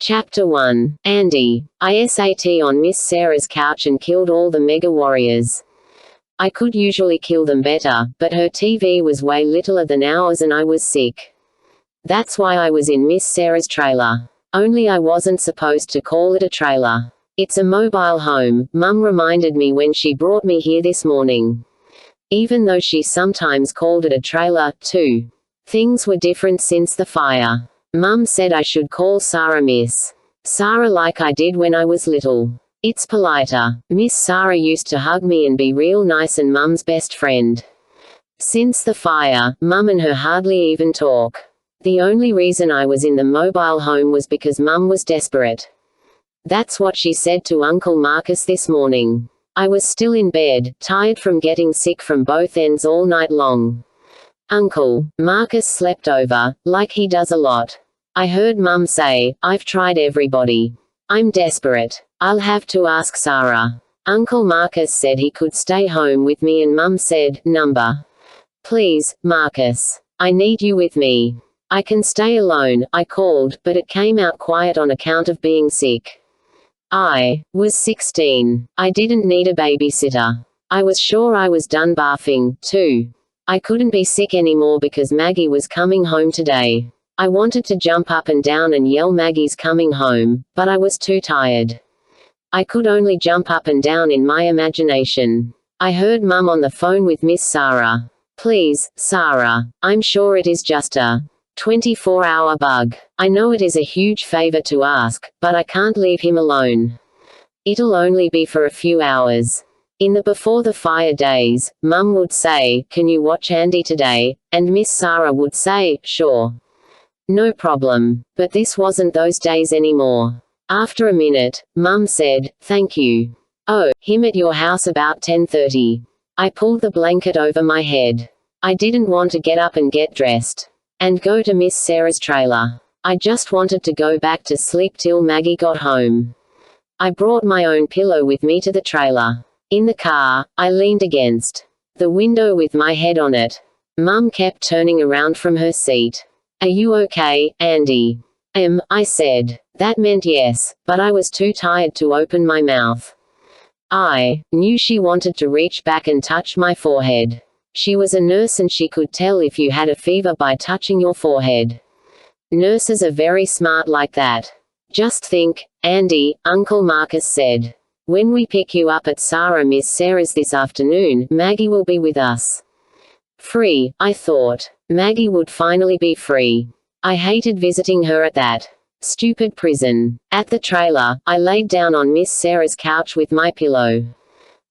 Chapter 1. Andy. I sat on Miss Sarah's couch and killed all the Mega Warriors. I could usually kill them better, but her TV was way littler than ours and I was sick. That's why I was in Miss Sarah's trailer. Only I wasn't supposed to call it a trailer. It's a mobile home, Mum reminded me when she brought me here this morning. Even though she sometimes called it a trailer, too. Things were different since the fire. Mum said I should call Sarah Miss Sarah like I did when I was little. It's politer. Miss Sarah used to hug me and be real nice and Mum's best friend. Since the fire, Mum and her hardly even talk. The only reason I was in the mobile home was because Mum was desperate. That's what she said to Uncle Marcus this morning. I was still in bed, tired from getting sick from both ends all night long. Uncle Marcus slept over, like he does a lot. I heard Mum say, "I've tried everybody. I'm desperate. I'll have to ask Sarah." Uncle Marcus said he could stay home with me and Mum said, "Number. Please, Marcus. I need you with me. I can stay alone," I called, but it came out quiet on account of being sick. I was 16. I didn't need a babysitter. I was sure I was done barfing, too. I couldn't be sick anymore because Maggie was coming home today. I wanted to jump up and down and yell Maggie's coming home, but I was too tired. I could only jump up and down in my imagination. I heard Mum on the phone with Miss Sarah. "Please, Sarah. I'm sure it is just a 24-hour bug. I know it is a huge favor to ask, but I can't leave him alone. It'll only be for a few hours." In the before the fire days, Mum would say, "Can you watch Andy today?" And Miss Sarah would say, "Sure. No problem." But this wasn't those days anymore. After a minute, Mum said, "Thank you. Oh, him at your house about 10:30. I pulled the blanket over my head. I didn't want to get up and get dressed and go to Miss Sarah's trailer. I just wanted to go back to sleep till Maggie got home. I brought my own pillow with me to the trailer. In the car, I leaned against the window with my head on it. Mum kept turning around from her seat. "Are you okay, Andy?" I said. That meant yes, but I was too tired to open my mouth. I knew she wanted to reach back and touch my forehead. She was a nurse and she could tell if you had a fever by touching your forehead. Nurses are very smart like that. "Just think, Andy," Uncle Marcus said. "When we pick you up at Miss Sarah's this afternoon, Maggie will be with us. Free," I thought. Maggie would finally be free. I hated visiting her at that stupid prison. At the trailer, I laid down on Miss Sarah's couch with my pillow.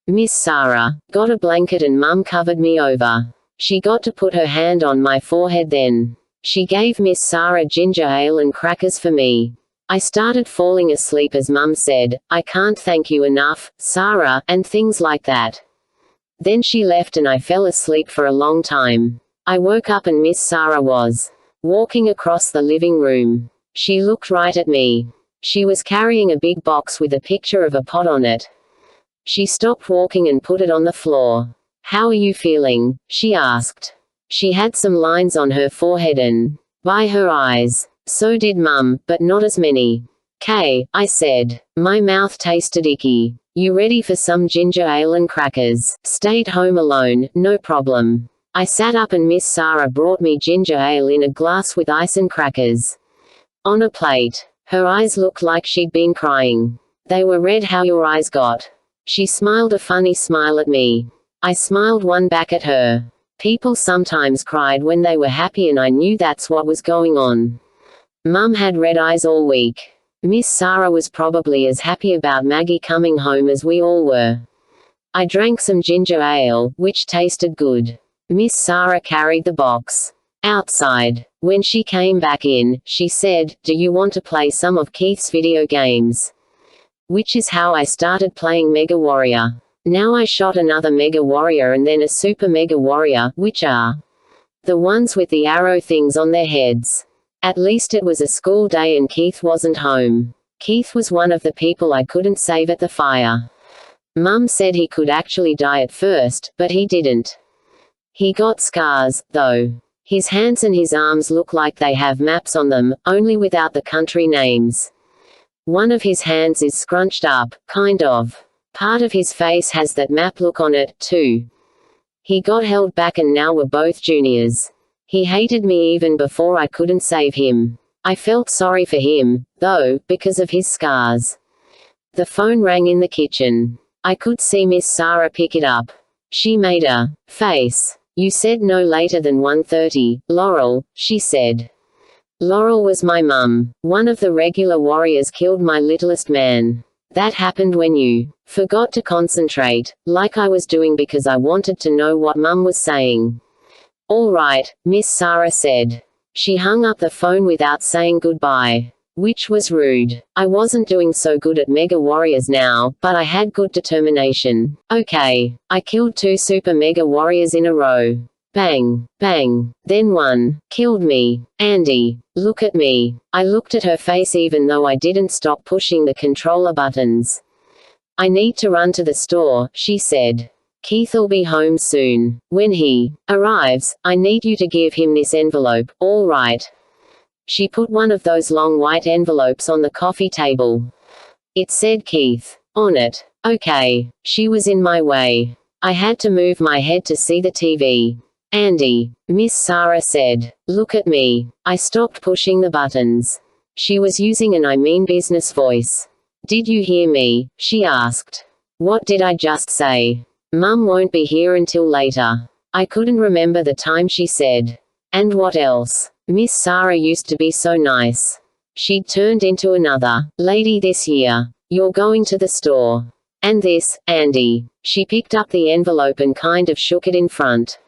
Miss Sarah got a blanket and Mum covered me over. She got to put her hand on my forehead then. She gave Miss Sarah ginger ale and crackers for me. I started falling asleep as Mum said, "I can't thank you enough, Sarah," and things like that. Then she left and I fell asleep for a long time. I woke up and Miss Sarah was walking across the living room. She looked right at me. She was carrying a big box with a picture of a pot on it. She stopped walking and put it on the floor. "How are you feeling?" she asked. She had some lines on her forehead and by her eyes. So did Mum, but not as many. "Kay," I said. My mouth tasted icky. "You ready for some ginger ale and crackers?" "Stayed home alone, no problem." I sat up and Miss Sarah brought me ginger ale in a glass with ice and crackers on a plate. Her eyes looked like she'd been crying. They were red how your eyes got. She smiled a funny smile at me. I smiled one back at her. People sometimes cried when they were happy and I knew that's what was going on. Mum had red eyes all week. Miss Sarah was probably as happy about Maggie coming home as we all were. I drank some ginger ale, which tasted good. Miss Sarah carried the box outside. When she came back in, she said, "Do you want to play some of Keith's video games?" Which is how I started playing Mega Warrior. Now I shot another Mega Warrior and then a Super Mega Warrior, which are the ones with the arrow things on their heads. At least it was a school day and Keith wasn't home. Keith was one of the people I couldn't save at the fire. Mum said he could actually die at first, but he didn't. He got scars, though. His hands and his arms look like they have maps on them, only without the country names. One of his hands is scrunched up, kind of. Part of his face has that map look on it, too. He got held back and now we're both juniors. He hated me even before I couldn't save him. I felt sorry for him, though, because of his scars. The phone rang in the kitchen. I could see Miss Sarah pick it up. She made a face. You said no later than 1:30, Laurel, she said. Laurel was my mum. One of the regular warriors killed my littlest man. That happened when you forgot to concentrate, like I was doing because I wanted to know what Mum was saying. All right, Miss Sarah said. She hung up the phone without saying goodbye. Which was rude. I wasn't doing so good at Mega Warriors now, but I had good determination. Okay. I killed 2 Super Mega Warriors in a row. Bang, bang. Then one killed me. Andy, look at me. I looked at her face even though I didn't stop pushing the controller buttons. I need to run to the store, she said. Keith'll be home soon. When he arrives, I need you to give him this envelope, all right? She put one of those long white envelopes on the coffee table. It said Keith on it. Okay. She was in my way. I had to move my head to see the TV. Andy, Miss Sarah said. Look at me. I stopped pushing the buttons. She was using an I mean business voice. Did you hear me? She asked. What did I just say? Mum won't be here until later. I couldn't remember the time she said. And what else? Miss Sarah used to be so nice. She'd turned into another lady this year. You're going to the store. And this, Andy. She picked up the envelope and kind of shook it in front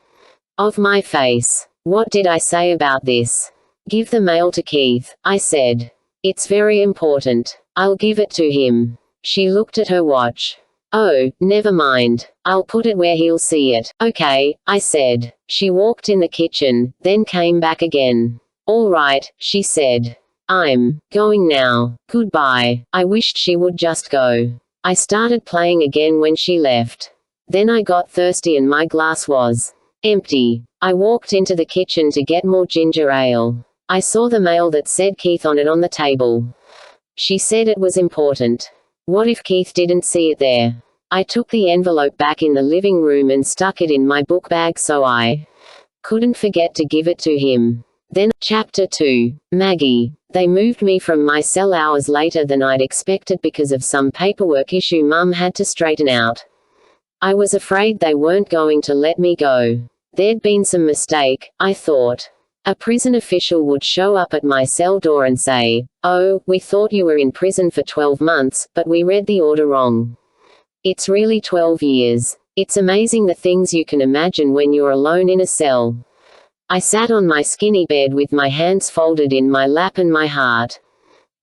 of my face. What did I say about this? Give the mail to Keith, I said. It's very important. I'll give it to him. She looked at her watch. Oh, never mind. I'll put it where he'll see it. Okay, I said. She walked in the kitchen, then came back again. All right, she said. I'm going now. Goodbye. I wished she would just go. I started playing again when she left. Then I got thirsty and my glass was empty. I walked into the kitchen to get more ginger ale. I saw the mail that said Keith on it on the table. She said it was important. What if Keith didn't see it there? I took the envelope back in the living room and stuck it in my book bag so I couldn't forget to give it to him. Then, Chapter 2. Maggie. They moved me from my cell hours later than I'd expected because of some paperwork issue Mum had to straighten out. I was afraid they weren't going to let me go. There'd been some mistake, I thought. A prison official would show up at my cell door and say, "Oh, we thought you were in prison for 12 months, but we read the order wrong. It's really 12 years. It's amazing the things you can imagine when you're alone in a cell." I sat on my skinny bed with my hands folded in my lap and my heart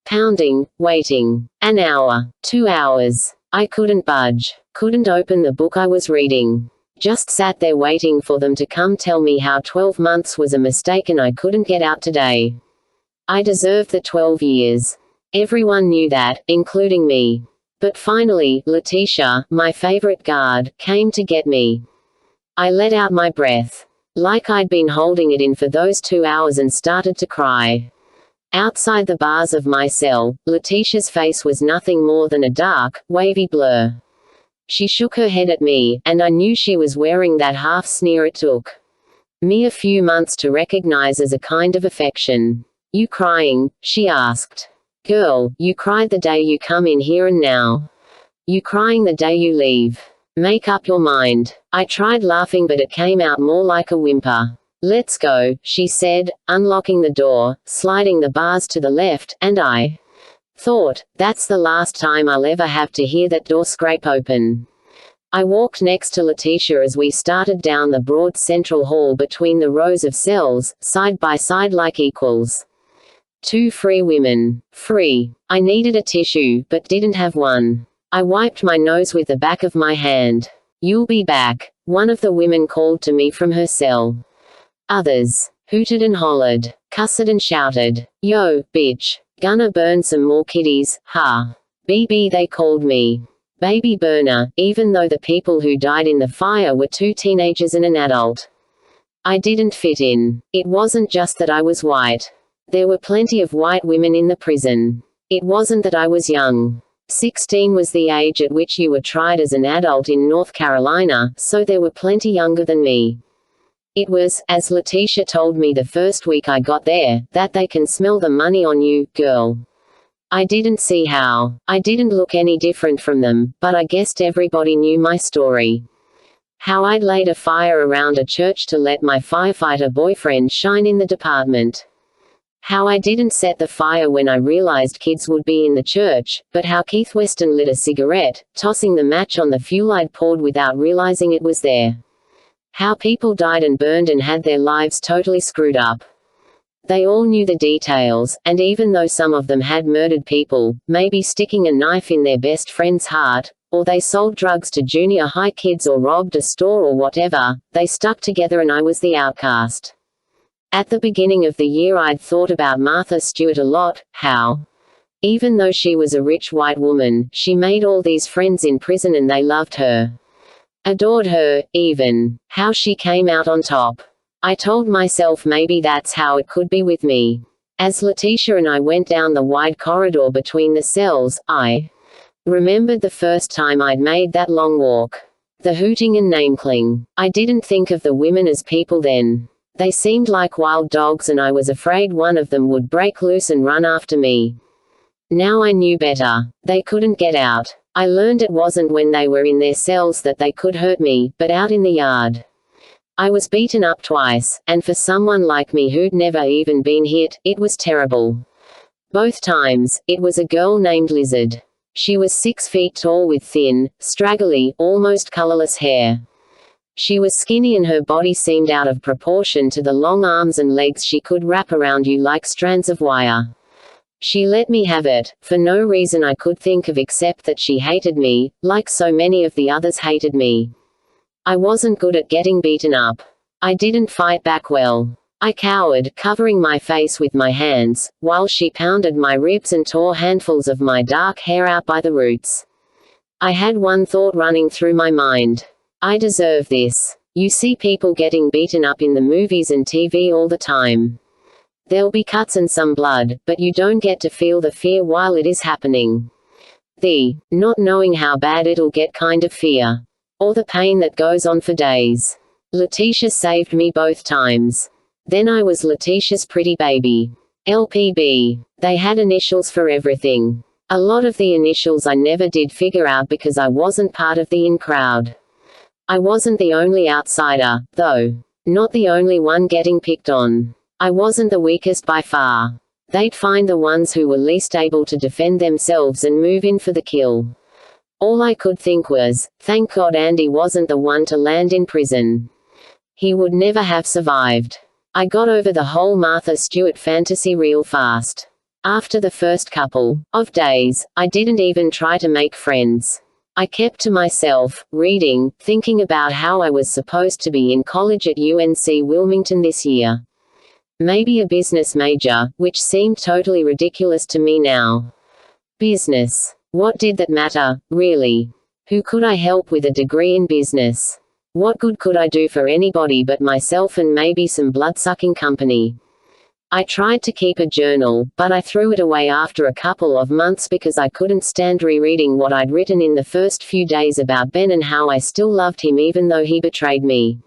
pounding, waiting. An hour. 2 hours. I couldn't budge. Couldn't open the book I was reading. Just sat there waiting for them to come tell me how 12 months was a mistake and I couldn't get out today. I deserved the 12 years. Everyone knew that, including me. But finally, Letitia, my favorite guard, came to get me. I let out my breath. Like I'd been holding it in for those 2 hours and started to cry. Outside the bars of my cell, Letitia's face was nothing more than a dark, wavy blur. She shook her head at me, and I knew she was wearing that half sneer it took me a few months to recognize as a kind of affection. You crying? She asked. Girl, you cried the day you come in here and now. You crying the day you leave. Make up your mind. I tried laughing but it came out more like a whimper. Let's go, she said, unlocking the door, sliding the bars to the left, and I thought, that's the last time I'll ever have to hear that door scrape open. I walked next to Letitia as we started down the broad central hall between the rows of cells, side by side like equals. 2 free women. Free. I needed a tissue, but didn't have one. I wiped my nose with the back of my hand. You'll be back. One of the women called to me from her cell. Others hooted and hollered, cussed and shouted. Yo, bitch. Gonna burn some more kiddies, ha. BB they called me. Baby burner, even though the people who died in the fire were 2 teenagers and an adult. I didn't fit in. It wasn't just that I was white. There were plenty of white women in the prison. It wasn't that I was young. 16 was the age at which you were tried as an adult in North Carolina, so there were plenty younger than me. It was, as Letitia told me the first week I got there, that they can smell the money on you, girl. I didn't see how. I didn't look any different from them, but I guessed everybody knew my story. How I'd laid a fire around a church to let my firefighter boyfriend shine in the department. How I didn't set the fire when I realized kids would be in the church, but how Keith Weston lit a cigarette, tossing the match on the fuel I'd poured without realizing it was there. How people died and burned and had their lives totally screwed up. They all knew the details, and even though some of them had murdered people, maybe sticking a knife in their best friend's heart, or they sold drugs to junior high kids or robbed a store or whatever, they stuck together and I was the outcast. At the beginning of the year I'd thought about Martha Stewart a lot, how, even though she was a rich white woman, she made all these friends in prison and they loved her. Adored her, even. How she came out on top. I told myself maybe that's how it could be with me. As Letitia and I went down the wide corridor between the cells, I remembered the first time I'd made that long walk. The hooting and name-calling. I didn't think of the women as people then. They seemed like wild dogs and I was afraid one of them would break loose and run after me. Now I knew better. They couldn't get out. I learned it wasn't when they were in their cells that they could hurt me, but out in the yard. I was beaten up twice, and for someone like me who'd never even been hit, it was terrible. Both times, it was a girl named Lizard. She was 6 feet tall with thin, straggly, almost colorless hair. She was skinny and her body seemed out of proportion to the long arms and legs she could wrap around you like strands of wire. She let me have it, for no reason I could think of except that she hated me, like so many of the others hated me. I wasn't good at getting beaten up. I didn't fight back well. I cowered, covering my face with my hands, while she pounded my ribs and tore handfuls of my dark hair out by the roots. I had one thought running through my mind. I deserve this. You see people getting beaten up in the movies and TV all the time. There'll be cuts and some blood, but you don't get to feel the fear while it is happening. The not knowing how bad it'll get kind of fear. Or the pain that goes on for days. Letitia saved me both times. Then I was Letitia's pretty baby. LPB. They had initials for everything. A lot of the initials I never did figure out because I wasn't part of the in crowd. I wasn't the only outsider, though. Not the only one getting picked on. I wasn't the weakest by far. They'd find the ones who were least able to defend themselves and move in for the kill. All I could think was, thank God Andy wasn't the one to land in prison. He would never have survived. I got over the whole Martha Stewart fantasy real fast. After the first couple of days, I didn't even try to make friends. I kept to myself, reading, thinking about how I was supposed to be in college at UNC Wilmington this year. Maybe a business major, which seemed totally ridiculous to me now. Business. What did that matter, really? Who could I help with a degree in business? What good could I do for anybody but myself and maybe some blood-sucking company? I tried to keep a journal, but I threw it away after a couple of months because I couldn't stand rereading what I'd written in the first few days about Ben and how I still loved him even though he betrayed me.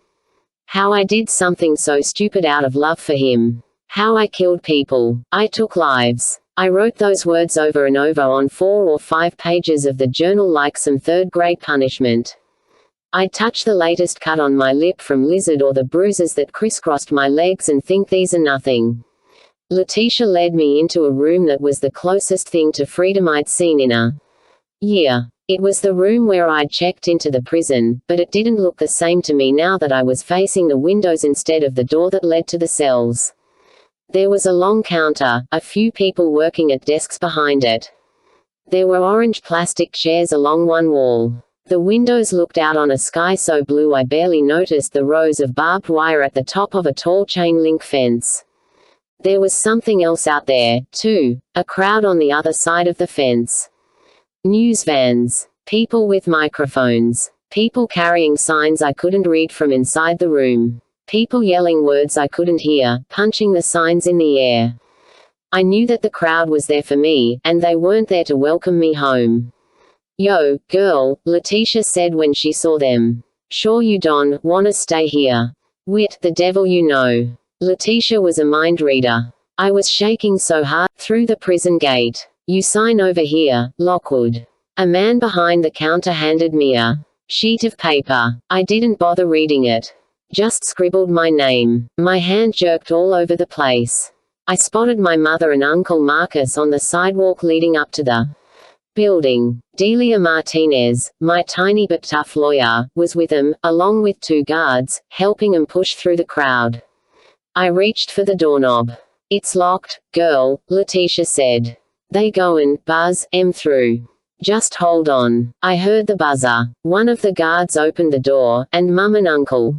How I did something so stupid out of love for him. How I killed people. I took lives. I wrote those words over and over on 4 or 5 pages of the journal like some third-grade punishment. I'd touch the latest cut on my lip from Lizard or the bruises that crisscrossed my legs and think these are nothing. Letitia led me into a room that was the closest thing to freedom I'd seen in a year. It was the room where I'd checked into the prison, but it didn't look the same to me now that I was facing the windows instead of the door that led to the cells. There was a long counter, a few people working at desks behind it. There were orange plastic chairs along one wall. The windows looked out on a sky so blue I barely noticed the rows of barbed wire at the top of a tall chain-link fence. There was something else out there, too, a crowd on the other side of the fence. News vans. People with microphones. People carrying signs I couldn't read from inside the room. People yelling words I couldn't hear, punching the signs in the air. I knew that the crowd was there for me, and they weren't there to welcome me home. "Yo, girl," Letitia said when she saw them. "Sure you don't wanna stay here? Wit, the devil you know." Letitia was a mind reader. I was shaking so hard. Through the prison gate. "You sign over here, Lockwood." A man behind the counter handed me a sheet of paper. I didn't bother reading it. Just scribbled my name. My hand jerked all over the place. I spotted my mother and Uncle Marcus on the sidewalk leading up to the building. Delia Martinez, my tiny but tough lawyer, was with them, along with 2 guards, helping them push through the crowd. I reached for the doorknob. "It's locked, girl," Letitia said. "They goin' buzz em through. Just hold on." I heard the buzzer. One of the guards opened the door, and Mum and Uncle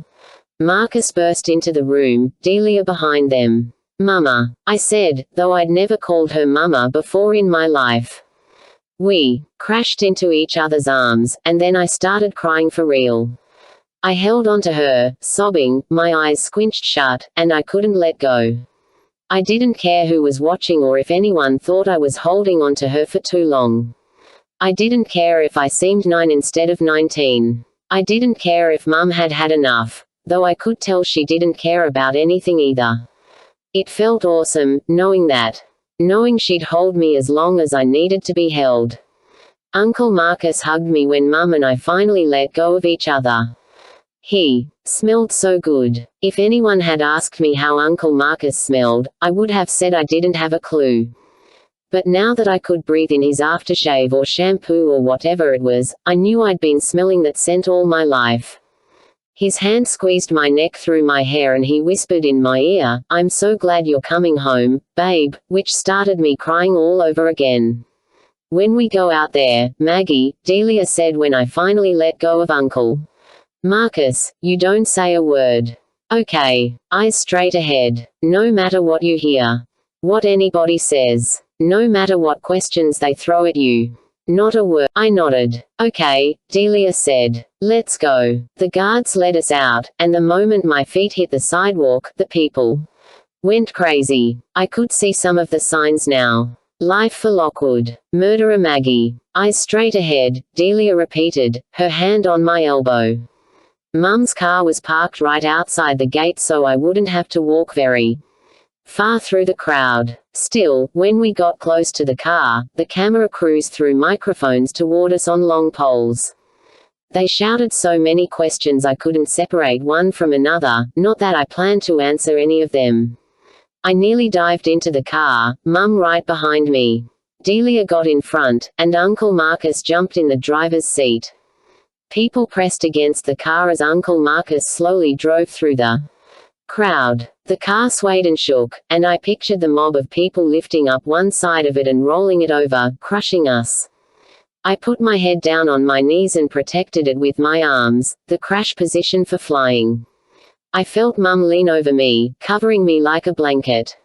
Marcus burst into the room, Delia behind them. "Mama," I said, though I'd never called her Mama before in my life. We crashed into each other's arms, and then I started crying for real. I held onto her, sobbing, my eyes squinched shut, and I couldn't let go. I didn't care who was watching or if anyone thought I was holding onto her for too long. I didn't care if I seemed 9 instead of 19. I didn't care if Mum had had enough, though I could tell she didn't care about anything either. It felt awesome, knowing that. Knowing she'd hold me as long as I needed to be held. Uncle Marcus hugged me when Mum and I finally let go of each other. He smelled so good. If anyone had asked me how Uncle Marcus smelled, I would have said I didn't have a clue. But now that I could breathe in his aftershave or shampoo or whatever it was, I knew I'd been smelling that scent all my life. His hand squeezed my neck through my hair and he whispered in my ear, "I'm so glad you're coming home, babe," which started me crying all over again. "When we go out there, Maggie," Delia said when I finally let go of Uncle Marcus, "you don't say a word. Okay. Eyes straight ahead. No matter what you hear. What anybody says. No matter what questions they throw at you. Not a word." I nodded. "Okay," Delia said. "Let's go." The guards led us out, and the moment my feet hit the sidewalk, the people went crazy. I could see some of the signs now. "Life for Lockwood. Murderer Maggie." "Eyes straight ahead," Delia repeated, her hand on my elbow. Mum's car was parked right outside the gate so I wouldn't have to walk very far through the crowd. Still, when we got close to the car, the camera crews threw microphones toward us on long poles. They shouted so many questions I couldn't separate one from another, not that I planned to answer any of them. I nearly dived into the car, Mum right behind me. Delia got in front, and Uncle Marcus jumped in the driver's seat. People pressed against the car as Uncle Marcus slowly drove through the crowd. The car swayed and shook, and I pictured the mob of people lifting up one side of it and rolling it over, crushing us. I put my head down on my knees and protected it with my arms, the crash position for flying. I felt Mum lean over me, covering me like a blanket.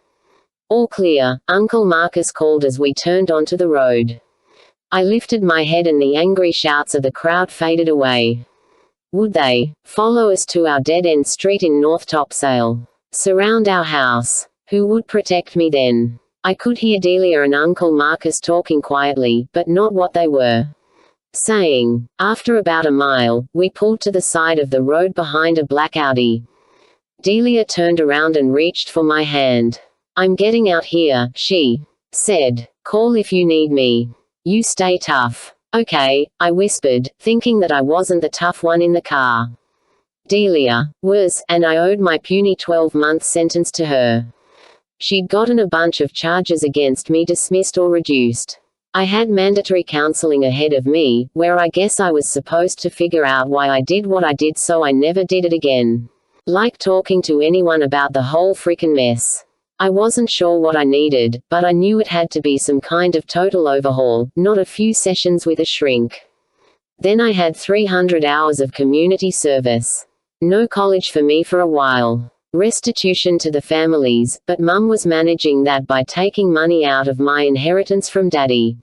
"All clear," Uncle Marcus called as we turned onto the road. I lifted my head and the angry shouts of the crowd faded away. Would they follow us to our dead-end street in North Topsail? Surround our house? Who would protect me then? I could hear Delia and Uncle Marcus talking quietly, but not what they were saying. After about a mile, we pulled to the side of the road behind a black Audi. Delia turned around and reached for my hand. "I'm getting out here," she said. "Call if you need me. You stay tough." "Okay," I whispered, thinking that I wasn't the tough one in the car. Delia was, and I owed my puny 12-month sentence to her. She'd gotten a bunch of charges against me dismissed or reduced. I had mandatory counseling ahead of me, where I guess I was supposed to figure out why I did what I did so I never did it again. Like talking to anyone about the whole frickin' mess. I wasn't sure what I needed, but I knew it had to be some kind of total overhaul, not a few sessions with a shrink. Then I had 300 hours of community service. No college for me for a while. Restitution to the families, but Mum was managing that by taking money out of my inheritance from Daddy.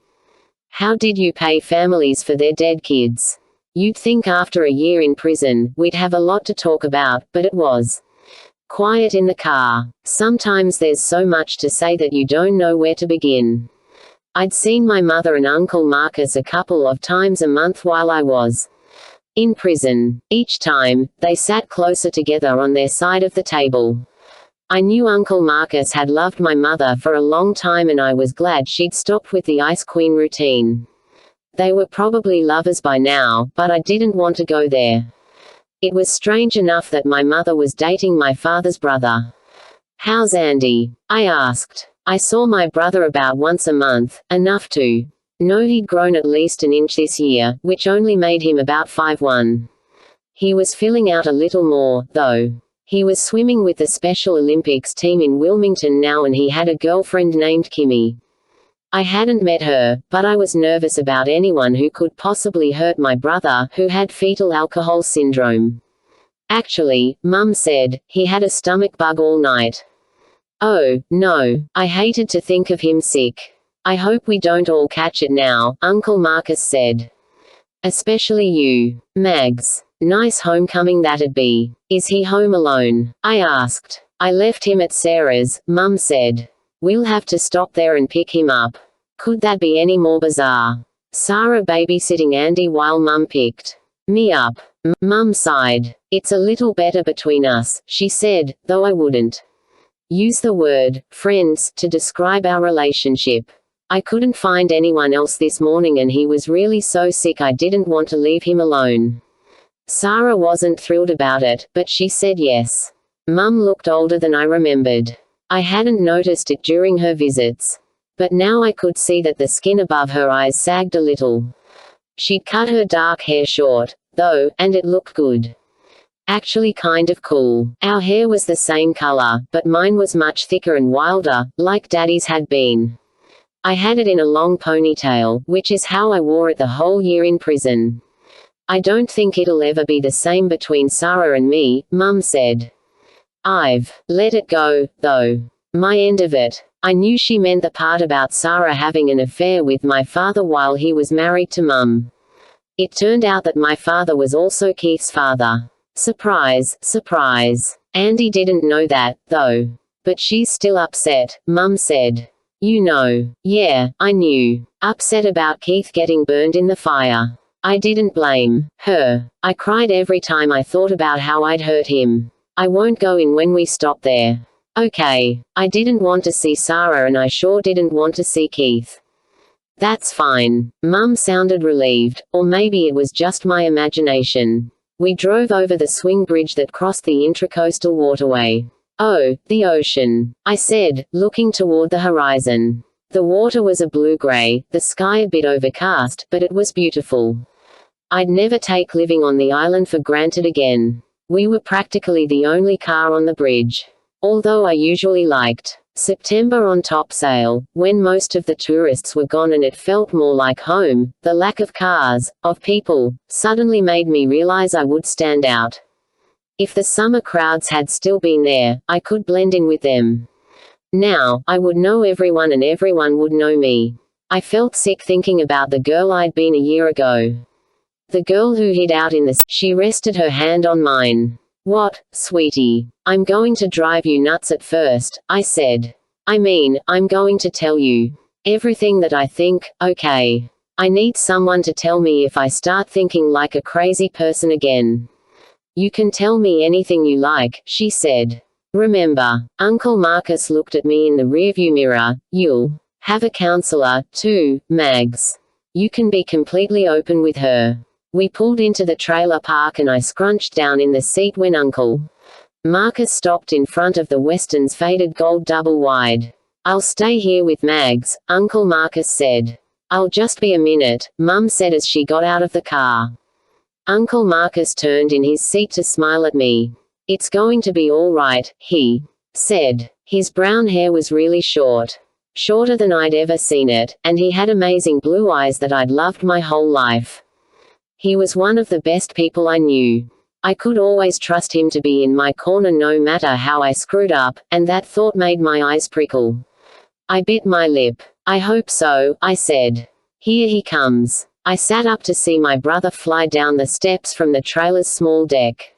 How did you pay families for their dead kids? You'd think after a year in prison, we'd have a lot to talk about, but it was Quiet in the car. Sometimes there's so much to say that you don't know where to begin. I'd seen my mother and Uncle Marcus a couple of times a month while I was in prison. Each time, they sat closer together on their side of the table. I knew Uncle Marcus had loved my mother for a long time, and I was glad she'd stopped with the Ice Queen routine. They were probably lovers by now, but I didn't want to go there. It was strange enough that my mother was dating my father's brother. "How's Andy?" I asked. I saw my brother about once a month, enough to know he'd grown at least an inch this year, which only made him about 5'1". He was filling out a little more, though. He was swimming with the Special Olympics team in Wilmington now, and he had a girlfriend named Kimmy. I hadn't met her, but I was nervous about anyone who could possibly hurt my brother, who had fetal alcohol syndrome. Actually, Mum said, he had a stomach bug all night. Oh, no. I hated to think of him sick. "I hope we don't all catch it now," Uncle Marcus said. "Especially you, Mags. Nice homecoming that'd be." "Is he home alone?" I asked. "I left him at Sarah's," Mum said. "We'll have to stop there and pick him up." Could that be any more bizarre? Sarah babysitting Andy while Mum picked me up. Mum sighed. "It's a little better between us," she said, though I wouldn't use the word friends to describe our relationship. I couldn't find anyone else this morning, and he was really so sick I didn't want to leave him alone. Sarah wasn't thrilled about it, but she said yes. Mum looked older than I remembered. I hadn't noticed it during her visits. But now I could see that the skin above her eyes sagged a little. She'd cut her dark hair short, though, and it looked good. Actually kind of cool. Our hair was the same color, but mine was much thicker and wilder, like Daddy's had been. I had it in a long ponytail, which is how I wore it the whole year in prison. "I don't think it'll ever be the same between Sarah and me," Mum said. "I've let it go, though." My end of it. I knew she meant the part about Sarah having an affair with my father while he was married to Mum. It turned out that my father was also Keith's father. Surprise, surprise. Andy didn't know that, though. "But she's still upset," Mum said. "You know." "Yeah, I knew. Upset about Keith getting burned in the fire." I didn't blame her. I cried every time I thought about how I'd hurt him. "I won't go in when we stop there." "Okay." I didn't want to see Sarah, and I sure didn't want to see Keith. "That's fine." Mum sounded relieved, or maybe it was just my imagination. We drove over the swing bridge that crossed the Intracoastal Waterway. "Oh, the ocean," I said, looking toward the horizon. The water was a blue-gray, the sky a bit overcast, but it was beautiful. I'd never take living on the island for granted again. We were practically the only car on the bridge. Although I usually liked September on topsail, when most of the tourists were gone and it felt more like home, the lack of cars, of people, suddenly made me realize I would stand out. If the summer crowds had still been there, I could blend in with them. Now, I would know everyone and everyone would know me. I felt sick thinking about the girl I'd been a year ago. The girl who hid out in the She rested her hand on mine. "What, sweetie? I'm going to drive you nuts at first," I said. "I mean, I'm going to tell you everything that I think, okay? I need someone to tell me if I start thinking like a crazy person again." "You can tell me anything you like," she said. "Remember." Uncle Marcus looked at me in the rearview mirror. "You'll have a counselor, too, Mags. You can be completely open with her." We pulled into the trailer park and I scrunched down in the seat when Uncle Marcus stopped in front of the Weston's faded gold double-wide. "I'll stay here with Mags," Uncle Marcus said. "I'll just be a minute," Mum said as she got out of the car. Uncle Marcus turned in his seat to smile at me. "It's going to be all right," he said. His brown hair was really short. Shorter than I'd ever seen it, and he had amazing blue eyes that I'd loved my whole life. He was one of the best people I knew. I could always trust him to be in my corner no matter how I screwed up, and that thought made my eyes prickle. I bit my lip. "I hope so," I said. "Here he comes." I sat up to see my brother fly down the steps from the trailer's small deck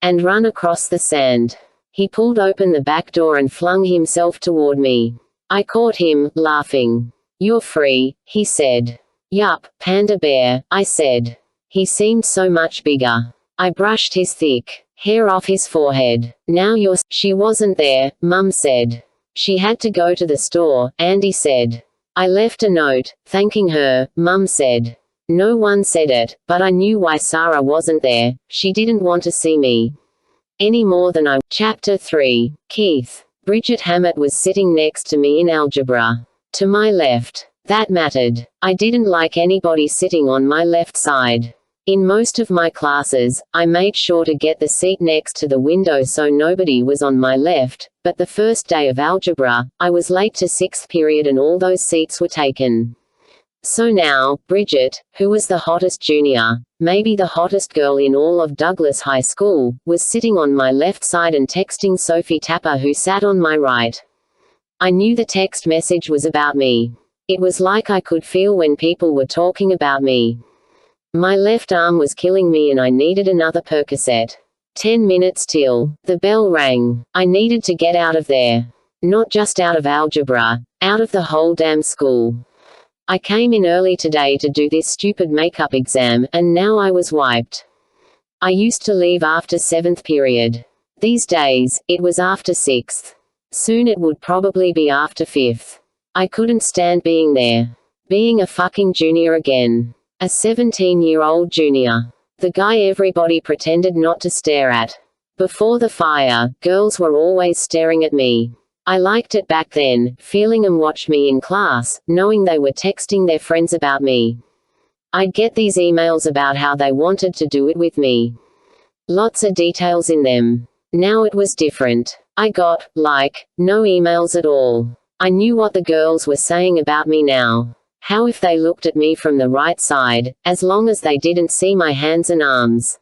and run across the sand. He pulled open the back door and flung himself toward me. I caught him, laughing. "You're free," he said. "Yup, Panda Bear," I said. He seemed so much bigger. I brushed his thick hair off his forehead. "Now you're She wasn't there," Mum said. "She had to go to the store," Andy said. "I left a note, thanking her," Mum said. No one said it, but I knew why Sarah wasn't there. She didn't want to see me. Any more than I. Chapter 3. Keith. Bridget Hammett was sitting next to me in algebra. To my left. That mattered. I didn't like anybody sitting on my left side. In most of my classes, I made sure to get the seat next to the window so nobody was on my left, but the first day of algebra, I was late to 6th period and all those seats were taken. So now, Bridget, who was the hottest junior, maybe the hottest girl in all of Douglas High School, was sitting on my left side and texting Sophie Tapper who sat on my right. I knew the text message was about me. It was like I could feel when people were talking about me. My left arm was killing me and I needed another Percocet. 10 minutes till the bell rang. I needed to get out of there. Not just out of algebra, out of the whole damn school. I came in early today to do this stupid makeup exam, and now I was wiped. I used to leave after 7th period. These days, it was after 6th. Soon it would probably be after 5th. I couldn't stand being there. Being a fucking junior again. A 17-year-old junior. The guy everybody pretended not to stare at. Before the fire, girls were always staring at me. I liked it back then, feeling them watch me in class, knowing they were texting their friends about me. I'd get these emails about how they wanted to do it with me. Lots of details in them. Now it was different. I got, no emails at all. I knew what the girls were saying about me now. How if they looked at me from the right side, as long as they didn't see my hands and arms?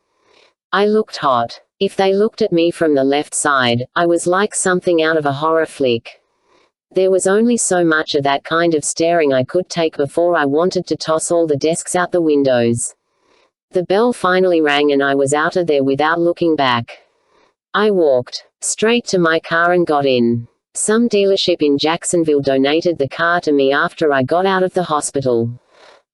I looked hot. If they looked at me from the left side, I was like something out of a horror flick. There was only so much of that kind of staring I could take before I wanted to toss all the desks out the windows. The bell finally rang and I was out of there without looking back. I walked straight to my car and got in. Some dealership in Jacksonville donated the car to me after I got out of the hospital.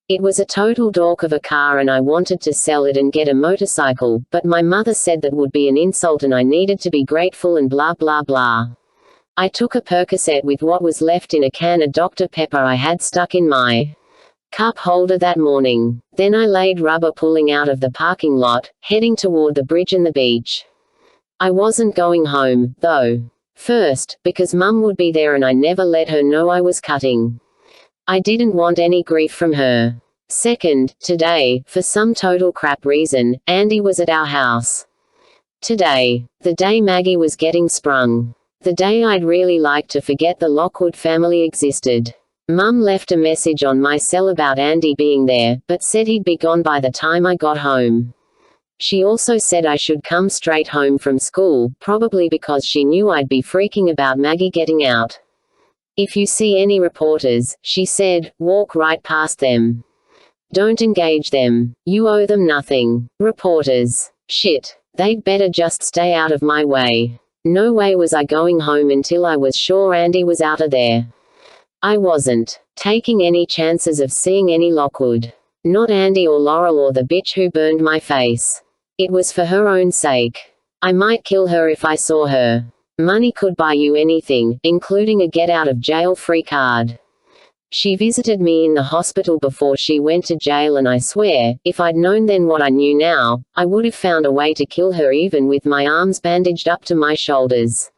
It was a total dork of a car and I wanted to sell it and get a motorcycle, but my mother said that would be an insult and I needed to be grateful and blah blah blah. I took a Percocet with what was left in a can of Dr. Pepper I had stuck in my cup holder that morning. Then I laid rubber pulling out of the parking lot, heading toward the bridge and the beach. I wasn't going home, though. First, because Mum would be there and I never let her know I was cutting. I didn't want any grief from her. Second, today, for some total crap reason, Andy was at our house. Today. The day Maggie was getting sprung. The day I'd really like to forget the Lockwood family existed. Mum left a message on my cell about Andy being there, but said he'd be gone by the time I got home. She also said I should come straight home from school, probably because she knew I'd be freaking about Maggie getting out. If you see any reporters, she said, walk right past them. Don't engage them. You owe them nothing. Reporters. Shit. They'd better just stay out of my way. No way was I going home until I was sure Andy was out of there. I wasn't taking any chances of seeing any Lockwood. Not Andy or Laurel or the bitch who burned my face. It was for her own sake. I might kill her if I saw her. Money could buy you anything, including a get-out-of-jail-free card. She visited me in the hospital before she went to jail and I swear, if I'd known then what I knew now, I would have found a way to kill her even with my arms bandaged up to my shoulders.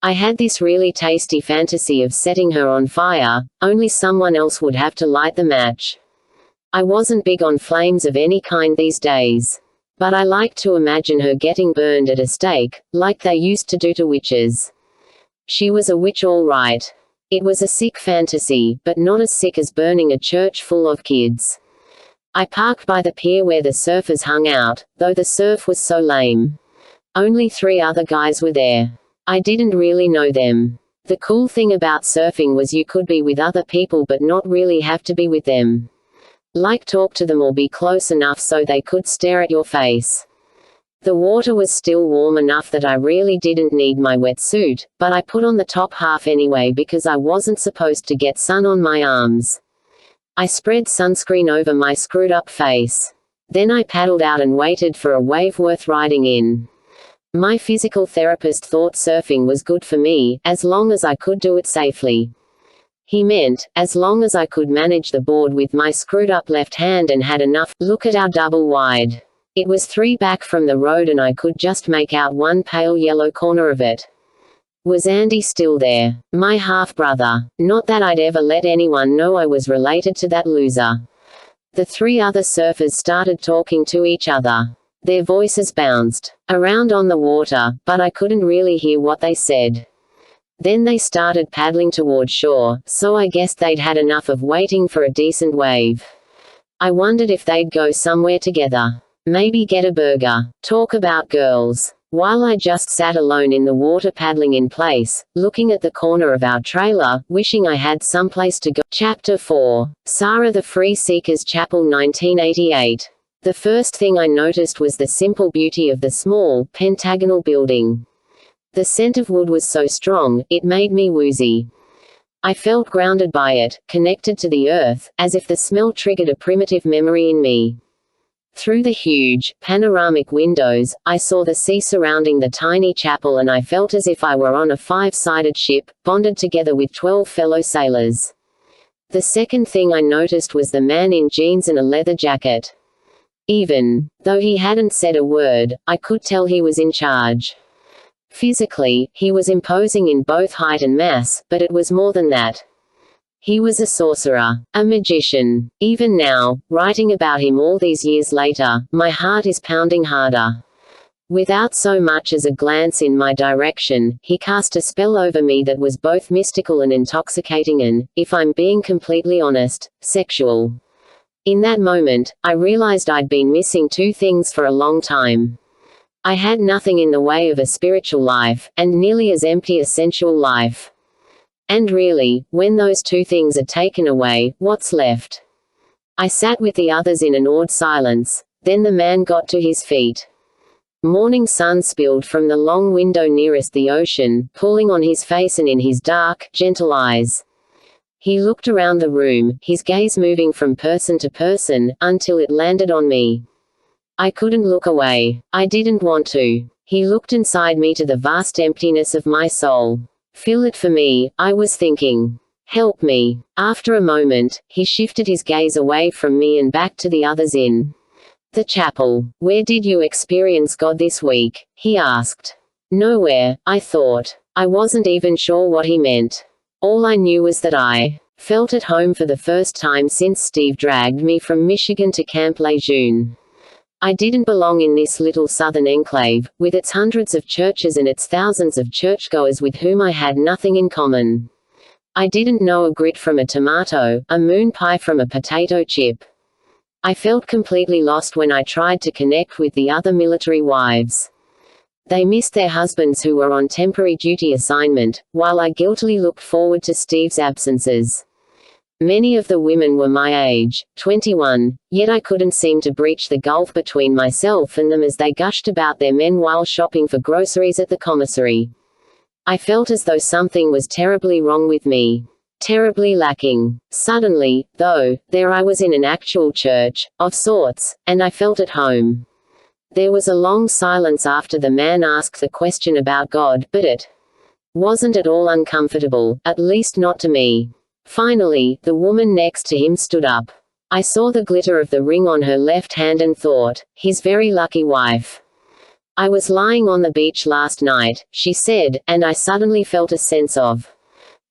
I had this really tasty fantasy of setting her on fire, only someone else would have to light the match. I wasn't big on flames of any kind these days. But I like to imagine her getting burned at a stake, like they used to do to witches. She was a witch all right. It was a sick fantasy, but not as sick as burning a church full of kids. I parked by the pier where the surfers hung out, though the surf was so lame. Only 3 other guys were there. I didn't really know them. The cool thing about surfing was you could be with other people but not really have to be with them. Like talk to them or be close enough so they could stare at your face. The water was still warm enough that I really didn't need my wetsuit, but I put on the top half anyway because I wasn't supposed to get sun on my arms. I spread sunscreen over my screwed-up face. Then I paddled out and waited for a wave worth riding in. My physical therapist thought surfing was good for me, as long as I could do it safely. He meant, as long as I could manage the board with my screwed-up left hand and had enough. Look at our double wide. It was 3 back from the road and I could just make out one pale yellow corner of it. Was Andy still there? My half-brother. Not that I'd ever let anyone know I was related to that loser. The 3 other surfers started talking to each other. Their voices bounced around on the water, but I couldn't really hear what they said. Then they started paddling toward shore, so I guessed they'd had enough of waiting for a decent wave. I wondered if they'd go somewhere together. Maybe get a burger. Talk about girls. While I just sat alone in the water paddling in place, looking at the corner of our trailer, wishing I had someplace to go. Chapter 4. Sarah the Free Seekers Chapel 1988. The first thing I noticed was the simple beauty of the small, pentagonal building. The scent of wood was so strong, it made me woozy. I felt grounded by it, connected to the earth, as if the smell triggered a primitive memory in me. Through the huge, panoramic windows, I saw the sea surrounding the tiny chapel and I felt as if I were on a 5-sided ship, bonded together with 12 fellow sailors. The second thing I noticed was the man in jeans and a leather jacket. Even though he hadn't said a word, I could tell he was in charge. Physically, he was imposing in both height and mass, but it was more than that. He was a sorcerer, a magician. Even now, writing about him all these years later, my heart is pounding harder. Without so much as a glance in my direction, he cast a spell over me that was both mystical and intoxicating and, if I'm being completely honest, sexual. In that moment, I realized I'd been missing 2 things for a long time. I had nothing in the way of a spiritual life, and nearly as empty a sensual life. And really, when those 2 things are taken away, what's left? I sat with the others in an awed silence. Then the man got to his feet. Morning sun spilled from the long window nearest the ocean, pulling on his face and in his dark, gentle eyes. He looked around the room, his gaze moving from person to person, until it landed on me. I couldn't look away. I didn't want to. He looked inside me to the vast emptiness of my soul. Fill it for me, I was thinking. Help me. After a moment, he shifted his gaze away from me and back to the others in the chapel. Where did you experience God this week? He asked. Nowhere, I thought. I wasn't even sure what he meant. All I knew was that I felt at home for the first time since Steve dragged me from Michigan to Camp Lejeune. I didn't belong in this little southern enclave, with its hundreds of churches and its thousands of churchgoers with whom I had nothing in common. I didn't know a grit from a tomato, a moon pie from a potato chip. I felt completely lost when I tried to connect with the other military wives. They missed their husbands who were on temporary duty assignment, while I guiltily looked forward to Steve's absences. Many of the women were my age, 21, yet I couldn't seem to breach the gulf between myself and them as they gushed about their men while shopping for groceries at the commissary. I felt as though something was terribly wrong with me. Terribly lacking. Suddenly, though, there I was in an actual church, of sorts, and I felt at home. There was a long silence after the man asked the question about God, but it wasn't at all uncomfortable, at least not to me. Finally, the woman next to him stood up. I saw the glitter of the ring on her left hand and thought, his very lucky wife. I was lying on the beach last night, she said, and I suddenly felt a sense of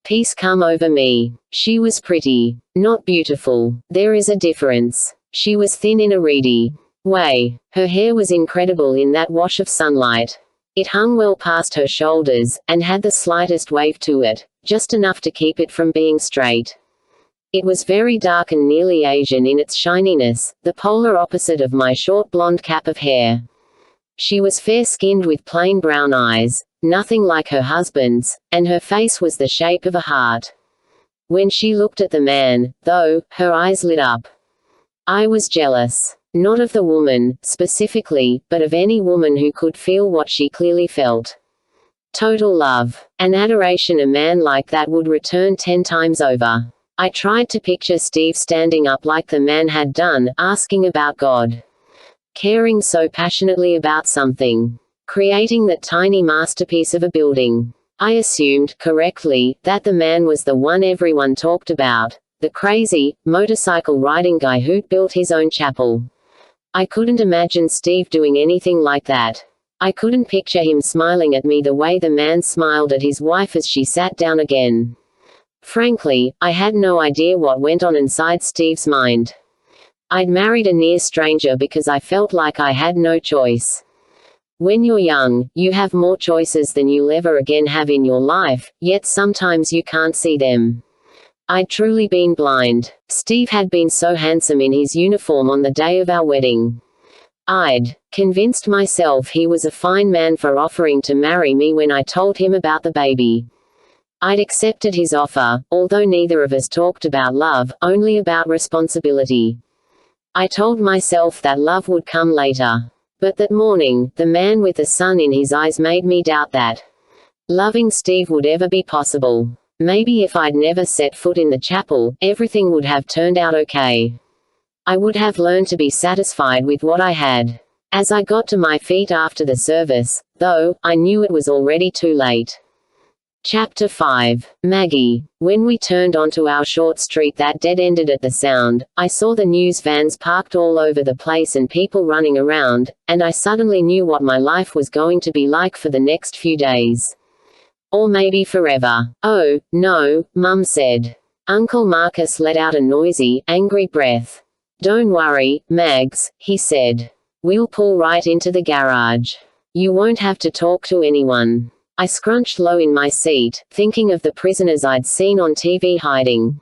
peace come over me. She was pretty. Not beautiful. There is a difference. She was thin in a reedy way. Her hair was incredible in that wash of sunlight. It hung well past her shoulders, and had the slightest wave to it, just enough to keep it from being straight. It was very dark and nearly Asian in its shininess, the polar opposite of my short blonde cap of hair. She was fair-skinned with plain brown eyes, nothing like her husband's, and her face was the shape of a heart. When she looked at the man, though, her eyes lit up. I was jealous. Not of the woman, specifically, but of any woman who could feel what she clearly felt. Total love. An adoration a man like that would return 10 times over. I tried to picture Steve standing up like the man had done, asking about God. Caring so passionately about something. Creating that tiny masterpiece of a building. I assumed, correctly, that the man was the one everyone talked about. The crazy, motorcycle-riding guy who'd built his own chapel. I couldn't imagine Steve doing anything like that. I couldn't picture him smiling at me the way the man smiled at his wife as she sat down again. Frankly, I had no idea what went on inside Steve's mind. I'd married a near stranger because I felt like I had no choice. When you're young, you have more choices than you'll ever again have in your life, yet sometimes you can't see them. I'd truly been blind. Steve had been so handsome in his uniform on the day of our wedding. I'd convinced myself he was a fine man for offering to marry me when I told him about the baby. I'd accepted his offer, although neither of us talked about love, only about responsibility. I told myself that love would come later. But that morning, the man with the sun in his eyes made me doubt that loving Steve would ever be possible. Maybe if I'd never set foot in the chapel, everything would have turned out okay. I would have learned to be satisfied with what I had. As I got to my feet after the service, though, I knew it was already too late. Chapter 5. Maggie. When we turned onto our short street that dead-ended at the Sound, I saw the news vans parked all over the place and people running around, and I suddenly knew what my life was going to be like for the next few days. Or maybe forever. Oh, no, Mum said. Uncle Marcus let out a noisy, angry breath. Don't worry, Mags, he said. We'll pull right into the garage. You won't have to talk to anyone. I scrunched low in my seat, thinking of the prisoners I'd seen on TV hiding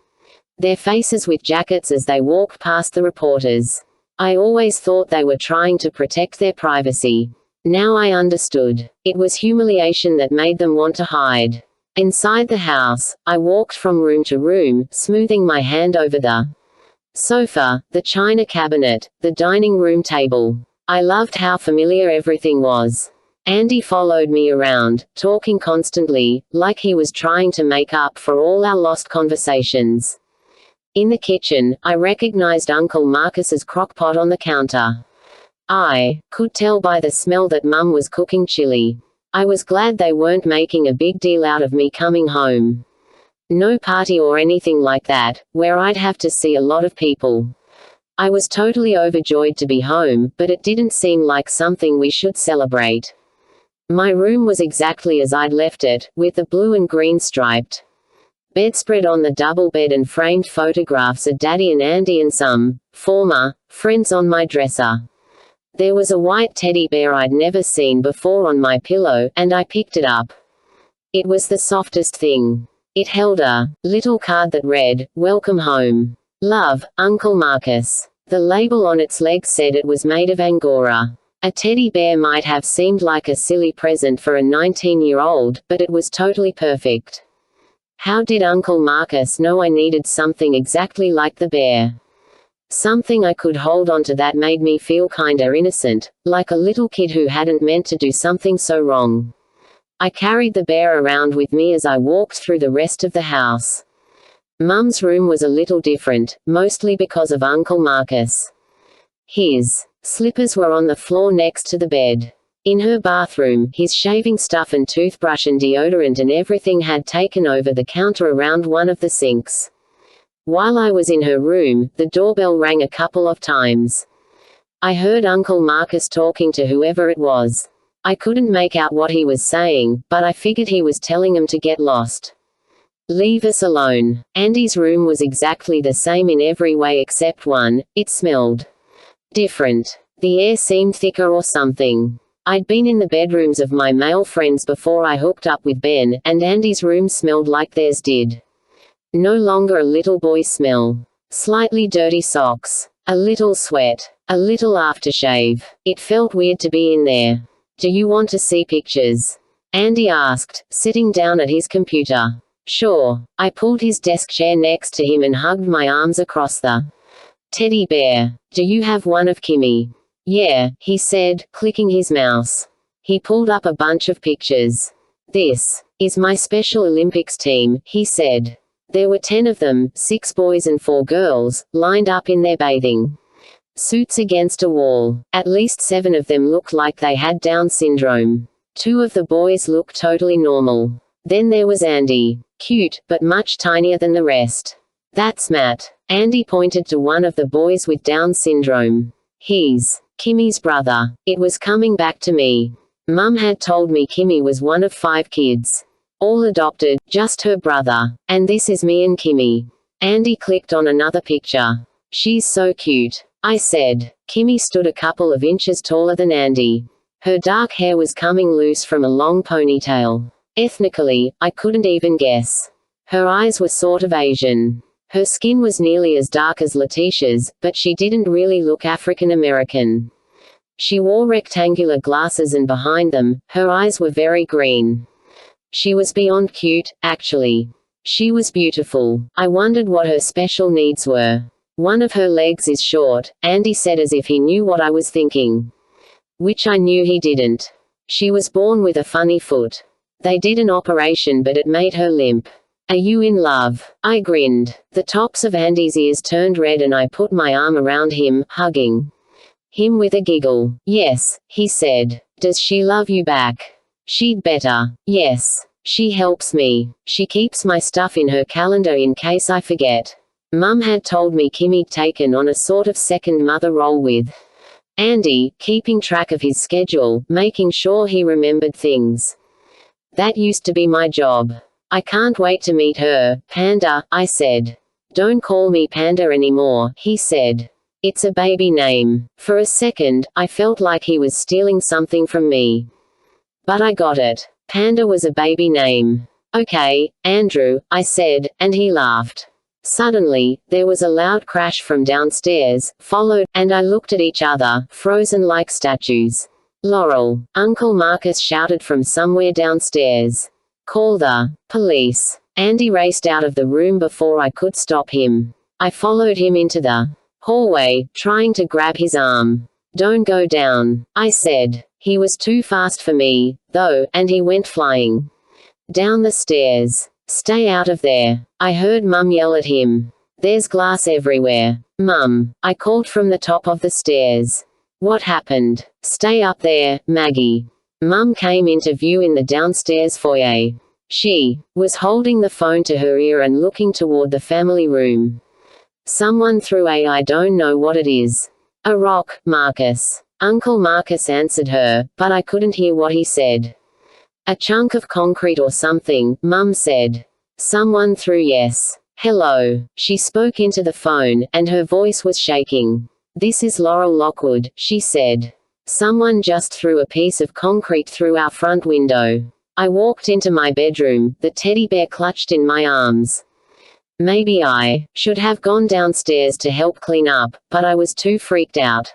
their faces with jackets as they walked past the reporters. I always thought they were trying to protect their privacy. Now I understood. It was humiliation that made them want to hide. Inside the house, I walked from room to room, smoothing my hand over the sofa, the china cabinet, the dining room table. I loved how familiar everything was. Andy followed me around, talking constantly, like he was trying to make up for all our lost conversations. In the kitchen, I recognized Uncle Marcus's crock-pot on the counter. I could tell by the smell that Mum was cooking chili. I was glad they weren't making a big deal out of me coming home. No party or anything like that, where I'd have to see a lot of people. I was totally overjoyed to be home, but it didn't seem like something we should celebrate. My room was exactly as I'd left it, with the blue and green striped bedspread on the double bed and framed photographs of Daddy and Andy and some former friends on my dresser. There was a white teddy bear I'd never seen before on my pillow, and I picked it up. It was the softest thing. It held a little card that read, "Welcome home. Love, Uncle Marcus." The label on its leg said it was made of Angora. A teddy bear might have seemed like a silly present for a 19-year-old, but it was totally perfect. How did Uncle Marcus know I needed something exactly like the bear? Something I could hold onto that made me feel kinda innocent, like a little kid who hadn't meant to do something so wrong. I carried the bear around with me as I walked through the rest of the house. Mum's room was a little different, mostly because of Uncle Marcus. His slippers were on the floor next to the bed. In her bathroom, his shaving stuff and toothbrush and deodorant and everything had taken over the counter around one of the sinks. While I was in her room, the doorbell rang a couple of times. I heard Uncle Marcus talking to whoever it was. I couldn't make out what he was saying, but I figured he was telling them to get lost. Leave us alone. Andy's room was exactly the same in every way except one: it smelled different. The air seemed thicker or something. I'd been in the bedrooms of my male friends before I hooked up with Ben, and Andy's room smelled like theirs did. No longer a little boy smell. Slightly dirty socks. A little sweat. A little aftershave. It felt weird to be in there. Do you want to see pictures? Andy asked, sitting down at his computer. Sure. I pulled his desk chair next to him and hugged my arms across the Teddy bear. Do you have one of Kimmy? Yeah, he said, clicking his mouse. He pulled up a bunch of pictures. This is my Special Olympics team, he said. There were 10 of them, 6 boys and 4 girls, lined up in their bathing suits against a wall. At least 7 of them looked like they had Down syndrome. 2 of the boys looked totally normal. Then there was Andy. Cute, but much tinier than the rest. That's Matt. Andy pointed to one of the boys with Down syndrome. He's Kimmy's brother. It was coming back to me. Mum had told me Kimmy was one of 5 kids. All adopted, just her brother. And this is me and Kimmy. Andy clicked on another picture. She's so cute, I said. Kimmy stood a couple of inches taller than Andy. Her dark hair was coming loose from a long ponytail. Ethnically, I couldn't even guess. Her eyes were sort of Asian. Her skin was nearly as dark as Letitia's, but she didn't really look African American. She wore rectangular glasses and behind them, her eyes were very green. She was beyond cute, actually. She was beautiful. I wondered what her special needs were. One of her legs is short, Andy said as if he knew what I was thinking. Which I knew he didn't. She was born with a funny foot. They did an operation but it made her limp. Are you in love? I grinned. The tops of Andy's ears turned red and I put my arm around him, hugging him with a giggle. Yes, he said. Does she love you back? She'd better. Yes. She helps me. She keeps my stuff in her calendar in case I forget. Mum had told me Kimmy'd taken on a sort of second mother role with Andy, keeping track of his schedule, making sure he remembered things. That used to be my job. I can't wait to meet her, Panda, I said. Don't call me Panda anymore, he said. It's a baby name. For a second, I felt like he was stealing something from me. But I got it. Panda was a baby name. Okay, Andrew, I said, and he laughed. Suddenly, there was a loud crash from downstairs, followed, and I looked at each other, frozen like statues. Laurel, Uncle Marcus shouted from somewhere downstairs. Call the police. Andy raced out of the room before I could stop him. I followed him into the hallway, trying to grab his arm. Don't go down, I said. He was too fast for me, though, and he went flying down the stairs. Stay out of there. I heard Mum yell at him. There's glass everywhere. Mum, I called from the top of the stairs. What happened? Stay up there, Maggie. Mum came into view in the downstairs foyer. She was holding the phone to her ear and looking toward the family room. Someone threw I don't know what it is. A rock, Marcus. Uncle Marcus answered her, but I couldn't hear what he said. A chunk of concrete or something, Mum said. Someone threw yes. Hello. She spoke into the phone, and her voice was shaking. This is Laurel Lockwood, she said. Someone just threw a piece of concrete through our front window. I walked into my bedroom, the teddy bear clutched in my arms. Maybe I should have gone downstairs to help clean up, but I was too freaked out.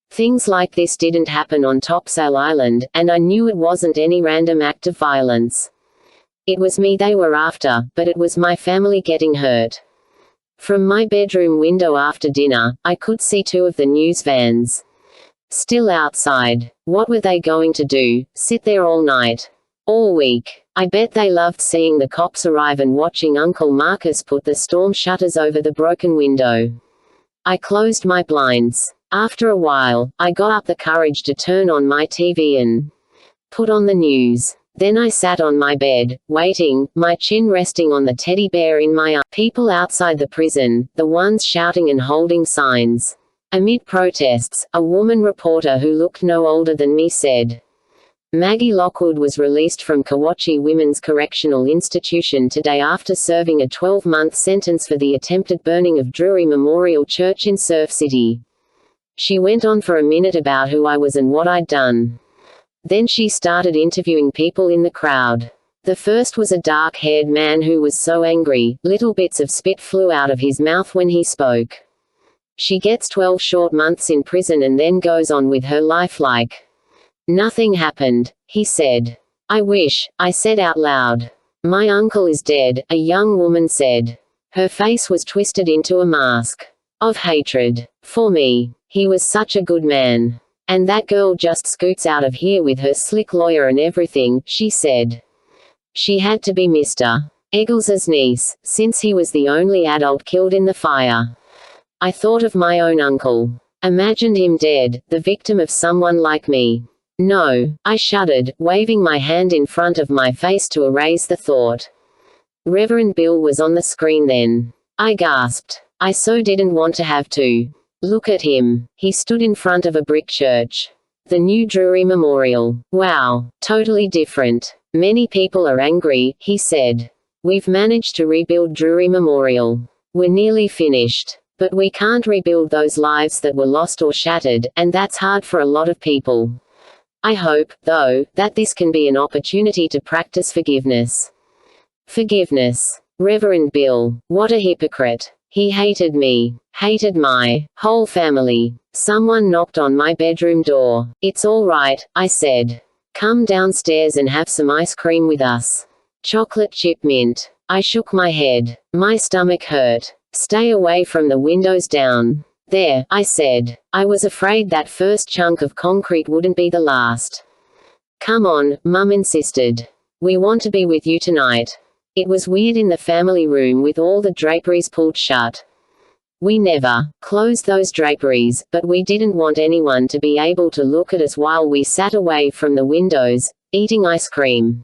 Things like this didn't happen on Topsail Island, and I knew it wasn't any random act of violence. It was me they were after, but it was my family getting hurt. From my bedroom window after dinner, I could see 2 of the news vans still outside. What were they going to do? Sit there all night? All week? I bet they loved seeing the cops arrive and watching Uncle Marcus put the storm shutters over the broken window. I closed my blinds. After a while, I got up the courage to turn on my TV and put on the news. Then I sat on my bed, waiting, my chin resting on the teddy bear in my arm. People outside the prison, the ones shouting and holding signs. Amid protests, a woman reporter who looked no older than me said, Maggie Lockwood was released from Kawachi Women's Correctional Institution today after serving a 12-month sentence for the attempted burning of Drury Memorial Church in Surf City. She went on for a minute about who I was and what I'd done. Then she started interviewing people in the crowd. The first was a dark-haired man who was so angry, little bits of spit flew out of his mouth when he spoke. She gets 12 short months in prison and then goes on with her life like nothing happened, he said. I wish, I said out loud. My uncle is dead, a young woman said. Her face was twisted into a mask. Of hatred. For me. He was such a good man. And that girl just scoots out of here with her slick lawyer and everything, she said. She had to be Mr. Eggles's niece, since he was the only adult killed in the fire. I thought of my own uncle. Imagined him dead, the victim of someone like me. No, I shuddered, waving my hand in front of my face to erase the thought. Reverend Bill was on the screen then. I gasped. I so didn't want to have to. Look at him. He stood in front of a brick church. The new Drury Memorial. Wow, totally different. Many people are angry, he said. We've managed to rebuild Drury Memorial. We're nearly finished. But we can't rebuild those lives that were lost or shattered, and that's hard for a lot of people. I hope, though, that this can be an opportunity to practice forgiveness. Forgiveness. Reverend Bill. What a hypocrite. He hated me. Hated my whole family. Someone knocked on my bedroom door. It's all right, I said. Come downstairs and have some ice cream with us. Chocolate chip mint. I shook my head. My stomach hurt. Stay away from the windows down. There, I said. I was afraid that first chunk of concrete wouldn't be the last. Come on, Mum insisted. We want to be with you tonight. It was weird in the family room with all the draperies pulled shut. We never closed those draperies, but we didn't want anyone to be able to look at us while we sat away from the windows, eating ice cream.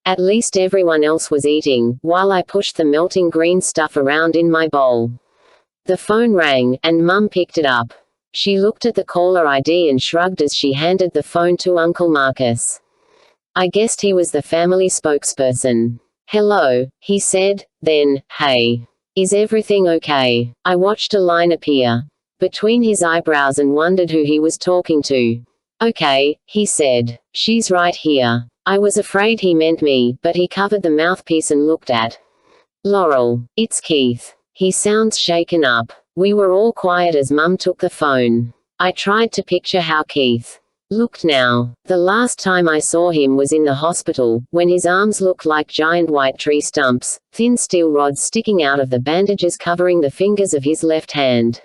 At least everyone else was eating, while I pushed the melting green stuff around in my bowl. The phone rang, and Mum picked it up. She looked at the caller ID and shrugged as she handed the phone to Uncle Marcus. I guessed he was the family spokesperson. Hello, he said, then, hey. Is everything okay? I watched a line appear between his eyebrows and wondered who he was talking to. Okay, he said. She's right here. I was afraid he meant me, but he covered the mouthpiece and looked at Laurel. It's Keith. He sounds shaken up. We were all quiet as Mum took the phone. I tried to picture how Keith looked now. The last time I saw him was in the hospital, when his arms looked like giant white tree stumps, thin steel rods sticking out of the bandages covering the fingers of his left hand.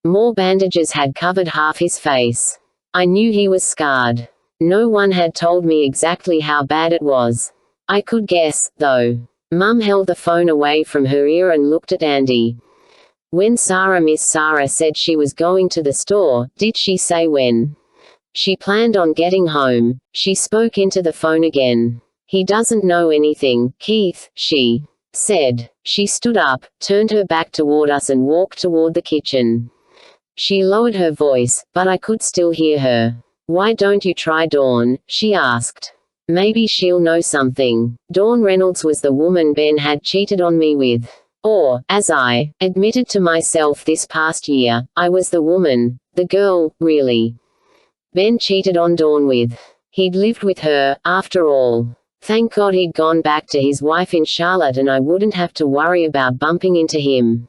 More bandages had covered half his face. I knew he was scarred. No one had told me exactly how bad it was. I could guess, though. Mum held the phone away from her ear and looked at Andy. When Miss Sarah said she was going to the store, did she say when she planned on getting home? She spoke into the phone again. He doesn't know anything, Keith, she said. She stood up, turned her back toward us and walked toward the kitchen. She lowered her voice, but I could still hear her. Why don't you try Dawn? She asked. Maybe she'll know something. Dawn Reynolds was the woman Ben had cheated on me with. Or, as I admitted to myself this past year, I was the woman, the girl, really. Ben cheated on Dawn with. He'd lived with her, after all. Thank God he'd gone back to his wife in Charlotte and I wouldn't have to worry about bumping into him.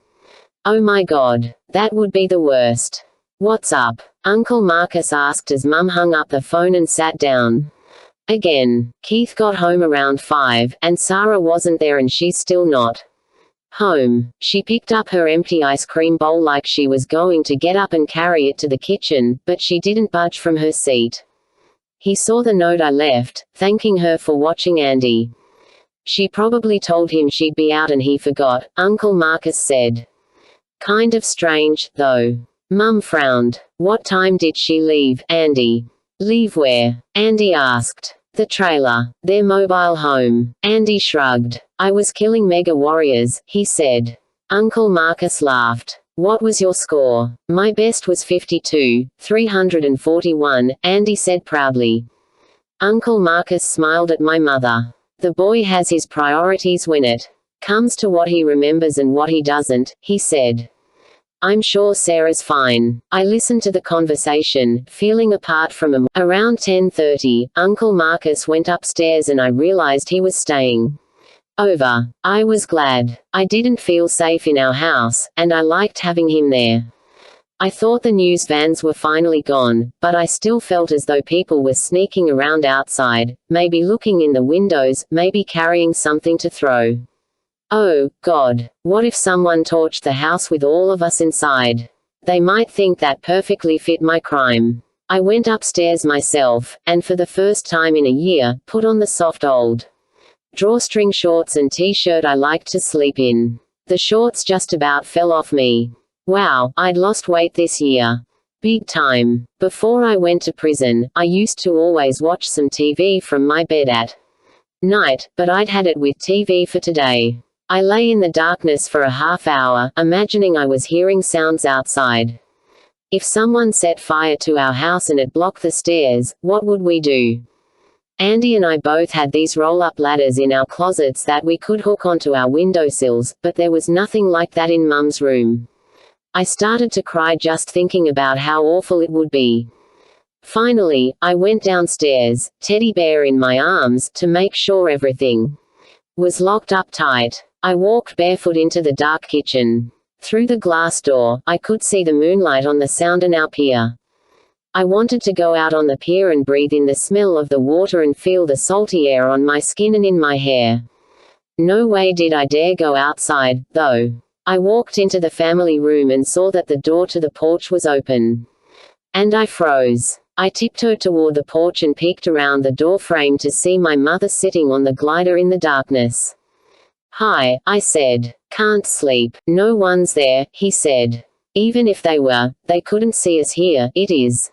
Oh my God, that would be the worst. What's up? Uncle Marcus asked as Mum hung up the phone and sat down. Again. Keith got home around 5, and Sarah wasn't there and she's still not home. She picked up her empty ice cream bowl like she was going to get up and carry it to the kitchen, but she didn't budge from her seat. He saw the note I left, thanking her for watching Andy. She probably told him she'd be out and he forgot, Uncle Marcus said. Kind of strange, though. Mum frowned. What time did she leave, Andy? Leave where? Andy asked. The trailer. Their mobile home. Andy shrugged. I was killing mega warriors, he said. Uncle Marcus laughed. What was your score? My best was 52, 341, Andy said proudly. Uncle Marcus smiled at my mother. The boy has his priorities when it comes to what he remembers and what he doesn't, he said. I'm sure Sarah's fine. I listened to the conversation, feeling apart from him. Around 10:30, Uncle Marcus went upstairs and I realized he was staying over. I was glad. I didn't feel safe in our house, and I liked having him there. I thought the news vans were finally gone, but I still felt as though people were sneaking around outside, maybe looking in the windows, maybe carrying something to throw. Oh, God. What if someone torched the house with all of us inside? They might think that perfectly fit my crime. I went upstairs myself, and for the first time in a year, put on the soft old drawstring shorts and t-shirt I liked to sleep in. The shorts just about fell off me. Wow, I'd lost weight this year. Big time. Before I went to prison, I used to always watch some TV from my bed at night, but I'd had it with TV for today. I lay in the darkness for a half hour, imagining I was hearing sounds outside. If someone set fire to our house and it blocked the stairs, what would we do? Andy and I both had these roll-up ladders in our closets that we could hook onto our windowsills, but there was nothing like that in Mum's room. I started to cry just thinking about how awful it would be. Finally, I went downstairs, teddy bear in my arms, to make sure everything was locked up tight. I walked barefoot into the dark kitchen. Through the glass door, I could see the moonlight on the Soundenau pier. I wanted to go out on the pier and breathe in the smell of the water and feel the salty air on my skin and in my hair. No way did I dare go outside, though. I walked into the family room and saw that the door to the porch was open. And I froze. I tiptoed toward the porch and peeked around the door frame to see my mother sitting on the glider in the darkness. "Hi," I said. "Can't sleep." "No one's there," he said. "Even if they were, they couldn't see us here, it is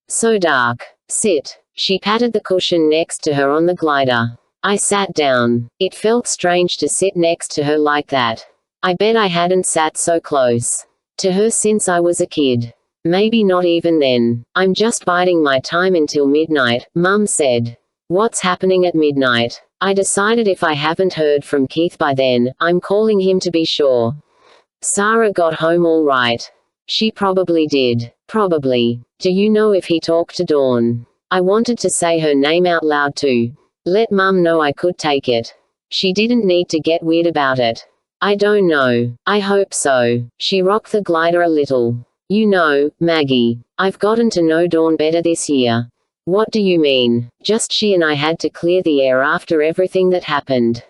so dark. Sit." She patted the cushion next to her on the glider. I sat down. It felt strange to sit next to her like that. I bet I hadn't sat so close to her since I was a kid. Maybe not even then. "I'm just biding my time until midnight," Mum said. "What's happening at midnight?" I decided if I haven't heard from Keith by then, I'm calling him to be sure. "Sarah got home all right." "She probably did." "Probably. Do you know if he talked to Dawn?" I wanted to say her name out loud to let Mum know I could take it. She didn't need to get weird about it. "I don't know. I hope so." She rocked the glider a little. "You know, Maggie, I've gotten to know Dawn better this year." "What do you mean?" "Just she and I had to clear the air after everything that happened.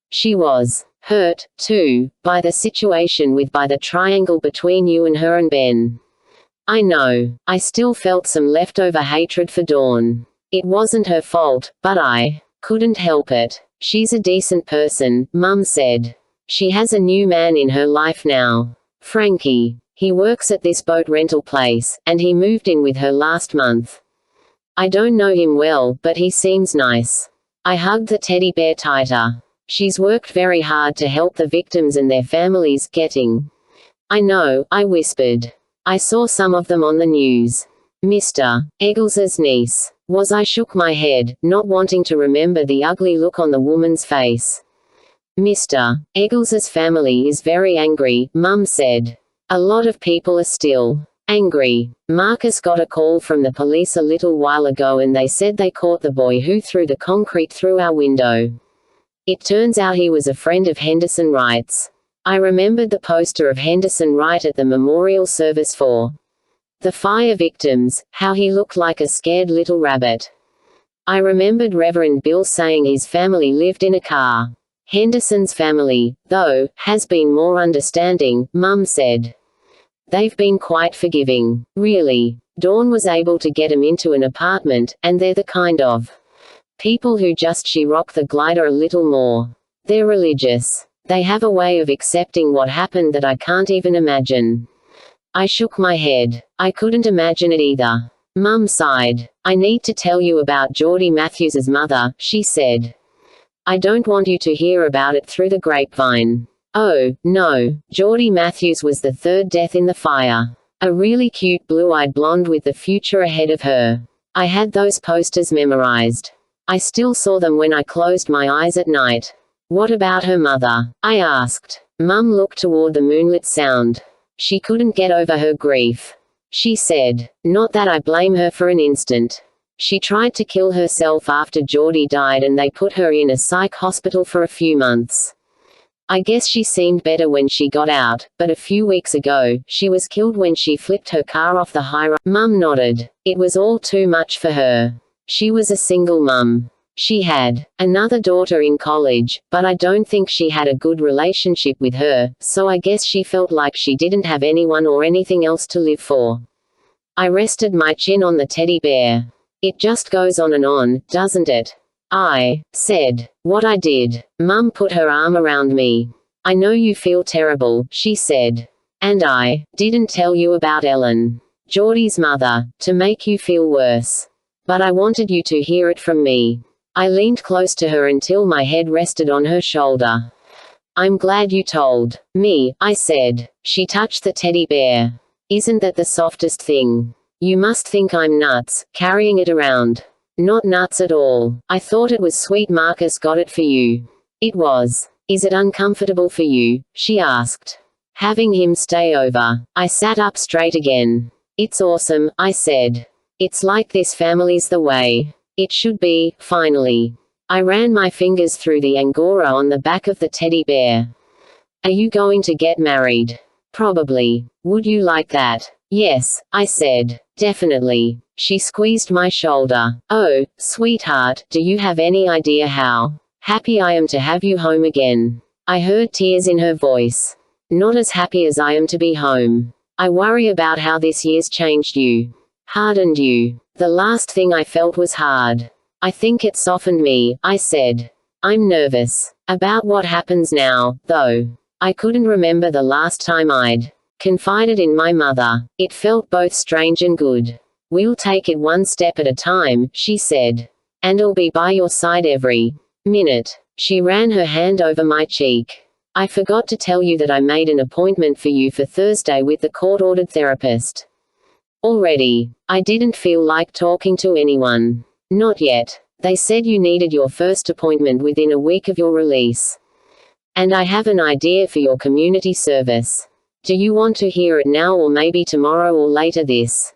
She was hurt, too, by the situation by the triangle between you and her and Ben." I know. I still felt some leftover hatred for Dawn. It wasn't her fault, but I couldn't help it. "She's a decent person," Mum said. "She has a new man in her life now. Frankie. He works at this boat rental place, and he moved in with her last month. I don't know him well, but he seems nice." I hugged the teddy bear tighter. "She's worked very hard to help the victims and their families getting." "I know," I whispered. "I saw some of them on the news." "Mr. Eggles's niece." I shook my head, not wanting to remember the ugly look on the woman's face. "Mr. Eggles's family is very angry," Mum said. "A lot of people are still angry. Marcus got a call from the police a little while ago and they said they caught the boy who threw the concrete through our window. It turns out he was a friend of Henderson Wright's." I remembered the poster of Henderson Wright at the memorial service for the fire victims, how he looked like a scared little rabbit. I remembered Reverend Bill saying his family lived in a car. "Henderson's family, though, has been more understanding," Mum said. "They've been quite forgiving. Really. Dawn was able to get 'em into an apartment, and they're the kind of people who just she rock the glider a little more. They're religious. They have a way of accepting what happened that I can't even imagine." I shook my head. I couldn't imagine it either. Mum sighed. "I need to tell you about Geordie Matthews's mother," she said. "I don't want you to hear about it through the grapevine." "Oh, no." Geordie Matthews was the third death in the fire. A really cute blue-eyed blonde with the future ahead of her. I had those posters memorized. I still saw them when I closed my eyes at night. "What about her mother?" I asked. Mum looked toward the moonlit sound. "She couldn't get over her grief," she said. "Not that I blame her for an instant. She tried to kill herself after Geordie died and they put her in a psych hospital for a few months. I guess she seemed better when she got out, but a few weeks ago, she was killed when she flipped her car off the high road." Mum nodded. "It was all too much for her. She was a single mum. She had another daughter in college, but I don't think she had a good relationship with her, so I guess she felt like she didn't have anyone or anything else to live for. I rested my chin on the teddy bear. It just goes on, doesn't it? I said what I did. Mum put her arm around me. I know you feel terrible, she said. And I didn't tell you about Ellen, Geordie's mother, to make you feel worse. But I wanted you to hear it from me. I leaned close to her until my head rested on her shoulder. I'm glad you told me, I said. She touched the teddy bear. Isn't that the softest thing? You must think I'm nuts, carrying it around. Not nuts at all. I thought it was sweet Marcus got it for you. It was. Is it uncomfortable for you? She asked. Having him stay over. I sat up straight again. It's awesome, I said. It's like this family's the way it should be, finally. I ran my fingers through the angora on the back of the teddy bear. Are you going to get married? Probably. Would you like that? Yes, I said. Definitely. She squeezed my shoulder. Oh, sweetheart, do you have any idea how happy I am to have you home again? I heard tears in her voice. Not as happy as I am to be home. I worry about how this year's changed you. Hardened you. The last thing I felt was hard. I think it softened me, I said. I'm nervous about what happens now, though. I couldn't remember the last time I'd confided in my mother. It felt both strange and good. We'll take it one step at a time, she said. And I'll be by your side every minute. She ran her hand over my cheek. I forgot to tell you that I made an appointment for you for Thursday with the court-ordered therapist. Already. I didn't feel like talking to anyone. Not yet. They said you needed your first appointment within a week of your release. And I have an idea for your community service. Do you want to hear it now or maybe tomorrow or later this?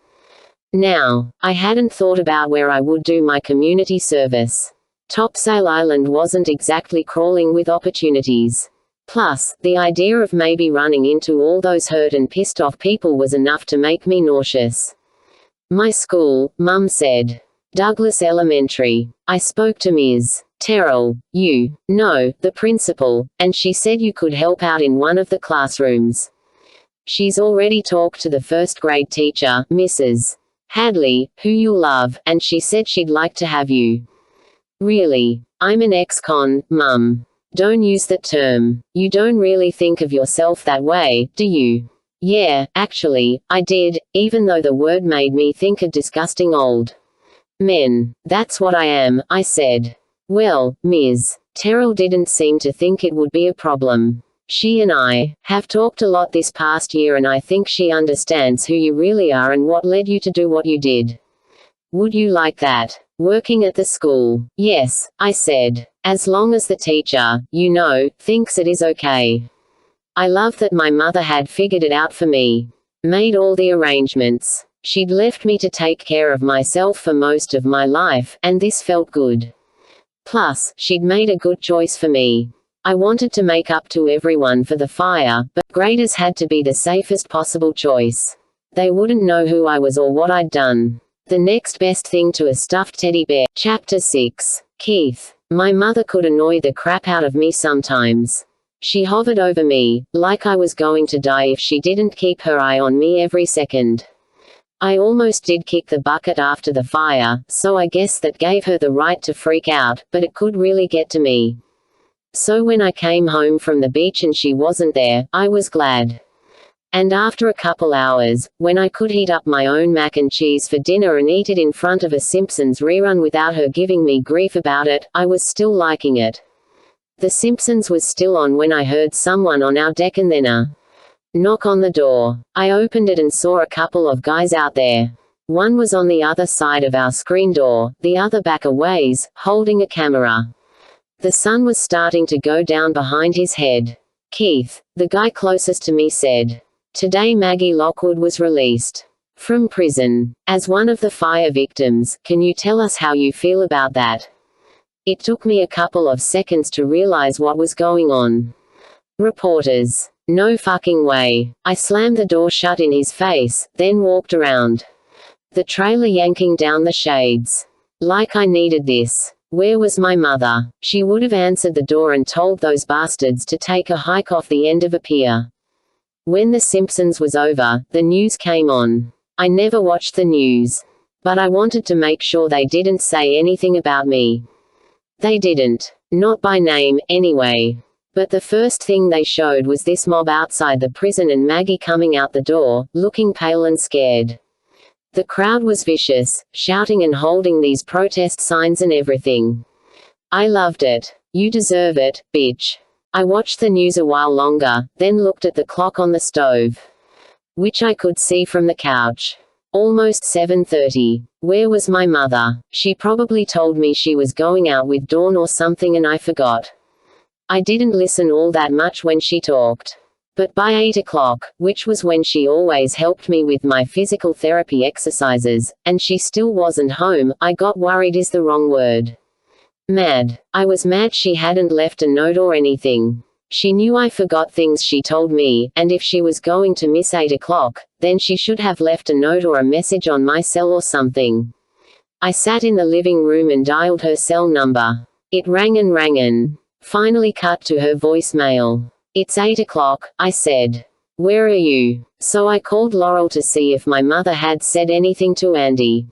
Now. I hadn't thought about where I would do my community service. Topsail Island wasn't exactly crawling with opportunities. Plus, the idea of maybe running into all those hurt and pissed off people was enough to make me nauseous. My school, Mum said. Douglas Elementary. I spoke to Ms. Terrell, the principal, and she said you could help out in one of the classrooms. She's already talked to the first grade teacher, Mrs. Hadley, who you'll love, and she said she'd like to have you. Really? I'm an ex-con, Mum. Don't use that term. You don't really think of yourself that way, do you? Yeah, actually, I did, even though the word made me think of disgusting old men. That's what I am, I said. Well, Ms. Terrell didn't seem to think it would be a problem. She and I have talked a lot this past year and I think she understands who you really are and what led you to do what you did. Would you like that? Working at the school? Yes, I said. As long as the teacher, thinks it is okay. I love that my mother had figured it out for me. Made all the arrangements. She'd left me to take care of myself for most of my life, and this felt good. Plus, she'd made a good choice for me. I wanted to make up to everyone for the fire, but graders had to be the safest possible choice. They wouldn't know who I was or what I'd done. The next best thing to a stuffed teddy bear. Chapter 6. Keith. My mother could annoy the crap out of me sometimes. She hovered over me, like I was going to die if she didn't keep her eye on me every second. I almost did kick the bucket after the fire, so I guess that gave her the right to freak out, but it could really get to me. So when I came home from the beach and she wasn't there, I was glad. And after a couple hours, when I could heat up my own mac and cheese for dinner and eat it in front of a Simpsons rerun without her giving me grief about it, I was still liking it. The Simpsons was still on when I heard someone on our deck and then a knock on the door. I opened it and saw a couple of guys out there. One was on the other side of our screen door, the other back a ways, holding a camera. The sun was starting to go down behind his head. Keith, the guy closest to me said. Today Maggie Lockwood was released from prison. As one of the fire victims, can you tell us how you feel about that? It took me a couple of seconds to realize what was going on. Reporters. No fucking way. I slammed the door shut in his face, then walked around the trailer yanking down the shades. Like I needed this. Where was my mother? She would have answered the door and told those bastards to take a hike off the end of a pier. When The Simpsons was over, the news came on. I never watched the news. But I wanted to make sure they didn't say anything about me. They didn't. Not by name, anyway. But the first thing they showed was this mob outside the prison and Maggie coming out the door, looking pale and scared. The crowd was vicious, shouting and holding these protest signs and everything. I loved it. You deserve it, bitch. I watched the news a while longer, then looked at the clock on the stove, which I could see from the couch. Almost 7:30. Where was my mother? She probably told me she was going out with Dawn or something and I forgot. I didn't listen all that much when she talked. But by 8 o'clock, which was when she always helped me with my physical therapy exercises, and she still wasn't home, I got worried is the wrong word. Mad. I was mad she hadn't left a note or anything. She knew I forgot things she told me, and if she was going to miss 8 o'clock, then she should have left a note or a message on my cell or something. I sat in the living room and dialed her cell number. It rang and finally cut to her voicemail. It's 8 o'clock, I said. Where are you? So I called Laurel to see if my mother had said anything to Andy.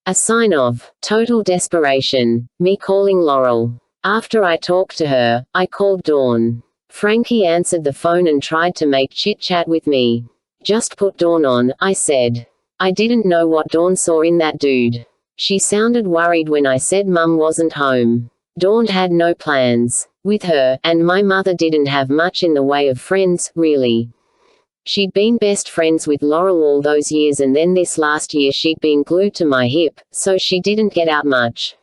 A sign of total desperation, me calling Laurel. After I talked to her, I called Dawn. Frankie answered the phone and tried to make chit-chat with me. Just put Dawn on, I said. I didn't know what Dawn saw in that dude. She sounded worried when I said Mum wasn't home. Dawn had no plans with her, and my mother didn't have much in the way of friends, really. She'd been best friends with Laurel all those years and then this last year she'd been glued to my hip, so she didn't get out much.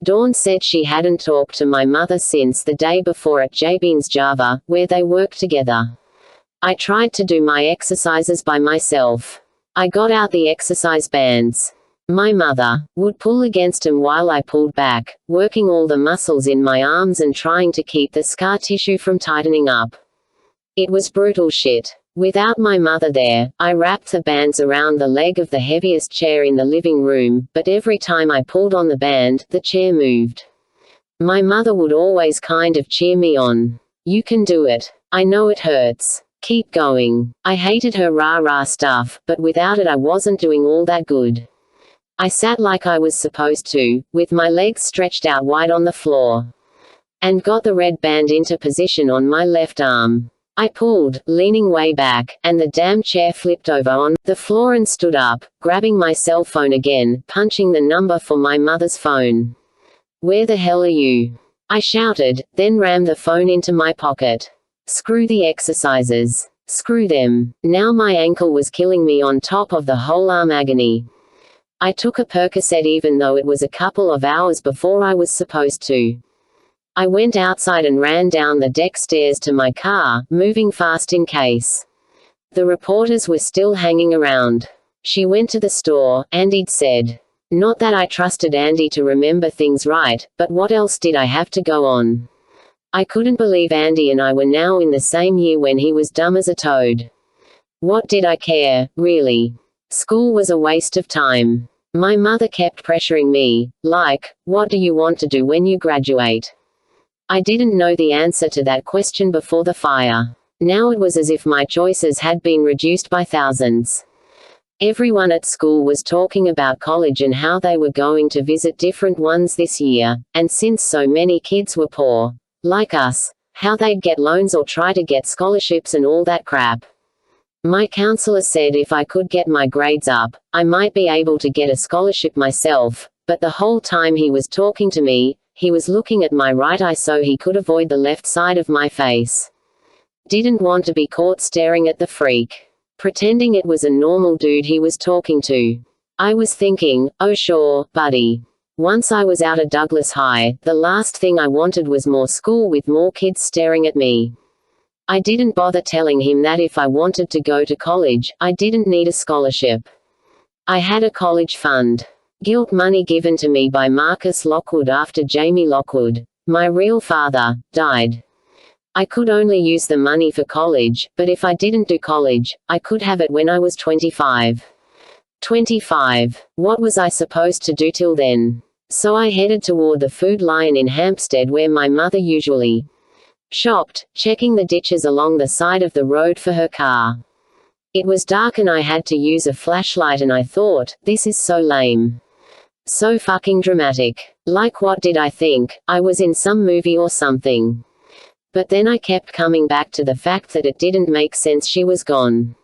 Dawn said she hadn't talked to my mother since the day before at Jabin's Java, where they worked together. I tried to do my exercises by myself. I got out the exercise bands. My mother would pull against them while I pulled back, working all the muscles in my arms and trying to keep the scar tissue from tightening up. It was brutal shit. Without my mother there, I wrapped the bands around the leg of the heaviest chair in the living room, but every time I pulled on the band, the chair moved. My mother would always kind of cheer me on. You can do it. I know it hurts. Keep going. I hated her rah-rah stuff, but without it I wasn't doing all that good. I sat like I was supposed to, with my legs stretched out wide on the floor, and got the red band into position on my left arm. I pulled, leaning way back, and the damn chair flipped over on the floor and stood up, grabbing my cell phone again, punching the number for my mother's phone. Where the hell are you? I shouted, then rammed the phone into my pocket. Screw the exercises. Screw them. Now my ankle was killing me on top of the whole arm agony. I took a Percocet even though it was a couple of hours before I was supposed to. I went outside and ran down the deck stairs to my car, moving fast in case the reporters were still hanging around. She went to the store, Andy'd said. Not that I trusted Andy to remember things right, but what else did I have to go on? I couldn't believe Andy and I were now in the same year when he was dumb as a toad. What did I care, really? School was a waste of time. My mother kept pressuring me, like, what do you want to do when you graduate? I didn't know the answer to that question before the fire. Now it was as if my choices had been reduced by thousands. Everyone at school was talking about college and how they were going to visit different ones this year, and since so many kids were poor, like us, how they'd get loans or try to get scholarships and all that crap. My counselor said if I could get my grades up, I might be able to get a scholarship myself, but the whole time he was talking to me, he was looking at my right eye so he could avoid the left side of my face. Didn't want to be caught staring at the freak, pretending it was a normal dude he was talking to. I was thinking, oh sure, buddy. Once I was out of Douglas High, the last thing I wanted was more school with more kids staring at me. I didn't bother telling him that if I wanted to go to college, I didn't need a scholarship. I had a college fund. Guilt money given to me by Marcus Lockwood after Jamie Lockwood, my real father, died. I could only use the money for college, but if I didn't do college, I could have it when I was 25. 25. What was I supposed to do till then? So I headed toward the Food Lion in Hampstead where my mother usually shopped, checking the ditches along the side of the road for her car. It was dark and I had to use a flashlight and I thought, this is so lame. So fucking dramatic. Like what did I think? I was in some movie or something. But then I kept coming back to the fact that it didn't make sense. She was gone.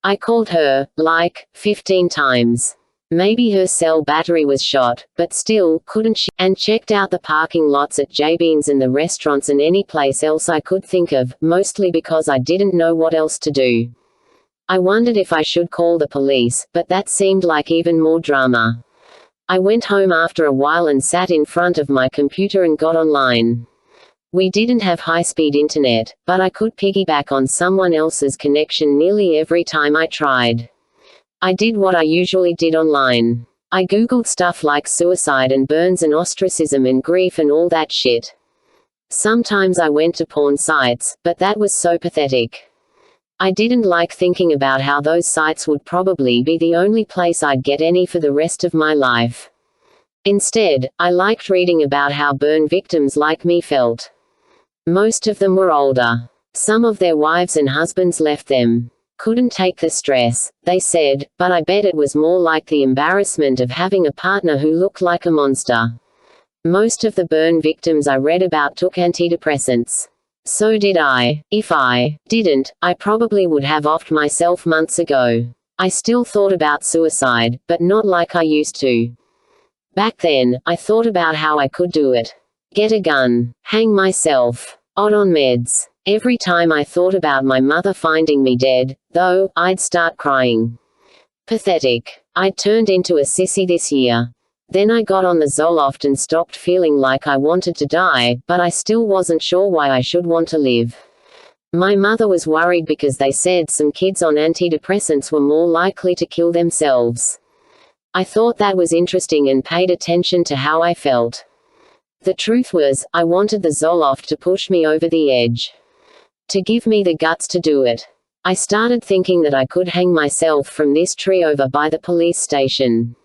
I called her, like, 15 times. Maybe her cell battery was shot, but still, couldn't she? And checked out the parking lots at JB's and the restaurants and any place else I could think of, mostly because I didn't know what else to do. I wondered if I should call the police, but that seemed like even more drama. I went home after a while and sat in front of my computer and got online. We didn't have high-speed internet, but I could piggyback on someone else's connection nearly every time I tried. I did what I usually did online. I googled stuff like suicide and burns and ostracism and grief and all that shit. Sometimes I went to porn sites, but that was so pathetic. I didn't like thinking about how those sites would probably be the only place I'd get any for the rest of my life. Instead, I liked reading about how burn victims like me felt. Most of them were older. Some of their wives and husbands left them. Couldn't take the stress, they said, but I bet it was more like the embarrassment of having a partner who looked like a monster. Most of the burn victims I read about took antidepressants. So did I. If I didn't, I probably would have offed myself months ago. I still thought about suicide, but not like I used to. Back then, I thought about how I could do it. Get a gun. Hang myself. Odd on meds. Every time I thought about my mother finding me dead, though, I'd start crying. Pathetic. I'd turned into a sissy this year. Then I got on the Zoloft and stopped feeling like I wanted to die, but I still wasn't sure why I should want to live. My mother was worried because they said some kids on antidepressants were more likely to kill themselves. I thought that was interesting and paid attention to how I felt. The truth was, I wanted the Zoloft to push me over the edge. To give me the guts to do it. I started thinking that I could hang myself from this tree over by the police station.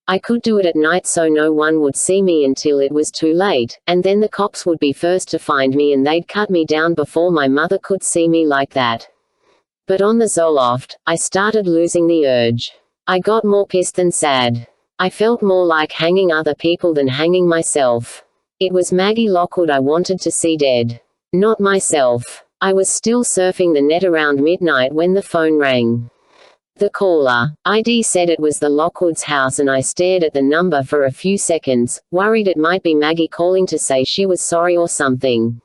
I could do it at night so no one would see me until it was too late, and then the cops would be first to find me and they'd cut me down before my mother could see me like that. But on the Zoloft, I started losing the urge. I got more pissed than sad. I felt more like hanging other people than hanging myself. It was Maggie Lockwood I wanted to see dead. Not myself. I was still surfing the net around midnight when the phone rang. The caller ID said it was the Lockwood's house and I stared at the number for a few seconds, worried it might be Maggie calling to say she was sorry or something.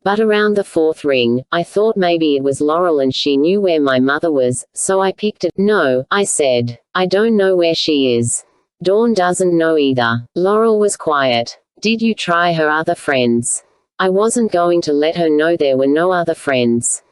But around the fourth ring, I thought maybe it was Laurel and she knew where my mother was, so I picked it. No, I said. I don't know where she is. Dawn doesn't know either. Laurel was quiet. Did you try her other friends? I wasn't going to let her know there were no other friends.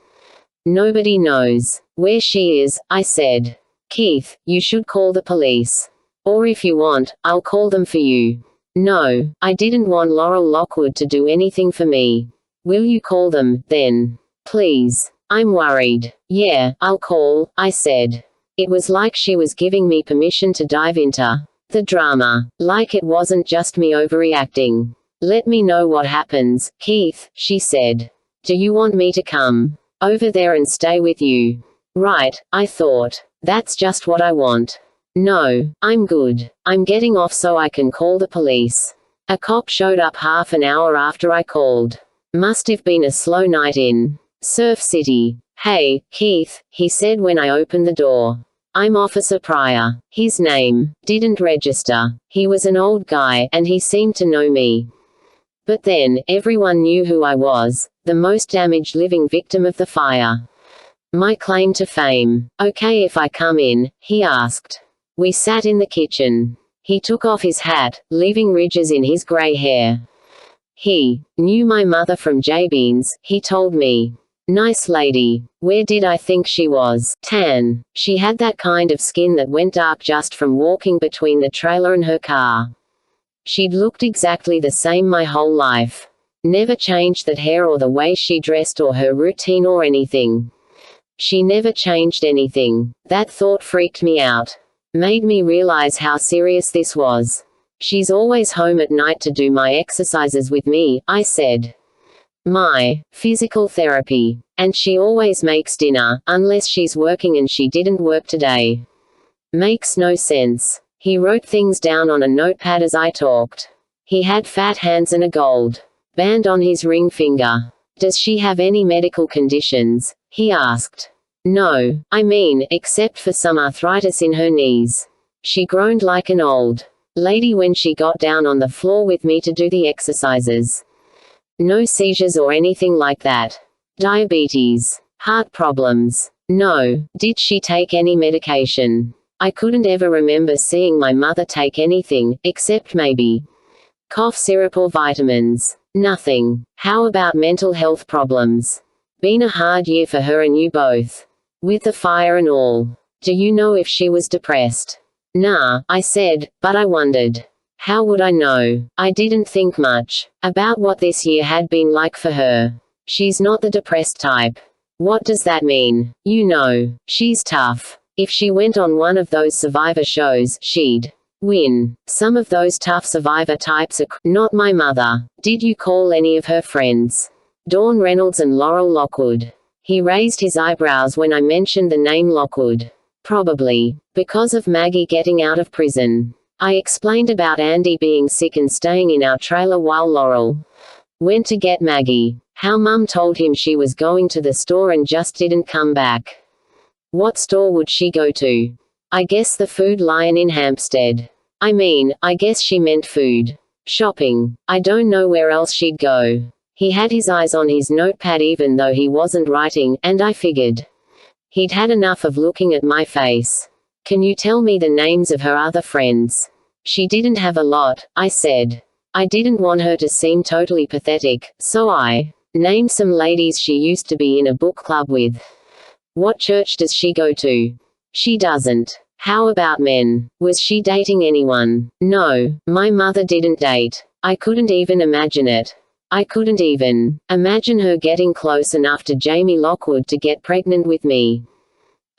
Nobody knows where she is, I said. Keith, you should call the police. Or if you want, I'll call them for you. No, I didn't want Laurel Lockwood to do anything for me. Will you call them, then? Please. I'm worried. Yeah, I'll call, I said. It was like she was giving me permission to dive into the drama. Like it wasn't just me overreacting. Let me know what happens, Keith, she said. Do you want me to come over there and stay with you? Right, I thought. That's just what I want. No, I'm good. I'm getting off so I can call the police. A cop showed up half an hour after I called. Must have been a slow night in Surf City. Hey, Keith, he said when I opened the door. I'm Officer Pryor. His name didn't register. He was an old guy, and he seemed to know me. But then, everyone knew who I was, the most damaged living victim of the fire. My claim to fame. Okay if I come in, he asked. We sat in the kitchen. He took off his hat, leaving ridges in his gray hair. He knew my mother from JB's, he told me. Nice lady. Where did I think she was? Tan. She had that kind of skin that went dark just from walking between the trailer and her car. She'd looked exactly the same my whole life. Never changed that hair or the way she dressed or her routine or anything. She never changed anything. That thought freaked me out. Made me realize how serious this was. She's always home at night to do my exercises with me, I said. My physical therapy. And she always makes dinner, unless she's working, and she didn't work today. Makes no sense. He wrote things down on a notepad as I talked. He had fat hands and a gold band on his ring finger. Does she have any medical conditions? He asked. No, I mean, except for some arthritis in her knees. She groaned like an old lady when she got down on the floor with me to do the exercises. No seizures or anything like that. Diabetes. Heart problems. No. Did she take any medication? I couldn't ever remember seeing my mother take anything, except maybe cough syrup or vitamins. Nothing. How about mental health problems? Been a hard year for her and you both. With the fire and all. Do you know if she was depressed? Nah, I said, but I wondered. How would I know? I didn't think much about what this year had been like for her. She's not the depressed type. What does that mean? You know, she's tough. If she went on one of those Survivor shows, she'd win. Some of those tough Survivor types are not my mother. Did you call any of her friends? Dawn Reynolds and Laurel Lockwood. He raised his eyebrows when I mentioned the name Lockwood. Probably because of Maggie getting out of prison. I explained about Andy being sick and staying in our trailer while Laurel went to get Maggie. How Mum told him she was going to the store and just didn't come back. What store would she go to? I guess the Food Lion in Hampstead. I mean, I guess she meant food shopping. I don't know where else she'd go. He had his eyes on his notepad even though he wasn't writing, and I figured he'd had enough of looking at my face. Can you tell me the names of her other friends? She didn't have a lot, I said. I didn't want her to seem totally pathetic, so I named some ladies she used to be in a book club with. What church does she go to? She doesn't. How about men? Was she dating anyone? No, my mother didn't date. I couldn't even imagine it. I couldn't even imagine her getting close enough to Jamie Lockwood to get pregnant with me.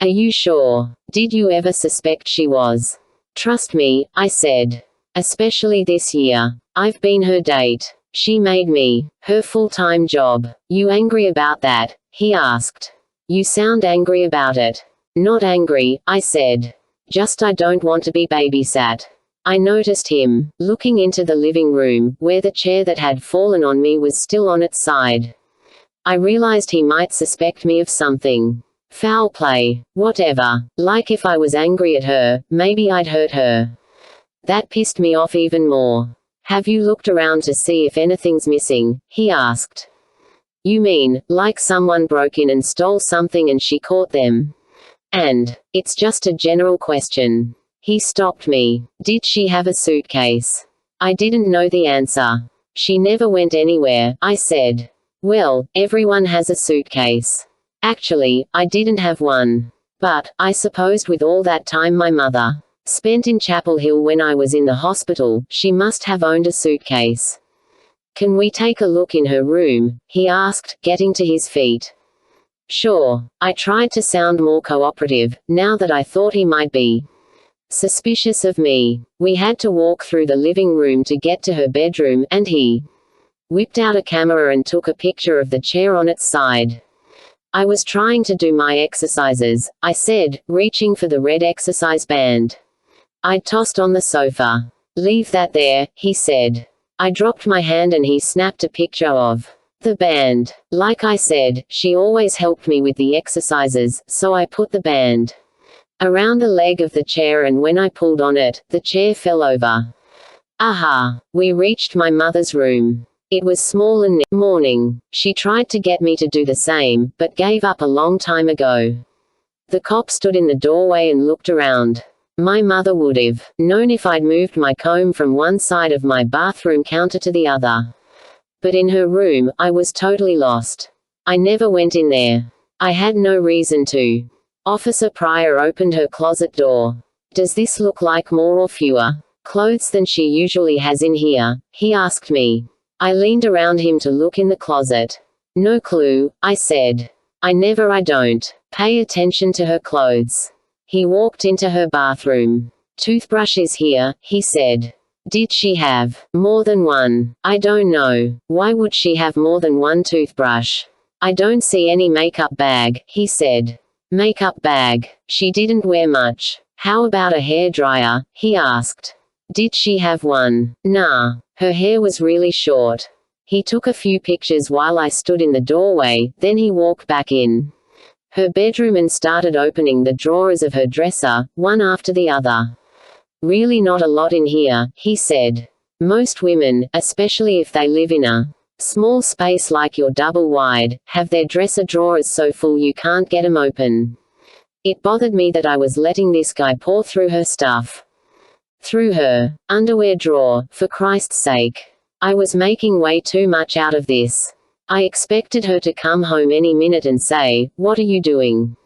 Are you sure? Did you ever suspect she was? Trust me, I said. Especially this year. I've been her date. She made me her full-time job. You angry about that? He asked. You sound angry about it. Not angry, I said. Just I don't want to be babysat. I noticed him looking into the living room, where the chair that had fallen on me was still on its side. I realized he might suspect me of something. Foul play. Whatever. Like if I was angry at her, maybe I'd hurt her. That pissed me off even more. Have you looked around to see if anything's missing? He asked. You mean, like someone broke in and stole something and she caught them? And it's just a general question. He stopped me. Did she have a suitcase? I didn't know the answer. She never went anywhere, I said. Well, everyone has a suitcase. Actually, I didn't have one. But, I supposed with all that time my mother spent in Chapel Hill when I was in the hospital, she must have owned a suitcase. Can we take a look in her room? He asked, getting to his feet. Sure. I tried to sound more cooperative, now that I thought he might be suspicious of me. We had to walk through the living room to get to her bedroom, and he whipped out a camera and took a picture of the chair on its side. I was trying to do my exercises, I said, reaching for the red exercise band I'd tossed on the sofa. Leave that there, he said. I dropped my hand and he snapped a picture of the band. Like I said, she always helped me with the exercises, so I put the band around the leg of the chair, and when I pulled on it, the chair fell over. Aha! We reached my mother's room. It was small and morning. She tried to get me to do the same, but gave up a long time ago. The cop stood in the doorway and looked around. My mother would've known if I'd moved my comb from one side of my bathroom counter to the other. But in her room, I was totally lost. I never went in there. I had no reason to. Officer Pryor opened her closet door. Does this look like more or fewer clothes than she usually has in here? He asked me. I leaned around him to look in the closet. No clue, I said. I don't pay attention to her clothes. He walked into her bathroom. Toothbrush is here, he said. Did she have more than one? I don't know. Why would she have more than one toothbrush? I don't see any makeup bag, he said. Makeup bag. She didn't wear much. How about a hairdryer? He asked. Did she have one? Nah. Her hair was really short. He took a few pictures while I stood in the doorway, then he walked back in her bedroom and started opening the drawers of her dresser, one after the other. Really not a lot in here, he said. Most women, especially if they live in a small space like your double wide, have their dresser drawers so full you can't get 'em open. It bothered me that I was letting this guy pour through her stuff. Through her underwear drawer, for Christ's sake. I was making way too much out of this. I expected her to come home any minute and say, "What are you doing?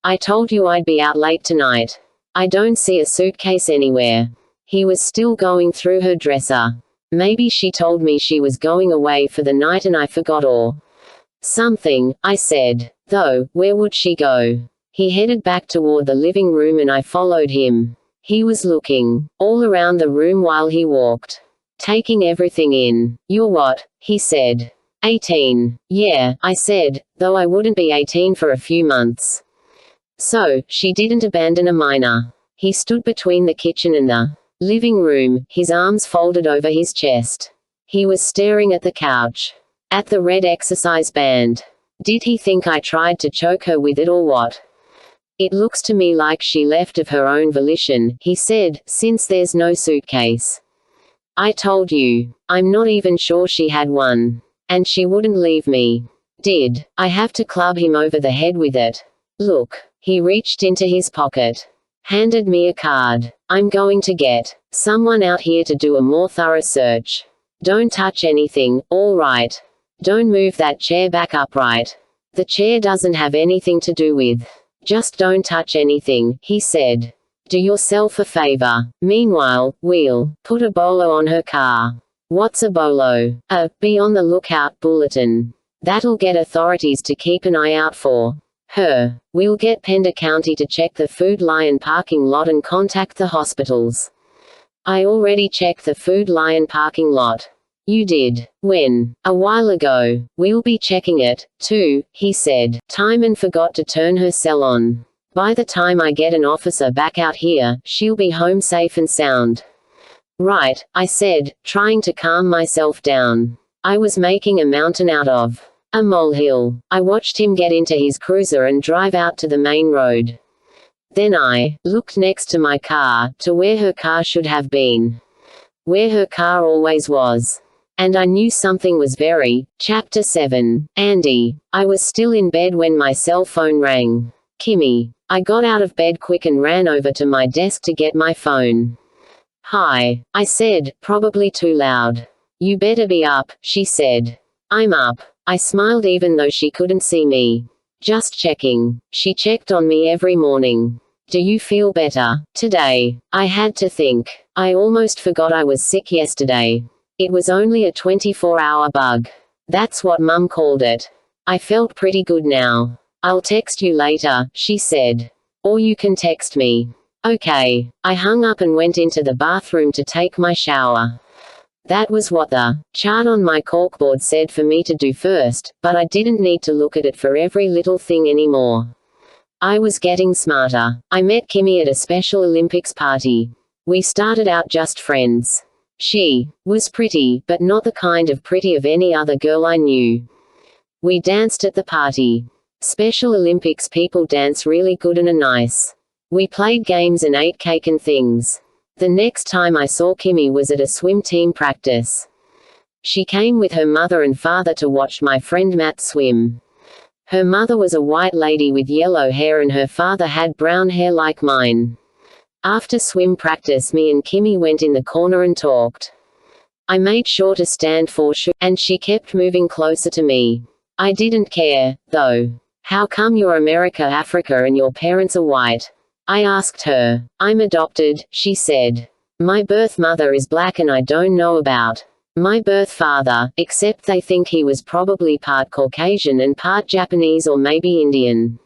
I told you I'd be out late tonight. I don't see a suitcase anywhere." He was still going through her dresser. Maybe she told me she was going away for the night and I forgot or something, I said. Though, where would she go? He headed back toward the living room and I followed him. He was looking all around the room while he walked, taking everything in. "You're what?" he said. 18. "Yeah," I said, though I wouldn't be 18 for a few months. So, she didn't abandon a minor. He stood between the kitchen and the living room, his arms folded over his chest. He was staring at the couch. At the red exercise band. Did he think I tried to choke her with it or what? "It looks to me like she left of her own volition," he said, "since there's no suitcase." I told you. I'm not even sure she had one. And she wouldn't leave me. Did I have to club him over the head with it? Look. He reached into his pocket. Handed me a card. "I'm going to get someone out here to do a more thorough search. Don't touch anything, all right? Don't move that chair back upright. The chair doesn't have anything to do with. Just don't touch anything," he said. "Do yourself a favor. Meanwhile, we'll put a bolo on her car." What's a bolo? A "be on the lookout" bulletin. That'll get authorities to keep an eye out for her. We'll get Pender County to check the Food Lion parking lot and contact the hospitals. I already checked the Food Lion parking lot. You did? When? A while ago. We'll be checking it, too, he said. Timon forgot to turn her cell on. By the time I get an officer back out here, she'll be home safe and sound. Right, I said, trying to calm myself down. I was making a mountain out of a molehill. I watched him get into his cruiser and drive out to the main road. Then I looked next to my car, to where her car should have been. Where her car always was. And I knew something was very. Chapter 7. Andy. I was still in bed when my cell phone rang. Kimmy. I got out of bed quick and ran over to my desk to get my phone. "Hi," I said, probably too loud. "You better be up," she said. "I'm up." I smiled even though she couldn't see me. "Just checking." She checked on me every morning. "Do you feel better today?" I had to think. I almost forgot I was sick yesterday. It was only a 24-hour bug. That's what Mum called it. I felt pretty good now. "I'll text you later," she said. "Or you can text me." Okay. I hung up and went into the bathroom to take my shower. That was what the chart on my corkboard said for me to do first, but I didn't need to look at it for every little thing anymore. I was getting smarter. I met Kimmy at a Special Olympics party. We started out just friends. She was pretty, but not the kind of pretty of any other girl I knew. We danced at the party. Special Olympics people dance really good and are nice. We played games and ate cake and things. The next time I saw Kimmy was at a swim team practice. She came with her mother and father to watch my friend Matt swim. Her mother was a white lady with yellow hair and her father had brown hair like mine. After swim practice, me and Kimmy went in the corner and talked. I made sure to stand for sure, and she kept moving closer to me. I didn't care, though. "How come you're America, Africa and your parents are white?" I asked her. "I'm adopted," she said. "My birth mother is black and I don't know about my birth father, except they think he was probably part Caucasian and part Japanese or maybe Indian."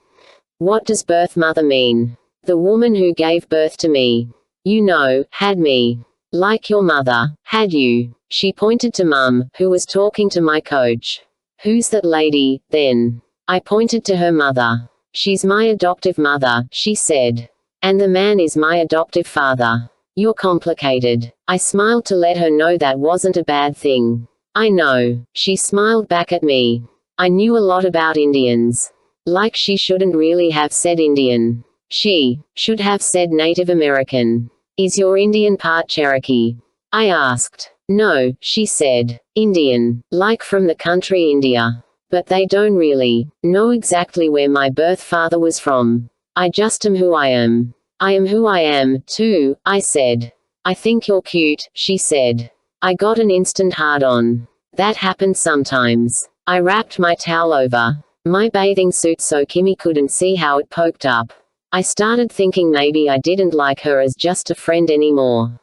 "What does birth mother mean?" "The woman who gave birth to me. You know, had me." Like your mother. Had you? She pointed to Mum, who was talking to my coach. Who's that lady, then? I pointed to her mother. She's my adoptive mother, she said. And the man is my adoptive father. You're complicated. I smiled to let her know that wasn't a bad thing. I know. She smiled back at me. I knew a lot about Indians. Like she shouldn't really have said Indian. She should have said Native American. Is your Indian part Cherokee? I asked. No, she said. Indian. Like from the country India. But they don't really know exactly where my birth father was from. I just am who I am. I am who I am, too, I said. I think you're cute, she said. I got an instant hard-on. That happens sometimes. I wrapped my towel over my bathing suit so Kimmy couldn't see how it poked up. I started thinking maybe I didn't like her as just a friend anymore.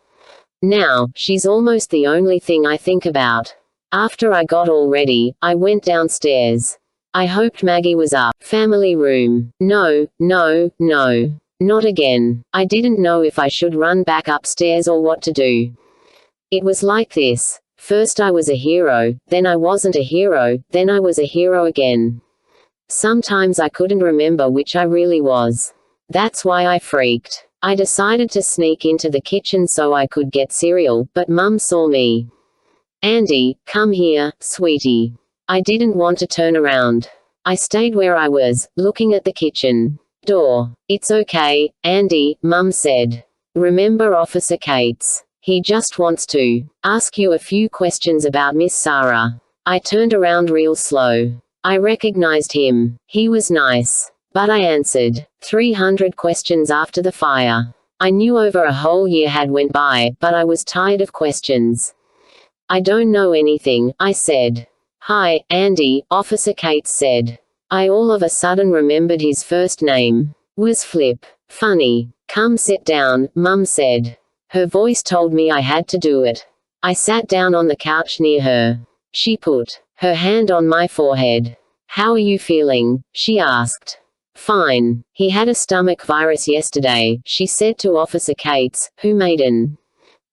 Now, she's almost the only thing I think about. After I got all ready, I went downstairs. I hoped Maggie was up. Family room. No, no, no. Not again. I didn't know if I should run back upstairs or what to do. It was like this. First I was a hero, then I wasn't a hero, then I was a hero again. Sometimes I couldn't remember which I really was. That's why I freaked. I decided to sneak into the kitchen so I could get cereal, but Mum saw me. Andy, come here, sweetie. I didn't want to turn around. I stayed where I was, looking at the kitchen door. It's okay, Andy, Mum said. Remember Officer Cates. He just wants to ask you a few questions about Miss Sarah. I turned around real slow. I recognized him. He was nice. But I answered 300 questions after the fire. I knew over a whole year had went by, but I was tired of questions. I don't know anything, I said. Hi, Andy, Officer Cates said. I all of a sudden remembered his first name. Was Flip. Funny. Come sit down, Mum said. Her voice told me I had to do it. I sat down on the couch near her. She put her hand on my forehead. How are you feeling? She asked. Fine. He had a stomach virus yesterday, she said to Officer Cates, who made an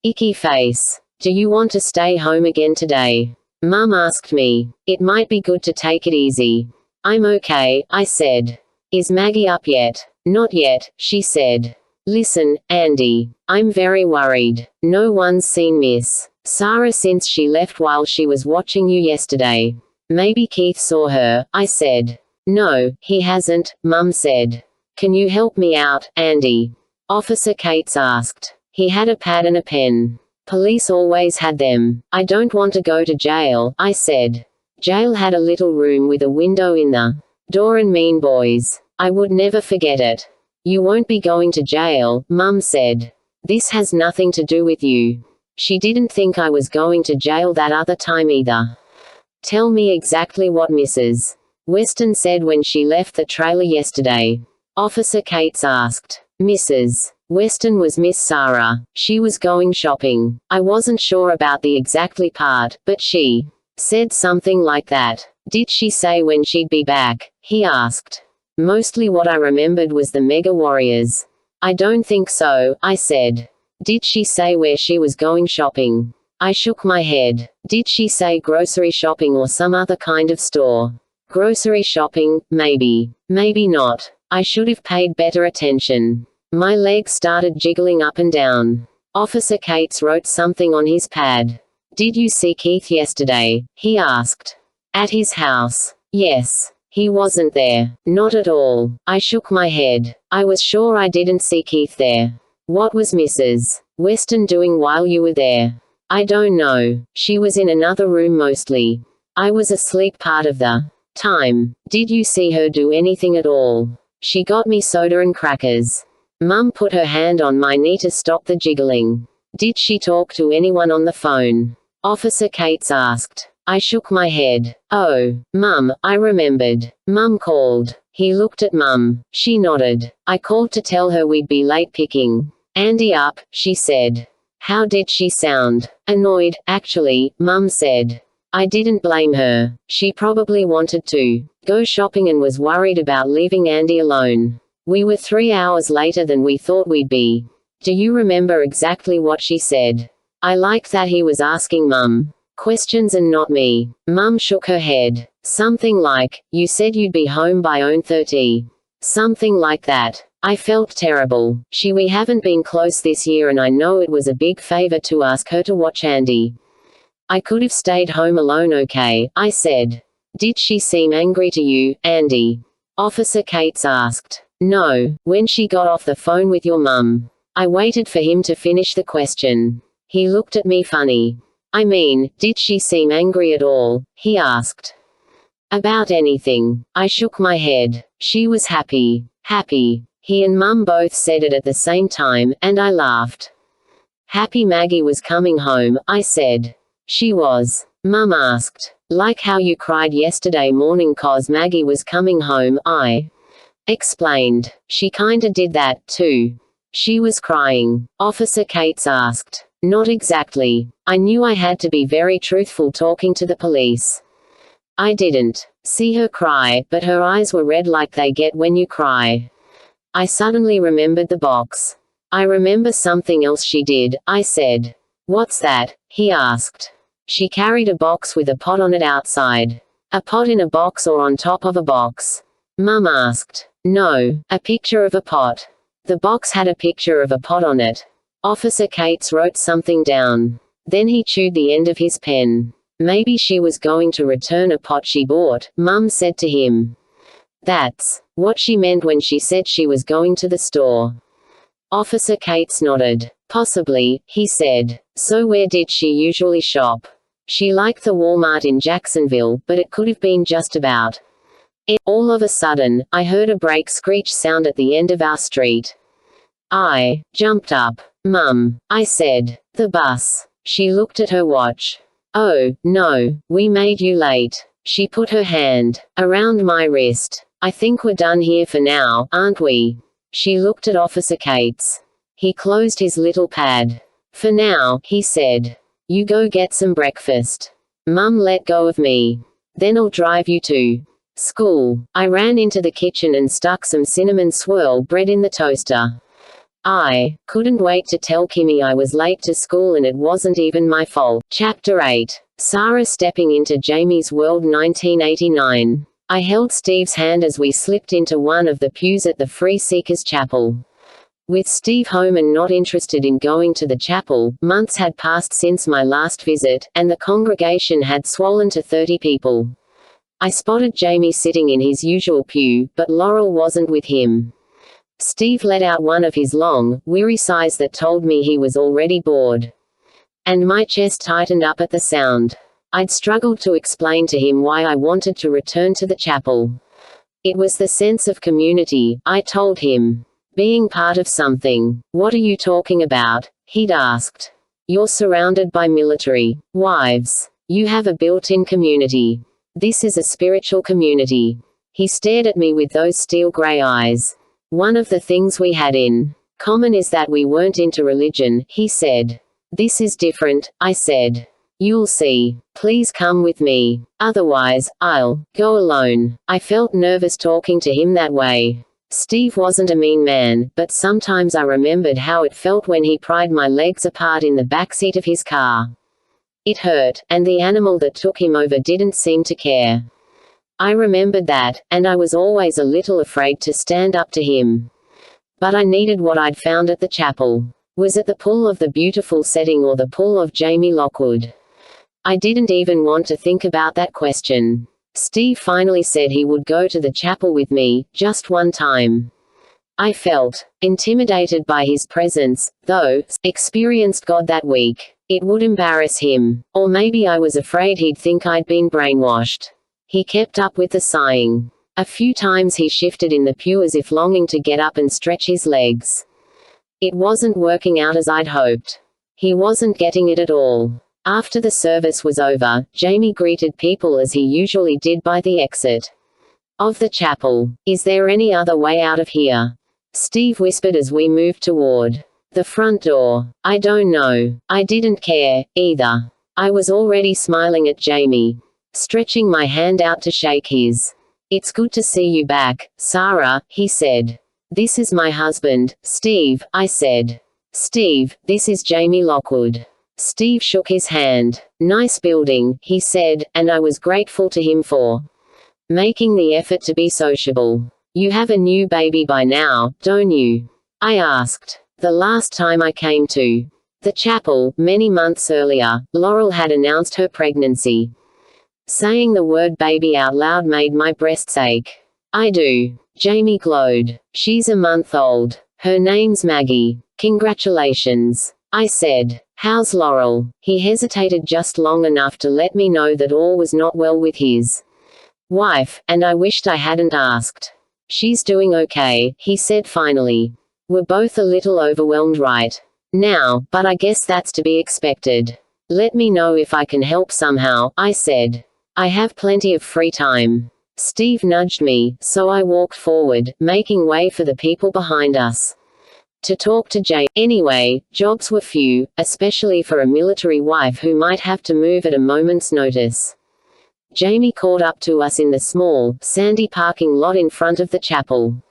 icky face. Do you want to stay home again today? Mum asked me. It might be good to take it easy. I'm okay, I said. Is Maggie up yet? Not yet, she said. Listen, Andy. I'm very worried. No one's seen Miss Sarah since she left while she was watching you yesterday. Maybe Keith saw her, I said. No, he hasn't, Mum said. Can you help me out, Andy? Officer Cates asked. He had a pad and a pen. Police always had them. I don't want to go to jail, I said. Jail had a little room with a window in the door and Mean Boys. I would never forget it. You won't be going to jail, Mum said. This has nothing to do with you. She didn't think I was going to jail that other time either. Tell me exactly what Mrs. Weston said when she left the trailer yesterday. Officer Cates asked. Mrs. Weston was Miss Sarah. She was going shopping. I wasn't sure about the exactly part, but she said something like that. Did she say when she'd be back? He asked. Mostly what I remembered was the Mega Warriors. I don't think so, I said. Did she say where she was going shopping? I shook my head. Did she say grocery shopping or some other kind of store? Grocery shopping, maybe. Maybe not. I should have paid better attention. My legs started jiggling up and down. Officer Cates wrote something on his pad. Did you see Keith yesterday? He asked. At his house. Yes. He wasn't there. Not at all. I shook my head. I was sure I didn't see Keith there. What was Mrs. Weston doing while you were there? I don't know. She was in another room mostly. I was asleep part of the time. Did you see her do anything at all? She got me soda and crackers. Mum put her hand on my knee to stop the jiggling. Did she talk to anyone on the phone? Officer Cates asked. I shook my head. Oh, Mum, I remembered. Mum called. He looked at Mum. She nodded. I called to tell her we'd be late picking Andy up, she said. How did she sound? Annoyed, actually, Mum said. I didn't blame her. She probably wanted to go shopping and was worried about leaving Andy alone. We were 3 hours later than we thought we'd be. Do you remember exactly what she said? I liked that he was asking Mum questions and not me. Mum shook her head. Something like, "You said you'd be home by 30. Something like that. I felt terrible. We haven't been close this year and I know it was a big favor to ask her to watch Andy. I could have stayed home alone, okay," I said. "Did she seem angry to you, Andy?" Officer Cates asked. "No, when she got off the phone with your mum." I waited for him to finish the question. He looked at me funny. "I mean, did she seem angry at all?" he asked. "About anything?" I shook my head. "She was happy." Happy. He and Mum both said it at the same time, and I laughed. "Happy Maggie was coming home," I said. "She was?" Mum asked. "Like how you cried yesterday morning 'cause Maggie was coming home," I explained. "She kinda did that, too." "She was crying?" Officer Cates asked. "Not exactly. I knew I had to be very truthful talking to the police. I didn't see her cry, but her eyes were red like they get when you cry." I suddenly remembered the box. "I remember something else she did," I said. "What's that?" he asked. "She carried a box with a pot on it outside." "A pot in a box or on top of a box?" Mum asked. "No, a picture of a pot." The box had a picture of a pot on it. Officer Cates wrote something down. Then he chewed the end of his pen. "Maybe she was going to return a pot she bought," Mum said to him. "That's what she meant when she said she was going to the store." Officer Cates nodded. "Possibly," he said. "So where did she usually shop?" "She liked the Walmart in Jacksonville, but it could have been just about." All of a sudden, I heard a brake screech sound at the end of our street. I jumped up. "Mum," I said. "The bus." She looked at her watch. "Oh, no, we made you late." She put her hand around my wrist. "I think we're done here for now, aren't we?" She looked at Officer Cates. He closed his little pad. "For now," he said. "You go get some breakfast." Mum let go of me. "Then I'll drive you to school." I ran into the kitchen and stuck some cinnamon swirl bread in the toaster. I couldn't wait to tell Kimmy I was late to school and it wasn't even my fault. Chapter 8. Sarah stepping into Jamie's world. 1989. I held Steve's hand as we slipped into one of the pews at the Free Seekers Chapel. With Steve home and not interested in going to the chapel, months had passed since my last visit, and the congregation had swollen to 30 people. I spotted Jamie sitting in his usual pew, but Laurel wasn't with him. Steve let out one of his long, weary sighs that told me he was already bored. And my chest tightened up at the sound. I'd struggled to explain to him why I wanted to return to the chapel. It was the sense of community, I told him. Being part of something. "What are you talking about?" he'd asked. "You're surrounded by military wives. You have a built-in community. This is a spiritual community." He stared at me with those steel gray eyes. "One of the things we had in common is that we weren't into religion," he said. "This is different," I said. "You'll see. Please come with me. Otherwise, I'll go alone." I felt nervous talking to him that way. Steve wasn't a mean man, but sometimes I remembered how it felt when he pried my legs apart in the backseat of his car. It hurt, and the animal that took him over didn't seem to care. I remembered that, and I was always a little afraid to stand up to him. But I needed what I'd found at the chapel. Was it the pull of the beautiful setting or the pull of Jamie Lockwood? I didn't even want to think about that question. Steve finally said he would go to the chapel with me, just one time. I felt intimidated by his presence, though, experienced God that week. It would embarrass him. Or maybe I was afraid he'd think I'd been brainwashed. He kept up with the sighing. A few times he shifted in the pew as if longing to get up and stretch his legs. It wasn't working out as I'd hoped. He wasn't getting it at all. After the service was over, Jamie greeted people as he usually did by the exit of the chapel. "Is there any other way out of here?" Steve whispered as we moved toward the front door. "I don't know." I didn't care, either. I was already smiling at Jamie, stretching my hand out to shake his. "It's good to see you back, Sarah," he said. "This is my husband, Steve," I said. "Steve, this is Jamie Lockwood." Steve shook his hand. Nice building, he said, and I was grateful to him for making the effort to be sociable. You have a new baby by now, don't you? I asked. The last time I came to the chapel, many months earlier, Laurel had announced her pregnancy. Saying the word baby out loud made my breasts ache. I do. Jamie glowed. She's a month old. Her name's Maggie. Congratulations. I said. How's Laurel? He hesitated just long enough to let me know that all was not well with his wife, and I wished I hadn't asked. She's doing okay, he said finally. We're both a little overwhelmed right now, but I guess that's to be expected. Let me know if I can help somehow, I said. I have plenty of free time. Steve nudged me, so I walked forward, making way for the people behind us to talk to Jay. Anyway, jobs were few, especially for a military wife who might have to move at a moment's notice. Jamie caught up to us in the small, sandy parking lot in front of the chapel.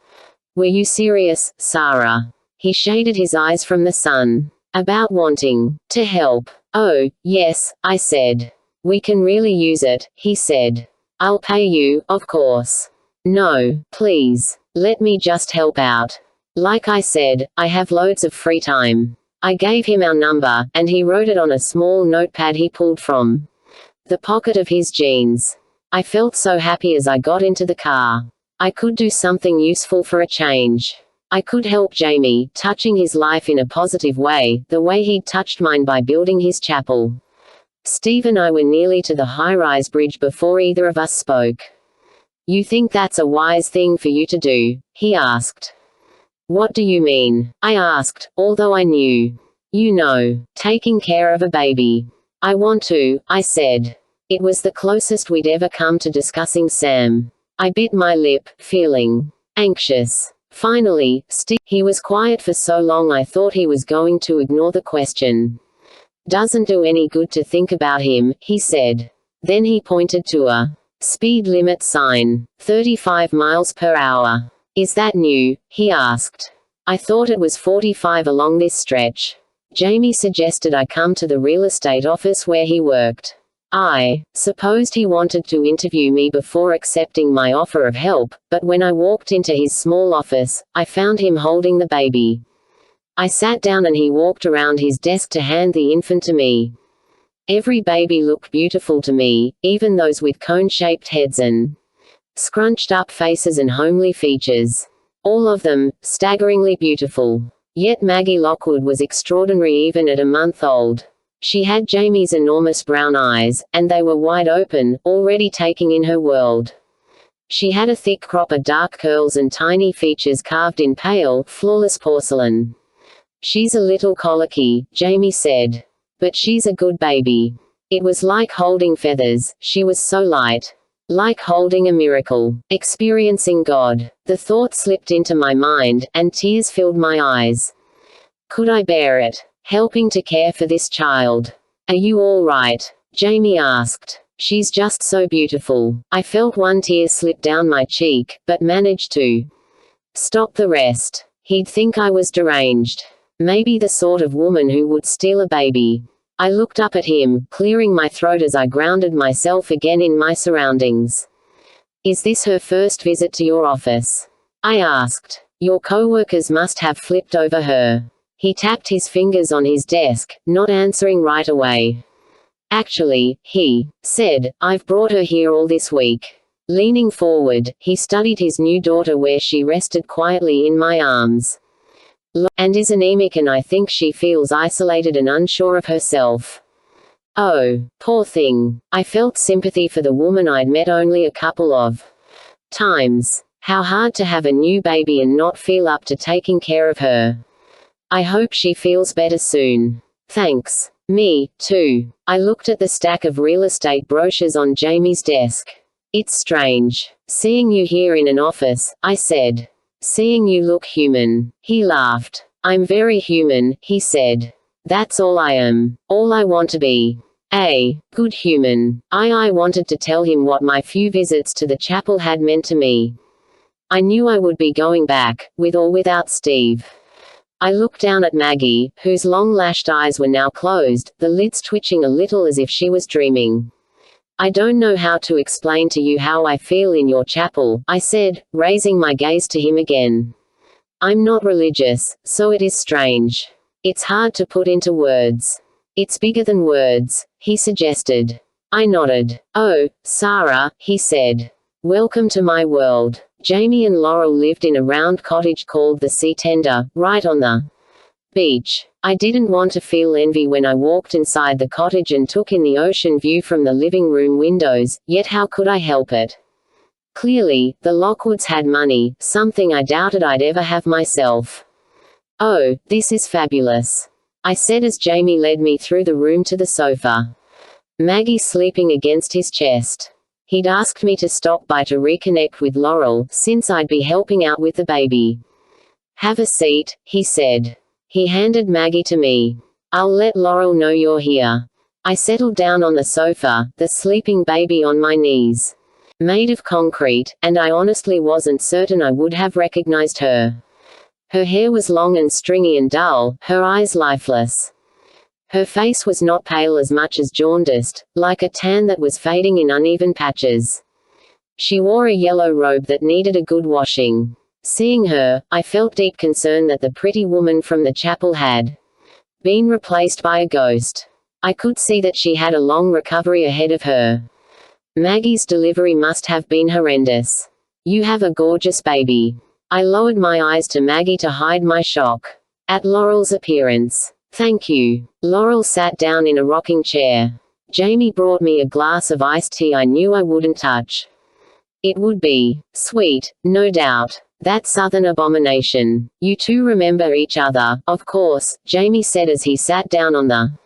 Were you serious, Sarah? He shaded his eyes from the sun. About wanting to help. Oh, yes, I said. We can really use it, he said. I'll pay you, of course. No, please. Let me just help out. Like I said, I have loads of free time. I gave him our number, and he wrote it on a small notepad he pulled from the pocket of his jeans. I felt so happy as I got into the car. I could do something useful for a change. I could help Jamie, touching his life in a positive way, the way he'd touched mine by building his chapel. Steve and I were nearly to the high-rise bridge before either of us spoke. You think that's a wise thing for you to do? He asked. What do you mean? I asked, although I knew. You know, taking care of a baby. I want to, I said. It was the closest we'd ever come to discussing Sam. I bit my lip, feeling anxious. Finally, he was quiet for so long I thought he was going to ignore the question. Doesn't do any good to think about him, he said. Then he pointed to a speed limit sign. 35 miles per hour. Is that new? He asked. I thought it was 45 along this stretch. Jamie suggested I come to the real estate office where he worked. I supposed he wanted to interview me before accepting my offer of help, but when I walked into his small office, I found him holding the baby. I sat down and he walked around his desk to hand the infant to me. Every baby looked beautiful to me, even those with cone-shaped heads and scrunched-up faces and homely features. All of them, staggeringly beautiful. Yet Maggie Lockwood was extraordinary even at a month old. She had Jamie's enormous brown eyes, and they were wide open, already taking in her world. She had a thick crop of dark curls and tiny features carved in pale, flawless porcelain. She's a little colicky, Jamie said. But she's a good baby. It was like holding feathers, she was so light. Like holding a miracle. Experiencing God. The thought slipped into my mind, and tears filled my eyes. Could I bear it? Helping to care for this child. Are you all right? Jamie asked. She's just so beautiful. I felt one tear slip down my cheek, but managed to stop the rest. He'd think I was deranged. Maybe the sort of woman who would steal a baby. I looked up at him, clearing my throat as I grounded myself again in my surroundings. Is this her first visit to your office? I asked. Your coworkers must have flipped over her. He tapped his fingers on his desk, not answering right away. Actually, he said, I've brought her here all this week. Leaning forward, he studied his new daughter where she rested quietly in my arms. And is anemic and I think she feels isolated and unsure of herself. Oh, poor thing. I felt sympathy for the woman I'd met only a couple of times. How hard to have a new baby and not feel up to taking care of her. I hope she feels better soon. Thanks. Me, too. I looked at the stack of real estate brochures on Jamie's desk. It's strange. Seeing you here in an office, I said. Seeing you look human. He laughed. I'm very human, he said. That's all I am. All I want to be. A good human. I wanted to tell him what my few visits to the chapel had meant to me. I knew I would be going back, with or without Steve. I looked down at Maggie, whose long-lashed eyes were now closed, the lids twitching a little as if she was dreaming. I don't know how to explain to you how I feel in your chapel, I said, raising my gaze to him again. I'm not religious, so it is strange. It's hard to put into words. It's bigger than words, he suggested. I nodded. Oh, Sarah, he said. Welcome to my world. Jamie and Laurel lived in a round cottage called the Sea Tender, right on the beach. I didn't want to feel envy when I walked inside the cottage and took in the ocean view from the living room windows, yet how could I help it? Clearly, the Lockwoods had money, something I doubted I'd ever have myself. Oh, this is fabulous, I said as Jamie led me through the room to the sofa. Maggie sleeping against his chest. He'd asked me to stop by to reconnect with Laurel, since I'd be helping out with the baby. Have a seat, he said. He handed Maggie to me. I'll let Laurel know you're here. I settled down on the sofa, the sleeping baby on my knees. Made of concrete, and I honestly wasn't certain I would have recognized her. Her hair was long and stringy and dull, her eyes lifeless. Her face was not pale as much as jaundiced, like a tan that was fading in uneven patches. She wore a yellow robe that needed a good washing. Seeing her, I felt deep concern that the pretty woman from the chapel had been replaced by a ghost. I could see that she had a long recovery ahead of her. Maggie's delivery must have been horrendous. You have a gorgeous baby. I lowered my eyes to Maggie to hide my shock at Laurel's appearance. Thank you. Laurel sat down in a rocking chair. Jamie brought me a glass of iced tea I knew I wouldn't touch. It would be sweet, no doubt. That southern abomination. You two remember each other, of course, Jamie said as he sat down on the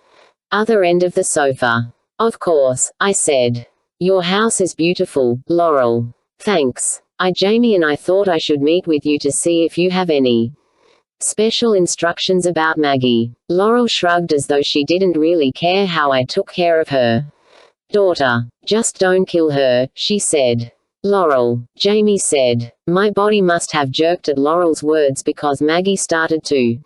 other end of the sofa. Of course, I said. Your house is beautiful, Laurel. Thanks. Jamie and I thought I should meet with you to see if you have any special instructions about Maggie. Laurel shrugged as though she didn't really care how I took care of her daughter. Just don't kill her, she said. Laurel, Jamie said. My body must have jerked at Laurel's words because Maggie started to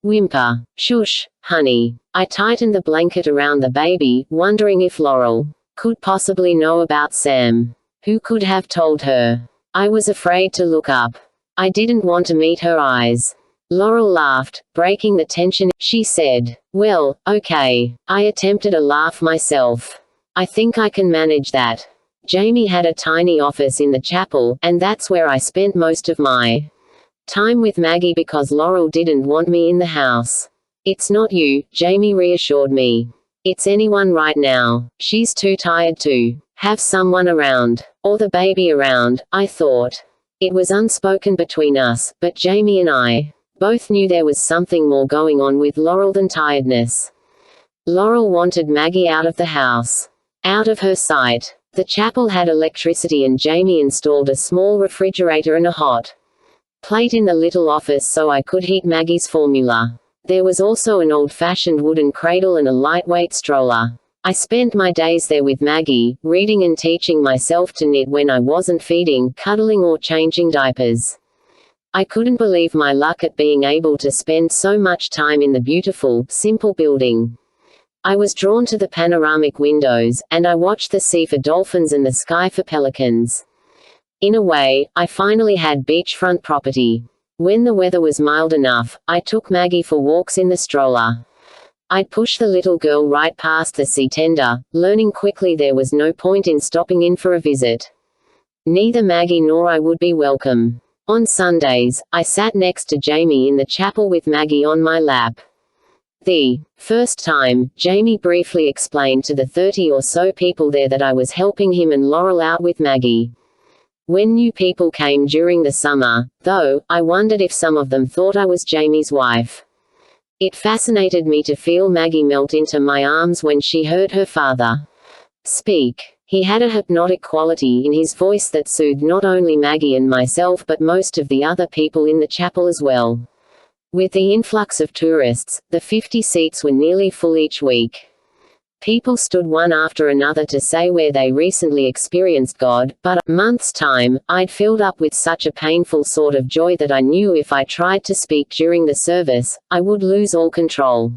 whimper. Shush, honey. I tightened the blanket around the baby, wondering if Laurel could possibly know about Sam. Who could have told her? I was afraid to look up. I didn't want to meet her eyes. Laurel laughed, breaking the tension. She said, well, okay. I attempted a laugh myself. I think I can manage that. Jamie had a tiny office in the chapel, and that's where I spent most of my time with Maggie because Laurel didn't want me in the house. It's not you, Jamie reassured me. It's anyone right now. She's too tired to have someone around. Or the baby around, I thought. It was unspoken between us, but Jamie and I both knew there was something more going on with Laurel than tiredness. Laurel wanted Maggie out of the house. Out of her sight. The chapel had electricity and Jamie installed a small refrigerator and a hot plate in the little office so I could heat Maggie's formula. There was also an old-fashioned wooden cradle and a lightweight stroller. I spent my days there with Maggie, reading and teaching myself to knit when I wasn't feeding, cuddling or changing diapers. I couldn't believe my luck at being able to spend so much time in the beautiful, simple building. I was drawn to the panoramic windows, and I watched the sea for dolphins and the sky for pelicans. In a way, I finally had beachfront property. When the weather was mild enough, I took Maggie for walks in the stroller. I'd push the little girl right past the sea tender, learning quickly there was no point in stopping in for a visit. Neither Maggie nor I would be welcome. On Sundays, I sat next to Jamie in the chapel with Maggie on my lap. The first time, Jamie briefly explained to the 30 or so people there that I was helping him and Laurel out with Maggie. When new people came during the summer, though, I wondered if some of them thought I was Jamie's wife. It fascinated me to feel Maggie melt into my arms when she heard her father speak. He had a hypnotic quality in his voice that soothed not only Maggie and myself but most of the other people in the chapel as well. With the influx of tourists, the 50 seats were nearly full each week. People stood one after another to say where they recently experienced God, but a month's time, I'd filled up with such a painful sort of joy that I knew if I tried to speak during the service, I would lose all control.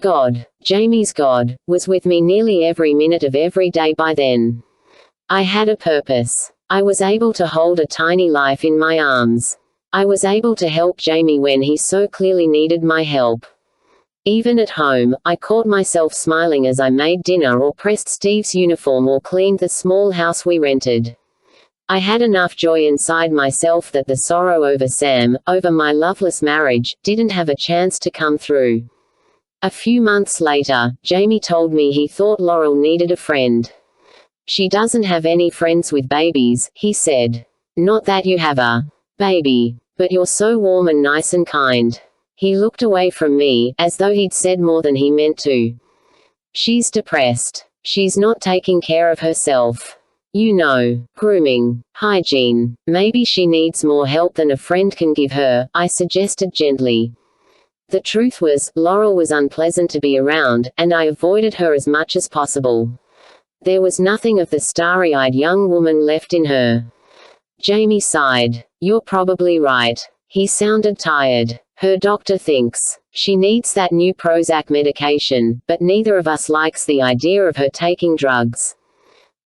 God, Jamie's God, was with me nearly every minute of every day by then. I had a purpose. I was able to hold a tiny life in my arms. I was able to help Jamie when he so clearly needed my help. Even at home, I caught myself smiling as I made dinner or pressed Steve's uniform or cleaned the small house we rented. I had enough joy inside myself that the sorrow over Sam, over my loveless marriage, didn't have a chance to come through. A few months later, Jamie told me he thought Laurel needed a friend. She doesn't have any friends with babies, he said. Not that you have a baby, but you're so warm and nice and kind. He looked away from me, as though he'd said more than he meant to. She's depressed. She's not taking care of herself. You know, grooming, hygiene. Maybe she needs more help than a friend can give her, I suggested gently. The truth was, Laurel was unpleasant to be around, and I avoided her as much as possible. There was nothing of the starry-eyed young woman left in her. Jamie sighed. You're probably right. He sounded tired. Her doctor thinks she needs that new Prozac medication, but neither of us likes the idea of her taking drugs.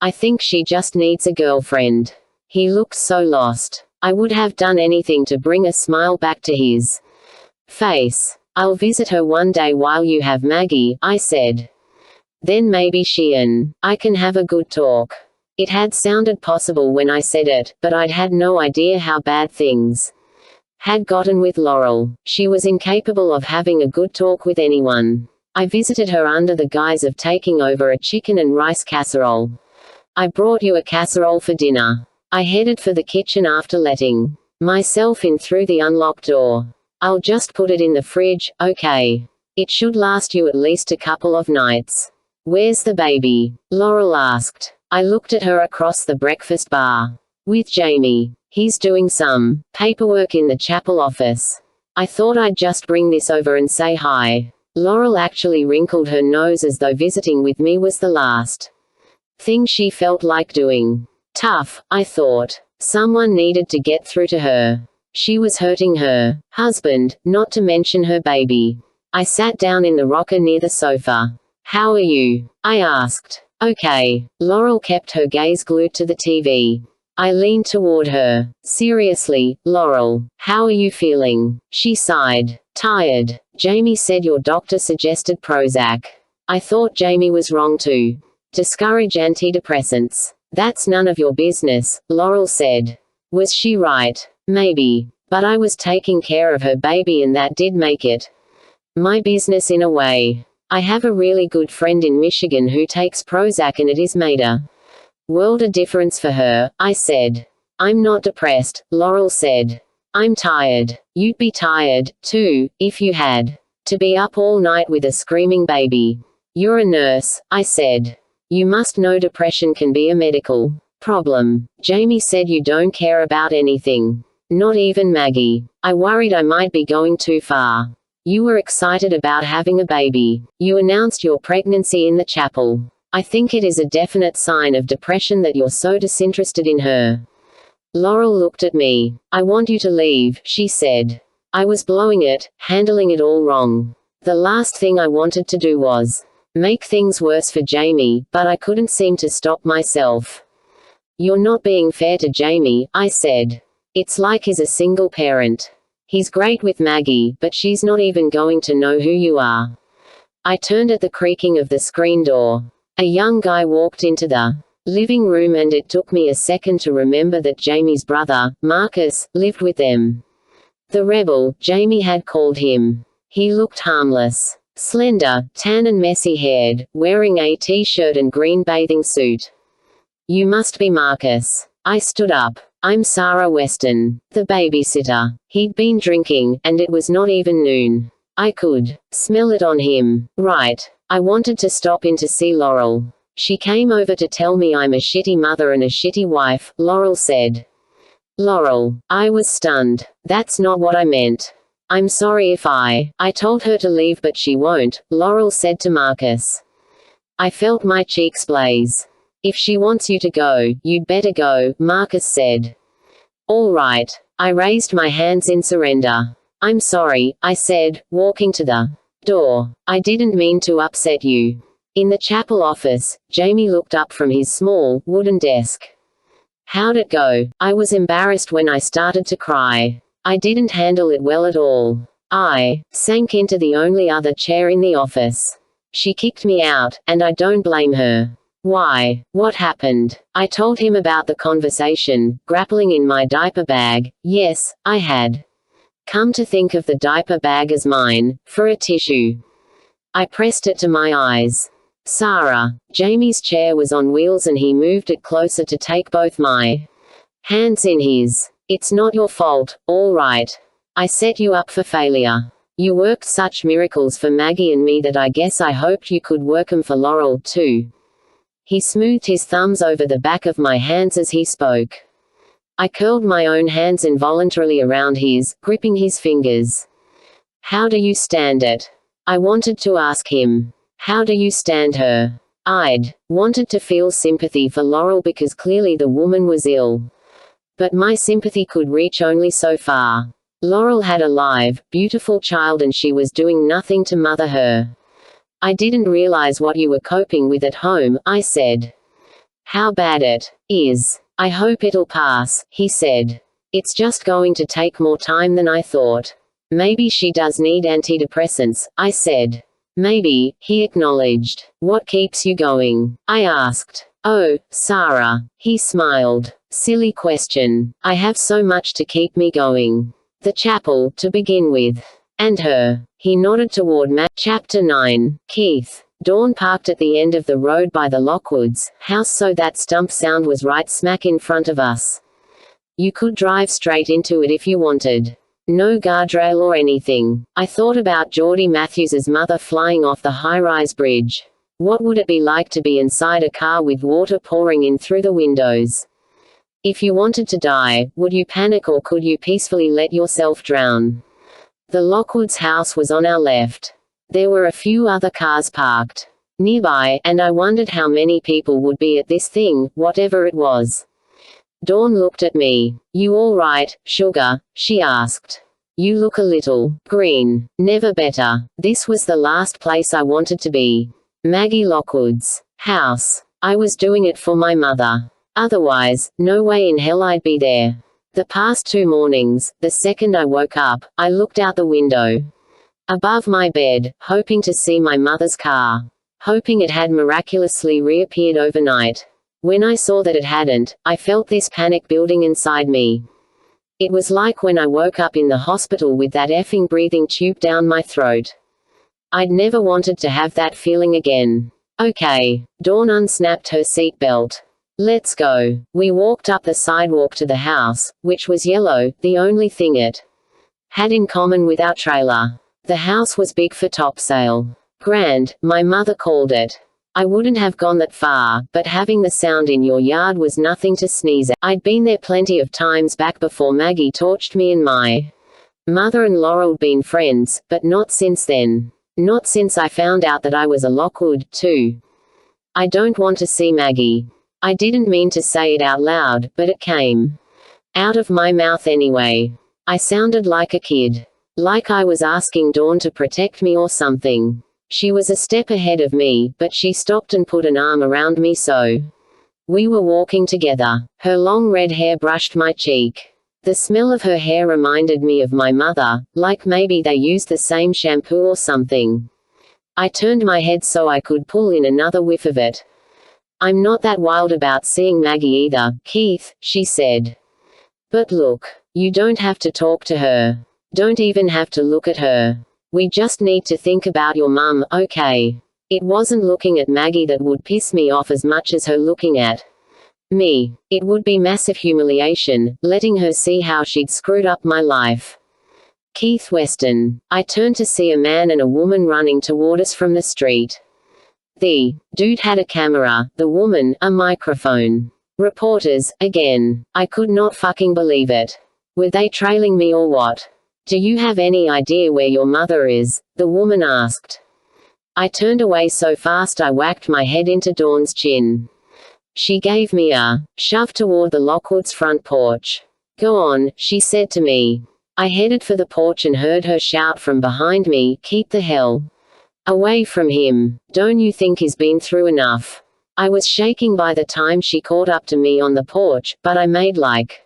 I think she just needs a girlfriend. He looked so lost. I would have done anything to bring a smile back to his face. I'll visit her one day while you have Maggie, I said. Then maybe she and I can have a good talk. It had sounded possible when I said it, but I'd had no idea how bad things had gotten with Laurel. She was incapable of having a good talk with anyone. I visited her under the guise of taking over a chicken and rice casserole. I brought you a casserole for dinner. I headed for the kitchen after letting myself in through the unlocked door. I'll just put it in the fridge, okay? It should last you at least a couple of nights. Where's the baby? Laurel asked. I looked at her across the breakfast bar. With Jamie. He's doing some paperwork in the chapel office. I thought I'd just bring this over and say hi. Laurel actually wrinkled her nose as though visiting with me was the last thing she felt like doing. Tough, I thought. Someone needed to get through to her. She was hurting her husband, not to mention her baby. I sat down in the rocker near the sofa. How are you? I asked. Okay. Laurel kept her gaze glued to the TV. I leaned toward her. Seriously, Laurel, how are you feeling? She sighed. Tired. Jamie said your doctor suggested Prozac. I thought Jamie was wrong to discourage antidepressants. That's none of your business, Laurel said. Was she right? Maybe. But I was taking care of her baby and that did make it my business in a way. I have a really good friend in Michigan who takes Prozac and it has made a world of difference for her, I said. I'm not depressed, Laurel said. I'm tired. You'd be tired, too, if you had to be up all night with a screaming baby. You're a nurse, I said. You must know depression can be a medical problem. Jamie said you don't care about anything. Not even Maggie. I worried I might be going too far. You were excited about having a baby. You announced your pregnancy in the chapel. I think it is a definite sign of depression that you're so disinterested in her. Laurel looked at me. I want you to leave, she said. I was blowing it, handling it all wrong. The last thing I wanted to do was make things worse for Jamie, but I couldn't seem to stop myself. You're not being fair to Jamie, I said. It's like he's a single parent. He's great with Maggie, but she's not even going to know who you are. I turned at the creaking of the screen door. A young guy walked into the living room and it took me a second to remember that Jamie's brother, Marcus, lived with them. The rebel, Jamie had called him. He looked harmless. Slender, tan and messy-haired, wearing a t-shirt and green bathing suit. You must be Marcus. I stood up. I'm Sarah Weston, the babysitter. He'd been drinking, and it was not even noon. I could smell it on him. Right. I wanted to stop in to see Laurel. She came over to tell me I'm a shitty mother and a shitty wife, Laurel said. Laurel. I was stunned. That's not what I meant. I'm sorry if I told her to leave but she won't, Laurel said to Marcus. I felt my cheeks blaze. If she wants you to go, you'd better go, Marcus said. All right. I raised my hands in surrender. I'm sorry, I said, walking to the door. I didn't mean to upset you. In the chapel office, Jamie looked up from his small, wooden desk. How'd it go? I was embarrassed when I started to cry. I didn't handle it well at all. I sank into the only other chair in the office. She kicked me out, and I don't blame her. Why? What happened? I told him about the conversation, grappling in my diaper bag. Yes, I had come to think of the diaper bag as mine, for a tissue. I pressed it to my eyes. Sarah. Jamie's chair was on wheels and he moved it closer to take both my hands in his. It's not your fault, all right. I set you up for failure. You worked such miracles for Maggie and me that I guess I hoped you could work 'em for Laurel, too. He smoothed his thumbs over the back of my hands as he spoke. I curled my own hands involuntarily around his, gripping his fingers. How do you stand it? I wanted to ask him. How do you stand her? I'd wanted to feel sympathy for Laurel because clearly the woman was ill. But my sympathy could reach only so far. Laurel had a live, beautiful child and she was doing nothing to mother her. I didn't realize what you were coping with at home, I said. How bad it is. I hope it'll pass, he said. It's just going to take more time than I thought. Maybe she does need antidepressants, I said. Maybe, he acknowledged. What keeps you going? I asked. Oh, Sarah. He smiled. Silly question. I have so much to keep me going. The chapel, to begin with. And her. He nodded toward Chapter 9. Keith. Dawn parked at the end of the road by the Lockwoods house so that stump sound was right smack in front of us. You could drive straight into it if you wanted. No guardrail or anything. I thought about Geordie Matthews's mother flying off the high-rise bridge. What would it be like to be inside a car with water pouring in through the windows? If you wanted to die, would you panic or could you peacefully let yourself drown? The Lockwoods house was on our left. There were a few other cars parked nearby, and I wondered how many people would be at this thing, whatever it was. Dawn looked at me. You all right, sugar? She asked. You look a little green. Never better. This was the last place I wanted to be. Maggie Lockwood's house. I was doing it for my mother. Otherwise, no way in hell I'd be there. The past 2 mornings, the second I woke up, I looked out the window. Above my bed, hoping to see my mother's car. Hoping it had miraculously reappeared overnight. When I saw that it hadn't, I felt this panic building inside me. It was like when I woke up in the hospital with that effing breathing tube down my throat. I'd never wanted to have that feeling again. Okay. Dawn unsnapped her seatbelt. Let's go. We walked up the sidewalk to the house, which was yellow, the only thing it had in common with our trailer. The house was big for topsail. Grand, my mother called it. I wouldn't have gone that far, but having the sound in your yard was nothing to sneeze at. I'd been there plenty of times back before Maggie torched me and my mother and Laurel'd been friends, but not since then. Not since I found out that I was a Lockwood, too. I don't want to see Maggie. I didn't mean to say it out loud, but it came out of my mouth anyway. I sounded like a kid. Like I was asking Dawn to protect me or something. She was a step ahead of me, but she stopped and put an arm around me so we were walking together. Her long red hair brushed my cheek. The smell of her hair reminded me of my mother, like maybe they used the same shampoo or something. I turned my head so I could pull in another whiff of it. I'm not that wild about seeing Maggie either, Keith, she said. But look, you don't have to talk to her. Don't even have to look at her. We just need to think about your mum, okay? It wasn't looking at Maggie that would piss me off as much as her looking at me. It would be massive humiliation, letting her see how she'd screwed up my life. Keith Weston. I turned to see a man and a woman running toward us from the street. The dude had a camera, the woman, a microphone. Reporters, again. I could not fucking believe it. Were they trailing me or what? Do you have any idea where your mother is? The woman asked. I turned away so fast I whacked my head into Dawn's chin. She gave me a shove toward the Lockwoods' front porch. "Go on," she said to me. I headed for the porch and heard her shout from behind me, "Keep the hell away from him. Don't you think he's been through enough?" I was shaking by the time she caught up to me on the porch, but I made like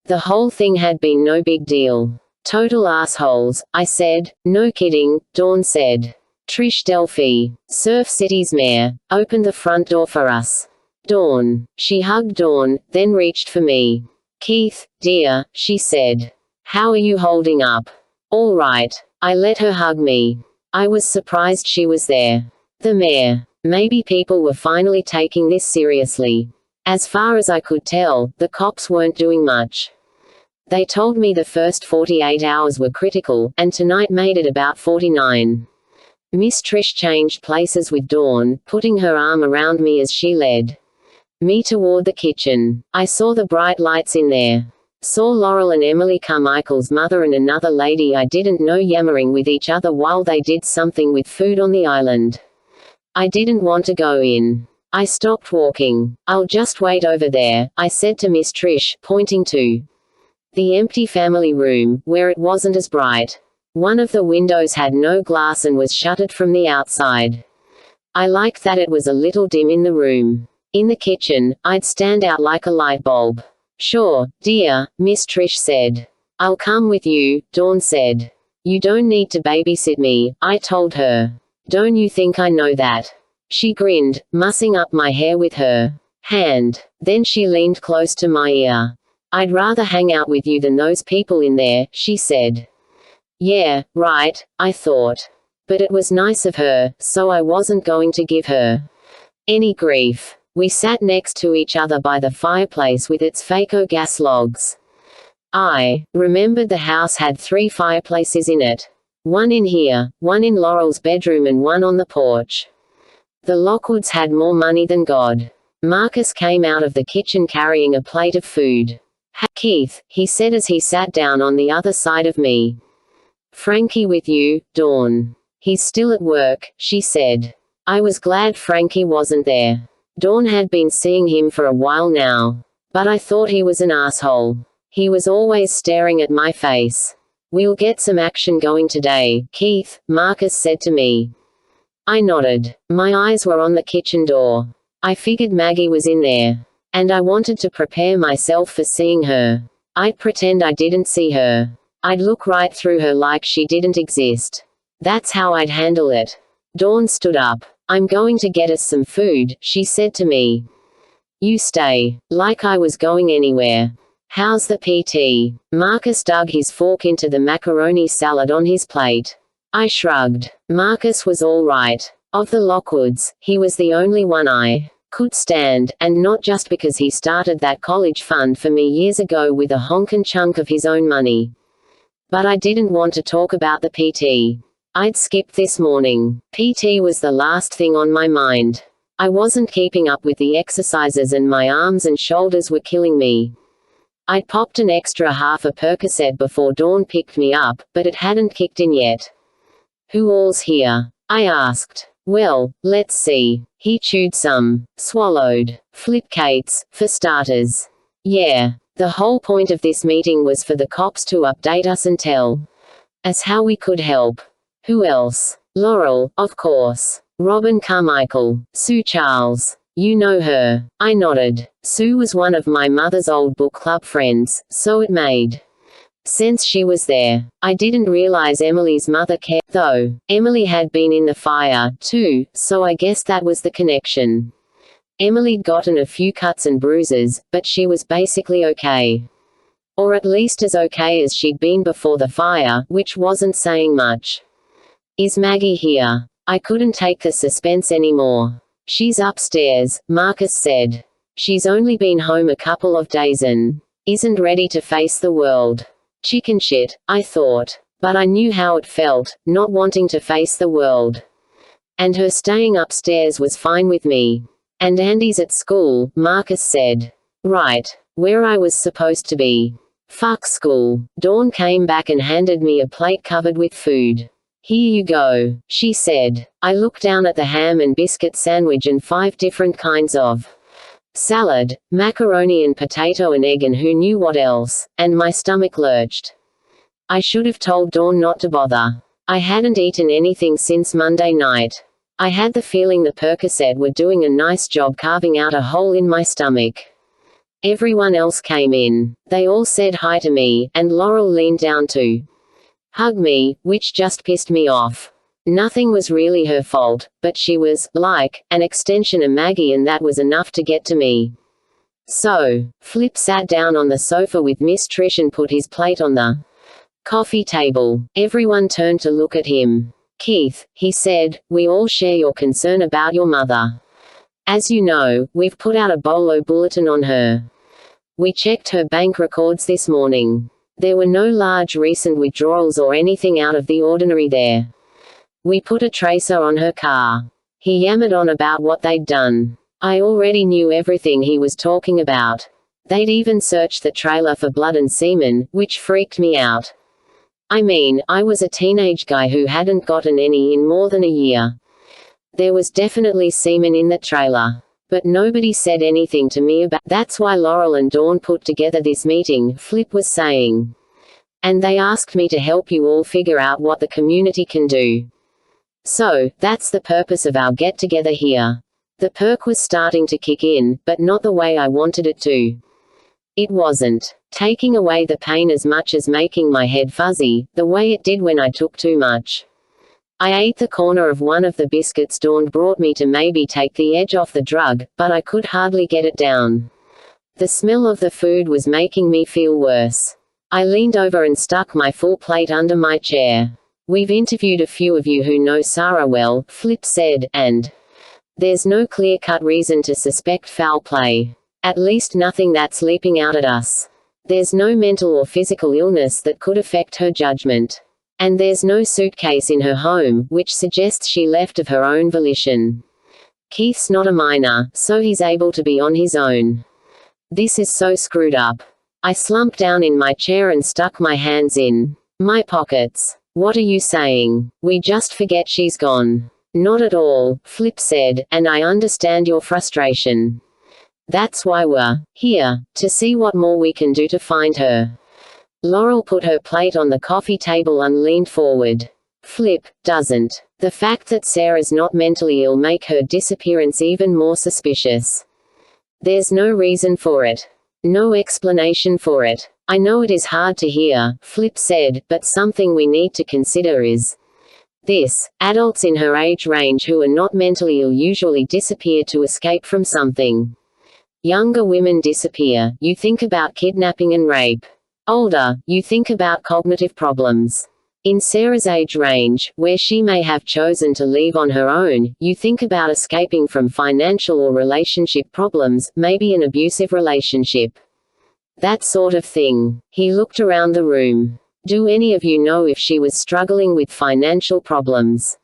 the whole thing had been no big deal. "Total assholes," I said. "No kidding," Dawn said. Trish Delphi, Surf City's mayor, opened the front door for us. Dawn. She hugged Dawn, then reached for me. "Keith, dear," she said. "How are you holding up?" "All right." I let her hug me. I was surprised she was there. The mayor. Maybe people were finally taking this seriously. As far as I could tell, the cops weren't doing much. They told me the first 48 hours were critical, and tonight made it about 49. Miss Trish changed places with Dawn, putting her arm around me as she led me toward the kitchen. I saw the bright lights in there. Saw Laurel and Emily Carmichael's mother and another lady I didn't know yammering with each other while they did something with food on the island. I didn't want to go in. I stopped walking. "I'll just wait over there," I said to Miss Trish, pointing to the empty family room, where it wasn't as bright. One of the windows had no glass and was shuttered from the outside. I liked that it was a little dim in the room. In the kitchen, I'd stand out like a light bulb. "Sure, dear," Miss Trish said. "I'll come with you," Dawn said. "You don't need to babysit me," I told her. "Don't you think I know that?" She grinned, mussing up my hair with her hand. Then she leaned close to my ear. "I'd rather hang out with you than those people in there," she said. Yeah, right, I thought. But it was nice of her, so I wasn't going to give her any grief. We sat next to each other by the fireplace with its Faco gas logs. I remembered the house had 3 fireplaces in it. One in here, one in Laurel's bedroom and one on the porch. The Lockwoods had more money than God. Marcus came out of the kitchen carrying a plate of food. "Keith," he said as he sat down on the other side of me. "Frankie with you, Dawn." "He's still at work," she said. I was glad Frankie wasn't there. Dawn had been seeing him for a while now. But I thought he was an asshole. He was always staring at my face. "We'll get some action going today, Keith," Marcus said to me. I nodded. My eyes were on the kitchen door. I figured Maggie was in there. And I wanted to prepare myself for seeing her. I'd pretend I didn't see her. I'd look right through her like she didn't exist. That's how I'd handle it. Dawn stood up. "I'm going to get us some food," she said to me. "You stay." Like I was going anywhere. "How's the PT?" Marcus dug his fork into the macaroni salad on his plate. I shrugged. Marcus was all right. Of the Lockwoods, he was the only one I could stand, and not just because he started that college fund for me years ago with a honkin' chunk of his own money. But I didn't want to talk about the PT. I'd skipped this morning. PT was the last thing on my mind. I wasn't keeping up with the exercises and my arms and shoulders were killing me. I'd popped an extra half a Percocet before Dawn picked me up, but it hadn't kicked in yet. "Who all's here?" I asked. "Well, let's see." He chewed some. Swallowed. Flipkates, for starters. Yeah. The whole point of this meeting was for the cops to update us and tell us how we could help. Who else? Laurel, of course. Robin Carmichael. Sue Charles. You know her. I nodded. Sue was one of my mother's old book club friends, so it made sense she was there. I didn't realize Emily's mother cared, though. Emily had been in the fire, too, so I guess that was the connection. Emily'd gotten a few cuts and bruises, but she was basically okay. Or at least as okay as she'd been before the fire, which wasn't saying much. "Is Maggie here?" I couldn't take the suspense anymore. "She's upstairs," Marcus said. "She's only been home a couple of days and isn't ready to face the world." Chicken shit, I thought. But I knew how it felt, not wanting to face the world. And her staying upstairs was fine with me. "And Andy's at school," Marcus said. "Right. Where I was supposed to be." "Fuck school." Dawn came back and handed me a plate covered with food. Here you go, she said. I looked down at the ham and biscuit sandwich and 5 different kinds of salad, macaroni and potato and egg and who knew what else, and my stomach lurched. I should have told Dawn not to bother. I hadn't eaten anything since Monday night. I had the feeling the Percocet were doing a nice job carving out a hole in my stomach. Everyone else came in. They all said hi to me, and Laurel leaned down to hug me, which just pissed me off. Nothing was really her fault, but she was, like, an extension of Maggie, and that was enough to get to me. So, Flip sat down on the sofa with Miss Trish and put his plate on the coffee table. Everyone turned to look at him. Keith, he said, we all share your concern about your mother. As you know, we've put out a bolo bulletin on her. We checked her bank records this morning. There were no large recent withdrawals or anything out of the ordinary there. We put a tracer on her car. He yammered on about what they'd done. I already knew everything he was talking about. They'd even searched the trailer for blood and semen, which freaked me out. I mean, I was a teenage guy who hadn't gotten any in more than a year. There was definitely semen in the trailer. But nobody said anything to me about. That's why Laurel and Dawn put together this meeting, Flip was saying. And they asked me to help you all figure out what the community can do. So, that's the purpose of our get-together here. The perk was starting to kick in, but not the way I wanted it to. It wasn't taking away the pain as much as making my head fuzzy, the way it did when I took too much. I ate the corner of one of the biscuits Dawn brought me to maybe take the edge off the drug, but I could hardly get it down. The smell of the food was making me feel worse. I leaned over and stuck my full plate under my chair. We've interviewed a few of you who know Sarah well, Flip said, and there's no clear-cut reason to suspect foul play. At least nothing that's leaping out at us. There's no mental or physical illness that could affect her judgment. And there's no suitcase in her home, which suggests she left of her own volition. Keith's not a minor, so he's able to be on his own. This is so screwed up. I slumped down in my chair and stuck my hands in my pockets. What are you saying? We just forget she's gone. Not at all, Flip said, and I understand your frustration. That's why we're here, to see what more we can do to find her. Laurel put her plate on the coffee table and leaned forward. Flip, doesn't the fact that Sarah's not mentally ill make her disappearance even more suspicious? There's no reason for it. No explanation for it. I know it is hard to hear, Flip said, but something we need to consider is this. Adults in her age range who are not mentally ill usually disappear to escape from something. Younger women disappear, you think about kidnapping and rape. Older, you think about cognitive problems. In Sarah's age range, where she may have chosen to leave on her own, you think about escaping from financial or relationship problems, maybe an abusive relationship. That sort of thing. He looked around the room. Do any of you know if she was struggling with financial problems?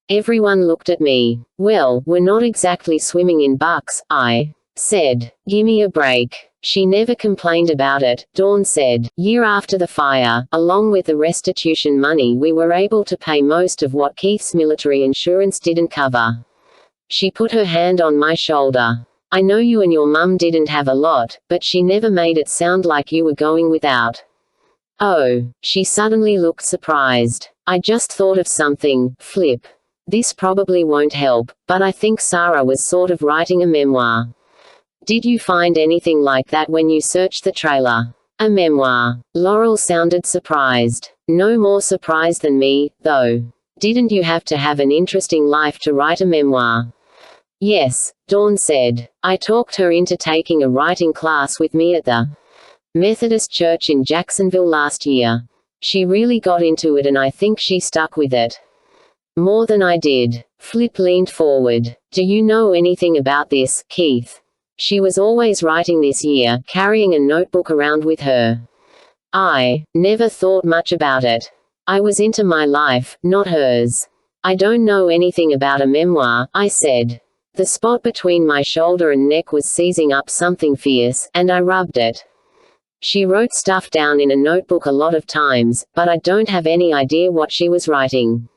Everyone looked at me. Well, we're not exactly swimming in bucks, I said. Gimme a break. She never complained about it, Dawn said. Year after the fire, along with the restitution money, we were able to pay most of what Keith's military insurance didn't cover. She put her hand on my shoulder. I know you and your mum didn't have a lot, but she never made it sound like you were going without. Oh, she suddenly looked surprised. I just thought of something, Flip. This probably won't help, but I think Sarah was sort of writing a memoir. Did you find anything like that when you searched the trailer? A memoir. Laurel sounded surprised. No more surprised than me, though. Didn't you have to have an interesting life to write a memoir? Yes, Dawn said. I talked her into taking a writing class with me at the Methodist Church in Jacksonville last year. She really got into it and I think she stuck with it. More than I did. Flip leaned forward. Do you know anything about this, Keith? She was always writing this year, carrying a notebook around with her. I never thought much about it. I was into my life, not hers. I don't know anything about a memoir, I said. The spot between my shoulder and neck was seizing up something fierce, and I rubbed it. She wrote stuff down in a notebook a lot of times, but I don't have any idea what she was writing.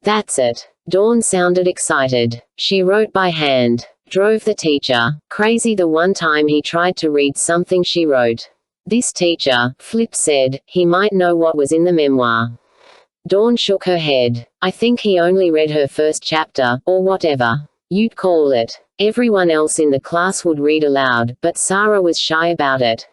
That's it. Dawn sounded excited. She wrote by hand. Drove the teacher crazy the one time he tried to read something she wrote. This teacher, Flip said, he might know what was in the memoir. Dawn shook her head. I think he only read her first chapter, or whatever you'd call it. Everyone else in the class would read aloud, but Sarah was shy about it.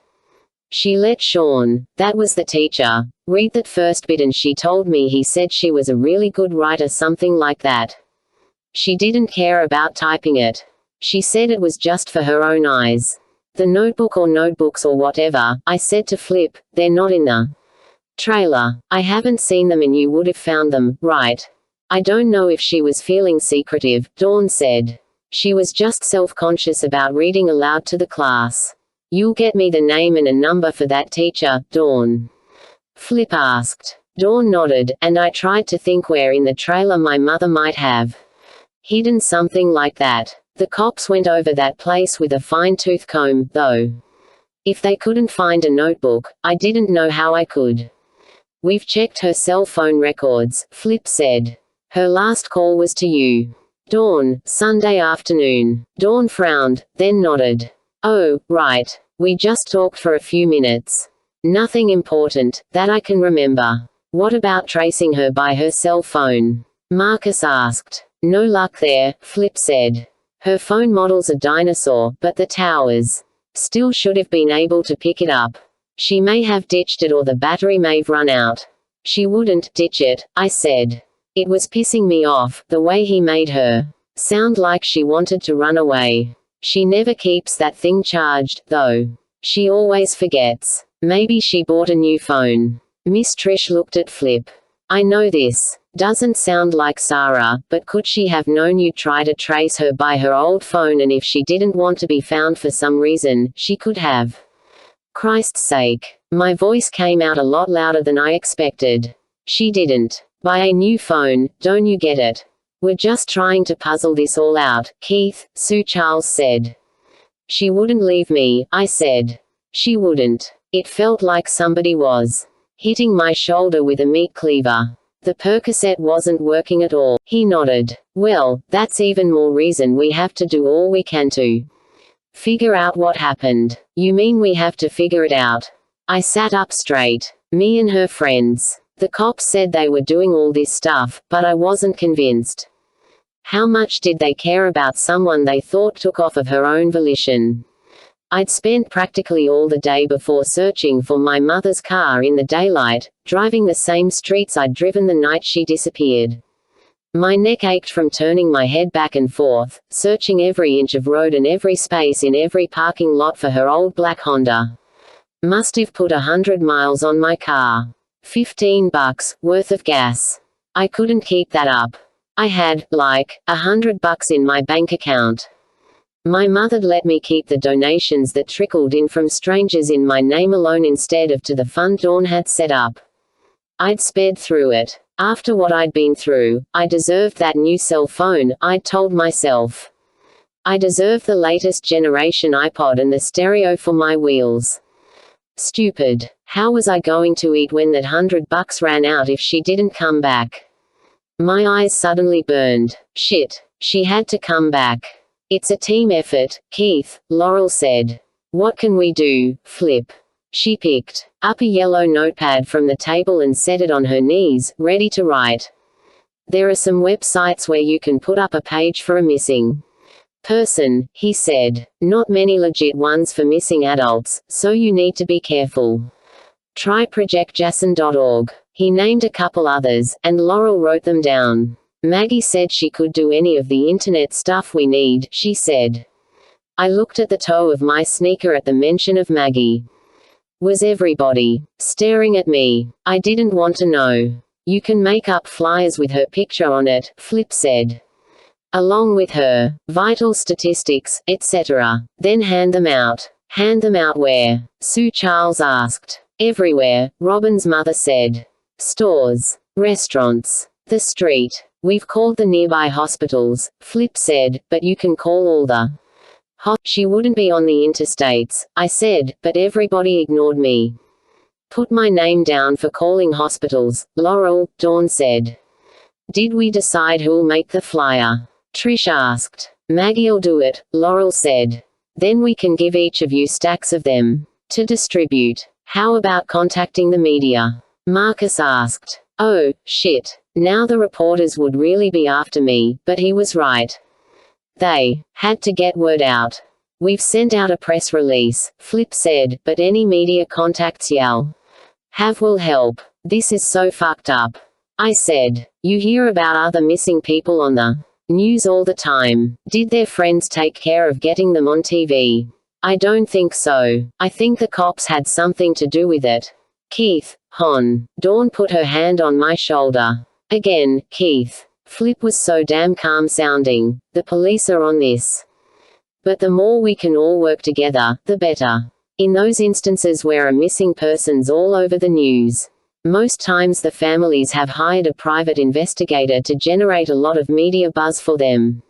She let Sean, that was the teacher, read that first bit, and she told me he said she was a really good writer, something like that. She didn't care about typing it. She said it was just for her own eyes. The notebook or notebooks or whatever, I said to Flip, they're not in the trailer. I haven't seen them and you would have found them, right? I don't know if she was feeling secretive, Dawn said. She was just self-conscious about reading aloud to the class. You'll get me the name and a number for that teacher, Dawn? Flip asked. Dawn nodded, and I tried to think where in the trailer my mother might have hidden something like that. The cops went over that place with a fine-tooth comb, though. If they couldn't find a notebook, I didn't know how I could. We've checked her cell phone records, Flip said. Her last call was to you. Dawn, Sunday afternoon. Dawn frowned, then nodded. Oh, right. We just talked for a few minutes. Nothing important, that I can remember. What about tracing her by her cell phone? Marcus asked. No luck there, Flip said. Her phone model's a dinosaur, but the towers still should have been able to pick it up. She may have ditched it or the battery may've run out. She wouldn't ditch it, I said. It was pissing me off, the way he made her sound like she wanted to run away. She never keeps that thing charged, though. She always forgets. Maybe she bought a new phone. Miss Trish looked at Flip. I know this doesn't sound like Sarah, but could she have known you'd try to trace her by her old phone, and if she didn't want to be found for some reason, she could have? Christ's sake. My voice came out a lot louder than I expected. She didn't buy a new phone, don't you get it? We're just trying to puzzle this all out, Keith, Sue Charles said. She wouldn't leave me, I said. She wouldn't. It felt like somebody was hitting my shoulder with a meat cleaver. The Percocet wasn't working at all. He nodded. Well, that's even more reason we have to do all we can to figure out what happened. You mean we have to figure it out? I sat up straight. Me and her friends. The cops said they were doing all this stuff, but I wasn't convinced. How much did they care about someone they thought took off of her own volition? I'd spent practically all the day before searching for my mother's car in the daylight, driving the same streets I'd driven the night she disappeared. My neck ached from turning my head back and forth, searching every inch of road and every space in every parking lot for her old black Honda. Must have put 100 miles on my car. $15 worth of gas. I couldn't keep that up. I had, like, $100 in my bank account. My mother'd let me keep the donations that trickled in from strangers in my name alone instead of to the fund Dawn had set up. I'd sped through it. After what I'd been through, I deserved that new cell phone, I'd told myself. I deserved the latest generation iPod and the stereo for my wheels. Stupid. How was I going to eat when that $100 ran out if she didn't come back? My eyes suddenly burned. Shit. She had to come back. It's a team effort, Keith, Laurel said. What can we do, Flip? She picked up a yellow notepad from the table and set it on her knees, ready to write. There are some websites where you can put up a page for a missing person, he said. Not many legit ones for missing adults, so you need to be careful. Try projectjason.org. He named a couple others, and Laurel wrote them down. Maggie said she could do any of the internet stuff we need, she said. I looked at the toe of my sneaker at the mention of Maggie. Was everybody staring at me? I didn't want to know. You can make up flyers with her picture on it, Flip said. Along with her vital statistics, etc. Then hand them out. Hand them out where? Sue Charles asked. Everywhere, Robin's mother said. Stores. Restaurants. The street. We've called the nearby hospitals, Flip said, but you can call all the She wouldn't be on the interstates, I said, but everybody ignored me. Put my name down for calling hospitals, Laurel, Dawn said. Did we decide who'll make the flyer? Trish asked. Maggie'll do it, Laurel said. Then we can give each of you stacks of them to distribute. How about contacting the media? Marcus asked. Oh, shit. Now the reporters would really be after me, but he was right. They had to get word out. We've sent out a press release, Flip said, but any media contacts y'all have will help. This is so fucked up. I said. You hear about other missing people on the news all the time. Did their friends take care of getting them on TV? I don't think so. I think the cops had something to do with it. Keith, Hon. Dawn put her hand on my shoulder. Again, Keith. Flip was so damn calm sounding. The police are on this. But the more we can all work together, the better. In those instances where a missing person's all over the news, most times the families have hired a private investigator to generate a lot of media buzz for them.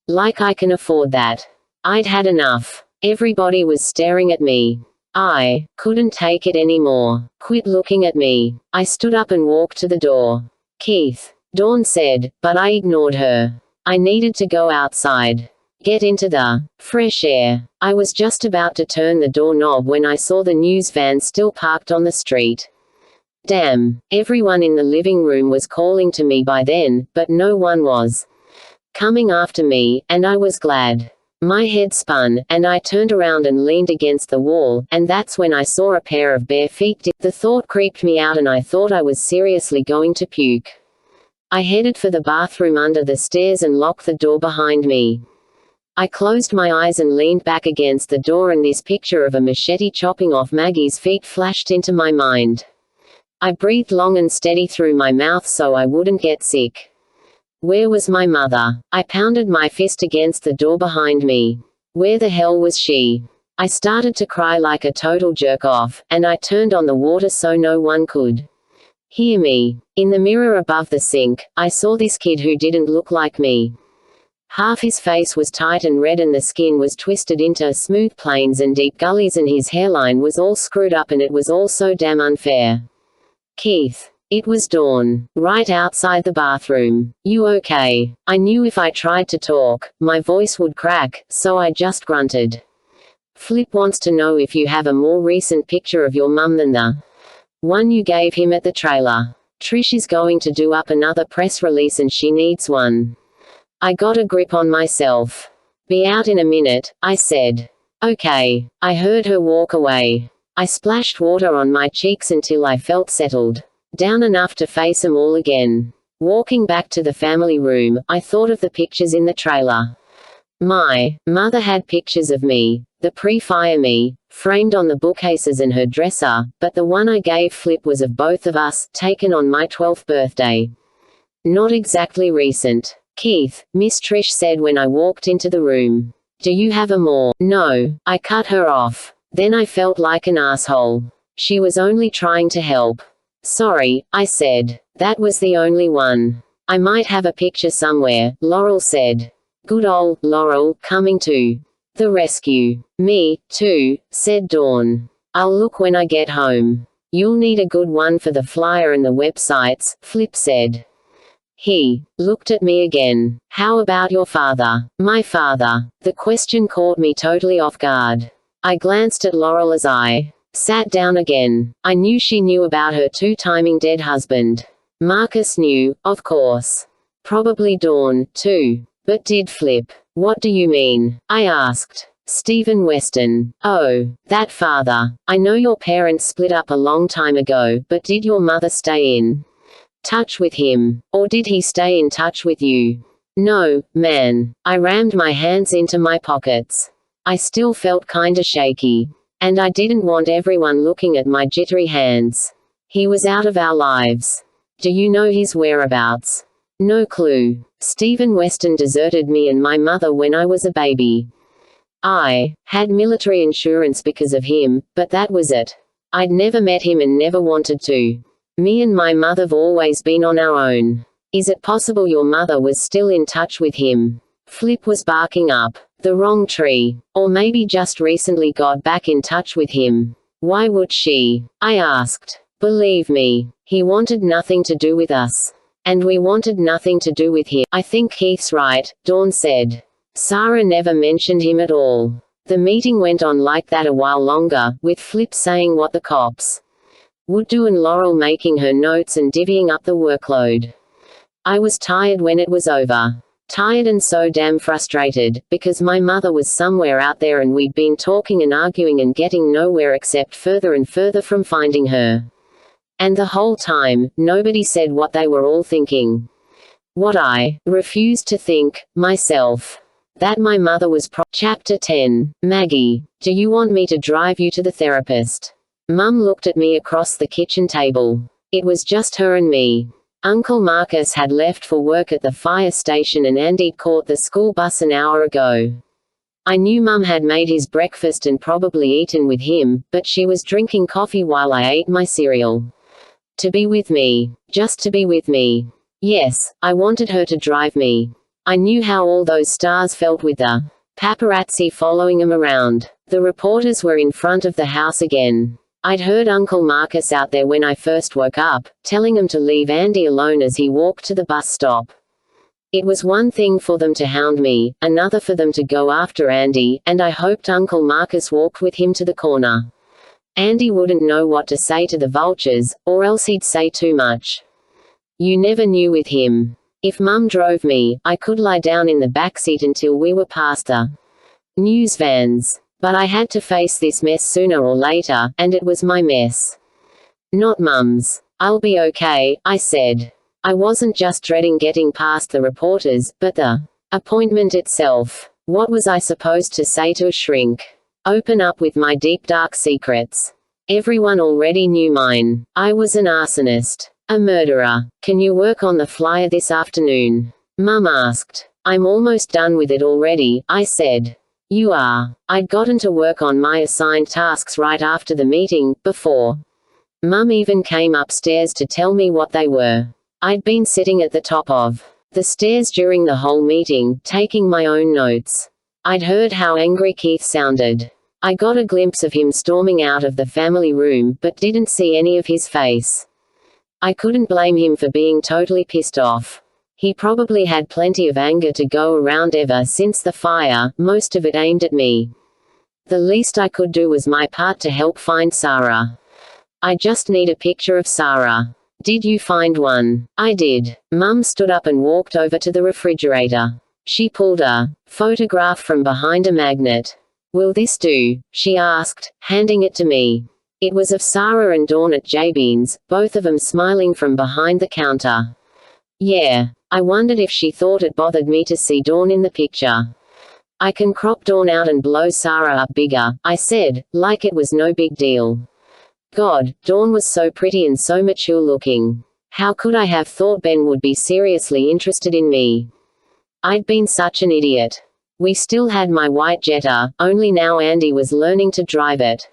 Like I can afford that. I'd had enough. Everybody was staring at me. I couldn't take it anymore. Quit looking at me. I stood up and walked to the door. Keith, Dawn said, but I ignored her. I needed to go outside. Get into the fresh air. I was just about to turn the doorknob when I saw the news van still parked on the street. Damn, everyone in the living room was calling to me by then, but no one was coming after me, and I was glad. My head spun, and I turned around and leaned against the wall, and that's when I saw a pair of bare feet. The thought creeped me out and I thought I was seriously going to puke. I headed for the bathroom under the stairs and locked the door behind me. I closed my eyes and leaned back against the door, and this picture of a machete chopping off Maggie's feet flashed into my mind. I breathed long and steady through my mouth so I wouldn't get sick. Where was my mother? I pounded my fist against the door behind me. Where the hell was she? I started to cry like a total jerk-off, and I turned on the water so no one could hear me. In the mirror above the sink, I saw this kid who didn't look like me. Half his face was tight and red and the skin was twisted into smooth planes and deep gullies, and his hairline was all screwed up, and it was all so damn unfair. Keith. It was Dawn, right outside the bathroom. You okay? I knew if I tried to talk, my voice would crack, so I just grunted. Flip wants to know if you have a more recent picture of your mum than the one you gave him at the trailer. Trish is going to do up another press release and she needs one. I got a grip on myself. Be out in a minute, I said. Okay. I heard her walk away. I splashed water on my cheeks until I felt settled down enough to face them all again. Walking back to the family room, I thought of the pictures in the trailer. My mother had pictures of me, the pre-fire me, framed on the bookcases and her dresser, but the one I gave Flip was of both of us, taken on my 12th birthday. Not exactly recent. Keith, Miss Trish said when I walked into the room. Do you have a more? No. I cut her off. Then I felt like an asshole. She was only trying to help. Sorry, I said. That was the only one. I might have a picture somewhere, Laurel said. Good old Laurel, coming to the rescue. Me, too, said Dawn. I'll look when I get home. You'll need a good one for the flyer and the websites, Flip said. He looked at me again. How about your father? My father. The question caught me totally off guard. I glanced at Laurel as I sat down again. I knew she knew about her two-timing dead husband. Marcus knew, of course. Probably Dawn, too. But did Flip? What do you mean? I asked. Stephen Weston. Oh, that father. I know your parents split up a long time ago, but did your mother stay in touch with him? Or did he stay in touch with you? No, man. I rammed my hands into my pockets. I still felt kinda shaky. And I didn't want everyone looking at my jittery hands. He was out of our lives. Do you know his whereabouts? No clue. Stephen Weston deserted me and my mother when I was a baby. I had military insurance because of him, but that was it. I'd never met him and never wanted to. Me and my mother've always been on our own. Is it possible your mother was still in touch with him? Flip was barking up. The wrong tree. Or maybe just recently got back in touch with him. Why would she? I asked. Believe me, he wanted nothing to do with us. And we wanted nothing to do with him. I think Keith's right, Dawn said. Sarah never mentioned him at all. The meeting went on like that a while longer, with Flip saying what the cops would do and Laurel making her notes and divvying up the workload. I was tired when it was over. Tired and so damn frustrated, because my mother was somewhere out there and we'd been talking and arguing and getting nowhere except further and further from finding her. And the whole time, nobody said what they were all thinking. What I refused to think, myself. That my mother was Chapter 10. Maggie, do you want me to drive you to the therapist? Mum looked at me across the kitchen table. It was just her and me. Uncle Marcus had left for work at the fire station and Andy'd caught the school bus an hour ago. I knew Mum had made his breakfast and probably eaten with him, but she was drinking coffee while I ate my cereal. To be with me. Just to be with me. Yes, I wanted her to drive me. I knew how all those stars felt with the paparazzi following him around. The reporters were in front of the house again. I'd heard Uncle Marcus out there when I first woke up, telling him to leave Andy alone as he walked to the bus stop. It was one thing for them to hound me, another for them to go after Andy, and I hoped Uncle Marcus walked with him to the corner. Andy wouldn't know what to say to the vultures, or else he'd say too much. You never knew with him. If Mum drove me, I could lie down in the backseat until we were past the news vans. But I had to face this mess sooner or later, and it was my mess. Not Mum's. I'll be okay, I said. I wasn't just dreading getting past the reporters, but the appointment itself. What was I supposed to say to a shrink? Open up with my deep dark secrets. Everyone already knew mine. I was an arsonist. A murderer. Can you work on the flyer this afternoon? Mum asked. I'm almost done with it already, I said. You are. I'd gotten to work on my assigned tasks right after the meeting, before Mum even came upstairs to tell me what they were. I'd been sitting at the top of the stairs during the whole meeting, taking my own notes. I'd heard how angry Keith sounded. I got a glimpse of him storming out of the family room, but didn't see any of his face. I couldn't blame him for being totally pissed off. He probably had plenty of anger to go around ever since the fire, most of it aimed at me. The least I could do was my part to help find Sarah. I just need a picture of Sarah. Did you find one? I did. Mum stood up and walked over to the refrigerator. She pulled a photograph from behind a magnet. Will this do? She asked, handing it to me. It was of Sarah and Dawn at J-Beans, both of them smiling from behind the counter. Yeah. I wondered if she thought it bothered me to see Dawn in the picture. I can crop Dawn out and blow Sarah up bigger, I said, like it was no big deal. God, Dawn was so pretty and so mature looking. How could I have thought Ben would be seriously interested in me? I'd been such an idiot. We still had my white Jetta, only now Andy was learning to drive it.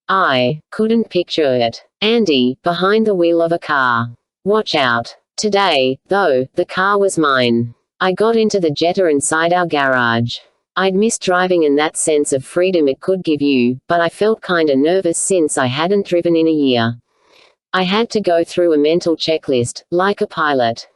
I couldn't picture it. Andy, behind the wheel of a car. Watch out. Today, though, the car was mine. I got into the Jetta inside our garage. I'd missed driving and that sense of freedom it could give you, but I felt kinda nervous since I hadn't driven in a year. I had to go through a mental checklist, like a pilot.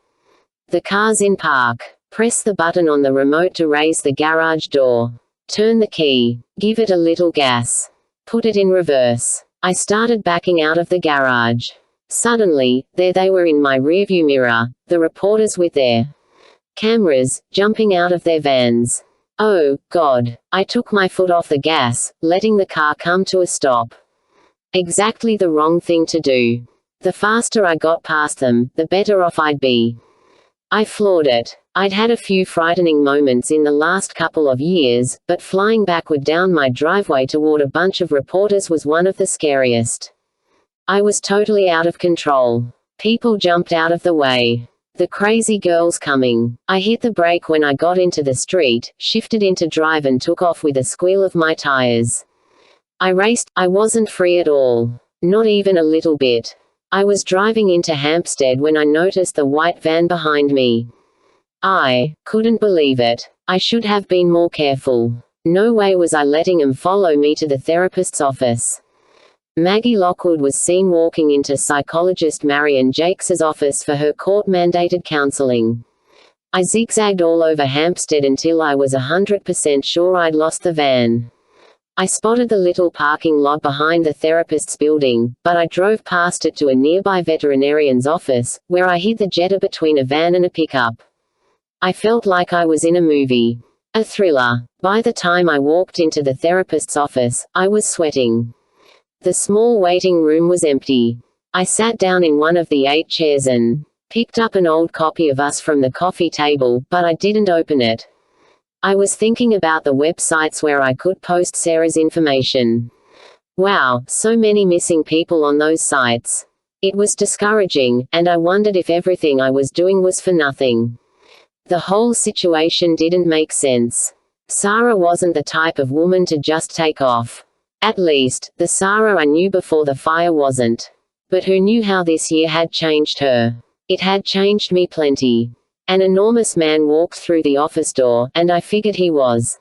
The car's in park. Press the button on the remote to raise the garage door. Turn the key. Give it a little gas. Put it in reverse. I started backing out of the garage. Suddenly, there they were in my rearview mirror, the reporters with their cameras, jumping out of their vans. Oh, God. I took my foot off the gas, letting the car come to a stop. Exactly the wrong thing to do. The faster I got past them, the better off I'd be. I floored it. I'd had a few frightening moments in the last couple of years, but flying backward down my driveway toward a bunch of reporters was one of the scariest. I was totally out of control. People jumped out of the way. The crazy girl's coming. I hit the brake when I got into the street, shifted into drive and took off with a squeal of my tires. I raced. I wasn't free at all. Not even a little bit. I was driving into Hampstead when I noticed the white van behind me. I couldn't believe it. I should have been more careful. No way was I letting him follow me to the therapist's office. Maggie Lockwood was seen walking into psychologist Marion Jakes's office for her court-mandated counseling. I zigzagged all over Hampstead until I was 100% sure I'd lost the van. I spotted the little parking lot behind the therapist's building, but I drove past it to a nearby veterinarian's office, where I hid the Jetta between a van and a pickup. I felt like I was in a movie. A thriller. By the time I walked into the therapist's office, I was sweating. The small waiting room was empty. I sat down in one of the 8 chairs and picked up an old copy of Us from the coffee table, but I didn't open it. I was thinking about the websites where I could post Sarah's information. Wow, so many missing people on those sites. It was discouraging, and I wondered if everything I was doing was for nothing. The whole situation didn't make sense. Sarah wasn't the type of woman to just take off. At least, the Sarah I knew before the fire wasn't. But who knew how this year had changed her? It had changed me plenty. An enormous man walked through the office door, and I figured he was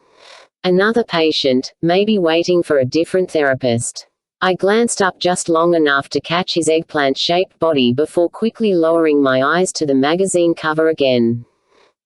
another patient, maybe waiting for a different therapist. I glanced up just long enough to catch his eggplant-shaped body before quickly lowering my eyes to the magazine cover again.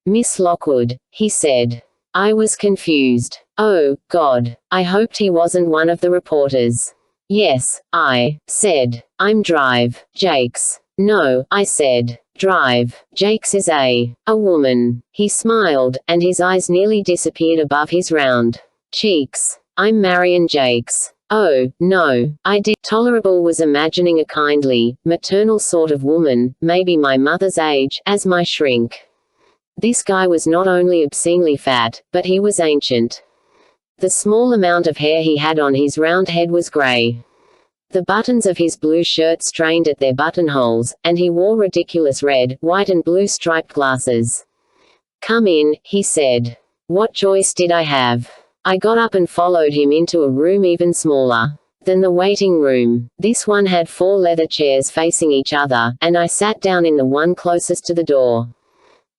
"Miss Lockwood," he said. I was confused. Oh, God. I hoped he wasn't one of the reporters. "Yes," I said. "I'm Drive Jakes." "No," I said. "Drive Jakes is a woman." He smiled, and his eyes nearly disappeared above his round cheeks. "I'm Marion Jakes." "Oh, no." I did. Tolerable was imagining a kindly, maternal sort of woman, maybe my mother's age, as my shrink. This guy was not only obscenely fat, but he was ancient. The small amount of hair he had on his round head was gray. The buttons of his blue shirt strained at their buttonholes, and he wore ridiculous red, white and blue striped glasses. "Come in," he said. What choice did I have? I got up and followed him into a room even smaller than the waiting room. This one had 4 leather chairs facing each other, and I sat down in the one closest to the door.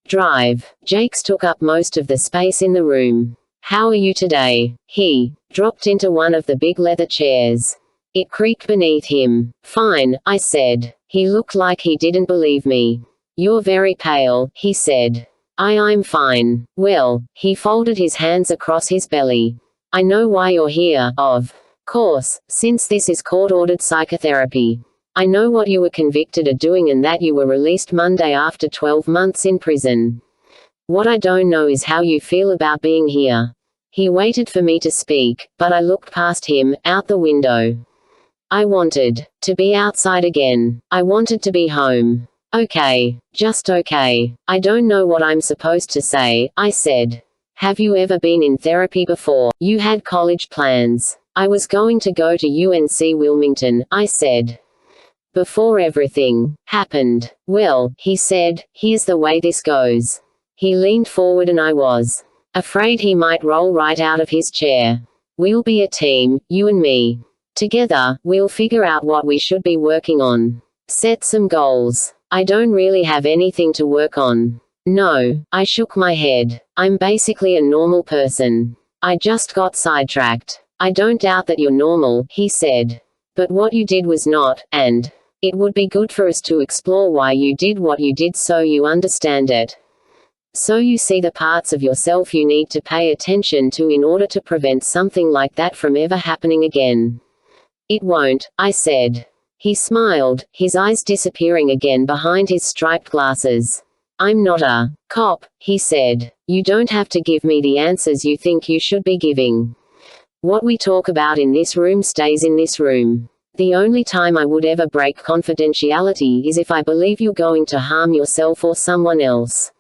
Drive Jakes took up most of the space in the room. "How are you today?" He dropped into one of the big leather chairs. It creaked beneath him. "Fine," I said. He looked like he didn't believe me. "You're very pale," he said. I'm fine." "Well," he folded his hands across his belly. "I know why you're here, of course, since this is court-ordered psychotherapy. I know what you were convicted of doing and that you were released Monday after 12 months in prison. What I don't know is how you feel about being here." He waited for me to speak, but I looked past him, out the window. I wanted to be outside again. I wanted to be home. "Okay. Just okay. I don't know what I'm supposed to say," I said. "Have you ever been in therapy before? You had college plans." "I was going to go to UNC Wilmington," I said. "Before everything happened." "Well," he said, "here's the way this goes." He leaned forward and I was afraid he might roll right out of his chair. "We'll be a team, you and me. Together, we'll figure out what we should be working on. Set some goals." "I don't really have anything to work on." "No." I shook my head. "I'm basically a normal person. I just got sidetracked." "I don't doubt that you're normal," he said. "But what you did was not, and it would be good for us to explore why you did what you did so you understand it. So you see the parts of yourself you need to pay attention to in order to prevent something like that from ever happening again." "It won't," I said. He smiled, his eyes disappearing again behind his striped glasses. "I'm not a cop," he said. "You don't have to give me the answers you think you should be giving. What we talk about in this room stays in this room. The only time I would ever break confidentiality is if I believe you're going to harm yourself or someone else.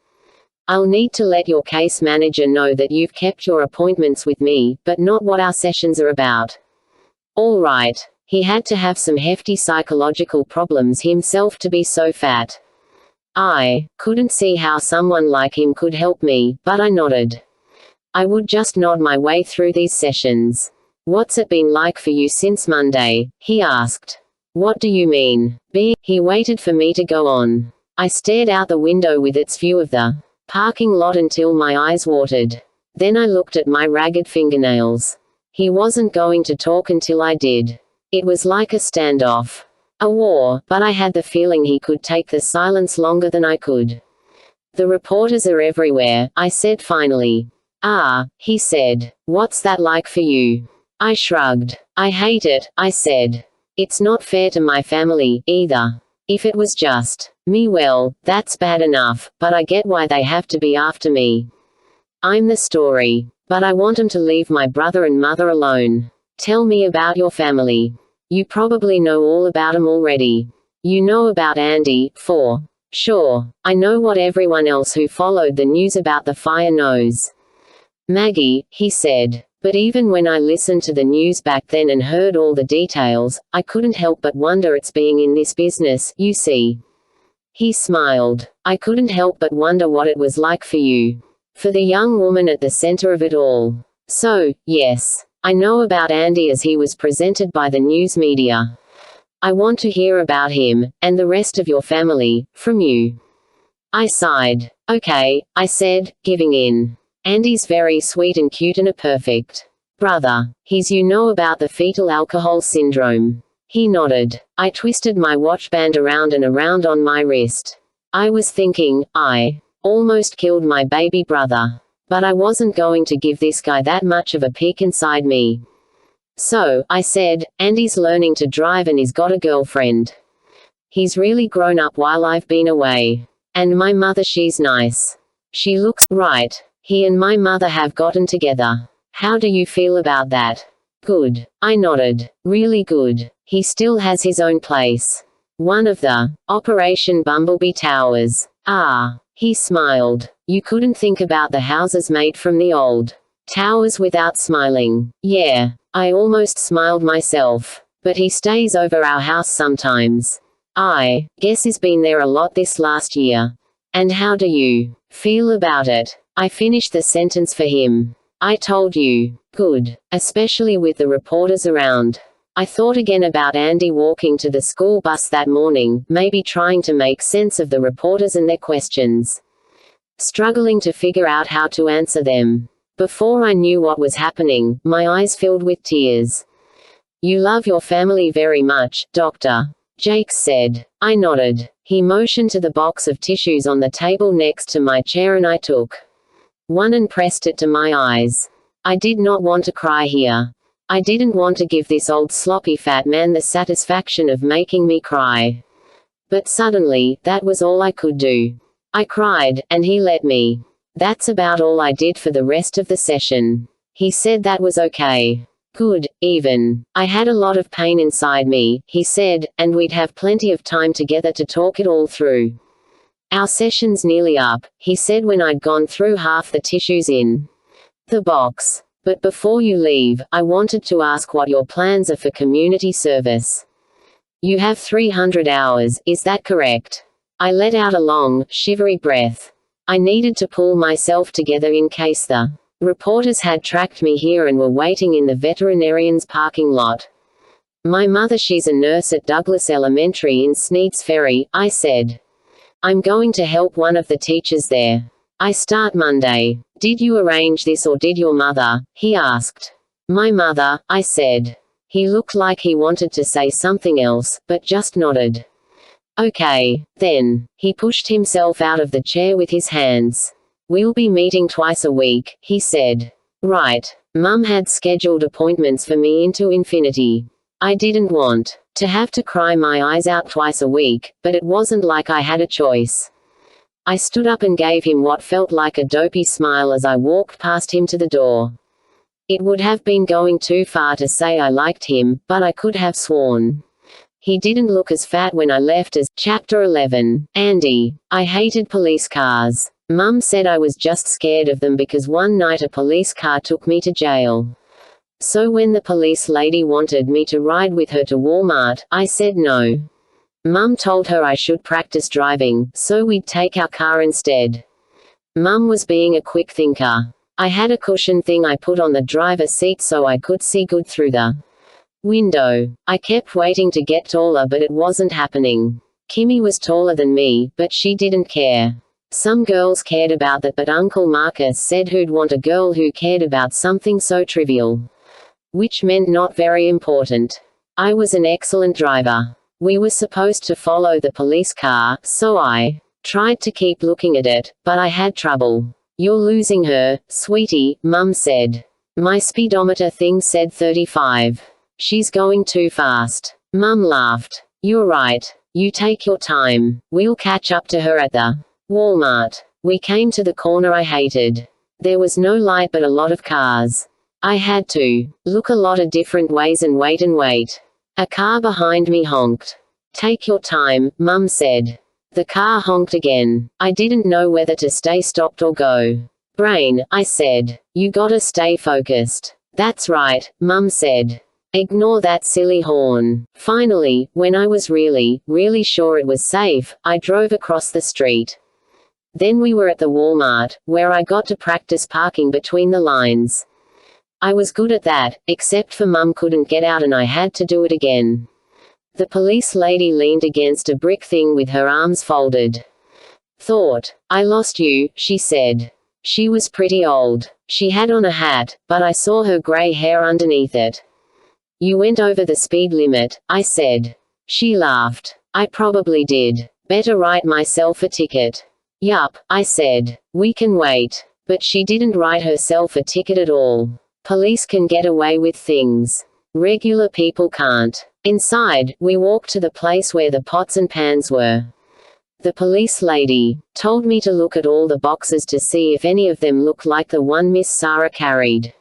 I'll need to let your case manager know that you've kept your appointments with me, but not what our sessions are about." All right. He had to have some hefty psychological problems himself to be so fat. I couldn't see how someone like him could help me, but I nodded. I would just nod my way through these sessions. "What's it been like for you since Monday?" he asked. "What do you mean?" He waited for me to go on. I stared out the window with its view of the parking lot until my eyes watered. Then I looked at my ragged fingernails. He wasn't going to talk until I did. It was like a standoff. A war, but I had the feeling he could take the silence longer than I could. The reporters are everywhere, I said finally. Ah, he said. What's that like for you? I shrugged. I hate it, I said. It's not fair to my family, either. If it was just me, well, that's bad enough, but I get why they have to be after me. I'm the story. But I want 'em to leave my brother and mother alone. Tell me about your family. You probably know all about 'em already. You know about Andy, for sure. I know what everyone else who followed the news about the fire knows. Maggie, he said. But even when I listened to the news back then and heard all the details, I couldn't help but wonder it's being in this business, you see. He smiled. I couldn't help but wonder what it was like for you. For the young woman at the center of it all. So, yes. I know about Andy as he was presented by the news media. I want to hear about him, and the rest of your family, from you. I sighed. Okay, I said, giving in. Andy's very sweet and cute and a perfect brother. You know about the fetal alcohol syndrome. He nodded. I twisted my watch band around and around on my wrist. I was thinking, I almost killed my baby brother. But I wasn't going to give this guy that much of a peek inside me. So, I said, Andy's learning to drive and he's got a girlfriend. He's really grown up while I've been away. And my mother, she's nice. She looks right. He and my mother have gotten together. How do you feel about that? Good. I nodded. Really good. He still has his own place. One of the Operation Bumblebee Towers. Ah. He smiled. You couldn't think about the houses made from the old towers without smiling. Yeah. I almost smiled myself. But he stays over our house sometimes. I guess he's been there a lot this last year. And how do you feel about it? I finished the sentence for him. I told you. Good. Especially with the reporters around. I thought again about Andy walking to the school bus that morning, maybe trying to make sense of the reporters and their questions. Struggling to figure out how to answer them. Before I knew what was happening, my eyes filled with tears. You love your family very much, Dr. Jakes said. I nodded. He motioned to the box of tissues on the table next to my chair and I took one and pressed it to my eyes. I did not want to cry here. I didn't want to give this old sloppy fat man the satisfaction of making me cry. But suddenly, that was all I could do. I cried, and he let me. That's about all I did for the rest of the session. He said that was okay. Good, even. I had a lot of pain inside me, he said, and we'd have plenty of time together to talk it all through. Our session's nearly up, he said when I'd gone through half the tissues in the box. But before you leave, I wanted to ask what your plans are for community service. You have 300 hours, is that correct? I let out a long, shivery breath. I needed to pull myself together in case the reporters had tracked me here and were waiting in the veterinarian's parking lot. My mother, she's a nurse at Douglas Elementary in Sneed's Ferry, I said. I'm going to help one of the teachers there. I start Monday. Did you arrange this or did your mother? He asked. My mother, I said. He looked like he wanted to say something else, but just nodded. Okay, then. He pushed himself out of the chair with his hands. We'll be meeting twice a week, he said. Right. Mum had scheduled appointments for me into infinity. I didn't want to have to cry my eyes out twice a week, but it wasn't like I had a choice. I stood up and gave him what felt like a dopey smile as I walked past him to the door. It would have been going too far to say I liked him, but I could have sworn he didn't look as fat when I left as. Chapter 11. Andy. I hated police cars. Mum said I was just scared of them because one night a police car took me to jail. So when the police lady wanted me to ride with her to Walmart, I said no. Mum told her I should practice driving, so we'd take our car instead. Mum was being a quick thinker. I had a cushion thing I put on the driver's seat so I could see good through the window. I kept waiting to get taller but it wasn't happening. Kimmy was taller than me, but she didn't care. Some girls cared about that, but Uncle Marcus said who'd want a girl who cared about something so trivial. Which meant not very important. I was an excellent driver. We were supposed to follow the police car, so I tried to keep looking at it, but I had trouble. You're losing her, sweetie, Mum said. My speedometer thing said 35. She's going too fast. Mum laughed. You're right. You take your time. We'll catch up to her at the Walmart. We came to the corner I hated. There was no light but a lot of cars. I had to look a lot of different ways and wait and wait. A car behind me honked. Take your time, Mum said. The car honked again. I didn't know whether to stay stopped or go. Brain, I said. You gotta stay focused. That's right, Mum said. Ignore that silly horn. Finally, when I was really sure it was safe, I drove across the street. Then we were at the Walmart, where I got to practice parking between the lines. I was good at that, except for Mum couldn't get out and I had to do it again. The police lady leaned against a brick thing with her arms folded. Thought, I lost you, she said. She was pretty old. She had on a hat, but I saw her gray hair underneath it. You went over the speed limit, I said. She laughed. I probably did. Better write myself a ticket. Yup, I said. We can wait. But she didn't write herself a ticket at all. Police can get away with things. Regular people can't. Inside, we walked to the place where the pots and pans were. The police lady told me to look at all the boxes to see if any of them looked like the one Miss Sarah carried.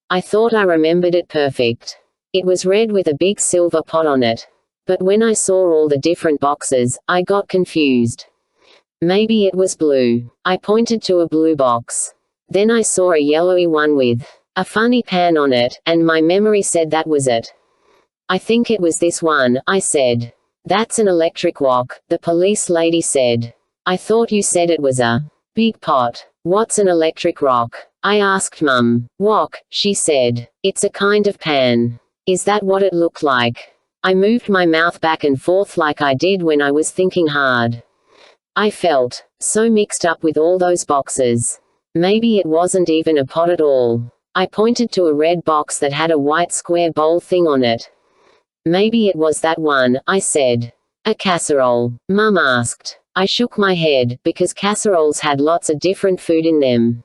I thought I remembered it perfect. It was red with a big silver pot on it. But when I saw all the different boxes, I got confused. Maybe it was blue. I pointed to a blue box. Then I saw a yellowy one with a funny pan on it, and my memory said that was it. I think it was this one, I said. That's an electric wok, the police lady said. I thought you said it was a big pot. What's an electric wok? I asked Mum. Wok, she said. It's a kind of pan. Is that what it looked like? I moved my mouth back and forth like I did when I was thinking hard. I felt so mixed up with all those boxes. Maybe it wasn't even a pot at all. I pointed to a red box that had a white square bowl thing on it. Maybe it was that one, I said. A casserole? Mum asked. I shook my head, because casseroles had lots of different food in them.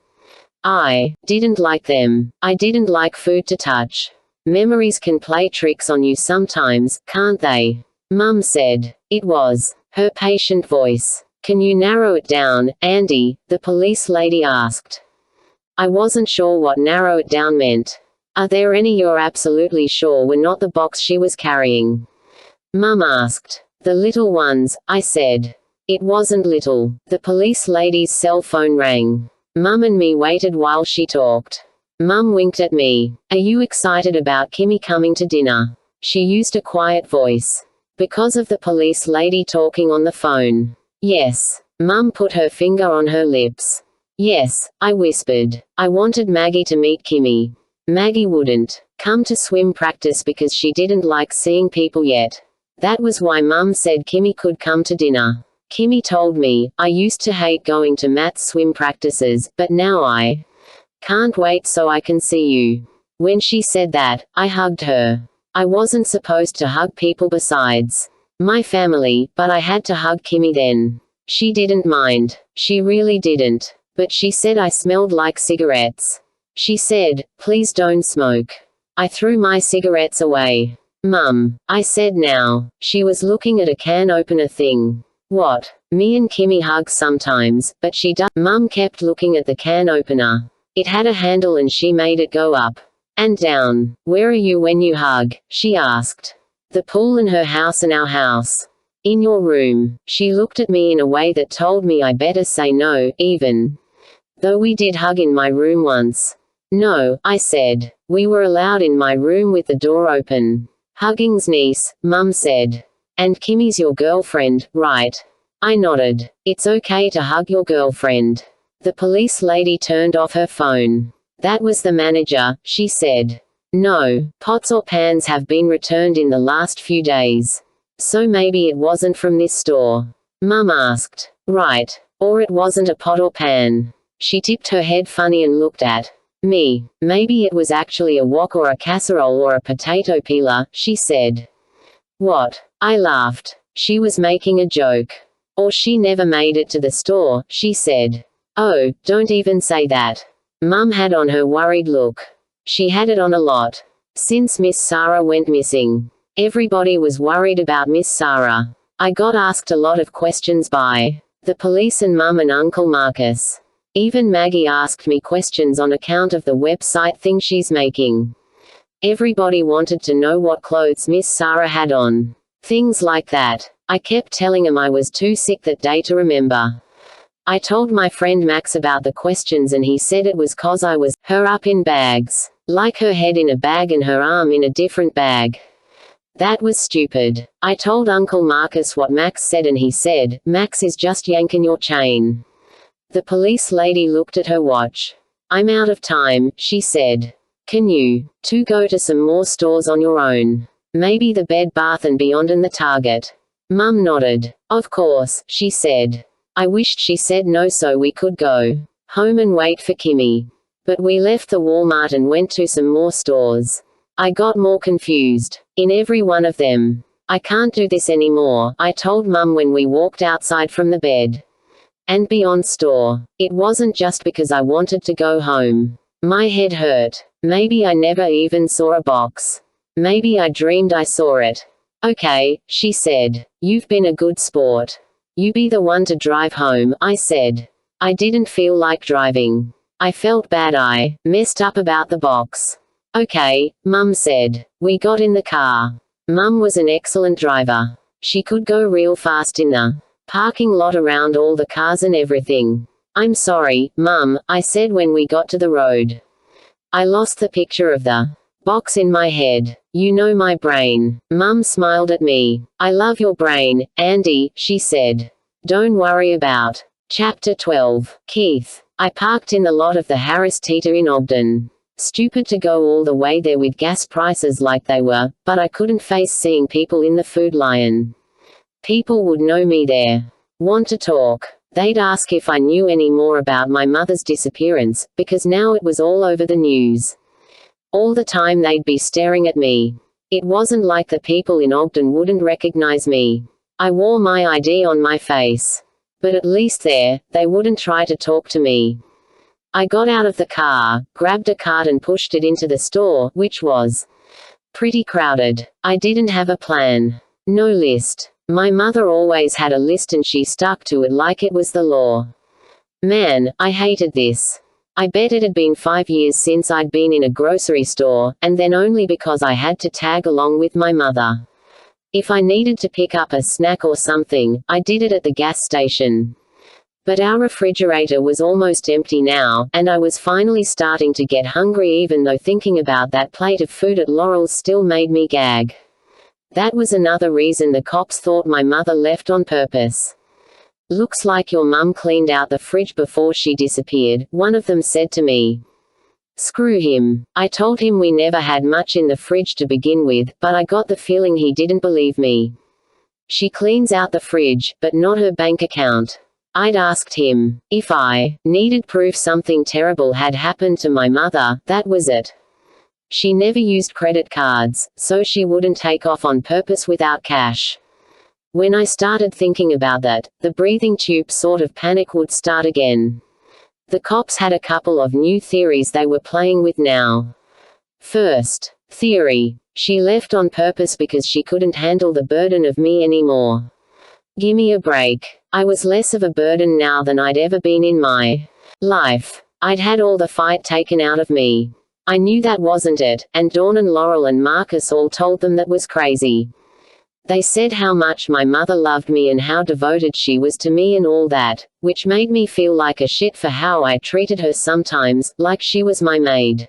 I didn't like them. I didn't like food to touch. Memories can play tricks on you sometimes, can't they? Mum said. It was her patient voice. Can you narrow it down, Andy? The police lady asked. I wasn't sure what narrow it down meant. Are there any you're absolutely sure were not the box she was carrying? Mum asked. The little ones, I said. It wasn't little. The police lady's cell phone rang. Mum and me waited while she talked. Mum winked at me. Are you excited about Kimmy coming to dinner? She used a quiet voice. Because of the police lady talking on the phone. Yes. Mum put her finger on her lips. Yes, I whispered. I wanted Maggie to meet Kimmy. Maggie wouldn't come to swim practice because she didn't like seeing people yet. That was why Mum said Kimmy could come to dinner. Kimmy told me, I used to hate going to Matt's swim practices, but now I can't wait so I can see you. When she said that, I hugged her. I wasn't supposed to hug people besides my family, but I had to hug Kimmy then. She didn't mind. She really didn't. But she said I smelled like cigarettes. She said, please don't smoke. I threw my cigarettes away. Mum, I said now. She was looking at a can opener thing. What? Me and Kimmy hug sometimes, but she does. Mum kept looking at the can opener. It had a handle and she made it go up and down. Where are you when you hug? She asked. The pool and her house and our house. In your room. She looked at me in a way that told me I better say no, even though we did hug in my room once. No, I said. We were allowed in my room with the door open. Hugging's niece, Mum said. And Kimmy's your girlfriend, right? I nodded. It's okay to hug your girlfriend. The police lady turned off her phone. That was the manager, she said. No, pots or pans have been returned in the last few days. So maybe it wasn't from this store. Mum asked. Right. Or it wasn't a pot or pan. She tipped her head funny and looked at me. Maybe it was actually a wok or a casserole or a potato peeler, she said. What? I laughed. She was making a joke. Or she never made it to the store, she said. Oh, don't even say that. Mum had on her worried look. She had it on a lot. Since Miss Sarah went missing. Everybody was worried about Miss Sarah. I got asked a lot of questions by the police and Mum and Uncle Marcus. Even Maggie asked me questions on account of the website thing she's making. Everybody wanted to know what clothes Miss Sarah had on. Things like that. I kept telling him I was too sick that day to remember. I told my friend Max about the questions and he said it was 'cause I was her up in bags. Like her head in a bag and her arm in a different bag. That was stupid. I told Uncle Marcus what Max said and he said, Max is just yanking your chain. The police lady looked at her watch. I'm out of time, she said. Can you two go to some more stores on your own? Maybe the Bed Bath & Beyond and the Target. Mum nodded. Of course, she said. I wished she said no so we could go home and wait for Kimmy. But we left the Walmart and went to some more stores. I got more confused. In every one of them. I can't do this anymore, I told Mum when we walked outside from the Bed and Beyond store. It wasn't just because I wanted to go home. My head hurt. Maybe I never even saw a box. Maybe I dreamed I saw it. Okay, she said. You've been a good sport. You be the one to drive home, I said. I didn't feel like driving. I felt bad I messed up about the box. Okay, Mum said. We got in the car. Mum was an excellent driver. She could go real fast in the parking lot around all the cars and everything. I'm sorry, Mum, I said when we got to the road. I lost the picture of the box in my head. You know my brain. Mum smiled at me. I love your brain, Andy, she said. Don't worry about. Chapter 12. Keith. I parked in the lot of the Harris Teeter in Ogden. Stupid to go all the way there with gas prices like they were, but I couldn't face seeing people in the Food Lion. People would know me there. Want to talk. They'd ask if I knew any more about my mother's disappearance, because now it was all over the news. All the time they'd be staring at me. It wasn't like the people in Ogden wouldn't recognize me. I wore my ID on my face. But at least there, they wouldn't try to talk to me. I got out of the car, grabbed a cart and pushed it into the store, which was pretty crowded. I didn't have a plan. No list. My mother always had a list and she stuck to it like it was the law. Man, I hated this. I bet it had been 5 years since I'd been in a grocery store, and then only because I had to tag along with my mother. If I needed to pick up a snack or something, I did it at the gas station. But our refrigerator was almost empty now, and I was finally starting to get hungry even though thinking about that plate of food at Laurel's still made me gag. That was another reason the cops thought my mother left on purpose. Looks like your mum cleaned out the fridge before she disappeared, one of them said to me. Screw him. I told him we never had much in the fridge to begin with, but I got the feeling he didn't believe me. She cleans out the fridge, but not her bank account. I'd asked him if I needed proof something terrible had happened to my mother, that was it. She never used credit cards, so she wouldn't take off on purpose without cash. When I started thinking about that, the breathing tube sort of panic would start again. The cops had a couple of new theories they were playing with now. First theory. She left on purpose because she couldn't handle the burden of me anymore. Gimme a break. I was less of a burden now than I'd ever been in my life. I'd had all the fight taken out of me. I knew that wasn't it, and Dawn and Laurel and Marcus all told them that was crazy. They said how much my mother loved me and how devoted she was to me and all that, which made me feel like a shit for how I treated her sometimes, like she was my maid.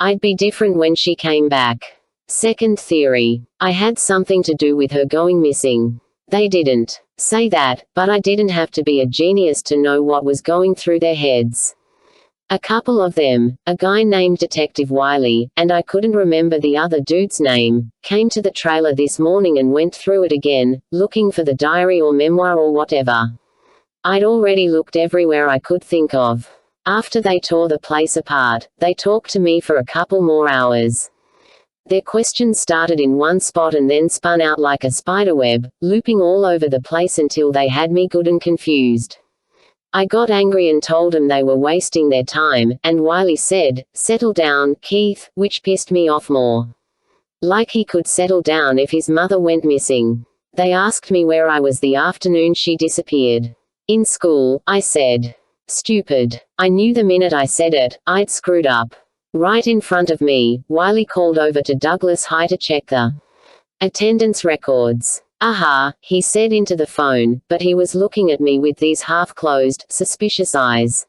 I'd be different when she came back. Second theory. I had something to do with her going missing. They didn't say that, but I didn't have to be a genius to know what was going through their heads. A couple of them, a guy named Detective Wiley, and I couldn't remember the other dude's name, came to the trailer this morning and went through it again, looking for the diary or memoir or whatever. I'd already looked everywhere I could think of. After they tore the place apart, they talked to me for a couple more hours. Their questions started in one spot and then spun out like a spiderweb, looping all over the place until they had me good and confused. I got angry and told them they were wasting their time, and Wiley said, "Settle down, Keith," which pissed me off more. Like he could settle down if his mother went missing. They asked me where I was the afternoon she disappeared. "In school," I said. Stupid. I knew the minute I said it, I'd screwed up. Right in front of me, Wiley called over to Douglas High to check the attendance records. "Aha," he said into the phone, but he was looking at me with these half-closed, suspicious eyes.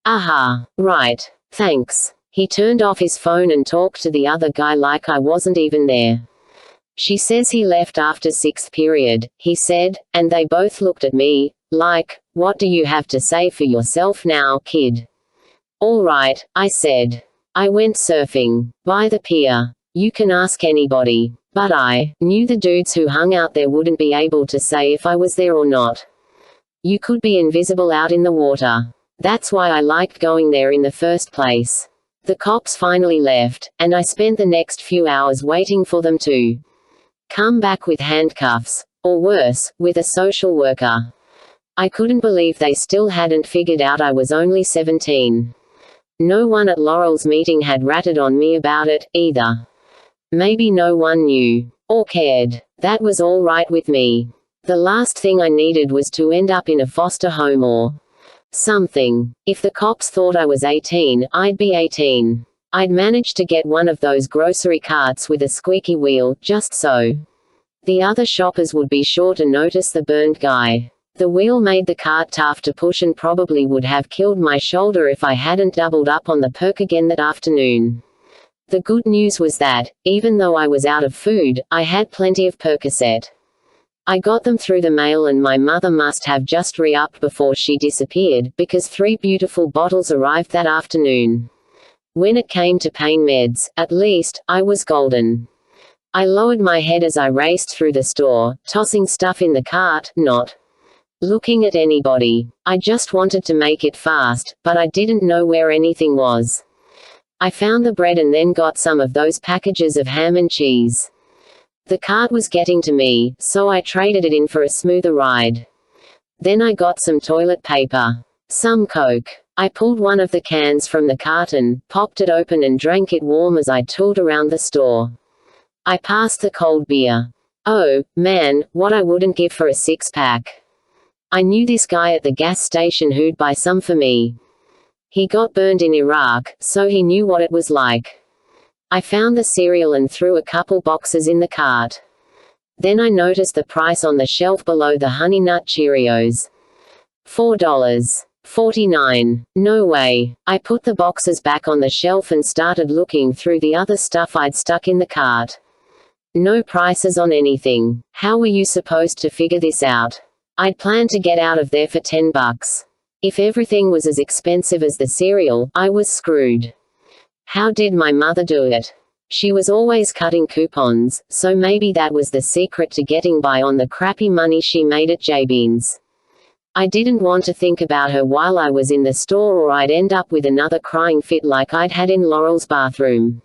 "Aha. Right. Thanks." He turned off his phone and talked to the other guy like I wasn't even there. "She says he left after sixth period," he said, and they both looked at me, like, "What do you have to say for yourself now, kid?" "All right," I said. "I went surfing. By the pier. You can ask anybody." But I knew the dudes who hung out there wouldn't be able to say if I was there or not. You could be invisible out in the water. That's why I liked going there in the first place. The cops finally left, and I spent the next few hours waiting for them to come back with handcuffs, or worse, with a social worker. I couldn't believe they still hadn't figured out I was only 17. No one at Laurel's meeting had ratted on me about it, either. Maybe no one knew. Or cared. That was all right with me. The last thing I needed was to end up in a foster home or something. If the cops thought I was 18, I'd be 18. I'd managed to get one of those grocery carts with a squeaky wheel, just so the other shoppers would be sure to notice the burned guy. The wheel made the cart tough to push and probably would have killed my shoulder if I hadn't doubled up on the perk again that afternoon. The good news was that, even though I was out of food, I had plenty of Percocet. I got them through the mail and my mother must have just re-upped before she disappeared, because 3 beautiful bottles arrived that afternoon. When it came to pain meds, at least, I was golden. I lowered my head as I raced through the store, tossing stuff in the cart, not looking at anybody. I just wanted to make it fast, but I didn't know where anything was. I found the bread and then got some of those packages of ham and cheese. The cart was getting to me, so I traded it in for a smoother ride. Then I got some toilet paper. Some Coke. I pulled one of the cans from the carton, popped it open and drank it warm as I tooled around the store. I passed the cold beer. Oh, man, what I wouldn't give for a 6-pack. I knew this guy at the gas station who'd buy some for me. He got burned in Iraq, so he knew what it was like. I found the cereal and threw a couple boxes in the cart. Then I noticed the price on the shelf below the Honey Nut Cheerios. $4.49. No way. I put the boxes back on the shelf and started looking through the other stuff I'd stuck in the cart. No prices on anything. How were you supposed to figure this out? I'd planned to get out of there for $10. If everything was as expensive as the cereal, I was screwed. How did my mother do it? She was always cutting coupons, so maybe that was the secret to getting by on the crappy money she made at J-Beans. I didn't want to think about her while I was in the store or I'd end up with another crying fit like I'd had in Laurel's bathroom.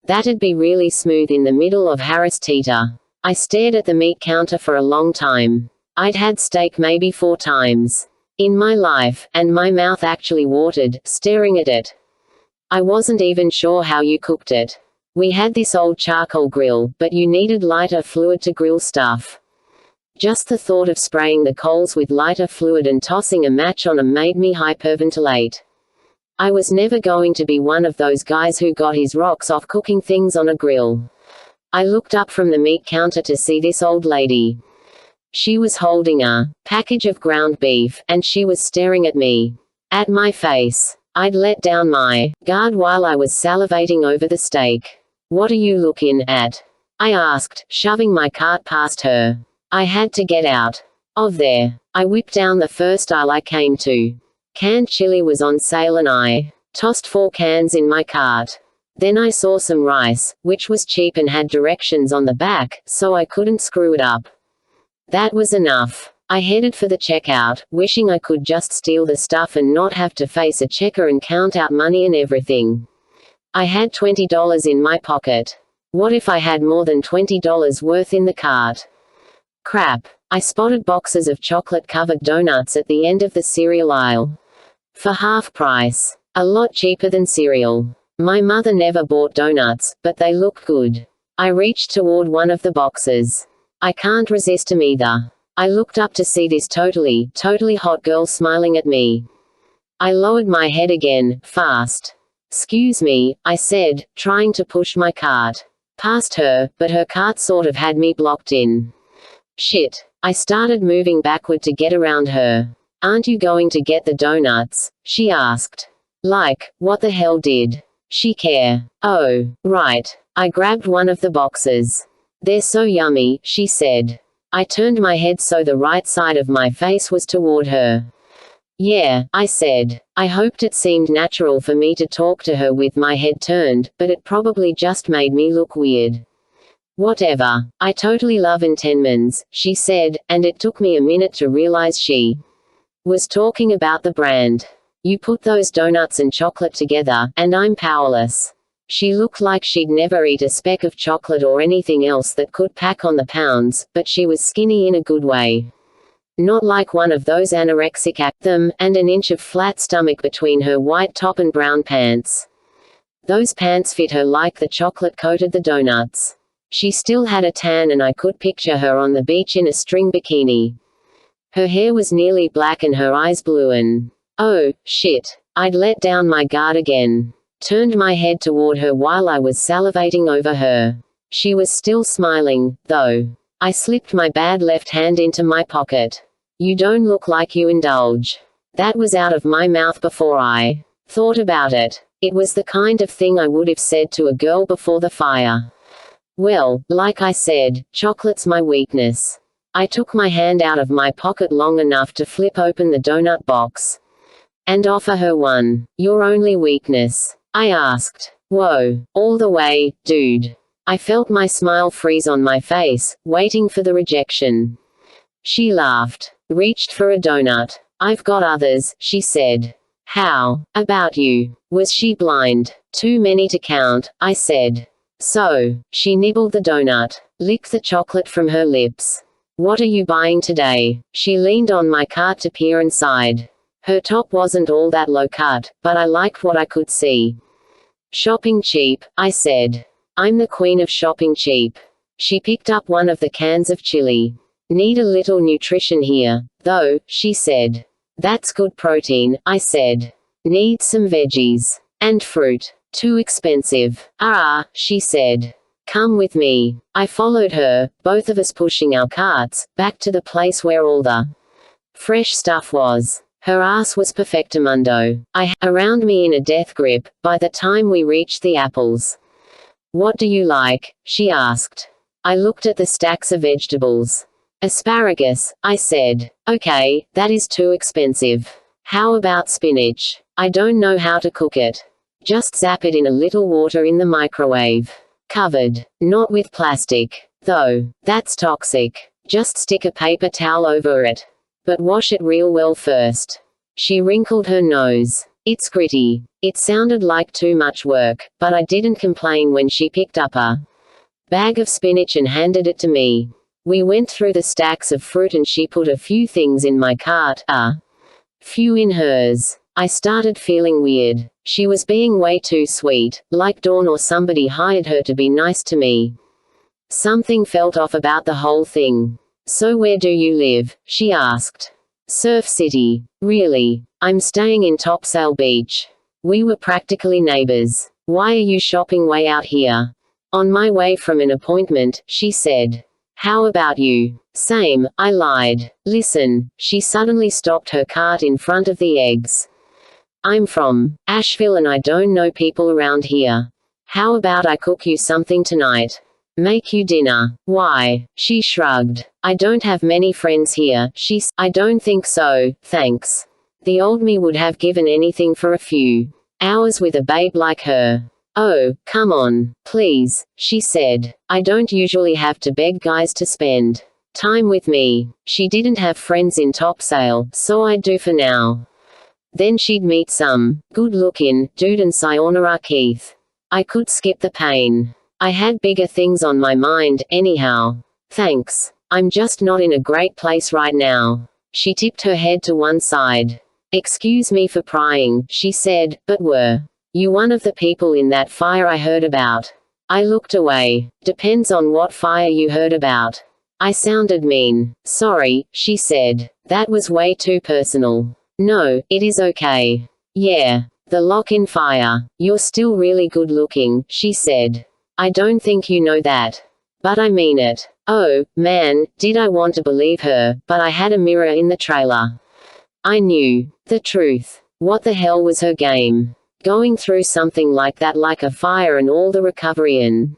That'd be really smooth in the middle of Harris Teeter. I stared at the meat counter for a long time. I'd had steak maybe 4 times in my life, and my mouth actually watered, staring at it. I wasn't even sure how you cooked it. We had this old charcoal grill, but you needed lighter fluid to grill stuff. Just the thought of spraying the coals with lighter fluid and tossing a match on 'em made me hyperventilate. I was never going to be one of those guys who got his rocks off cooking things on a grill. I looked up from the meat counter to see this old lady. She was holding a package of ground beef, and she was staring at me. At my face. I'd let down my guard while I was salivating over the steak. "What are you looking at?" I asked, shoving my cart past her. I had to get out of there. I whipped down the first aisle I came to. Canned chili was on sale and I tossed 4 cans in my cart. Then I saw some rice, which was cheap and had directions on the back, so I couldn't screw it up. That was enough. I headed for the checkout, wishing I could just steal the stuff and not have to face a checker and count out money and everything. I had $20 in my pocket. What if I had more than $20 worth in the cart? Crap. I spotted boxes of chocolate-covered donuts at the end of the cereal aisle. For half price. A lot cheaper than cereal. My mother never bought donuts, but they look good. I reached toward one of the boxes. I can't resist them either. I looked up to see this totally hot girl smiling at me. I lowered my head again, fast. "Excuse me," I said, trying to push my cart past her, but her cart sort of had me blocked in. Shit. I started moving backward to get around her. "Aren't you going to get the donuts?" she asked. Like, what the hell did she care? Oh, right. I grabbed one of the boxes. "They're so yummy," she said. I turned my head so the right side of my face was toward her. "Yeah," I said. I hoped it seemed natural for me to talk to her with my head turned, but it probably just made me look weird. "Whatever. I totally love Entenmann's," she said, and it took me a minute to realize she was talking about the brand. "You put those donuts and chocolate together, and I'm powerless." She looked like she'd never eat a speck of chocolate or anything else that could pack on the pounds, but she was skinny in a good way. Not like one of those anorexic them, and an inch of flat stomach between her white top and brown pants. Those pants fit her like the chocolate coated the donuts. She still had a tan and I could picture her on the beach in a string bikini. Her hair was nearly black and her eyes blue and… oh, shit. I'd let down my guard again. Turned my head toward her while I was salivating over her. She was still smiling, though. I slipped my bad left hand into my pocket. "You don't look like you indulge." That was out of my mouth before I thought about it. It was the kind of thing I would have said to a girl before the fire. Well, like I said, chocolate's my weakness. I took my hand out of my pocket long enough to flip open the donut box and offer her one. "Your only weakness?" I asked. "Whoa, all the way, dude." I felt my smile freeze on my face, waiting for the rejection. She laughed. Reached for a donut. "I've got others," she said. "How about you?" Was she blind? "Too many to count," I said. So, she nibbled the donut, licked the chocolate from her lips. "What are you buying today?" She leaned on my cart to peer inside. Her top wasn't all that low cut, but I liked what I could see. "Shopping cheap," I said. "I'm the queen of shopping cheap." She picked up one of the cans of chili. "Need a little nutrition here, though," she said. "That's good protein," I said. "Need some veggies. And fruit. Too expensive." She said. "Come with me." I followed her, both of us pushing our carts, back to the place where all the fresh stuff was. Her ass was perfectamundo. Around me in a death grip, by the time we reached the apples. "What do you like?" she asked. I looked at the stacks of vegetables. "Asparagus," I said. "Okay, that is too expensive. How about spinach?" "I don't know how to cook it." "Just zap it in a little water in the microwave." "Covered. Not with plastic. Though. That's toxic. Just stick a paper towel over it. But wash it real well first." She wrinkled her nose. "It's gritty." It sounded like too much work, but I didn't complain when she picked up a bag of spinach and handed it to me. We went through the stacks of fruit and she put a few things in my cart, a few in hers. I started feeling weird. She was being way too sweet, like Dawn or somebody hired her to be nice to me. Something felt off about the whole thing. "So where do you live?" she asked. "Surf City." "Really? I'm staying in Topsail Beach." We were practically neighbors. "Why are you shopping way out here?" "On my way from an appointment," she said. "How about you?" "Same," I lied. "Listen." She suddenly stopped her cart in front of the eggs. "I'm from Asheville and I don't know people around here. How about I cook you something tonight? Make you dinner." "Why?" She shrugged. "I don't have many friends here." "I don't think so, thanks." The old me would have given anything for a few hours with a babe like her. "Oh, come on, please," she said. "I don't usually have to beg guys to spend Time with me. She didn't have friends in Topsail, so I'd do for now. Then she'd meet some good-looking dude and sayonara Keith. I could skip the pain. I had bigger things on my mind, anyhow. Thanks. I'm just not in a great place right now. She tipped her head to one side. Excuse me for prying, she said, but were you one of the people in that fire I heard about? I looked away. Depends on what fire you heard about. I sounded mean. Sorry, she said. That was way too personal. No, it is okay. Yeah. The lock-in fire. You're still really good looking, she said. I don't think you know that. But I mean it. Oh, man, did I want to believe her, but I had a mirror in the trailer. I knew the truth. What the hell was her game? Going through something like that, like a fire and all the recovery and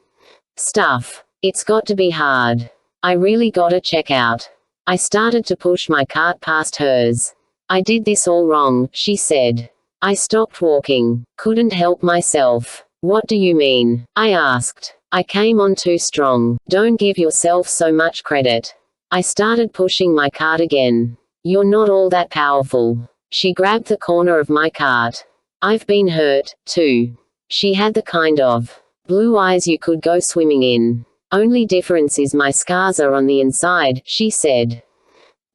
stuff. It's got to be hard. I really gotta check out. I started to push my cart past hers. I did this all wrong, she said. I stopped walking. Couldn't help myself. What do you mean? I asked. I came on too strong. Don't give yourself so much credit. I started pushing my cart again. You're not all that powerful. She grabbed the corner of my cart. I've been hurt, too. She had the kind of blue eyes you could go swimming in. Only difference is my scars are on the inside, she said.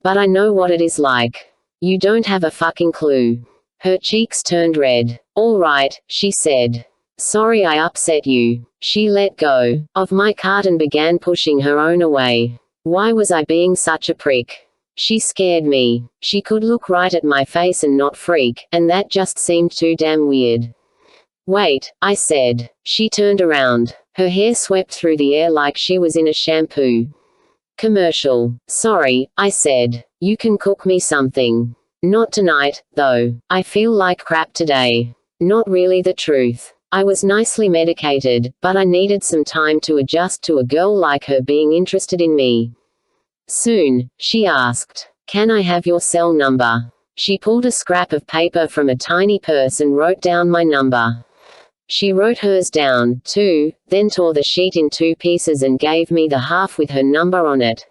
But I know what it is like. You don't have a fucking clue. Her cheeks turned red. All right, she said. Sorry I upset you. She let go of my cart and began pushing her own away. Why was I being such a prick? She scared me. She could look right at my face and not freak, and that just seemed too damn weird. Wait, I said. She turned around. Her hair swept through the air like she was in a shampoo commercial. Sorry, I said. You can cook me something. Not tonight, though. I feel like crap today. Not really the truth. I was nicely medicated, but I needed some time to adjust to a girl like her being interested in me. Soon, she asked. Can I have your cell number? She pulled a scrap of paper from a tiny purse and wrote down my number. She wrote hers down, too, then tore the sheet in 2 pieces and gave me the half with her number on it.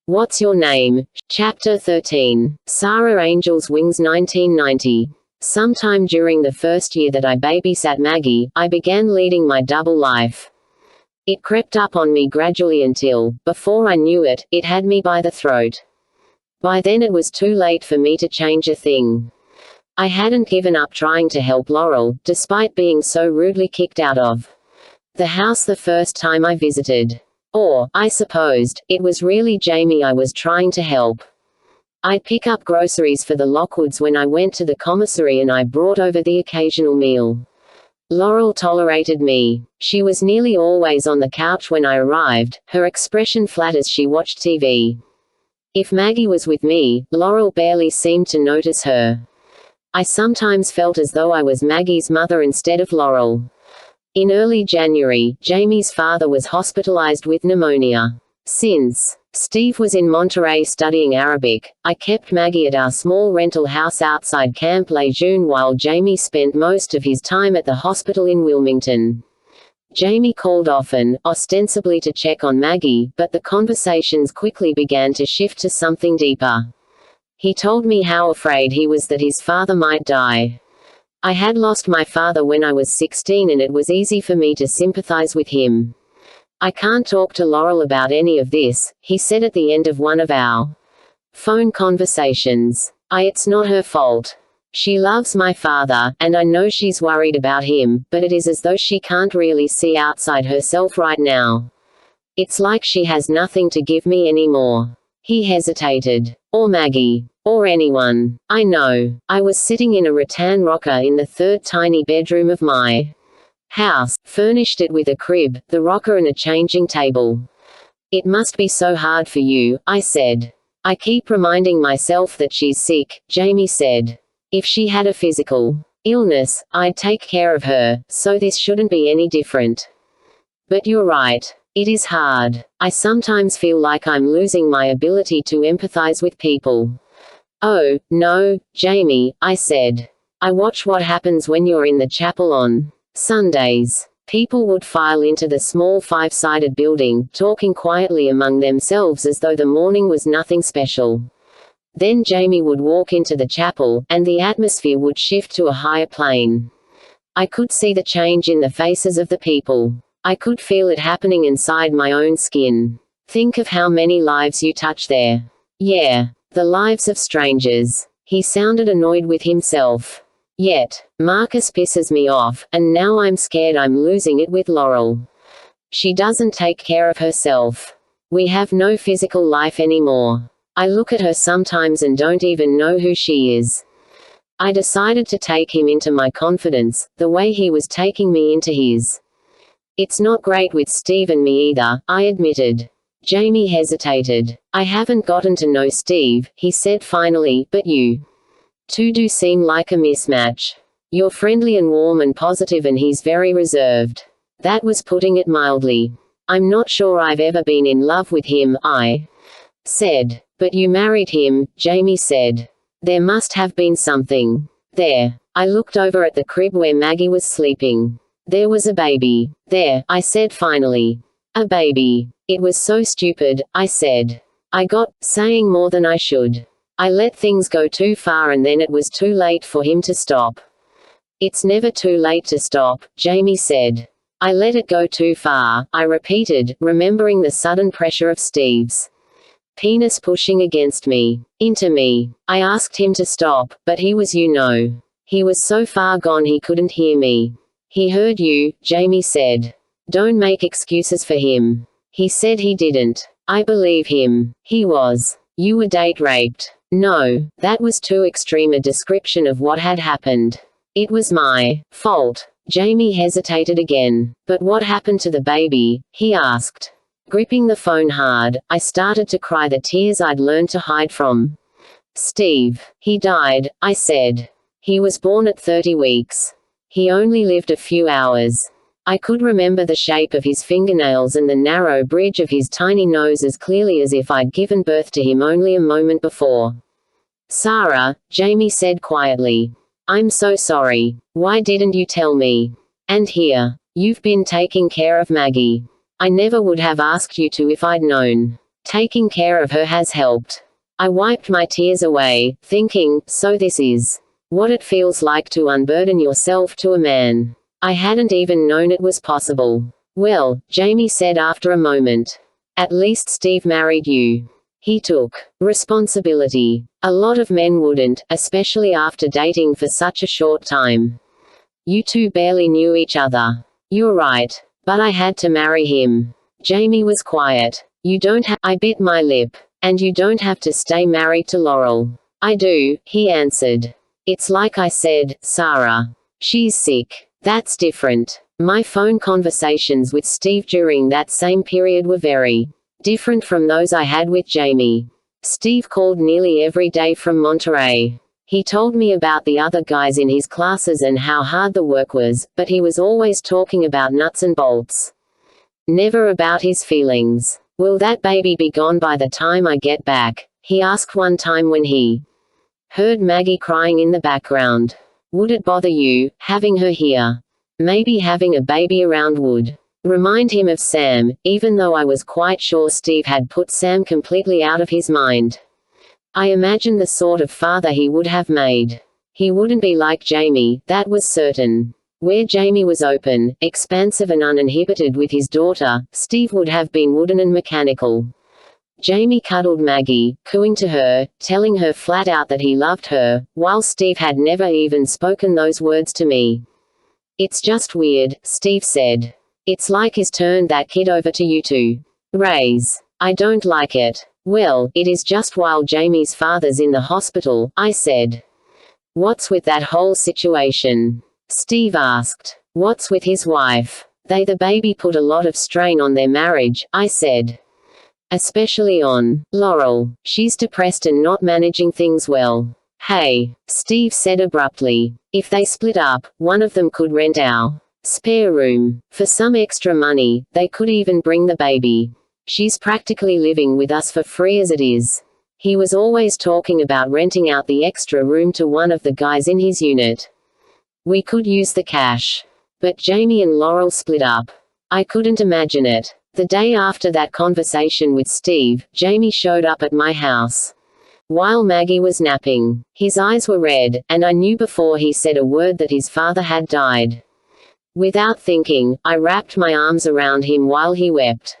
What's your name? Chapter 13. Sarah Angel's Wings 1990. Sometime during the first year that I babysat Maggie, I began leading my double life. It crept up on me gradually until, before I knew it, it had me by the throat. By then it was too late for me to change a thing. I hadn't given up trying to help Laurel, despite being so rudely kicked out of the house the first time I visited. Or, I supposed, it was really Jamie I was trying to help. I'd pick up groceries for the Lockwoods when I went to the commissary and I brought over the occasional meal. Laurel tolerated me. She was nearly always on the couch when I arrived, her expression flat as she watched TV. If Maggie was with me, Laurel barely seemed to notice her. I sometimes felt as though I was Maggie's mother instead of Laurel. In early January, Jamie's father was hospitalized with pneumonia. Since Steve was in Monterey studying Arabic, I kept Maggie at our small rental house outside Camp Lejeune while Jamie spent most of his time at the hospital in Wilmington. Jamie called often, ostensibly to check on Maggie, but the conversations quickly began to shift to something deeper. He told me how afraid he was that his father might die. I had lost my father when I was 16 and it was easy for me to sympathize with him. I can't talk to Laurel about any of this, he said at the end of one of our phone conversations. It's not her fault. She loves my father, and I know she's worried about him, but it is as though she can't really see outside herself right now. It's like she has nothing to give me anymore. He hesitated. Or Maggie. Or anyone. I know. I was sitting in a rattan rocker in the 3rd tiny bedroom of my house, furnished it with a crib, the rocker and a changing table. It must be so hard for you, I said. I keep reminding myself that she's sick, Jamie said. If she had a physical illness, I'd take care of her, so this shouldn't be any different. But you're right. It is hard. I sometimes feel like I'm losing my ability to empathize with people. Oh, no, Jamie, I said. I watch what happens when you're in the chapel on Sundays. People would file into the small five-sided building, talking quietly among themselves as though the morning was nothing special. Then Jamie would walk into the chapel, and the atmosphere would shift to a higher plane. I could see the change in the faces of the people. I could feel it happening inside my own skin. Think of how many lives you touch there. Yeah, the lives of strangers. He sounded annoyed with himself. Yet, Marcus pisses me off, and now I'm scared I'm losing it with Laurel. She doesn't take care of herself. We have no physical life anymore. I look at her sometimes and don't even know who she is. I decided to take him into my confidence, the way he was taking me into his. It's not great with Steve and me either, I admitted. Jamie hesitated. I haven't gotten to know Steve, he said finally, but you two do seem like a mismatch. You're friendly and warm and positive and he's very reserved. That was putting it mildly. I'm not sure I've ever been in love with him, I said. But you married him, Jamie said. There must have been something there. I looked over at the crib where Maggie was sleeping. There was a baby there, I said finally. A baby. It was so stupid, I said. I got saying more than I should. I let things go too far and then it was too late for him to stop. It's never too late to stop, Jamie said. I let it go too far, I repeated, remembering the sudden pressure of Steve's penis pushing against me, into me. I asked him to stop, but he was he was so far gone he couldn't hear me. He heard you, Jamie said. Don't make excuses for him. He said he didn't. I believe him. He was. You were date raped. No, that was too extreme a description of what had happened. It was my fault. Jamie hesitated again. But what happened to the baby? He asked. Gripping the phone hard, I started to cry the tears I'd learned to hide from Steve. He died, I said. He was born at 30 weeks. He only lived a few hours. I could remember the shape of his fingernails and the narrow bridge of his tiny nose as clearly as if I'd given birth to him only a moment before. Sarah, Jamie said quietly. I'm so sorry. Why didn't you tell me? And here. You've been taking care of Maggie. I never would have asked you to if I'd known. Taking care of her has helped. I wiped my tears away, thinking, so this is what it feels like to unburden yourself to a man. I hadn't even known it was possible. Well, Jamie said after a moment. At least Steve married you. He took responsibility. A lot of men wouldn't, especially after dating for such a short time. You two barely knew each other. You're right. But I had to marry him. Jamie was quiet. You don't have. I bit my lip. And you don't have to stay married to Laurel. I do, he answered. It's like I said, Sarah. She's sick. That's different. My phone conversations with Steve during that same period were very different from those I had with Jamie. Steve called nearly every day from Monterey. He told me about the other guys in his classes and how hard the work was, but he was always talking about nuts and bolts. Never about his feelings. Will that baby be gone by the time I get back? He asked one time when he heard Maggie crying in the background. Would it bother you, having her here? Maybe having a baby around would remind him of Sam, even though I was quite sure Steve had put Sam completely out of his mind. I imagined the sort of father he would have made. He wouldn't be like Jamie, that was certain. Where Jamie was open, expansive and uninhibited with his daughter, Steve would have been wooden and mechanical. Jamie cuddled Maggie, cooing to her, telling her flat out that he loved her, while Steve had never even spoken those words to me. It's just weird, Steve said. It's like he's turned that kid over to you to raise. I don't like it. Well, it is just while Jamie's father's in the hospital, I said. What's with that whole situation? Steve asked. What's with his wife? The baby put a lot of strain on their marriage, I said. Especially on Laurel. She's depressed and not managing things well. Hey, Steve said abruptly. If they split up, one of them could rent our spare room. For some extra money, they could even bring the baby. She's practically living with us for free as it is. He was always talking about renting out the extra room to one of the guys in his unit. We could use the cash. But Jamie and Laurel split up. I couldn't imagine it. The day after that conversation with Steve, Jamie showed up at my house while Maggie was napping. His eyes were red, and I knew before he said a word that his father had died. Without thinking, I wrapped my arms around him while he wept.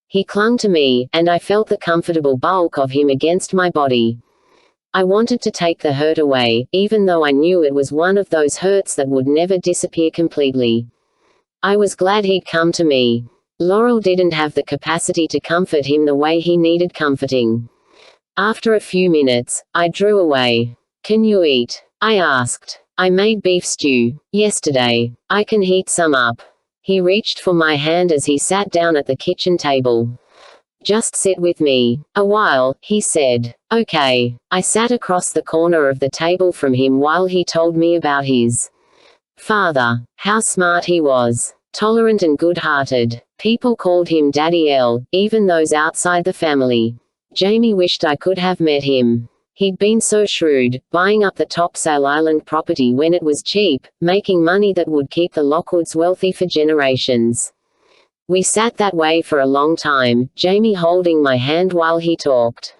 He clung to me, and I felt the comfortable bulk of him against my body. I wanted to take the hurt away, even though I knew it was one of those hurts that would never disappear completely. I was glad he'd come to me. Laurel didn't have the capacity to comfort him the way he needed comforting. After a few minutes, I drew away. "Can you eat?" I asked. "I made beef stew yesterday. I can heat some up." He reached for my hand as he sat down at the kitchen table. "Just sit with me a while," he said. "Okay." I sat across the corner of the table from him while he told me about his father, how smart he was, tolerant and good-hearted. People called him Daddy L, even those outside the family. Jamie wished I could have met him. He'd been so shrewd, buying up the Topsail Island property when it was cheap, making money that would keep the Lockwoods wealthy for generations. We sat that way for a long time, Jamie holding my hand while he talked.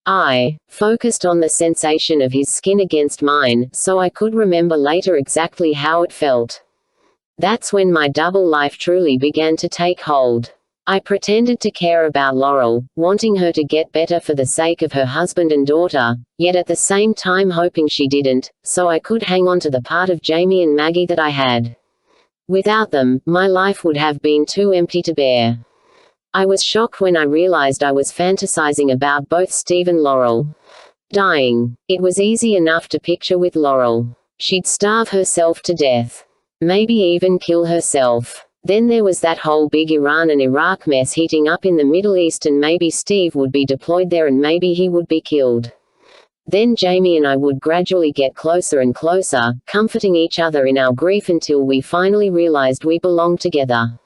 I focused on the sensation of his skin against mine, so I could remember later exactly how it felt. That's when my double life truly began to take hold. I pretended to care about Laurel, wanting her to get better for the sake of her husband and daughter, yet at the same time hoping she didn't, so I could hang on to the part of Jamie and Maggie that I had. Without them, my life would have been too empty to bear. I was shocked when I realized I was fantasizing about both Steve and Laurel dying. It was easy enough to picture with Laurel. She'd starve herself to death. Maybe even kill herself. Then there was that whole big Iran and Iraq mess heating up in the Middle East, and maybe Steve would be deployed there and maybe he would be killed. Then Jamie and I would gradually get closer and closer, comforting each other in our grief until we finally realized we belonged together.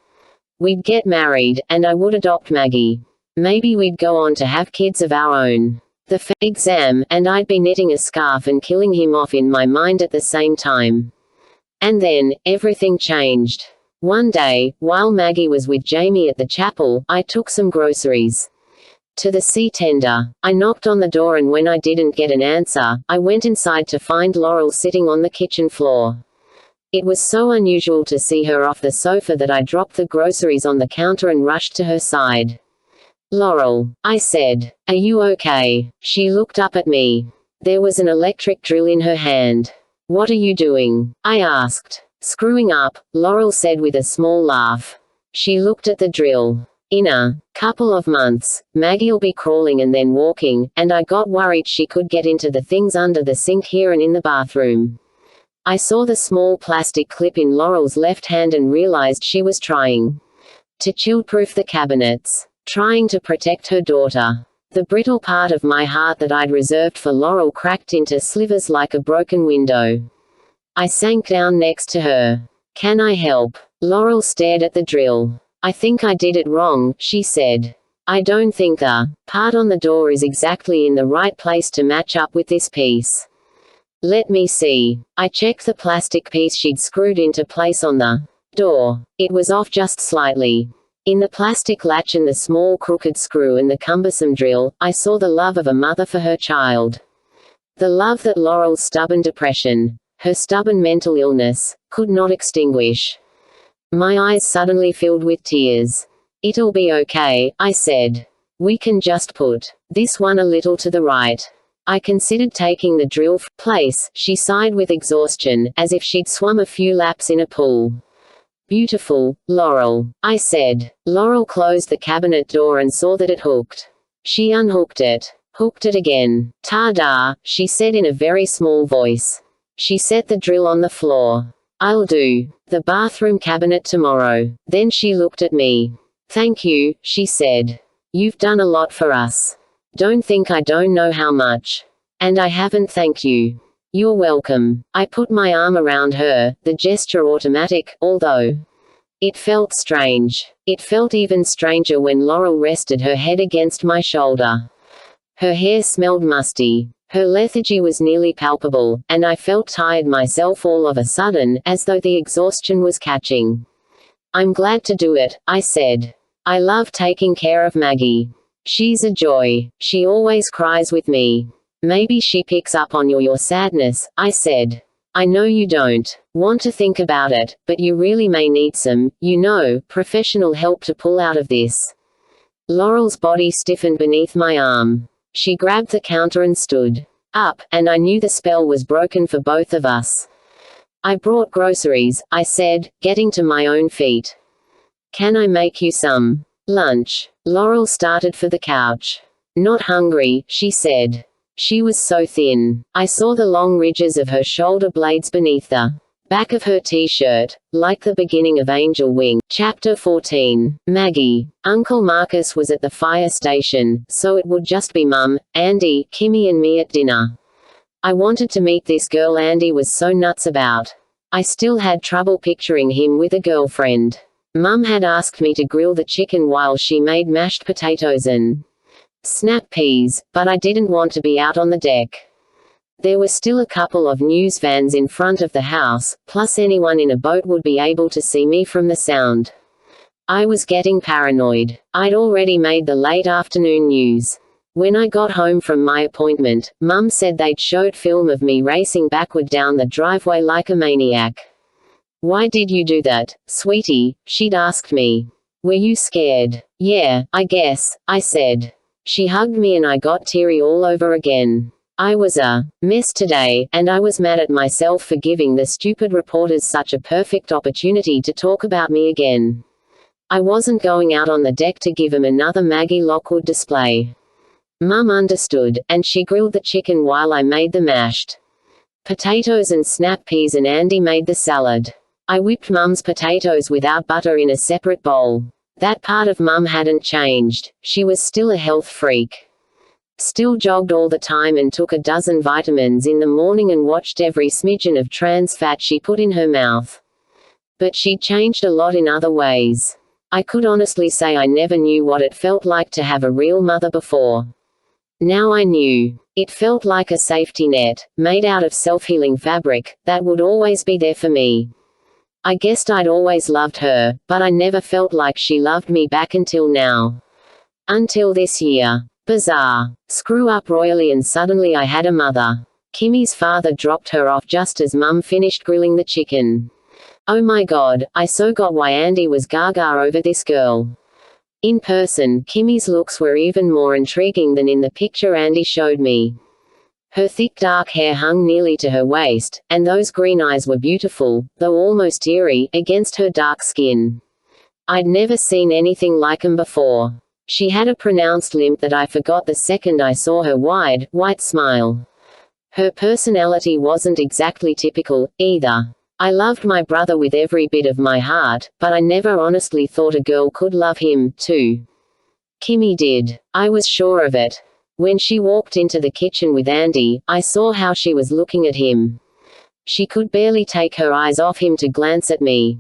We'd get married, and I would adopt Maggie. Maybe we'd go on to have kids of our own. The exam, and I'd be knitting a scarf and killing him off in my mind at the same time. And then, everything changed. One day, while Maggie was with Jamie at the chapel, I took some groceries to the sea tender. I knocked on the door, and when I didn't get an answer, I went inside to find Laurel sitting on the kitchen floor. It was so unusual to see her off the sofa that I dropped the groceries on the counter and rushed to her side. "Laurel," I said, "are you okay?" She looked up at me. There was an electric drill in her hand. "What are you doing?" I asked. "Screwing up," Laurel said with a small laugh. She looked at the drill. "In a couple of months, Maggie'll be crawling and then walking," and I got worried she could get into the things under the sink here and in the bathroom. I saw the small plastic clip in Laurel's left hand and realized she was trying to child-proof the cabinets, trying to protect her daughter. The brittle part of my heart that I'd reserved for Laurel cracked into slivers like a broken window. I sank down next to her. "Can I help?" Laurel stared at the drill. "I think I did it wrong," she said. "I don't think the part on the door is exactly in the right place to match up with this piece." "Let me see." I checked the plastic piece she'd screwed into place on the door. It was off just slightly. In the plastic latch and the small crooked screw and the cumbersome drill, I saw the love of a mother for her child. The love that Laurel's stubborn depression, her stubborn mental illness, could not extinguish. My eyes suddenly filled with tears. "It'll be okay," I said. "We can just put this one a little to the right." I considered taking the drill place. She sighed with exhaustion, as if she'd swum a few laps in a pool. "Beautiful, Laurel," I said. Laurel closed the cabinet door and saw that it hooked. She unhooked it. Hooked it again. "Ta-da," she said in a very small voice. She set the drill on the floor. "I'll do the bathroom cabinet tomorrow." Then she looked at me. "Thank you," she said. "You've done a lot for us. Don't think I don't know how much. And I haven't thanked you." "You're welcome." I put my arm around her, the gesture automatic, although it felt strange. It felt even stranger when Laurel rested her head against my shoulder. Her hair smelled musty. Her lethargy was nearly palpable, and I felt tired myself all of a sudden, as though the exhaustion was catching. I'm glad to do it, I said. I love taking care of Maggie. She's a joy. She always cries with me. Maybe she picks up on your sadness, I said. I know you don't want to think about it, but you really may need some, professional help to pull out of this. Laurel's body stiffened beneath my arm. She grabbed the counter and stood up, and I knew the spell was broken for both of us. I brought groceries, I said, getting to my own feet. Can I make you some lunch? Laurel started for the couch. Not hungry, she said. She was so thin. I saw the long ridges of her shoulder blades beneath the back of her t-shirt, like the beginning of Angel Wing. Chapter 14. Maggie. Uncle Marcus was at the fire station, so it would just be Mum, Andy, Kimmy and me at dinner. I wanted to meet this girl Andy was so nuts about. I still had trouble picturing him with a girlfriend. Mum had asked me to grill the chicken while she made mashed potatoes and snap peas, but I didn't want to be out on the deck. There were still a couple of news vans in front of the house, plus anyone in a boat would be able to see me from the sound. I was getting paranoid. I'd already made the late afternoon news. When I got home from my appointment, Mum said they'd showed film of me racing backward down the driveway like a maniac. Why did you do that, sweetie? She'd asked me. Were you scared? Yeah, I guess, I said. She hugged me and I got teary all over again. I was a mess today, and I was mad at myself for giving the stupid reporters such a perfect opportunity to talk about me again. I wasn't going out on the deck to give 'em another Maggie Lockwood display. Mum understood, and she grilled the chicken while I made the mashed potatoes and snap peas and Andy made the salad. I whipped Mum's potatoes without butter in a separate bowl. That part of Mum hadn't changed. She was still a health freak. Still jogged all the time and took a dozen vitamins in the morning and watched every smidgen of trans fat she put in her mouth. But she'd changed a lot in other ways. I could honestly say I never knew what it felt like to have a real mother before. Now I knew. It felt like a safety net, made out of self-healing fabric, that would always be there for me. I guessed I'd always loved her, but I never felt like she loved me back until now. Until this year. Bizarre. Screw up royally and suddenly I had a mother. Kimmy's father dropped her off just as Mum finished grilling the chicken. Oh my god, I so got why Andy was gaga over this girl. In person, Kimmy's looks were even more intriguing than in the picture Andy showed me. Her thick dark hair hung nearly to her waist, and those green eyes were beautiful, though almost eerie, against her dark skin. I'd never seen anything like 'em before. She had a pronounced limp that I forgot the second I saw her wide, white smile. Her personality wasn't exactly typical, either. I loved my brother with every bit of my heart, but I never honestly thought a girl could love him, too. Kimmy did. I was sure of it. When she walked into the kitchen with Andy, I saw how she was looking at him. She could barely take her eyes off him to glance at me.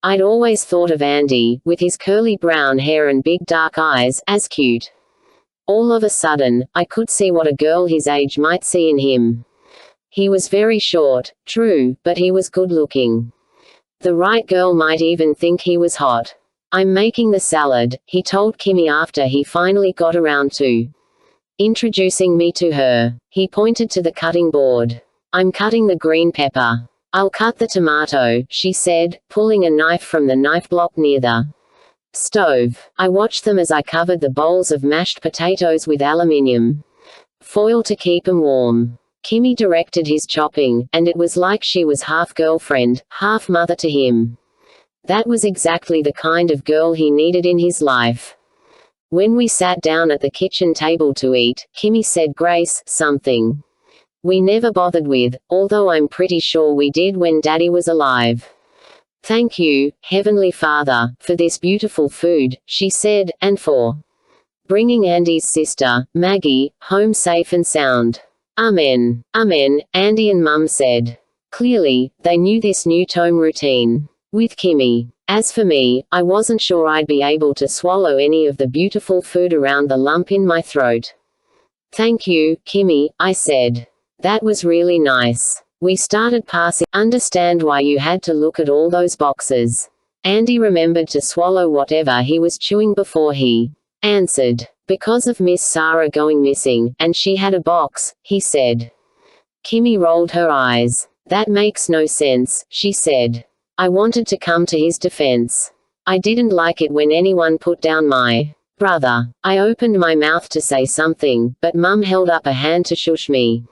I'd always thought of Andy, with his curly brown hair and big dark eyes, as cute. All of a sudden, I could see what a girl his age might see in him. He was very short, true, but he was good-looking. The right girl might even think he was hot. I'm making the salad, he told Kimmy after he finally got around to introducing me to her. He pointed to the cutting board. I'm cutting the green pepper. I'll cut the tomato, she said, pulling a knife from the knife block near the stove. I watched them as I covered the bowls of mashed potatoes with aluminium foil to keep them warm. Kimmy directed his chopping, and it was like she was half girlfriend, half mother to him. That was exactly the kind of girl he needed in his life. When we sat down at the kitchen table to eat, Kimmy said grace, something we never bothered with, although I'm pretty sure we did when Daddy was alive. Thank you, Heavenly Father, for this beautiful food, she said, and for bringing Andy's sister, Maggie, home safe and sound. Amen. Amen, Andy and Mum said. Clearly, they knew this new tome routine with Kimmy. As for me, I wasn't sure I'd be able to swallow any of the beautiful food around the lump in my throat. Thank you, Kimmy, I said. That was really nice. We started passing. Understand why you had to look at all those boxes. Andy remembered to swallow whatever he was chewing before he answered. Because of Miss Sarah going missing, and she had a box, he said. Kimmy rolled her eyes. That makes no sense, she said. I wanted to come to his defense. I didn't like it when anyone put down my brother. I opened my mouth to say something, but Mum held up a hand to shush me.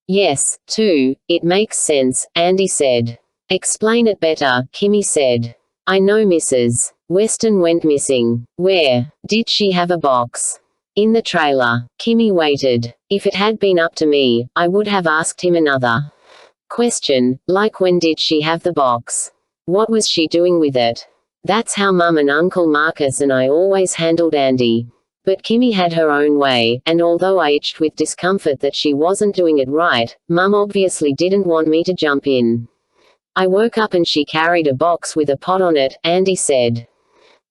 Yes, too, it makes sense, Andy said. Explain it better, Kimmy said. I know Mrs. Weston went missing. Where? Did she have a box? In the trailer. Kimmy waited. If it had been up to me, I would have asked him another question, like when did she have the box? What was she doing with it? That's how Mum and Uncle Marcus and I always handled Andy. But Kimmy had her own way, and although I itched with discomfort that she wasn't doing it right, Mum obviously didn't want me to jump in. I woke up and she carried a box with a pot on it, Andy said.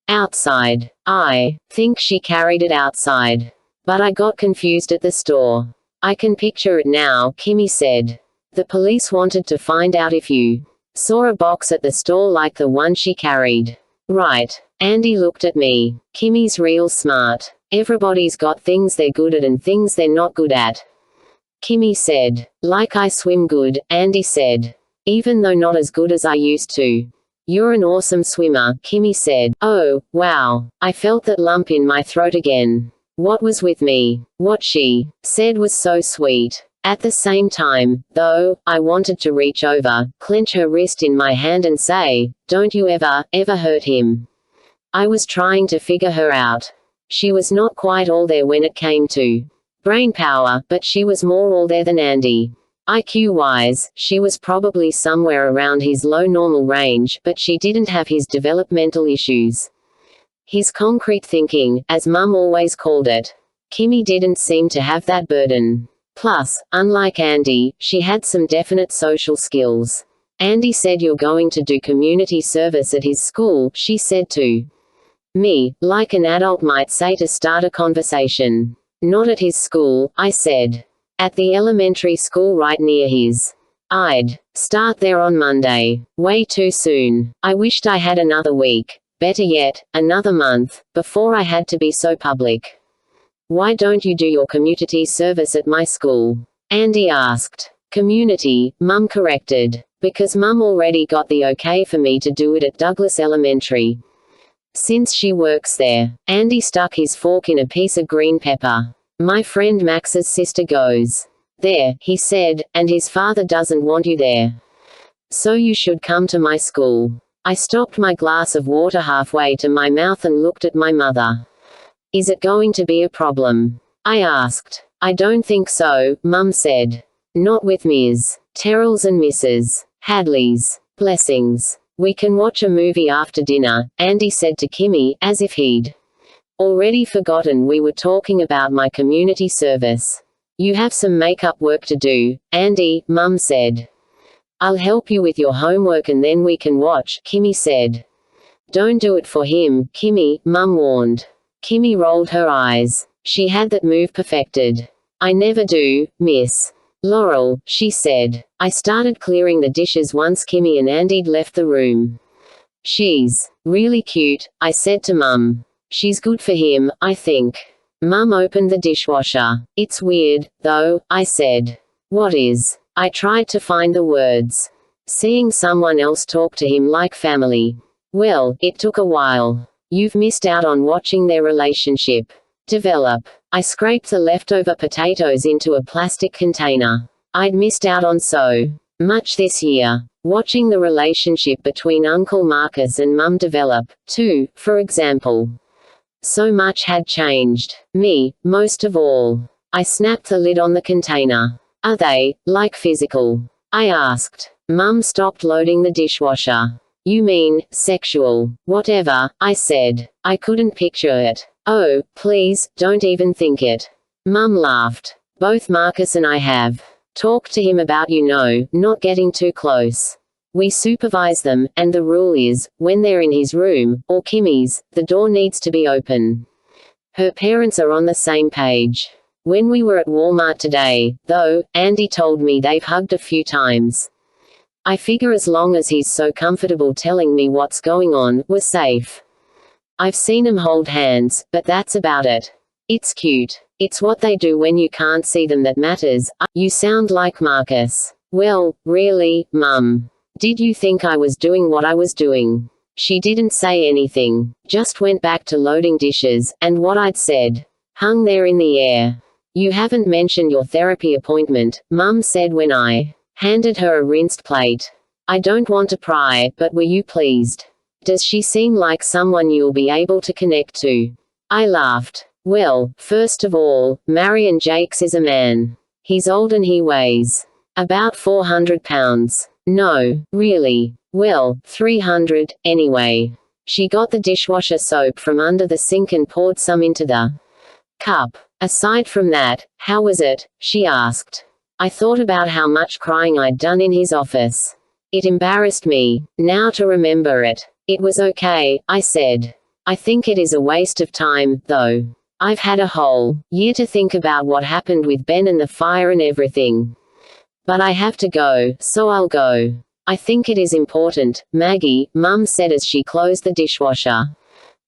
Outside. I think she carried it outside. But I got confused at the store. I can picture it now, Kimmy said. The police wanted to find out if you saw a box at the store like the one she carried. Right. Andy looked at me. Kimmy's real smart. Everybody's got things they're good at and things they're not good at. Kimmy said. Like I swim good, Andy said. Even though not as good as I used to. You're an awesome swimmer, Kimmy said. Oh, wow. I felt that lump in my throat again. What was with me? What she said was so sweet. At the same time, though, I wanted to reach over, clench her wrist in my hand and say, don't you ever hurt him. I was trying to figure her out. She was not quite all there when it came to brain power, but she was more all there than Andy. IQ-wise, she was probably somewhere around his low normal range, but she didn't have his developmental issues. His concrete thinking, as Mum always called it. Kimmy didn't seem to have that burden. Plus, unlike Andy, she had some definite social skills. Andy said you're going to do community service at his school, she said to me, like an adult might say to start a conversation. Not at his school, I said. At the elementary school right near his. I'd start there on Monday. Way too soon. I wished I had another week. Better yet, another month, before I had to be so public. Why don't you do your community service at my school? Andy asked. Community, Mum corrected. Because Mum already got the okay for me to do it at Douglas Elementary. Since she works there. Andy stuck his fork in a piece of green pepper. My friend Max's sister goes there, he said, and his father doesn't want you there. So you should come to my school. I stopped my glass of water halfway to my mouth and looked at my mother. Is it going to be a problem? I asked. I don't think so, Mum said. Not with Ms. Terrell's and Mrs. Hadley's. Blessings. We can watch a movie after dinner, Andy said to Kimmy, as if he'd already forgotten we were talking about my community service. You have some makeup work to do, Andy, Mum said. I'll help you with your homework and then we can watch, Kimmy said. Don't do it for him, Kimmy, Mum warned. Kimmy rolled her eyes. She had that move perfected. I never do, Miss Laurel, she said. I started clearing the dishes once Kimmy and Andy'd left the room. She's really cute, I said to Mum. She's good for him, I think. Mum opened the dishwasher. It's weird, though, I said. What is? I tried to find the words. Seeing someone else talk to him like family. Well, it took a while. You've missed out on watching their relationship develop. I scraped the leftover potatoes into a plastic container. I'd missed out on so much this year. Watching the relationship between Uncle Marcus and Mum develop, too, for example. So much had changed. Me, most of all. I snapped the lid on the container. Are they, like physical? I asked. Mum stopped loading the dishwasher. You mean, sexual. Whatever, I said. I couldn't picture it. Oh, please, don't even think it. Mum laughed. Both Marcus and I have talked to him about not getting too close. We supervise them, and the rule is, when they're in his room, or Kimmy's, the door needs to be open. Her parents are on the same page. When we were at Walmart today, though, Andy told me they've hugged a few times. I figure as long as he's so comfortable telling me what's going on, we're safe. I've seen 'em hold hands, but that's about it. It's cute. It's what they do when you can't see them that matters. You sound like Marcus. Well, really, Mum. Did you think I was doing what I was doing? She didn't say anything, just went back to loading dishes, and what I'd said hung there in the air. You haven't mentioned your therapy appointment, Mum said when I handed her a rinsed plate. I don't want to pry, but were you pleased? Does she seem like someone you'll be able to connect to? I laughed. Well, first of all, Marion Jakes is a man. He's old and he weighs about 400 pounds. No, really. Well, 300, anyway. She got the dishwasher soap from under the sink and poured some into the cup. Aside from that, how was it? She asked. I thought about how much crying I'd done in his office. It embarrassed me, now to remember it. It was okay, I said. I think it is a waste of time, though. I've had a whole year to think about what happened with Ben and the fire and everything. But I have to go, so I'll go. I think it is important, Maggie, Mum said as she closed the dishwasher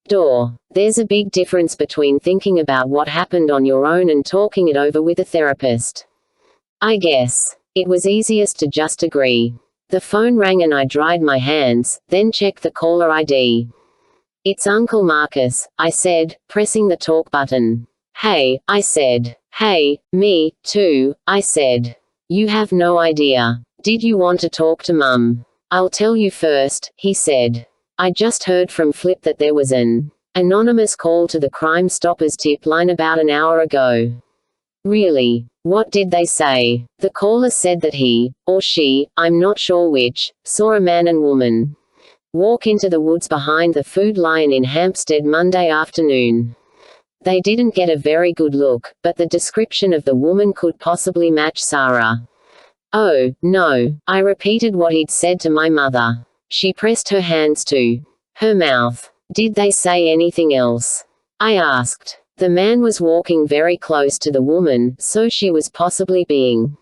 door. There's a big difference between thinking about what happened on your own and talking it over with a therapist. I guess. It was easiest to just agree. The phone rang and I dried my hands, then checked the caller ID. It's Uncle Marcus, I said, pressing the talk button. Hey, I said. Hey, me, too, I said. You have no idea. Did you want to talk to Mum? I'll tell you first, he said. I just heard from Flip that there was an anonymous call to the Crime Stoppers tip line about an hour ago. Really? What did they say? The caller said that he, or she, I'm not sure which, saw a man and woman walk into the woods behind the Food Lion in Hampstead Monday afternoon. They didn't get a very good look, but the description of the woman could possibly match Sarah. Oh, no, I repeated what he'd said to my mother. She pressed her hands to her mouth. Did they say anything else? I asked. The man was walking very close to the woman, so she was possibly being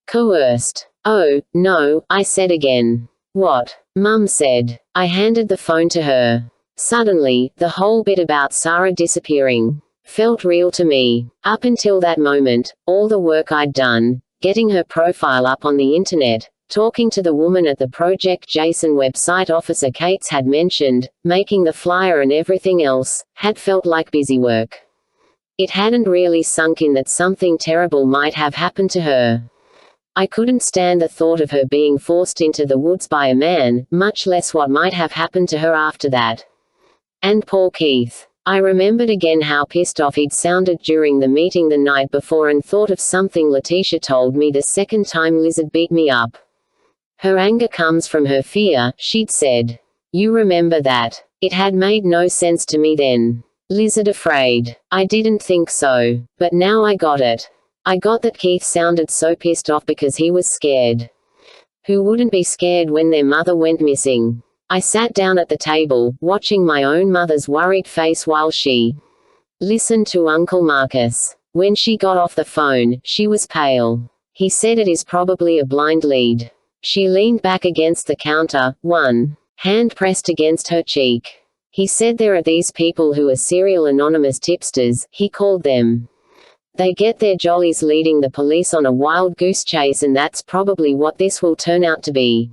coerced. Oh, no, I said again. What? Mum said. I handed the phone to her. Suddenly, the whole bit about Sarah disappearing felt real to me. Up until that moment, all the work I'd done, getting her profile up on the internet, talking to the woman at the Project Jason website Officer Cates had mentioned, making the flyer and everything else, had felt like busy work. It hadn't really sunk in that something terrible might have happened to her. I couldn't stand the thought of her being forced into the woods by a man, much less what might have happened to her after that. And poor Keith. I remembered again how pissed off he'd sounded during the meeting the night before and thought of something Letitia told me the second time Lizard beat me up. Her anger comes from her fear, she'd said. You remember that? It had made no sense to me then. Lizard afraid. I didn't think so. But now I got it. I got that Keith sounded so pissed off because he was scared. Who wouldn't be scared when their mother went missing? I sat down at the table, watching my own mother's worried face while she listened to Uncle Marcus. When she got off the phone, she was pale. He said it is probably a blind lead. She leaned back against the counter, one hand pressed against her cheek. He said there are these people who are serial anonymous tipsters, he called them. They get their jollies leading the police on a wild goose chase, and that's probably what this will turn out to be.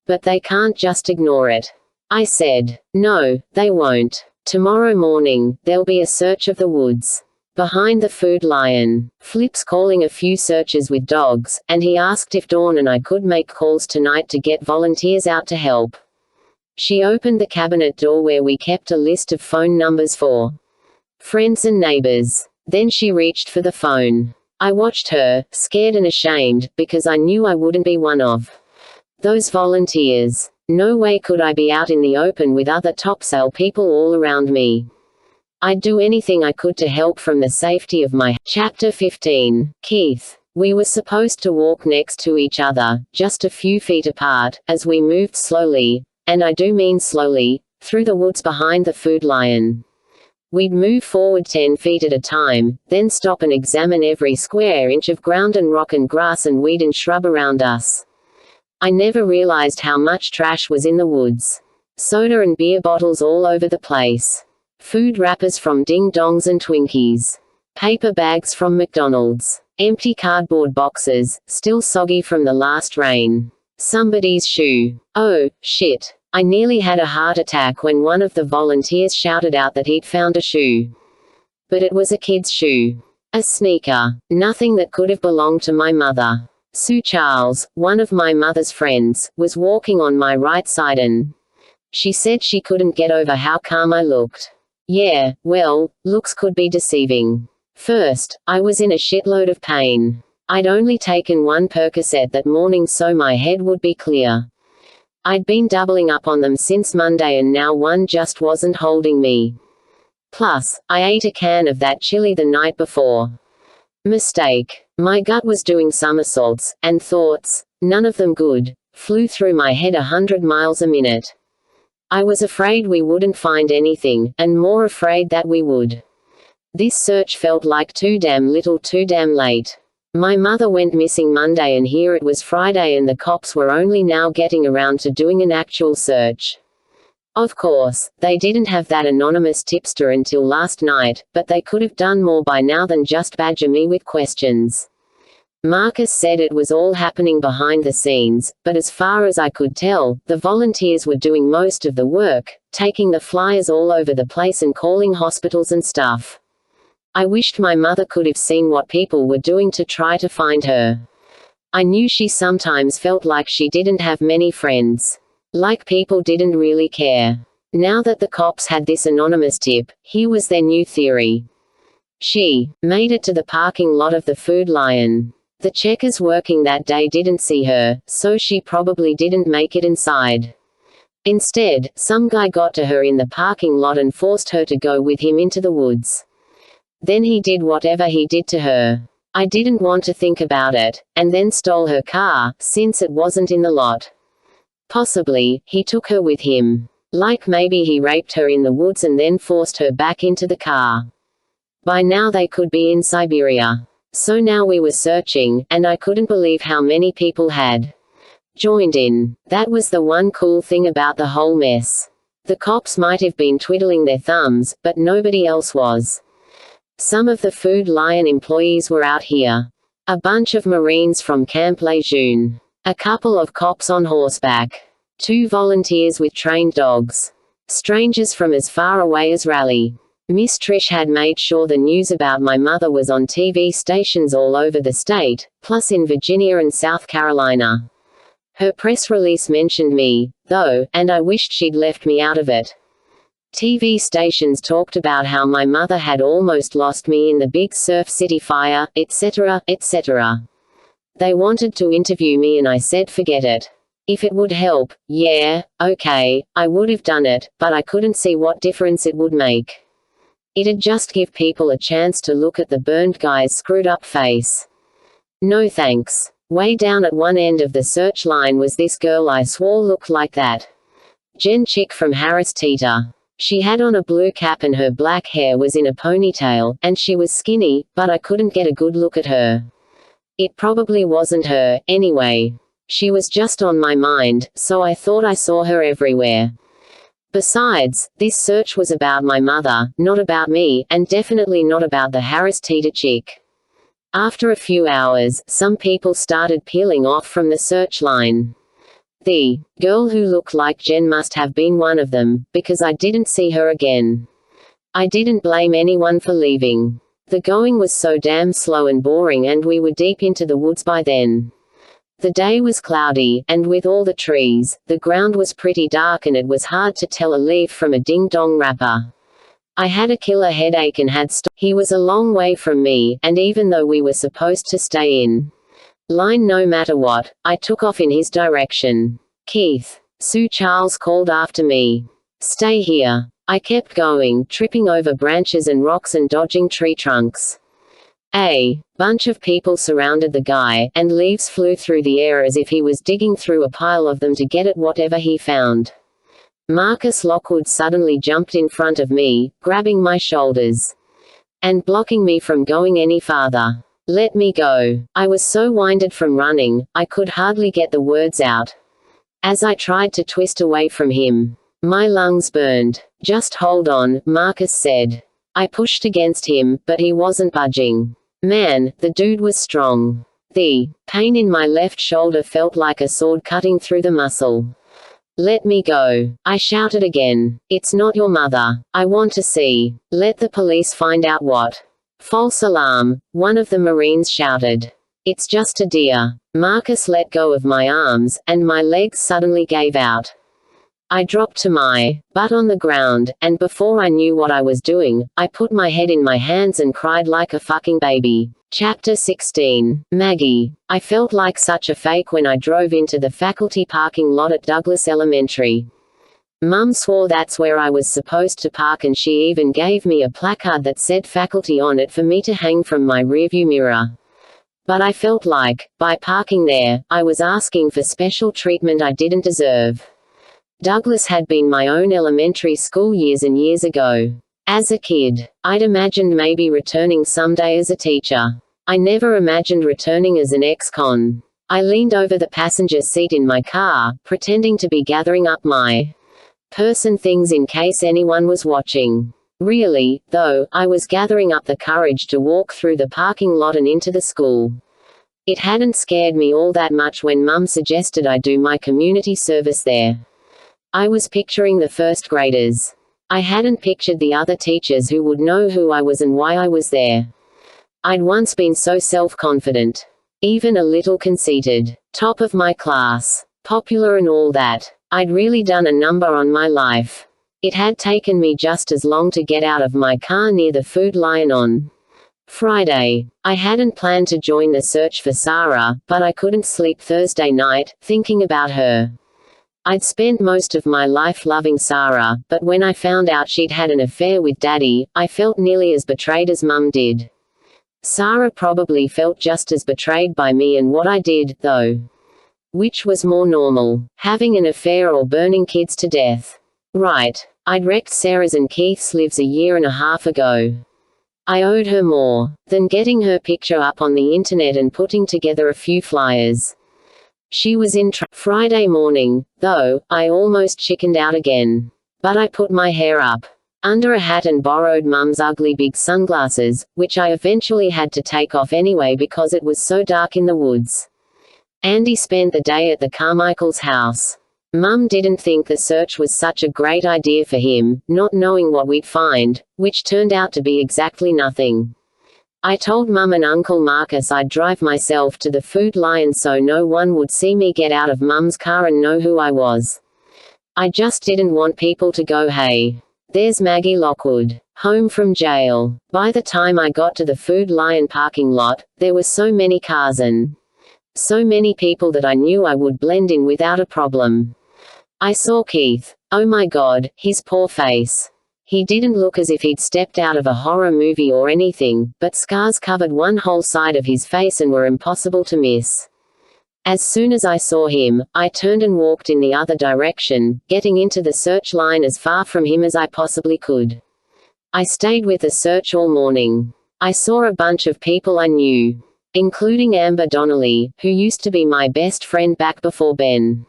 But they can't just ignore it. I said. No, they won't. Tomorrow morning, there'll be a search of the woods behind the Food Lion. Flip's calling a few searchers with dogs, and he asked if Dawn and I could make calls tonight to get volunteers out to help. She opened the cabinet door where we kept a list of phone numbers for friends and neighbors. Then she reached for the phone. I watched her, scared and ashamed, because I knew I wouldn't be one of those volunteers. No way could I be out in the open with other topsail people all around me. I'd do anything I could to help from the safety of my Chapter 15. Keith. We were supposed to walk next to each other, just a few feet apart, as we moved slowly, and I do mean slowly, through the woods behind the Food Lion. We'd move forward 10 feet at a time, then stop and examine every square inch of ground and rock and grass and weed and shrub around us. I never realized how much trash was in the woods. Soda and beer bottles all over the place. Food wrappers from ding-dongs and Twinkies. Paper bags from McDonald's. Empty cardboard boxes, still soggy from the last rain. Somebody's shoe. Oh, shit. I nearly had a heart attack when one of the volunteers shouted out that he'd found a shoe. But it was a kid's shoe. A sneaker. Nothing that could have belonged to my mother. Sue Charles, one of my mother's friends, was walking on my right side and she said she couldn't get over how calm I looked. Yeah, well, looks could be deceiving. First, I was in a shitload of pain. I'd only taken one Percocet that morning so my head would be clear. I'd been doubling up on them since Monday and now one just wasn't holding me. Plus, I ate a can of that chili the night before. Mistake. My gut was doing somersaults, and thoughts, none of them good, flew through my head 100 miles a minute. I was afraid we wouldn't find anything, and more afraid that we would. This search felt like too damn little too damn late. My mother went missing Monday and here it was Friday and the cops were only now getting around to doing an actual search. Of course, they didn't have that anonymous tipster until last night, but they could have done more by now than just badger me with questions. Marcus said it was all happening behind the scenes, but as far as I could tell, the volunteers were doing most of the work, taking the flyers all over the place and calling hospitals and stuff. I wished my mother could have seen what people were doing to try to find her. I knew she sometimes felt like she didn't have many friends. Like people didn't really care. Now that the cops had this anonymous tip, here was their new theory. She made it to the parking lot of the Food Lion. The checkers working that day didn't see her, so she probably didn't make it inside. Instead, some guy got to her in the parking lot and forced her to go with him into the woods. Then he did whatever he did to her. I didn't want to think about it, and then stole her car, since it wasn't in the lot. Possibly, he took her with him. Like maybe he raped her in the woods and then forced her back into the car. By now they could be in Siberia. So now we were searching, and I couldn't believe how many people had joined in. That was the one cool thing about the whole mess. The cops might have been twiddling their thumbs, but nobody else was. Some of the Food Lion employees were out here. A bunch of Marines from Camp Lejeune. A couple of cops on horseback. 2 volunteers with trained dogs. Strangers from as far away as Raleigh. Miss Trish had made sure the news about my mother was on TV stations all over the state, plus in Virginia and South Carolina. Her press release mentioned me, though, and I wished she'd left me out of it. TV stations talked about how my mother had almost lost me in the big Surf City fire, etc., etc. They wanted to interview me and I said forget it. If it would help, yeah, okay, I would have done it, but I couldn't see what difference it would make. It'd just give people a chance to look at the burned guy's screwed up face. No thanks. Way down at one end of the search line was this girl I swore looked like that Jen chick from Harris Teeter. She had on a blue cap and her black hair was in a ponytail, and she was skinny, but I couldn't get a good look at her. It probably wasn't her, anyway. She was just on my mind, so I thought I saw her everywhere. Besides, this search was about my mother, not about me, and definitely not about the Harris Teeter chick. After a few hours, some people started peeling off from the search line. The girl who looked like Jen must have been one of them, because I didn't see her again. I didn't blame anyone for leaving. The going was so damn slow and boring and we were deep into the woods by then. The day was cloudy, and with all the trees, the ground was pretty dark and it was hard to tell a leaf from a ding-dong wrapper. I had a killer headache and had He was a long way from me, and even though we were supposed to stay in line no matter what, I took off in his direction. Keith. Sue Charles called after me. Stay here. I kept going, tripping over branches and rocks and dodging tree trunks. A bunch of people surrounded the guy, and leaves flew through the air as if he was digging through a pile of them to get at whatever he found. Marcus Lockwood suddenly jumped in front of me, grabbing my shoulders and blocking me from going any farther. "Let me go." I was so winded from running, I could hardly get the words out. As I tried to twist away from him, my lungs burned. "Just hold on," Marcus said. I pushed against him, but he wasn't budging. Man, the dude was strong. The pain in my left shoulder felt like a sword cutting through the muscle. "Let me go," I shouted again. "It's not your mother. I want to see. Let the police find out what." "False alarm," one of the Marines shouted. "It's just a deer." Marcus let go of my arms, and my legs suddenly gave out. I dropped to my butt on the ground, and before I knew what I was doing, I put my head in my hands and cried like a fucking baby. Chapter 16. Maggie. I felt like such a fake when I drove into the faculty parking lot at Douglas Elementary. Mum swore that's where I was supposed to park, and she even gave me a placard that said faculty on it for me to hang from my rearview mirror. But I felt like, by parking there, I was asking for special treatment I didn't deserve. Douglas had been my own elementary school years and years ago. As a kid, I'd imagined maybe returning someday as a teacher. I never imagined returning as an ex-con. I leaned over the passenger seat in my car, pretending to be gathering up my purse and things in case anyone was watching. Really, though, I was gathering up the courage to walk through the parking lot and into the school. It hadn't scared me all that much when Mum suggested I do my community service there. I was picturing the first graders. I hadn't pictured the other teachers who would know who I was and why I was there. I'd once been so self-confident. Even a little conceited. Top of my class. Popular and all that. I'd really done a number on my life. It had taken me just as long to get out of my car near the Food Lion on Friday. I hadn't planned to join the search for Sarah, but I couldn't sleep Thursday night, thinking about her. I'd spent most of my life loving Sarah, but when I found out she'd had an affair with Daddy, I felt nearly as betrayed as Mum did. Sarah probably felt just as betrayed by me and what I did, though. Which was more normal, having an affair or burning kids to death? Right. I'd wrecked Sarah's and Keith's lives a year and a half ago. I owed her more than getting her picture up on the internet and putting together a few flyers. She was in Friday morning, though, I almost chickened out again. But I put my hair up under a hat and borrowed Mum's ugly big sunglasses, which I eventually had to take off anyway because it was so dark in the woods. Andy spent the day at the Carmichael's house. Mum didn't think the search was such a great idea for him, not knowing what we'd find, which turned out to be exactly nothing. I told Mum and Uncle Marcus I'd drive myself to the Food Lion so no one would see me get out of Mum's car and know who I was. I just didn't want people to go, "Hey, there's Maggie Lockwood, home from jail." By the time I got to the Food Lion parking lot, there were so many cars and so many people that I knew I would blend in without a problem. I saw Keith. Oh my God, his poor face. He didn't look as if he'd stepped out of a horror movie or anything, but scars covered one whole side of his face and were impossible to miss. As soon as I saw him, I turned and walked in the other direction, getting into the search line as far from him as I possibly could. I stayed with the search all morning. I saw a bunch of people I knew, including Amber Donnelly, who used to be my best friend back before Ben.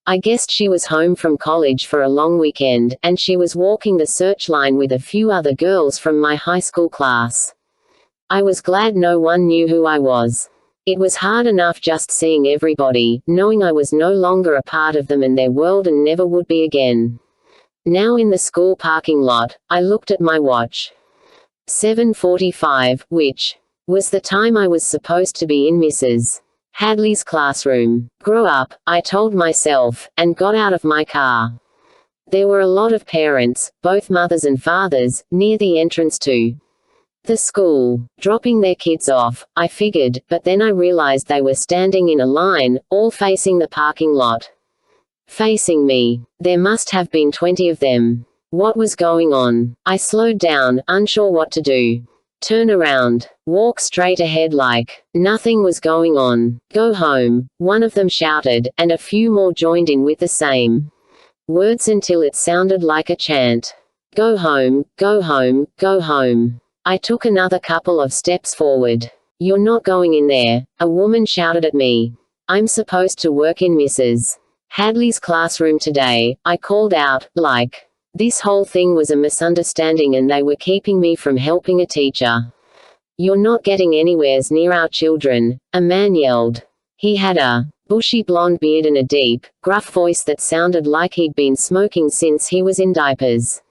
I guessed she was home from college for a long weekend, and she was walking the search line with a few other girls from my high school class. I was glad no one knew who I was. It was hard enough just seeing everybody, knowing I was no longer a part of them and their world and never would be again. Now in the school parking lot, I looked at my watch. 7:45, which was the time I was supposed to be in Mrs. Hadley's classroom. Grow up, I told myself, and got out of my car. There were a lot of parents, both mothers and fathers, near the entrance to the school, dropping their kids off, I figured, but then I realized they were standing in a line, all facing the parking lot. Facing me. There must have been 20 of them. What was going on? I slowed down, unsure what to do. Turn around. Walk straight ahead like nothing was going on. Go home, one of them shouted, and a few more joined in with the same. Words until it sounded like a chant. Go home, go home, go home. I took another couple of steps forward. You're not going in there, a woman shouted at me. I'm supposed to work in Mrs. Hadley's classroom today, I called out, like. This whole thing was a misunderstanding and they were keeping me from helping a teacher. You're not getting anywheres near our children, a man yelled. He had a bushy blonde beard and a deep, gruff voice that sounded like he'd been smoking since he was in diapers.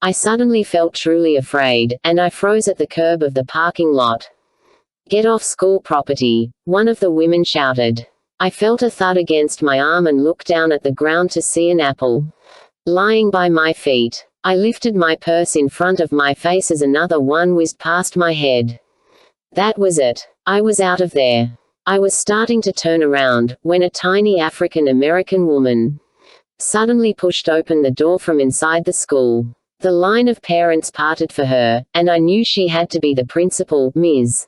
I suddenly felt truly afraid, and I froze at the curb of the parking lot. Get off school property, one of the women shouted. I felt a thud against my arm and looked down at the ground to see an apple lying by my feet. I lifted my purse in front of my face as another one whizzed past my head. That was it. I was out of there. I was starting to turn around, when a tiny African-American woman suddenly pushed open the door from inside the school. The line of parents parted for her, and I knew she had to be the principal, Ms.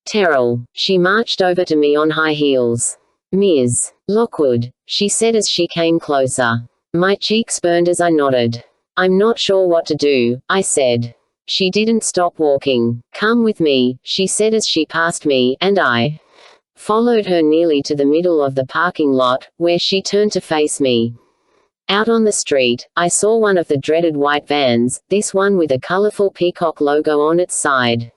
Terrell. She marched over to me on high heels. Ms. Lockwood, she said as she came closer. My cheeks burned as I nodded. I'm not sure what to do, I said. She didn't stop walking. Come with me, she said as she passed me, and I followed her nearly to the middle of the parking lot, where she turned to face me. Out on the street, I saw one of the dreaded white vans, this one with a colorful peacock logo on its side.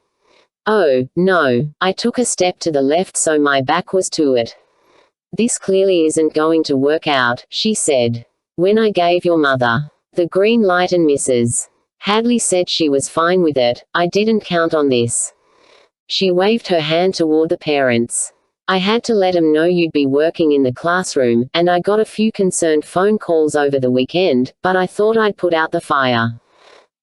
Oh, no. I took a step to the left so my back was to it. This clearly isn't going to work out, she said. When I gave your mother the green light and Mrs. Hadley said she was fine with it, I didn't count on this. She waved her hand toward the parents. I had to let 'em know you'd be working in the classroom, and I got a few concerned phone calls over the weekend, but I thought I'd put out the fire.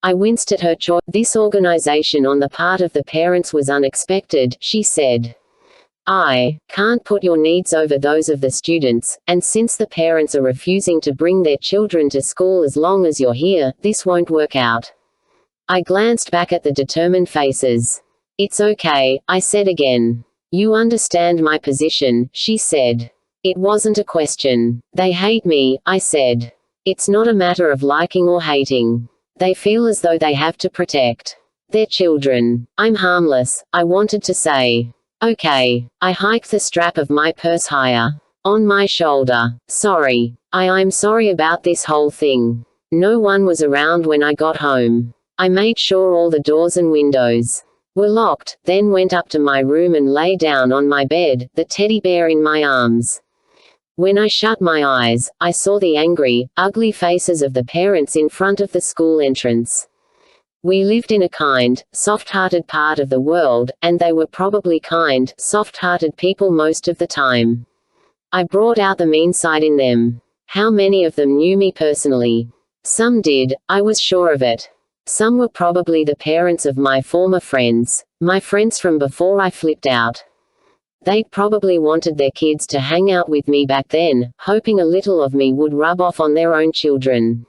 I winced at her choice. This organization on the part of the parents was unexpected, she said. I can't put your needs over those of the students, and since the parents are refusing to bring their children to school as long as you're here, this won't work out. I glanced back at the determined faces. It's okay, I said again. You understand my position, she said. It wasn't a question. They hate me, I said. It's not a matter of liking or hating. They feel as though they have to protect their children. I'm harmless, I wanted to say. Okay. I hiked the strap of my purse higher on my shoulder. Sorry. I'm sorry about this whole thing. No one was around when I got home. I made sure all the doors and windows were locked, then went up to my room and lay down on my bed, the teddy bear in my arms. When I shut my eyes, I saw the angry, ugly faces of the parents in front of the school entrance. We lived in a kind, soft-hearted part of the world, and they were probably kind, soft-hearted people most of the time. I brought out the mean side in them. How many of them knew me personally? Some did, I was sure of it. Some were probably the parents of my former friends, my friends from before I flipped out. They'd probably wanted their kids to hang out with me back then, hoping a little of me would rub off on their own children.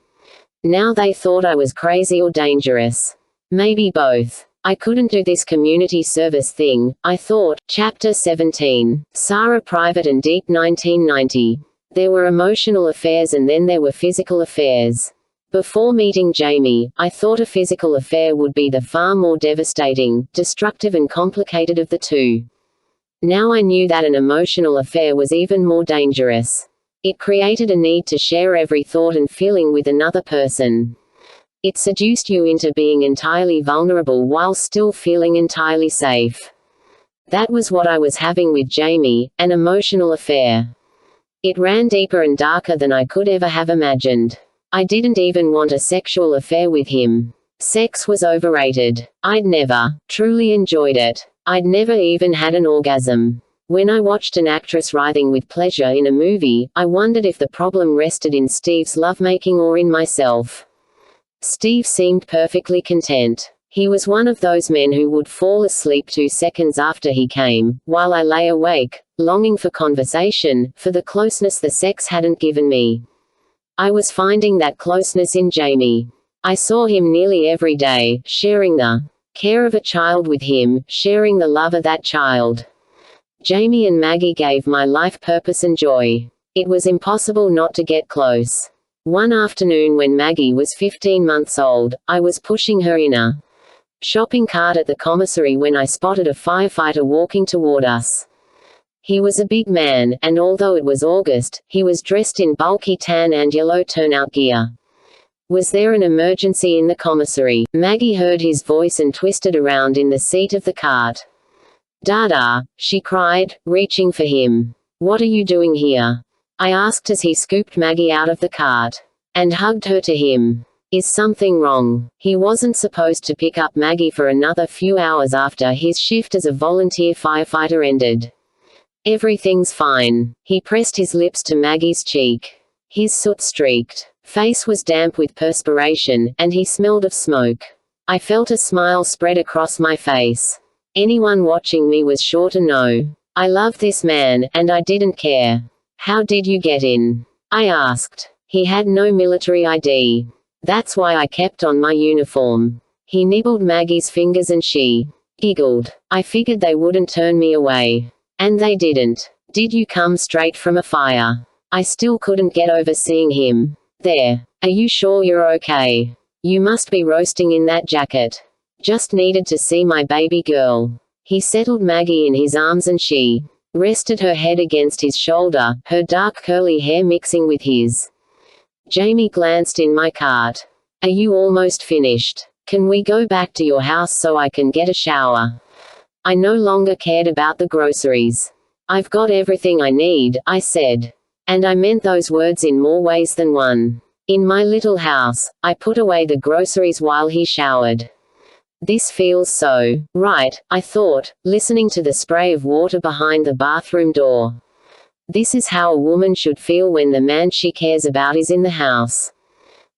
Now they thought I was crazy or dangerous. Maybe both. I couldn't do this community service thing, I thought. Chapter 17. Sarah Private and Deep 1990. There were emotional affairs and then there were physical affairs. Before meeting Jamie, I thought a physical affair would be the far more devastating, destructive and complicated of the two. Now I knew that an emotional affair was even more dangerous. It created a need to share every thought and feeling with another person. It seduced you into being entirely vulnerable while still feeling entirely safe. That was what I was having with Jamie, an emotional affair. It ran deeper and darker than I could ever have imagined. I didn't even want a sexual affair with him. Sex was overrated. I'd never truly enjoyed it. I'd never even had an orgasm. When I watched an actress writhing with pleasure in a movie, I wondered if the problem rested in Steve's lovemaking or in myself. Steve seemed perfectly content. He was one of those men who would fall asleep 2 seconds after he came, while I lay awake, longing for conversation, for the closeness the sex hadn't given me. I was finding that closeness in Jamie. I saw him nearly every day, sharing the care of a child with him, sharing the love of that child. Jamie and Maggie gave my life purpose and joy. It was impossible not to get close. One afternoon when Maggie was 15 months old, I was pushing her in a shopping cart at the commissary when I spotted a firefighter walking toward us. He was a big man, and although it was August, he was dressed in bulky tan and yellow turnout gear. Was there an emergency in the commissary? Maggie heard his voice and twisted around in the seat of the cart. Dada, she cried, reaching for him. What are you doing here? I asked as he scooped Maggie out of the cart and hugged her to him. Is something wrong? He wasn't supposed to pick up Maggie for another few hours after his shift as a volunteer firefighter ended. Everything's fine. He pressed his lips to Maggie's cheek. His soot-streaked face was damp with perspiration, and he smelled of smoke. I felt a smile spread across my face. Anyone watching me was sure to know. I loved this man, and I didn't care. How did you get in? I asked. He had no military ID. That's why I kept on my uniform. He nibbled Maggie's fingers and she giggled. I figured they wouldn't turn me away. And they didn't. Did you come straight from a fire? I still couldn't get over seeing him there. Are you sure you're okay? You must be roasting in that jacket. Just needed to see my baby girl. He settled Maggie in his arms and she rested her head against his shoulder, her dark curly hair mixing with his. Jamie glanced in my cart. Are you almost finished? Can we go back to your house so I can get a shower? I no longer cared about the groceries. I've got everything I need, I said. And I meant those words in more ways than one. In my little house, I put away the groceries while he showered. This feels so right, I thought, listening to the spray of water behind the bathroom door. This is how a woman should feel when the man she cares about is in the house.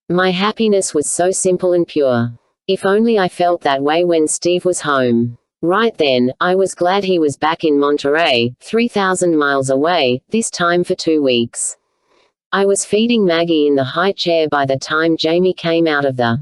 My happiness was so simple and pure. If only I felt that way when Steve was home. Right then, I was glad he was back in Monterey, 3,000 miles away, this time for 2 weeks. I was feeding Maggie in the high chair by the time Jamie came out of the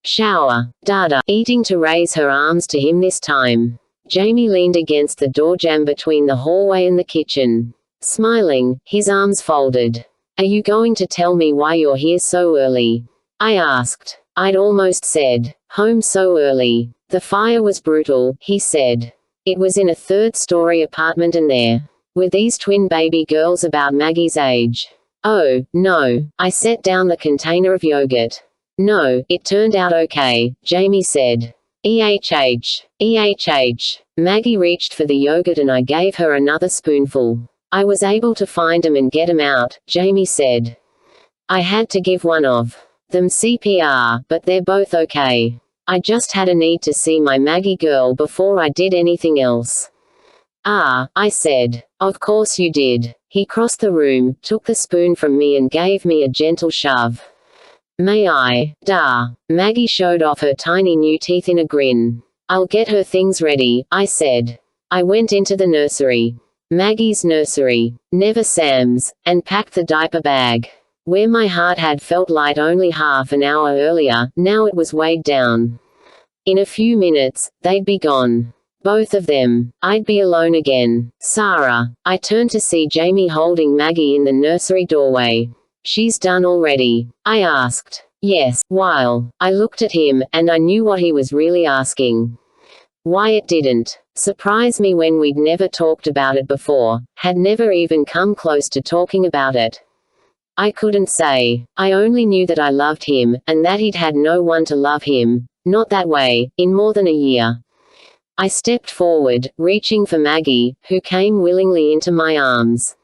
shower. Dada, eating to raise her arms to him this time. Jamie leaned against the doorjamb between the hallway and the kitchen. Smiling, his arms folded. Are you going to tell me why you're here so early? I asked. I'd almost said, home so early. The fire was brutal, he said. It was in a third-story apartment and there were these twin baby girls about Maggie's age. Oh, no. I set down the container of yogurt. No, it turned out okay, Jamie said. EHH. Maggie reached for the yogurt and I gave her another spoonful. I was able to find 'em and get 'em out, Jamie said. I had to give one of them CPR, but they're both okay. I just had a need to see my Maggie girl before I did anything else. Ah, I said. Of course you did. He crossed the room, took the spoon from me and gave me a gentle shove. May I? Da. Maggie showed off her tiny new teeth in a grin. I'll get her things ready, I said. I went into the nursery. Maggie's nursery. Never Sam's, and packed the diaper bag. Where my heart had felt light only half an hour earlier, now it was weighed down. In a few minutes, they'd be gone. Both of them. I'd be alone again. Sarah. I turned to see Jamie holding Maggie in the nursery doorway. She's done already? I asked. Yes. While I looked at him, and I knew what he was really asking. Why it didn't surprise me when we'd never talked about it before, had never even come close to talking about it. I couldn't say. I only knew that I loved him, and that he'd had no one to love him, not that way, in more than a year. I stepped forward, reaching for Maggie, who came willingly into my arms.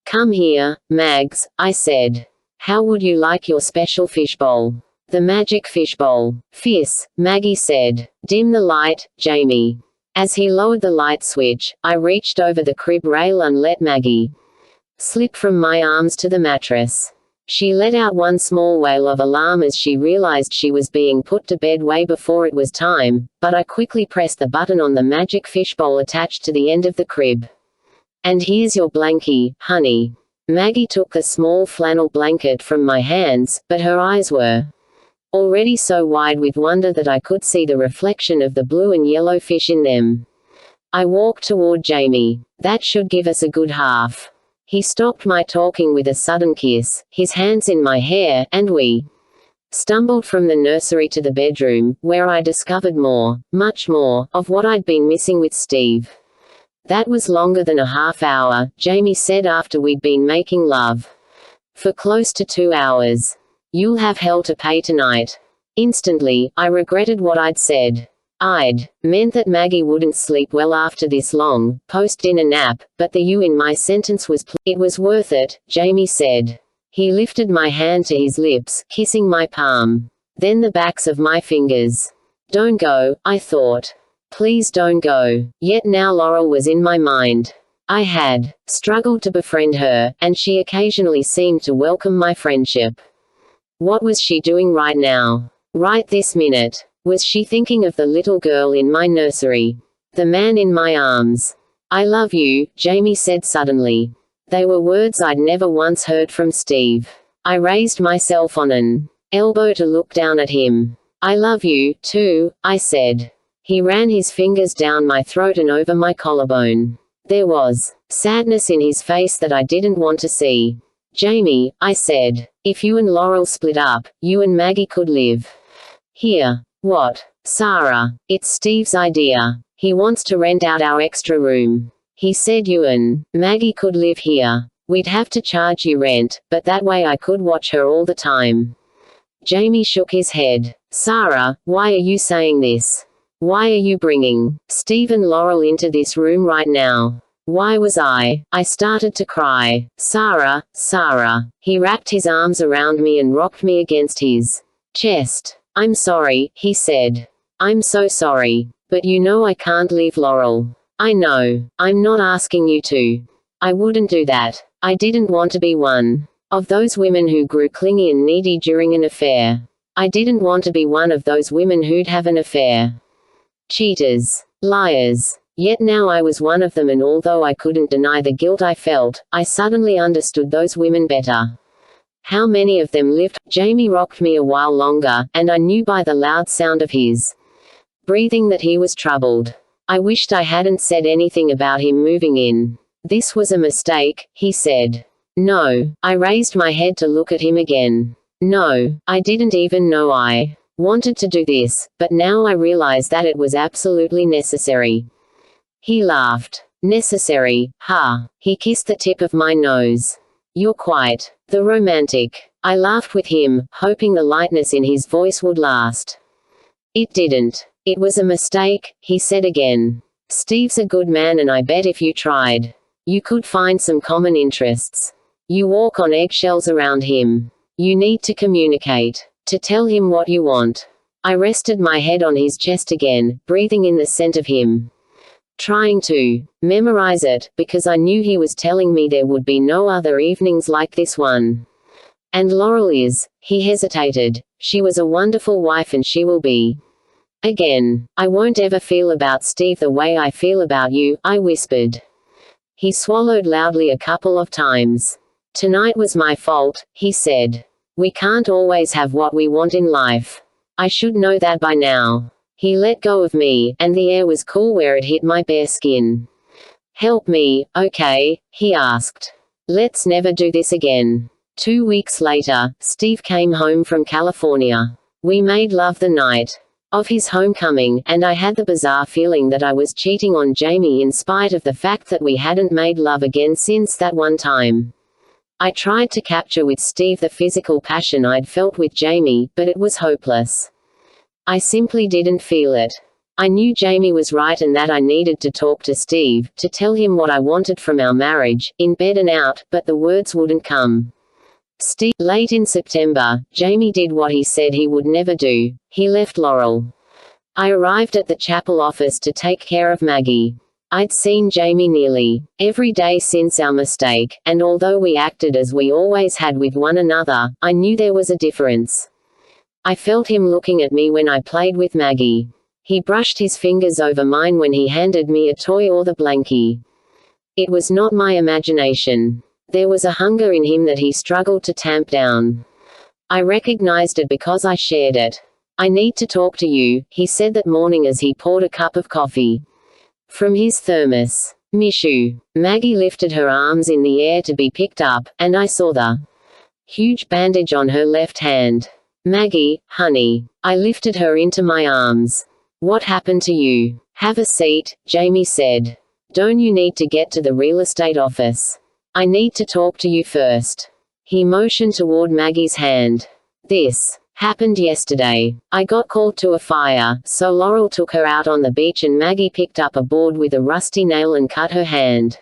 Come here, Mags, I said. How would you like your special fishbowl? The magic fishbowl. Fizz, Maggie said. Dim the light, Jamie. As he lowered the light switch, I reached over the crib rail and let Maggie slip from my arms to the mattress. She let out one small wail of alarm as she realized she was being put to bed way before it was time, but I quickly pressed the button on the magic fishbowl attached to the end of the crib. And here's your blankie, honey. Maggie took the small flannel blanket from my hands, but her eyes were already so wide with wonder that I could see the reflection of the blue and yellow fish in them. I walked toward Jamie. That should give us a good half He stopped my talking with a sudden kiss, his hands in my hair, and we stumbled from the nursery to the bedroom, where I discovered more, much more, of what I'd been missing with Steve. That was longer than a half hour, Jamie said after we'd been making love for close to 2 hours. You'll have hell to pay tonight. Instantly, I regretted what I'd said. I'd meant that Maggie wouldn't sleep well after this long, post-dinner nap, but the you in my sentence was it was worth it, Jamie said. He lifted my hand to his lips, kissing my palm. Then the backs of my fingers. Don't go, I thought. Please don't go. Yet now Laurel was in my mind. I had struggled to befriend her, and she occasionally seemed to welcome my friendship. What was she doing right now? Right this minute? Was she thinking of the little girl in my nursery? The man in my arms? I love you, Jamie said suddenly. They were words I'd never once heard from Steve. I raised myself on an elbow to look down at him. I love you, too, I said. He ran his fingers down my throat and over my collarbone. There was sadness in his face that I didn't want to see. Jamie, I said, if you and Laurel split up, you and Maggie could live here. What? Sarah, it's Steve's idea. He wants to rent out our extra room. He said you and Maggie could live here. We'd have to charge you rent, but that way I could watch her all the time. Jamie shook his head. Sarah, why are you saying this? Why are you bringing Steve and Laurel into this room right now? Why was I started to cry. Sarah, Sarah. He wrapped his arms around me and rocked me against his chest. I'm sorry, he said. I'm so sorry. But you know I can't leave Laurel. I know. I'm not asking you to. I wouldn't do that. I didn't want to be one of those women who grew clingy and needy during an affair. I didn't want to be one of those women who'd have an affair. Cheaters. Liars. Yet now I was one of them, and although I couldn't deny the guilt I felt, I suddenly understood those women better. How many of them lived? Jamie rocked me a while longer, and I knew by the loud sound of his breathing that he was troubled. I wished I hadn't said anything about him moving in. This was a mistake, he said. No. I raised my head to look at him again. No, I didn't even know I wanted to do this, but now I realize that it was absolutely necessary. He laughed. Necessary, huh? He kissed the tip of my nose. You're quite the romantic. I laughed with him, hoping the lightness in his voice would last. It didn't. It was a mistake, he said again. Steve's a good man, and I bet if you tried, you could find some common interests. You walk on eggshells around him. You need to communicate. To tell him what you want. I rested my head on his chest again, breathing in the scent of him. Trying to memorize it, because I knew he was telling me there would be no other evenings like this one. And Laurel is, he hesitated. She was a wonderful wife, and she will be. Again. I won't ever feel about Steve the way I feel about you, I whispered. He swallowed loudly a couple of times. Tonight was my fault, he said. We can't always have what we want in life. I should know that by now. He let go of me, and the air was cool where it hit my bare skin. Help me, okay? He asked. Let's never do this again. 2 weeks later, Steve came home from California. We made love the night of his homecoming, and I had the bizarre feeling that I was cheating on Jamie in spite of the fact that we hadn't made love again since that one time. I tried to capture with Steve the physical passion I'd felt with Jamie, but it was hopeless. I simply didn't feel it. I knew Jamie was right and that I needed to talk to Steve, to tell him what I wanted from our marriage, in bed and out, but the words wouldn't come. Late in September, Jamie did what he said he would never do. He left Laurel. I arrived at the chapel office to take care of Maggie. I'd seen Jamie nearly every day since our mistake, and although we acted as we always had with one another, I knew there was a difference. I felt him looking at me when I played with Maggie. He brushed his fingers over mine when he handed me a toy or the blankie. It was not my imagination. There was a hunger in him that he struggled to tamp down. I recognized it because I shared it. I need to talk to you, he said that morning as he poured a cup of coffee from his thermos. Mishu. Maggie lifted her arms in the air to be picked up, and I saw the huge bandage on her left hand. Maggie, honey. I lifted her into my arms. What happened to you? Have a seat, Jamie said. Don't you need to get to the real estate office? I need to talk to you first. He motioned toward Maggie's hand. This happened yesterday. I got called to a fire, so Laurel took her out on the beach and Maggie picked up a board with a rusty nail and cut her hand.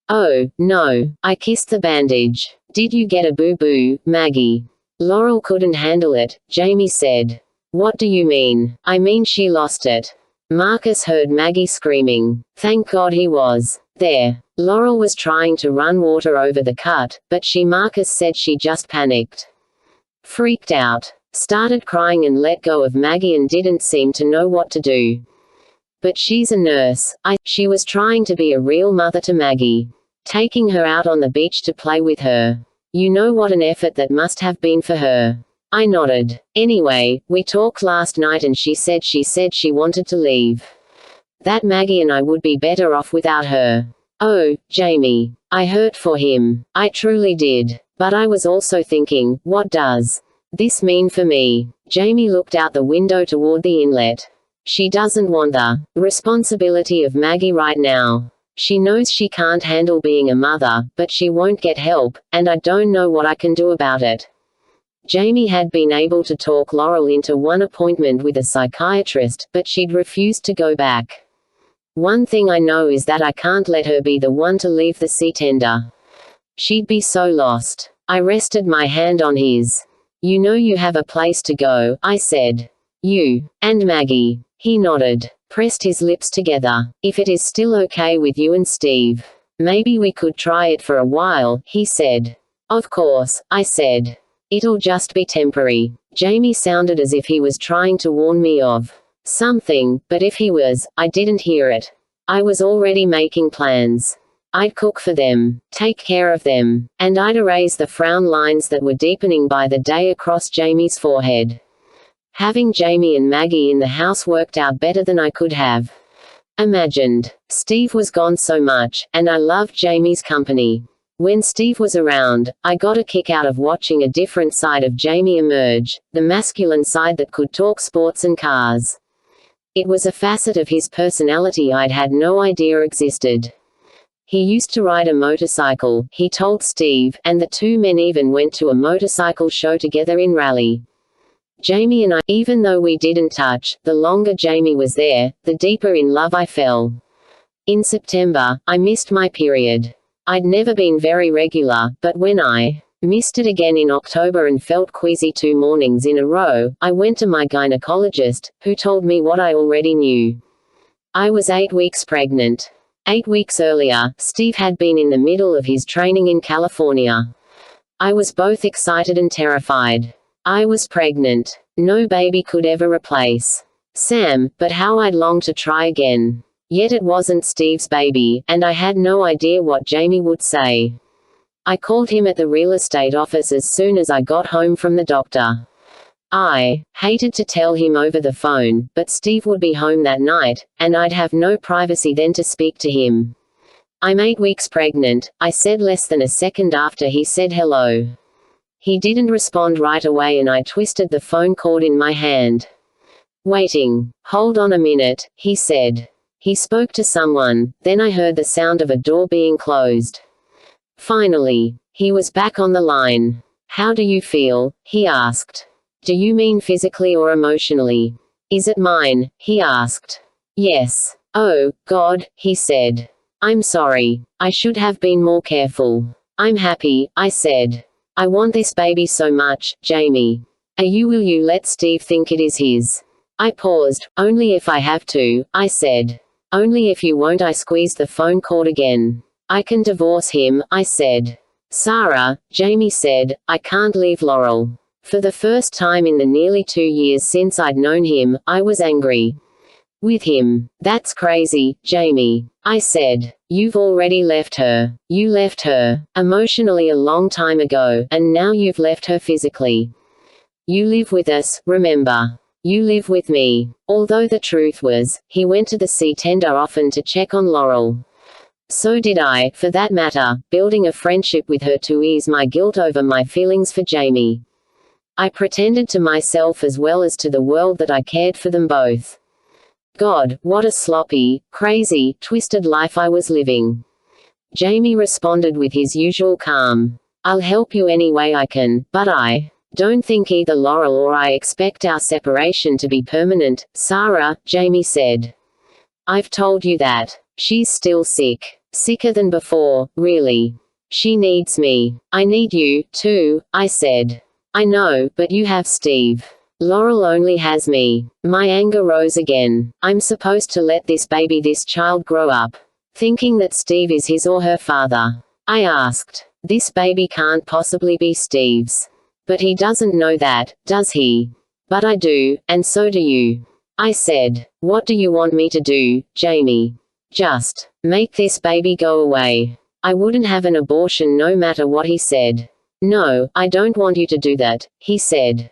Oh, no. I kissed the bandage. Did you get a boo-boo, Maggie? Laurel couldn't handle it, Jamie said. What do you mean? I mean she lost it. Marcus heard Maggie screaming. Thank God he was there. Laurel was trying to run water over the cut, but Marcus said she just panicked. Freaked out. Started crying and let go of Maggie and didn't seem to know what to do. But she's a nurse. She was trying to be a real mother to Maggie. Taking her out on the beach to play with her. You know what an effort that must have been for her. I nodded. Anyway, we talked last night and she said she wanted to leave. That Maggie and I would be better off without her. Oh, Jamie. I hurt for him. I truly did. But I was also thinking, what does this mean for me? Jamie looked out the window toward the inlet. She doesn't want the responsibility of Maggie right now. She knows she can't handle being a mother, but she won't get help, and I don't know what I can do about it. Jamie had been able to talk Laurel into one appointment with a psychiatrist, but she'd refused to go back. One thing I know is that I can't let her be the one to leave the sea tender. She'd be so lost. I rested my hand on his. You know you have a place to go, I said. You and Maggie. He nodded. Pressed his lips together. If it is still okay with you and Steve. Maybe we could try it for a while, he said. Of course, I said. It'll just be temporary. Jamie sounded as if he was trying to warn me of something, but if he was, I didn't hear it. I was already making plans. I'd cook for them, take care of them, and I'd erase the frown lines that were deepening by the day across Jamie's forehead. Having Jamie and Maggie in the house worked out better than I could have imagined. Steve was gone so much, and I loved Jamie's company. When Steve was around, I got a kick out of watching a different side of Jamie emerge, the masculine side that could talk sports and cars. It was a facet of his personality I'd had no idea existed. He used to ride a motorcycle, he told Steve, and the two men even went to a motorcycle show together in Raleigh. Jamie and I, even though we didn't touch, the longer Jamie was there, the deeper in love I fell. In September, I missed my period. I'd never been very regular, but when I missed it again in October and felt queasy 2 mornings in a row, I went to my gynecologist, who told me what I already knew. I was 8 weeks pregnant. 8 weeks earlier, Steve had been in the middle of his training in California. I was both excited and terrified. I was pregnant. No baby could ever replace Sam, but how I'd longed to try again. Yet it wasn't Steve's baby, and I had no idea what Jamie would say. I called him at the real estate office as soon as I got home from the doctor. I hated to tell him over the phone, but Steve would be home that night, and I'd have no privacy then to speak to him. I'm 8 weeks pregnant, I said less than a second after he said hello. He didn't respond right away and I twisted the phone cord in my hand. Waiting. Hold on a minute, he said. He spoke to someone, then I heard the sound of a door being closed. Finally, he was back on the line. How do you feel? He asked. Do you mean physically or emotionally? Is it mine? He asked. Yes. Oh, God, he said. I'm sorry. I should have been more careful. I'm happy, I said. I want this baby so much, Jamie. Will you let Steve think it is his? I paused. Only if I have to, I said. Only if you won't. I squeezed the phone cord again. I can divorce him, I said. Sarah, Jamie said, I can't leave Laurel. For the first time in the nearly 2 years since I'd known him, I was angry with him. That's crazy, Jamie. I said. You've already left her. You left her emotionally a long time ago, and now you've left her physically. You live with us, remember. You live with me. Although the truth was, he went to the sea tender often to check on Laurel. So did I, for that matter, building a friendship with her to ease my guilt over my feelings for Jamie. I pretended to myself as well as to the world that I cared for them both. God, what a sloppy, crazy, twisted life I was living. Jamie responded with his usual calm. I'll help you any way I can, but I don't think either Laurel or I expect our separation to be permanent, Sarah, Jamie said. I've told you that. She's still sick. Sicker than before, really. She needs me. I need you, too, I said. I know, but you have Steve. Laurel only has me. My anger rose again. I'm supposed to let this child grow up, thinking that Steve is his or her father. I asked. This baby can't possibly be Steve's. But he doesn't know that, does he? But I do, and so do you. I said. What do you want me to do, Jamie? Just make this baby go away. I wouldn't have an abortion no matter what he said. No, I don't want you to do that, he said.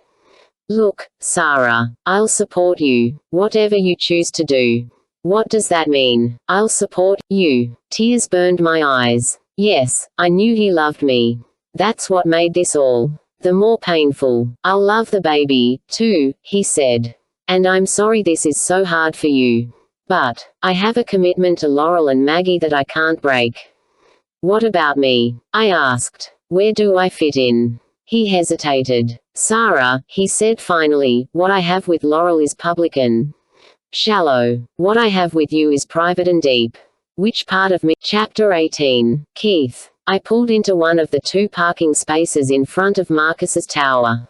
Look, Sarah, I'll support you, whatever you choose to do. What does that mean? I'll support you. Tears burned my eyes. Yes, I knew he loved me. That's what made this all the more painful. I'll love the baby, too, he said. And I'm sorry this is so hard for you. But I have a commitment to Laurel and Maggie that I can't break. What about me? I asked. Where do I fit in? He hesitated. Sarah, he said finally, what I have with Laurel is public and shallow. What I have with you is private and deep. Which part of me? Chapter 18. Keith. I pulled into one of the 2 parking spaces in front of Marcus's tower.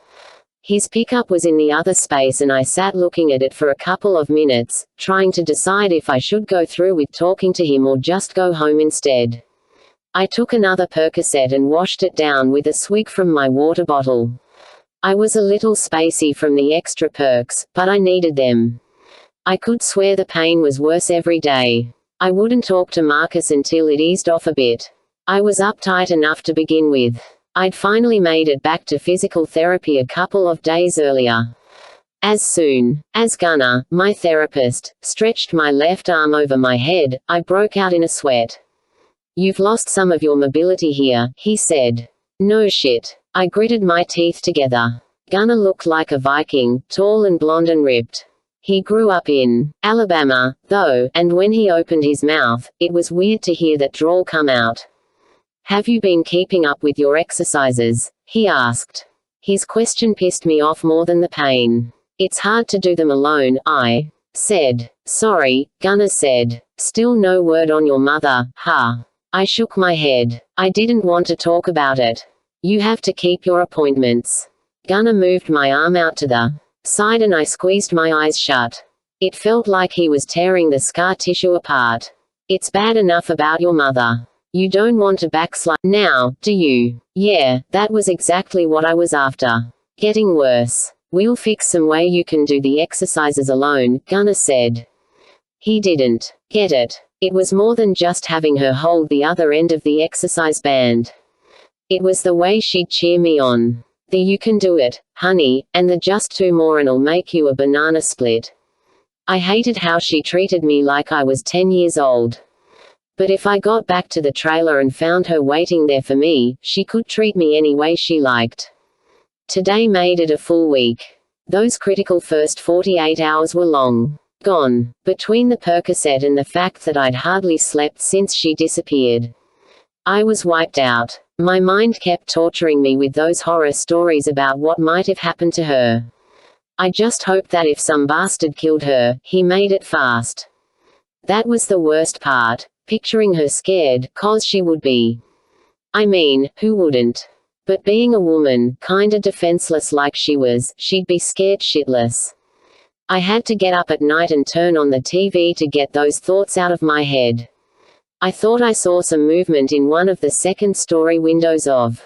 His pickup was in the other space and I sat looking at it for a couple of minutes, trying to decide if I should go through with talking to him or just go home instead. I took another Percocet and washed it down with a swig from my water bottle. I was a little spacey from the extra perks, but I needed them. I could swear the pain was worse every day. I wouldn't talk to Marcus until it eased off a bit. I was uptight enough to begin with. I'd finally made it back to physical therapy a couple of days earlier. As soon as Gunnar, my therapist, stretched my left arm over my head, I broke out in a sweat. You've lost some of your mobility here, he said. No shit. I gritted my teeth together. Gunnar looked like a Viking, tall and blonde and ripped. He grew up in Alabama, though, and when he opened his mouth, it was weird to hear that drawl come out. Have you been keeping up with your exercises? He asked. His question pissed me off more than the pain. It's hard to do them alone, I said. Sorry, Gunnar said. Still no word on your mother, huh? I shook my head. I didn't want to talk about it. You have to keep your appointments. Gunnar moved my arm out to the side and I squeezed my eyes shut. It felt like he was tearing the scar tissue apart. It's bad enough about your mother. You don't want to backslide now, do you? Yeah, that was exactly what I was after. Getting worse. We'll fix some way you can do the exercises alone, Gunnar said. He didn't get it. It was more than just having her hold the other end of the exercise band. It was the way she'd cheer me on. The "you can do it, honey," and the "just 2 more and I'll make you a banana split." I hated how she treated me like I was 10 years old. But if I got back to the trailer and found her waiting there for me, she could treat me any way she liked. Today made it a full week. Those critical first 48 hours were long gone. Between the Percocet and the fact that I'd hardly slept since she disappeared, I was wiped out. My mind kept torturing me with those horror stories about what might have happened to her. I just hoped that if some bastard killed her, he made it fast. That was the worst part. Picturing her scared, 'cause she would be. I mean, who wouldn't? But being a woman, kinda defenseless like she was, she'd be scared shitless. I had to get up at night and turn on the TV to get those thoughts out of my head. I thought I saw some movement in one of the second-story windows of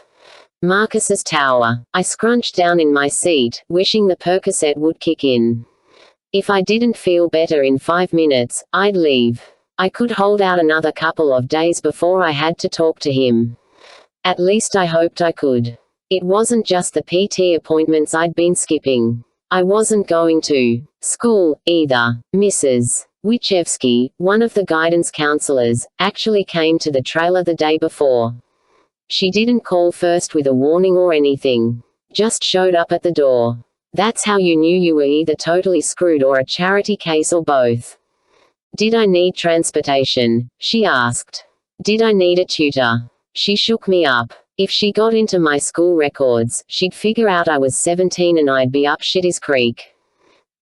Marcus's tower. I scrunched down in my seat, wishing the Percocet would kick in. If I didn't feel better in 5 minutes, I'd leave. I could hold out another couple of days before I had to talk to him. At least I hoped I could. It wasn't just the PT appointments I'd been skipping. I wasn't going to school, either. Mrs. Wichewski, one of the guidance counselors, actually came to the trailer the day before. She didn't call first with a warning or anything. Just showed up at the door. That's how you knew you were either totally screwed or a charity case or both. Did I need transportation? She asked. Did I need a tutor? She shook me up. If she got into my school records, she'd figure out I was 17 and I'd be up Shitty's Creek.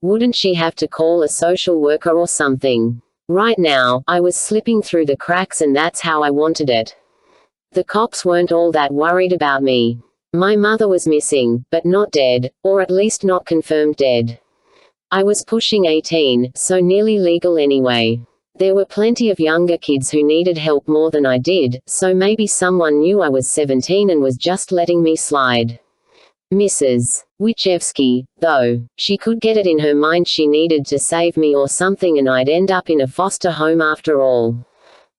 Wouldn't she have to call a social worker or something? Right now, I was slipping through the cracks and that's how I wanted it. The cops weren't all that worried about me. My mother was missing, but not dead, or at least not confirmed dead. I was pushing 18, so nearly legal anyway. There were plenty of younger kids who needed help more than I did, so maybe someone knew I was 17 and was just letting me slide. Mrs. Wichewski, though, she could get it in her mind she needed to save me or something and I'd end up in a foster home after all.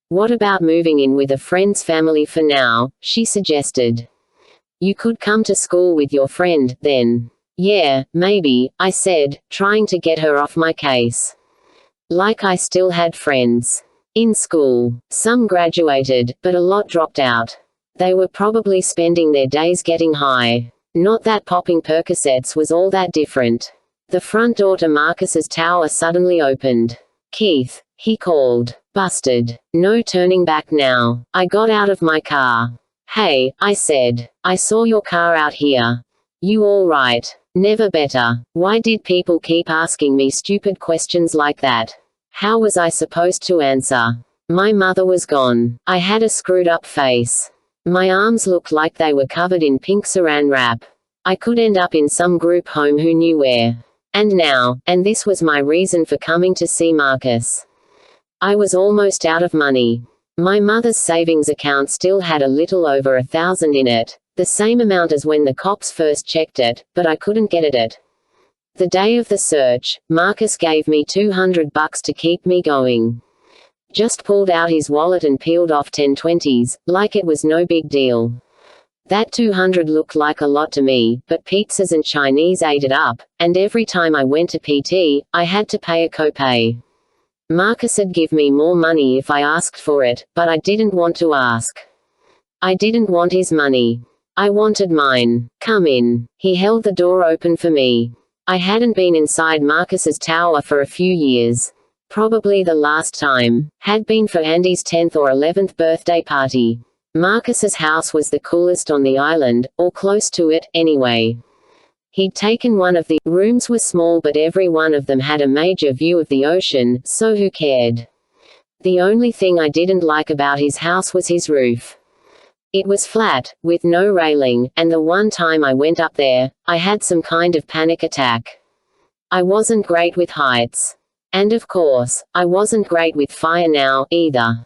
What about moving in with a friend's family for now? She suggested. You could come to school with your friend, then. Yeah, maybe, I said, trying to get her off my case. Like I still had friends. In school. Some graduated, but a lot dropped out. They were probably spending their days getting high. Not that popping Percocets was all that different. The front door to Marcus's tower suddenly opened. Keith, he called. Busted. No turning back now. I got out of my car. Hey, I said. I saw your car out here. You all right? Never better. Why did people keep asking me stupid questions like that? How was I supposed to answer? My mother was gone. I had a screwed up face. My arms looked like they were covered in pink saran wrap. I could end up in some group home who knew where. And now, and this was my reason for coming to see Marcus. I was almost out of money. My mother's savings account still had a little over $1,000 in it, the same amount as when the cops first checked it, but I couldn't get at it. The day of the search, Marcus gave me $200 to keep me going. Just pulled out his wallet and peeled off 10 20s, like it was no big deal. That $200 looked like a lot to me, but pizzas and Chinese ate it up, and every time I went to PT, I had to pay a copay. Marcus'd give me more money if I asked for it, but I didn't want to ask. I didn't want his money. I wanted mine. Come in. He held the door open for me. I hadn't been inside Marcus's tower for a few years. Probably the last time had been for Andy's 10th or 11th birthday party. Marcus's house was the coolest on the island, or close to it, anyway. He'd taken one of the rooms were small but every one of them had a major view of the ocean, so who cared? The only thing I didn't like about his house was his roof. It was flat, with no railing, and the one time I went up there, I had some kind of panic attack. I wasn't great with heights. And of course, I wasn't great with fire now, either.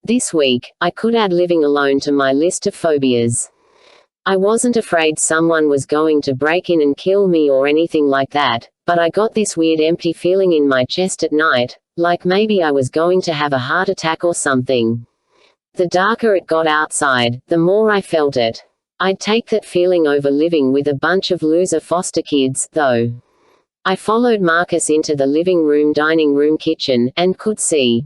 This week, I could add living alone to my list of phobias. I wasn't afraid someone was going to break in and kill me or anything like that, but I got this weird empty feeling in my chest at night, like maybe I was going to have a heart attack or something. The darker it got outside, the more I felt it. I'd take that feeling over living with a bunch of loser foster kids, though. I followed Marcus into the living room, dining room, kitchen, and could see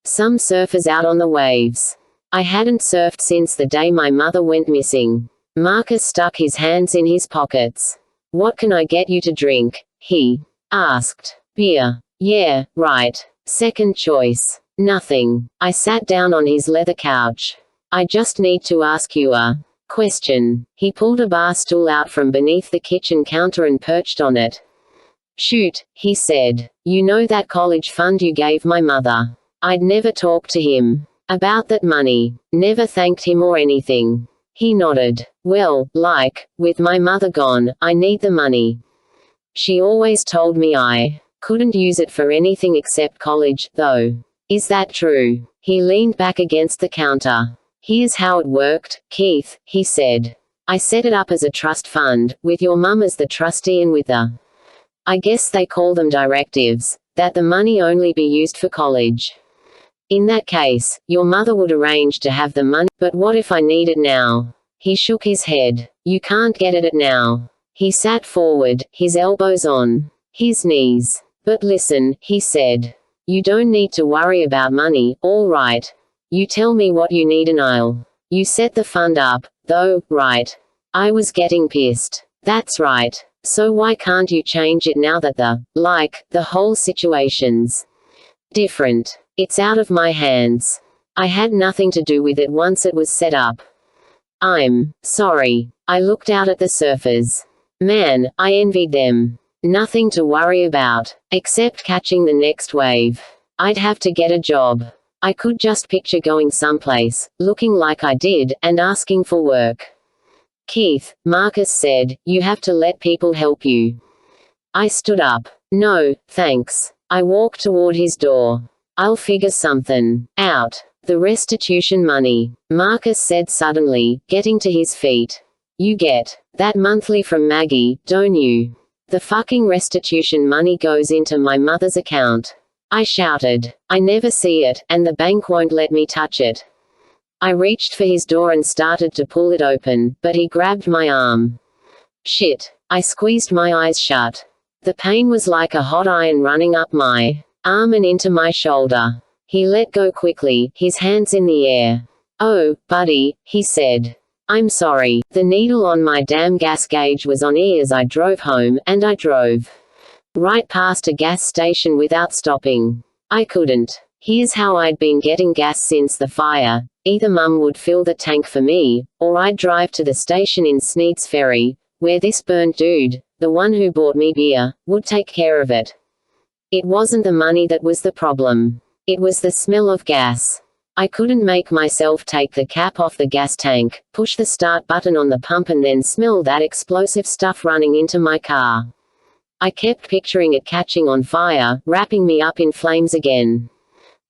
some surfers out on the waves. I hadn't surfed since the day my mother went missing. Marcus stuck his hands in his pockets. What can I get you to drink? He asked. Beer. Yeah, right. Second choice. Nothing. I sat down on his leather couch. I just need to ask you a question. He pulled a bar stool out from beneath the kitchen counter and perched on it. Shoot, he said. You know that college fund you gave my mother? I'd never talked to him about that money. Never thanked him or anything. He nodded. Well, with my mother gone, I need the money. She always told me I couldn't use it for anything except college, though. Is that true? He leaned back against the counter. Here's how it worked, Keith, he said. I set it up as a trust fund, with your mum as the trustee and with I guess they call them directives, that the money only be used for college. In that case, your mother would arrange to have the money, but what if I need it now? He shook his head. You can't get it now. He sat forward, his elbows on his knees. But listen, he said. You don't need to worry about money, all right. You tell me what you need and I'll. You set the fund up, though, right? I was getting pissed. That's right. So why can't you change it now that the whole situation's different? It's out of my hands. I had nothing to do with it once it was set up. I'm sorry. I looked out at the surfers. Man, I envied them. Nothing to worry about, except catching the next wave. I'd have to get a job. I could just picture going someplace, looking like I did, and asking for work. Keith, Marcus said, you have to let people help you. I stood up. No, thanks. I walked toward his door. I'll figure something out. The restitution money, Marcus said suddenly, getting to his feet. You get that monthly from Maggie, don't you? The fucking restitution money goes into my mother's account. I shouted. I never see it, and the bank won't let me touch it. I reached for his door and started to pull it open, but he grabbed my arm. Shit. I squeezed my eyes shut. The pain was like a hot iron running up my arm and into my shoulder. He let go quickly, his hands in the air. Oh, buddy, he said. I'm sorry. The needle on my damn gas gauge was on E as I drove home, and I drove right past a gas station without stopping. I couldn't. Here's how I'd been getting gas since the fire. Either Mum would fill the tank for me, or I'd drive to the station in Sneed's Ferry, where this burnt dude, the one who bought me beer, would take care of it. It wasn't the money that was the problem. It was the smell of gas. I couldn't make myself take the cap off the gas tank, push the start button on the pump and then smell that explosive stuff running into my car. I kept picturing it catching on fire, wrapping me up in flames again.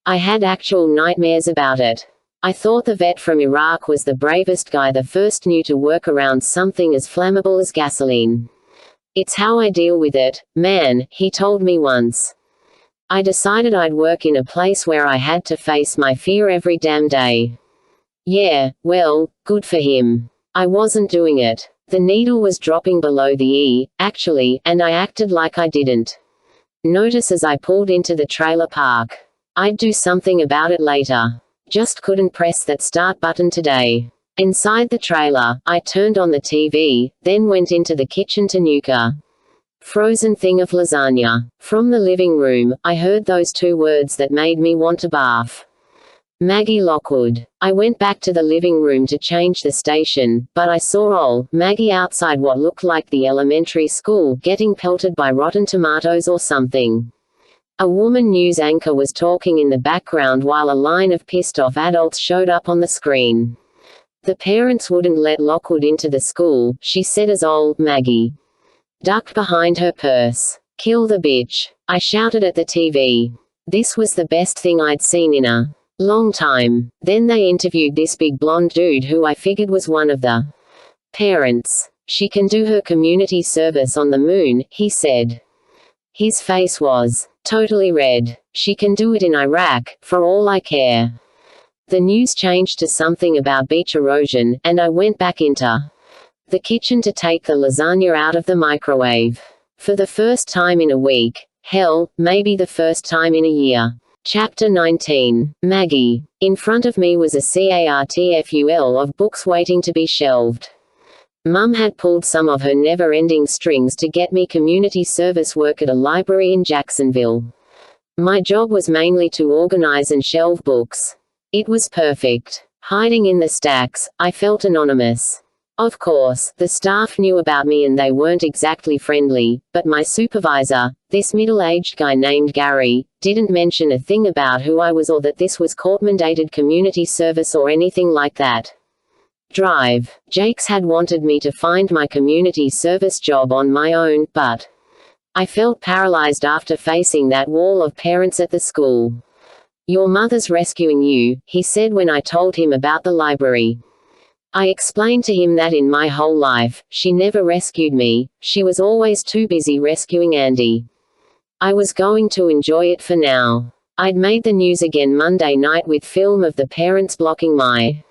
I had actual nightmares about it. I thought the vet from Iraq was the bravest guy, the first knew to work around something as flammable as gasoline. It's how I deal with it, man, he told me once. I decided I'd work in a place where I had to face my fear every damn day. Yeah, well, good for him. I wasn't doing it. The needle was dropping below the E, actually, and I acted like I didn't notice as I pulled into the trailer park. I'd do something about it later. Just couldn't press that start button today. Inside the trailer, I turned on the TV, then went into the kitchen to nuke a frozen thing of lasagna. From the living room, I heard those two words that made me want to barf. Maggie Lockwood. I went back to the living room to change the station, but I saw old Maggie outside what looked like the elementary school, getting pelted by rotten tomatoes or something. A woman news anchor was talking in the background while a line of pissed-off adults showed up on the screen. The parents wouldn't let Lockwood into the school, she said as old Maggie ducked behind her purse. Kill the bitch. I shouted at the TV. This was the best thing I'd seen in a long time. Then they interviewed this big blonde dude who I figured was one of the parents. She can do her community service on the moon, he said. His face was totally red. She can do it in Iraq, for all I care. The news changed to something about beach erosion, and I went back into the kitchen to take the lasagna out of the microwave. For the first time in a week. Hell, maybe the first time in a year. Chapter 19. Maggie. In front of me was a cartful of books waiting to be shelved. Mum had pulled some of her never-ending strings to get me community service work at a library in Jacksonville. My job was mainly to organize and shelve books. It was perfect. Hiding in the stacks, I felt anonymous. Of course, the staff knew about me and they weren't exactly friendly, but my supervisor, this middle-aged guy named Gary, didn't mention a thing about who I was or that this was court-mandated community service or anything like that. Drive. Jakes had wanted me to find my community service job on my own, but I felt paralyzed after facing that wall of parents at the school. Your mother's rescuing you, he said when I told him about the library. I explained to him that in my whole life, she never rescued me, she was always too busy rescuing Andy. I was going to enjoy it for now. I'd made the news again Monday night with film of the parents blocking my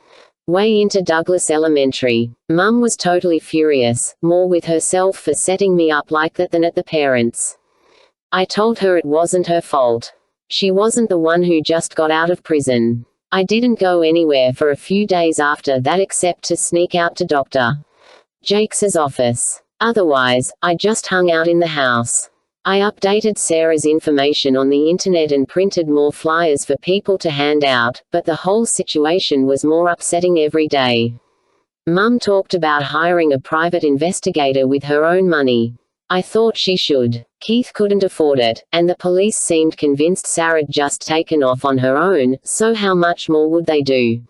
way into Douglas Elementary. Mum was totally furious, more with herself for setting me up like that than at the parents. I told her it wasn't her fault. She wasn't the one who just got out of prison. I didn't go anywhere for a few days after that except to sneak out to Dr. Jakes's office. Otherwise, I just hung out in the house. I updated Sarah's information on the internet and printed more flyers for people to hand out, but the whole situation was more upsetting every day. Mum talked about hiring a private investigator with her own money. I thought she should. Keith couldn't afford it, and the police seemed convinced Sarah'd just taken off on her own, so how much more would they do?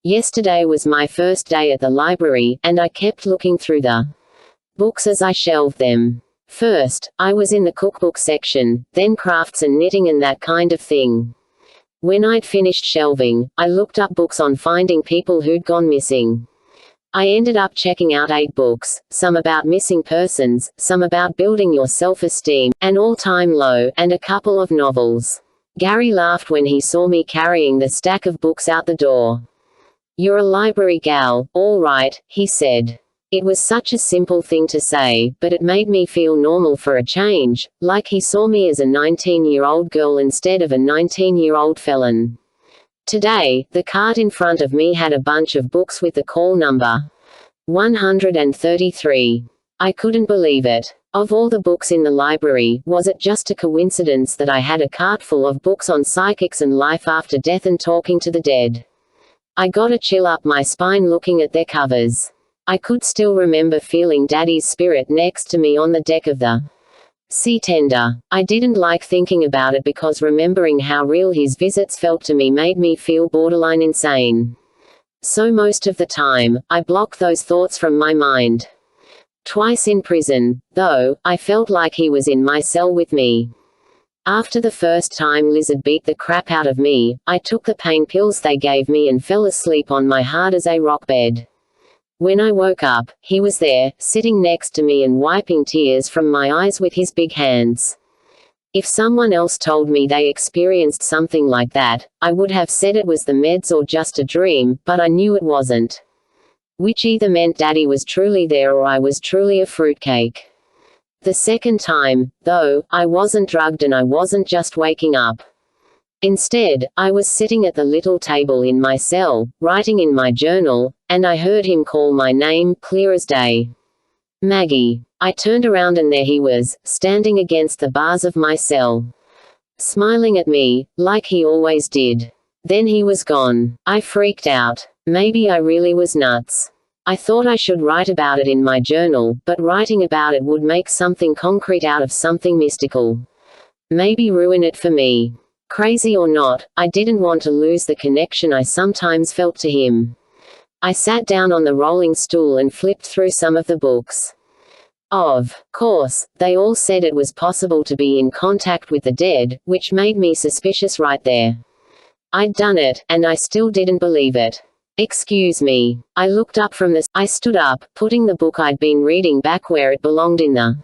Yesterday was my first day at the library, and I kept looking through the books as I shelved them. First, I was in the cookbook section, then crafts and knitting and that kind of thing. When I'd finished shelving, I looked up books on finding people who'd gone missing. I ended up checking out 8 books, some about missing persons, some about building your self-esteem, an all-time low, and a couple of novels. Gary laughed when he saw me carrying the stack of books out the door. "You're a library gal, all right," he said. It was such a simple thing to say, but it made me feel normal for a change, like he saw me as a 19-year-old girl instead of a 19-year-old felon. Today, the cart in front of me had a bunch of books with the call number 133. I couldn't believe it. Of all the books in the library, was it just a coincidence that I had a cart full of books on psychics and life after death and talking to the dead? I got a chill up my spine looking at their covers. I could still remember feeling Daddy's spirit next to me on the deck of the sea tender. I didn't like thinking about it because remembering how real his visits felt to me made me feel borderline insane. So most of the time, I blocked those thoughts from my mind. Twice in prison, though, I felt like he was in my cell with me. After the first time Lizard beat the crap out of me, I took the pain pills they gave me and fell asleep on my hard as a rock bed. When I woke up, he was there, sitting next to me and wiping tears from my eyes with his big hands. If someone else told me they experienced something like that, I would have said it was the meds or just a dream, but I knew it wasn't. Which either meant Daddy was truly there or I was truly a fruitcake. The second time, though, I wasn't drugged and I wasn't just waking up. Instead, I was sitting at the little table in my cell, writing in my journal, and I heard him call my name, clear as day. Maggie. I turned around and there he was, standing against the bars of my cell. Smiling at me, like he always did. Then he was gone. I freaked out. Maybe I really was nuts. I thought I should write about it in my journal, but writing about it would make something concrete out of something mystical. Maybe ruin it for me. Crazy or not, I didn't want to lose the connection I sometimes felt to him. I sat down on the rolling stool and flipped through some of the books. Of course, they all said it was possible to be in contact with the dead, which made me suspicious right there. I'd done it, and I still didn't believe it. Excuse me. I looked up from the I stood up, putting the book I'd been reading back where it belonged in the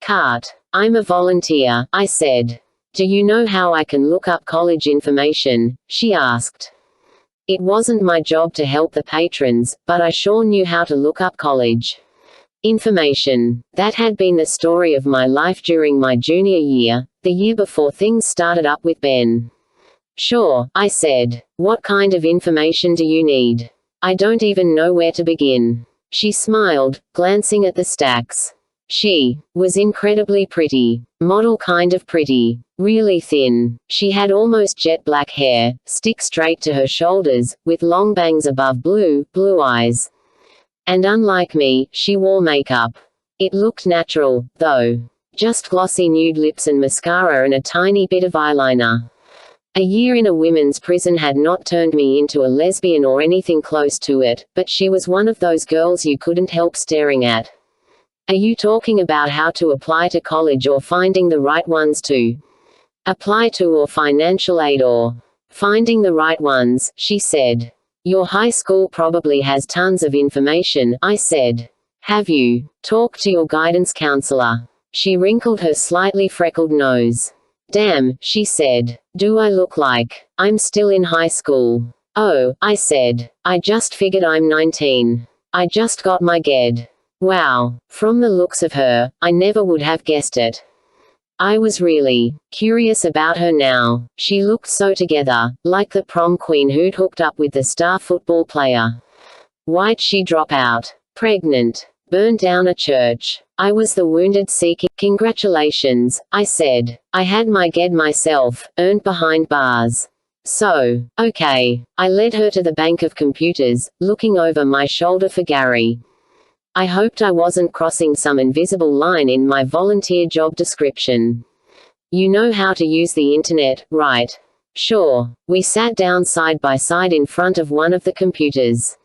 cart. "I'm a volunteer," I said. "Do you know how I can look up college information?" she asked. It wasn't my job to help the patrons, but I sure knew how to look up college information. That had been the story of my life during my junior year, the year before things started up with Ben. "Sure," I said. "What kind of information do you need? I don't even know where to begin." She smiled, glancing at the stacks. She was incredibly pretty. Model kind of pretty. Really thin. She had almost jet black hair, stick straight to her shoulders, with long bangs above blue eyes. And unlike me, she wore makeup. It looked natural, though. Just glossy nude lips and mascara and a tiny bit of eyeliner. A year in a women's prison had not turned me into a lesbian or anything close to it, but she was one of those girls you couldn't help staring at. Are you talking about how to apply to college or finding the right ones to apply to, or financial aid or finding the right ones? She said. Your high school probably has tons of information, I said. Have you talked to your guidance counselor? She wrinkled her slightly freckled nose. Damn, she said. Do I look like I'm still in high school? Oh, I said. I just figured I'm 19. I just got my GED. Wow. From the looks of her, I never would have guessed it. I was really curious about her now. She looked so together, like the prom queen who'd hooked up with the star football player. Why'd she drop out? Pregnant. Burned down a church. I was the wounded seeking. Congratulations, I said. I had my get myself, earned behind bars. So, okay. I led her to the bank of computers, looking over my shoulder for Gary. I hoped I wasn't crossing some invisible line in my volunteer job description. You know how to use the internet, right? Sure. We sat down side by side in front of one of the computers.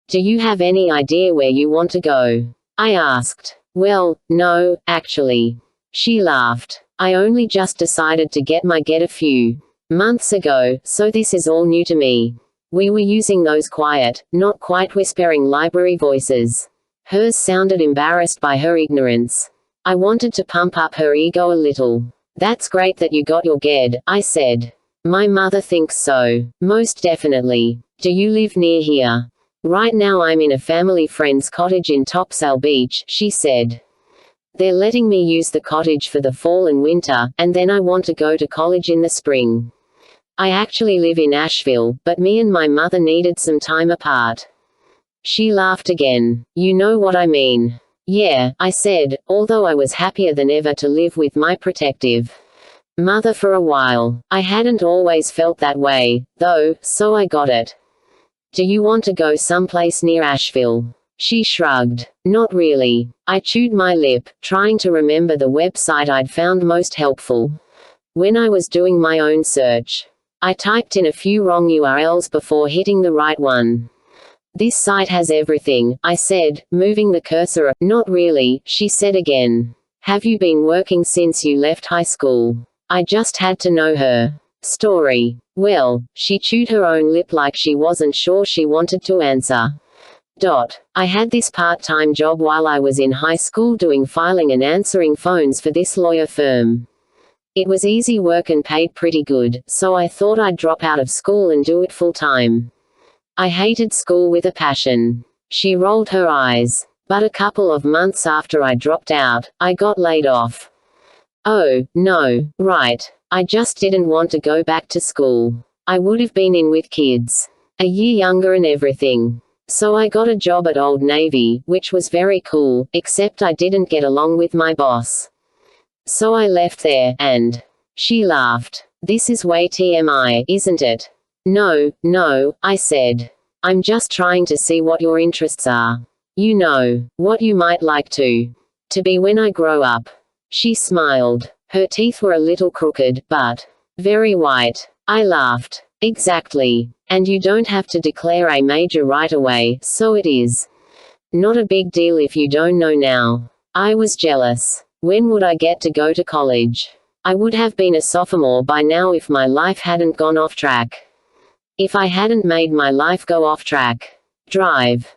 Do you have any idea where you want to go? I asked. Well, no, actually. She laughed. I only just decided to get a few months ago, so this is all new to me. We were using those quiet, not quite whispering library voices. Hers sounded embarrassed by her ignorance. I wanted to pump up her ego a little. That's great that you got your GED, I said. My mother thinks so. Most definitely. Do you live near here? Right now I'm in a family friend's cottage in Topsail Beach, she said. They're letting me use the cottage for the fall and winter, and then I want to go to college in the spring. I actually live in Asheville, but me and my mother needed some time apart. She laughed again. You know what I mean. Yeah, I said, although I was happier than ever to live with my protective mother for a while. I hadn't always felt that way, though, so I got it. Do you want to go someplace near Asheville? She shrugged. Not really. I chewed my lip, trying to remember the website I'd found most helpful when I was doing my own search. I typed in a few wrong URLs before hitting the right one. This site has everything, I said, moving the cursor. Not really, she said again. Have you been working since you left high school? I just had to know her story. Well, she chewed her own lip like she wasn't sure she wanted to answer. I had this part-time job while I was in high school doing filing and answering phones for this lawyer firm. It was easy work and paid pretty good, so I thought I'd drop out of school and do it full-time. I hated school with a passion. She rolled her eyes. But a couple of months after I dropped out, I got laid off. Oh, no, right. I just didn't want to go back to school. I would have been in with kids. A year younger and everything. So I got a job at Old Navy, which was very cool, except I didn't get along with my boss. So I left there, and she laughed. This is way TMI, isn't it? No, I said. I'm just trying to see what your interests are. You know, what you might like to be when I grow up. She smiled. Her teeth were a little crooked, but very white. I laughed. Exactly. And you don't have to declare a major right away, so it is not a big deal if you don't know now. I was jealous. When would I get to go to college? I would have been a sophomore by now if my life hadn't gone off track. If I hadn't made my life go off track.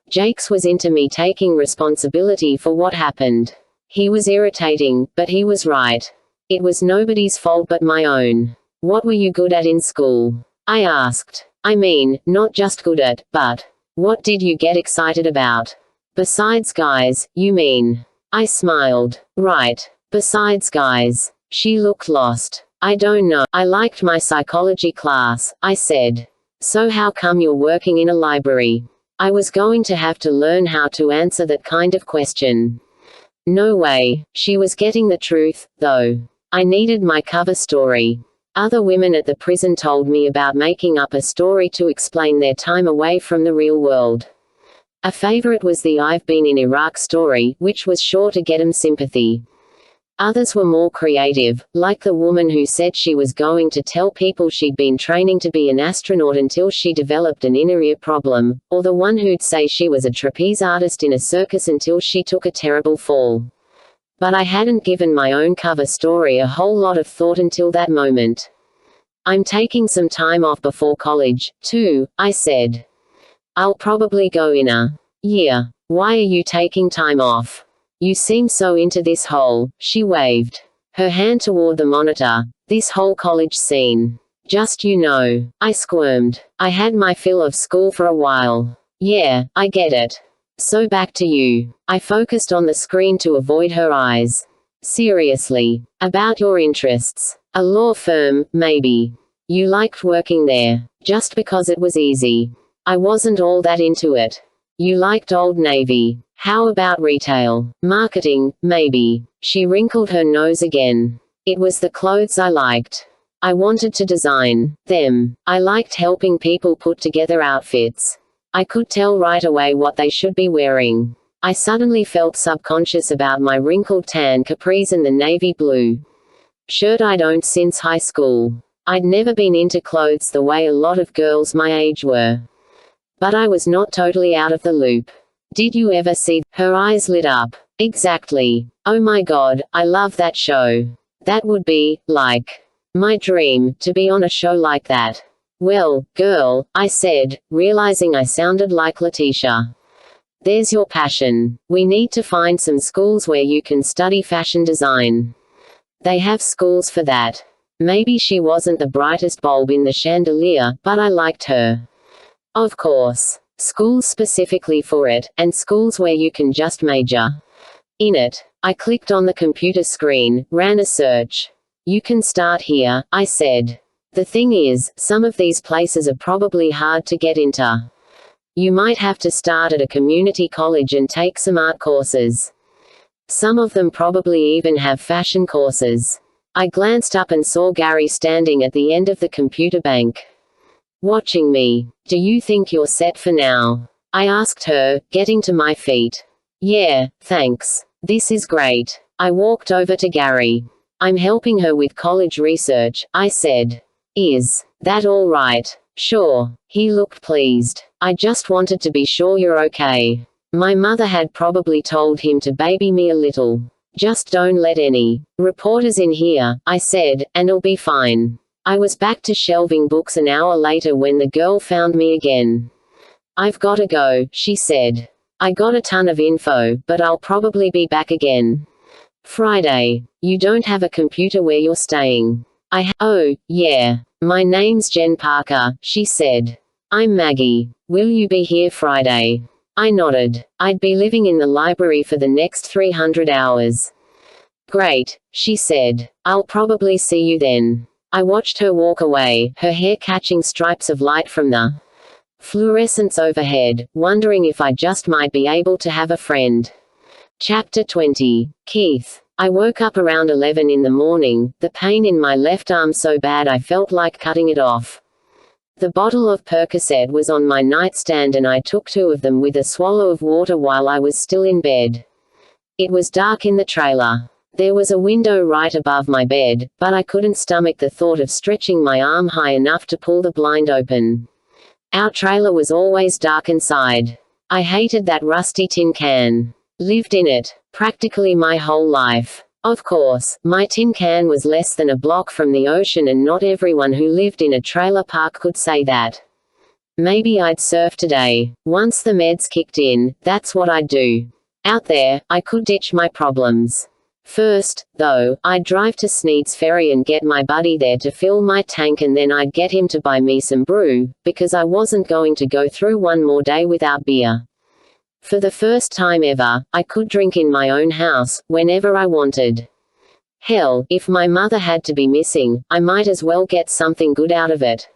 Jakes was into me taking responsibility for what happened. He was irritating, but he was right. It was nobody's fault but my own. What were you good at in school? I asked. I mean, not just good at, but what did you get excited about? Besides guys, you mean? I smiled. Right. Besides guys. She looked lost. I don't know. I liked my psychology class, I said. So how come you're working in a library? I was going to have to learn how to answer that kind of question. No way. She was getting the truth, though. I needed my cover story. Other women at the prison told me about making up a story to explain their time away from the real world. A favorite was the I've been in Iraq story, which was sure to get 'em sympathy. Others were more creative, like the woman who said she was going to tell people she'd been training to be an astronaut until she developed an inner ear problem, or the one who'd say she was a trapeze artist in a circus until she took a terrible fall. But I hadn't given my own cover story a whole lot of thought until that moment. I'm taking some time off before college, too, I said. I'll probably go in a year. Why are you taking time off? You seem so into this whole, she waved her hand toward the monitor, this whole college scene. Just you know. I squirmed. I had my fill of school for a while. Yeah, I get it. So back to you. I focused on the screen to avoid her eyes. Seriously. About your interests. A law firm, maybe. You liked working there. Just because it was easy. I wasn't all that into it. You liked Old Navy. How about retail? Marketing, maybe. She wrinkled her nose again. It was the clothes I liked. I wanted to design them. I liked helping people put together outfits. I could tell right away what they should be wearing. I suddenly felt subconscious about my wrinkled tan capris and the navy blue shirt I'd owned since high school. I'd never been into clothes the way a lot of girls my age were. But I was not totally out of the loop. Did you ever see? Her eyes lit up. Exactly. Oh my God, I love that show. That would be, like, my dream, to be on a show like that. Well, girl, I said, realizing I sounded like Letitia. There's your passion. We need to find some schools where you can study fashion design. They have schools for that. Maybe she wasn't the brightest bulb in the chandelier, but I liked her. Of course. Schools specifically for it, and schools where you can just major in it. I clicked on the computer screen, ran a search. You can start here, I said. The thing is, some of these places are probably hard to get into. You might have to start at a community college and take some art courses. Some of them probably even have fashion courses. I glanced up and saw Gary standing at the end of the computer bank, watching me. Do you think you're set for now? I asked her, getting to my feet. Yeah, thanks. This is great. I walked over to Gary. I'm helping her with college research, I said. Is that all right? Sure. He looked pleased. I just wanted to be sure you're okay. My mother had probably told him to baby me a little. Just don't let any reporters in here, I said, and it'll be fine. I was back to shelving books an hour later when the girl found me again. I've gotta go, she said. I got a ton of info, but I'll probably be back again Friday. You don't have a computer where you're staying? Oh, yeah. My name's Jen Parker, she said. I'm Maggie. Will you be here Friday? I nodded. I'd be living in the library for the next 300 hours. Great, she said. I'll probably see you then. I watched her walk away, her hair catching stripes of light from the fluorescence overhead, wondering if I just might be able to have a friend. Chapter 20. Keith. I woke up around 11 in the morning, the pain in my left arm so bad I felt like cutting it off. The bottle of Percocet was on my nightstand and I took 2 of them with a swallow of water while I was still in bed. It was dark in the trailer. There was a window right above my bed, but I couldn't stomach the thought of stretching my arm high enough to pull the blind open. Our trailer was always dark inside. I hated that rusty tin can. Lived in it practically my whole life. Of course, my tin can was less than a block from the ocean and not everyone who lived in a trailer park could say that. Maybe I'd surf today. Once the meds kicked in, that's what I'd do. Out there, I could ditch my problems. First, though, I'd drive to Sneed's Ferry and get my buddy there to fill my tank and then I'd get him to buy me some brew, because I wasn't going to go through one more day without beer. For the first time ever, I could drink in my own house, whenever I wanted. Hell, if my mother had to be missing, I might as well get something good out of it.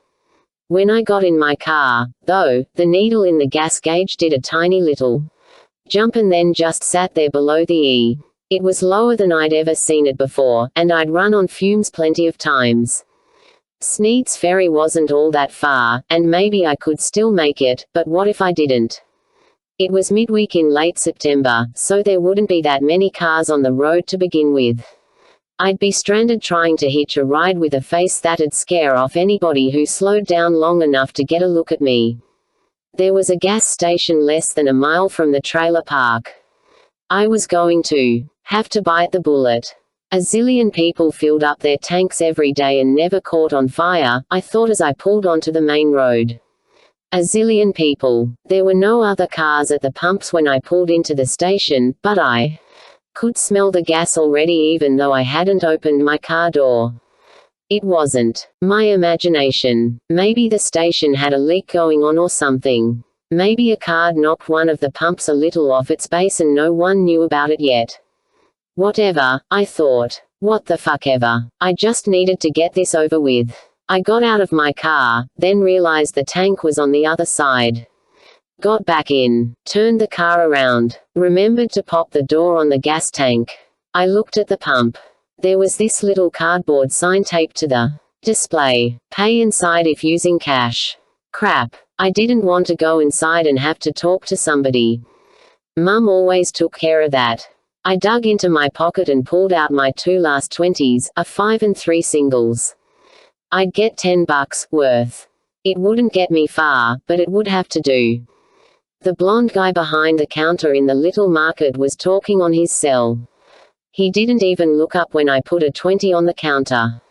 When I got in my car, though, the needle in the gas gauge did a tiny little jump and then just sat there below the E. It was lower than I'd ever seen it before, and I'd run on fumes plenty of times. Sneed's Ferry wasn't all that far, and maybe I could still make it, but what if I didn't? It was midweek in late September, so there wouldn't be that many cars on the road to begin with. I'd be stranded trying to hitch a ride with a face that'd scare off anybody who slowed down long enough to get a look at me. There was a gas station less than a mile from the trailer park. I was going to have to bite the bullet. A zillion people filled up their tanks every day and never caught on fire, I thought as I pulled onto the main road. A zillion people. There were no other cars at the pumps when I pulled into the station, but I could smell the gas already even though I hadn't opened my car door. It wasn't my imagination. Maybe the station had a leak going on or something. Maybe a car knocked one of the pumps a little off its base and no one knew about it yet. Whatever, I thought. What the fuck ever. I just needed to get this over with. I got out of my car, then realized the tank was on the other side. Got back in, turned the car around, remembered to pop the door on the gas tank. I looked at the pump. There was this little cardboard sign taped to the display. Pay inside if using cash. Crap. I didn't want to go inside and have to talk to somebody. Mum always took care of that. I dug into my pocket and pulled out my 2 last 20s, a 5 and 3 singles. I'd get $10 worth. It wouldn't get me far, but it would have to do. The blonde guy behind the counter in the little market was talking on his cell. He didn't even look up when I put a 20 on the counter.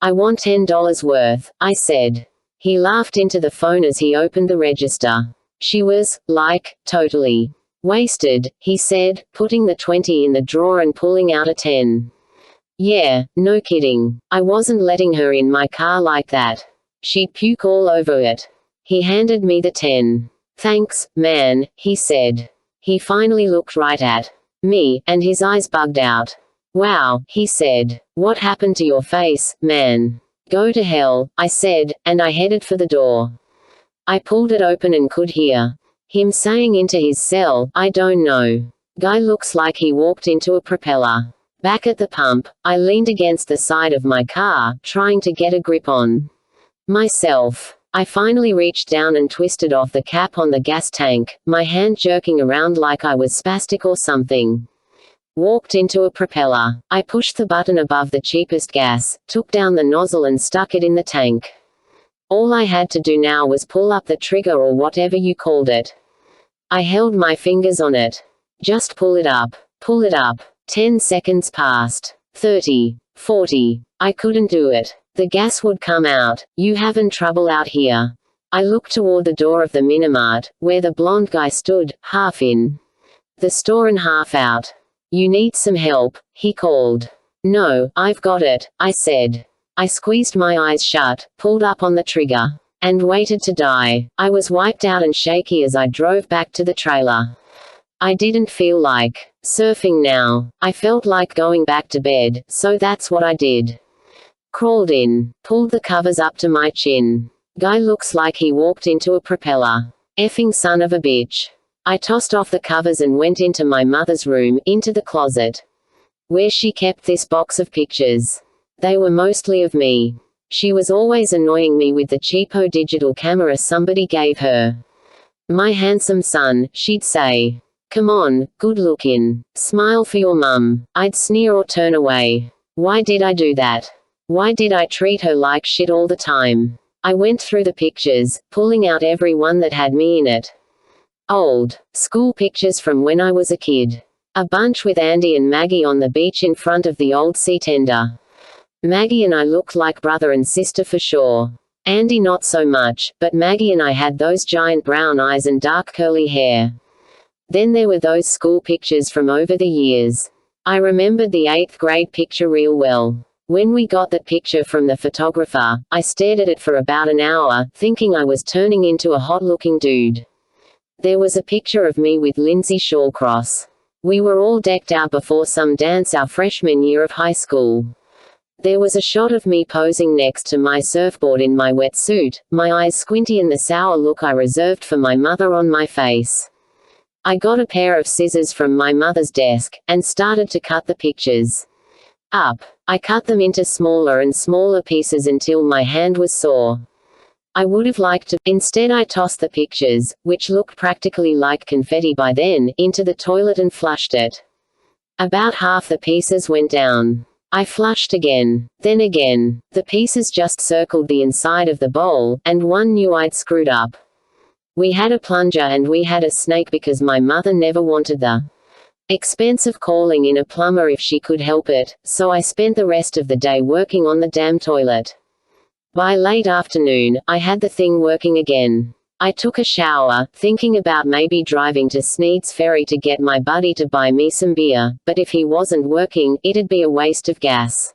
I want $10 worth, I said. He laughed into the phone as he opened the register. She was, like, totally wasted, he said, putting the 20 in the drawer and pulling out a 10. Yeah, no kidding. I wasn't letting her in my car like that. She'd puke all over it. He handed me the 10. Thanks, man, he said. He finally looked right at me, and his eyes bugged out. Wow, he said. What happened to your face, man? Go to hell, I said, and I headed for the door. I pulled it open and could hear him saying into his cell, I don't know. Guy looks like he walked into a propeller. Back at the pump, I leaned against the side of my car, trying to get a grip on myself. I finally reached down and twisted off the cap on the gas tank, my hand jerking around like I was spastic or something. Walked into a propeller. I pushed the button above the cheapest gas, took down the nozzle and stuck it in the tank. All I had to do now was pull up the trigger or whatever you called it. I held my fingers on it. Just pull it up. Pull it up. 10 seconds passed. 30. 40. I couldn't do it. The gas would come out. You having trouble out here? I looked toward the door of the Minimart, where the blonde guy stood, half in the store and half out. You need some help, he called. No, I've got it, I said. I squeezed my eyes shut, pulled up on the trigger, and waited to die. I was wiped out and shaky as I drove back to the trailer. I didn't feel like surfing now. I felt like going back to bed, so that's what I did. Crawled in, pulled the covers up to my chin. Guy looks like he walked into a propeller. Effing son of a bitch. I tossed off the covers and went into my mother's room, into the closet, where she kept this box of pictures. They were mostly of me. She was always annoying me with the cheapo digital camera somebody gave her. My handsome son, she'd say. Come on, good looking. Smile for your mum. I'd sneer or turn away. Why did I do that? Why did I treat her like shit all the time? I went through the pictures, pulling out every one that had me in it. Old school pictures from when I was a kid. A bunch with Andy and Maggie on the beach in front of the old sea tender. Maggie and I looked like brother and sister for sure. Andy not so much, but Maggie and I had those giant brown eyes and dark curly hair. Then there were those school pictures from over the years. I remembered the 8th grade picture real well. When we got that picture from the photographer, I stared at it for about an hour, thinking I was turning into a hot-looking dude. There was a picture of me with Lindsay Shawcross. We were all decked out before some dance our freshman year of high school. There was a shot of me posing next to my surfboard in my wetsuit, my eyes squinty and the sour look I reserved for my mother on my face. I got a pair of scissors from my mother's desk, and started to cut the pictures up. I cut them into smaller and smaller pieces until my hand was sore. I would have liked to. Instead I tossed the pictures, which looked practically like confetti by then, into the toilet and flushed it. About half the pieces went down. I flushed again. Then again. The pieces just circled the inside of the bowl, and one knew I'd screwed up. We had a plunger and we had a snake because my mother never wanted the expense of calling in a plumber if she could help it, so I spent the rest of the day working on the damn toilet. By late afternoon, I had the thing working again. I took a shower, thinking about maybe driving to Sneed's Ferry to get my buddy to buy me some beer, but if he wasn't working, it'd be a waste of gas.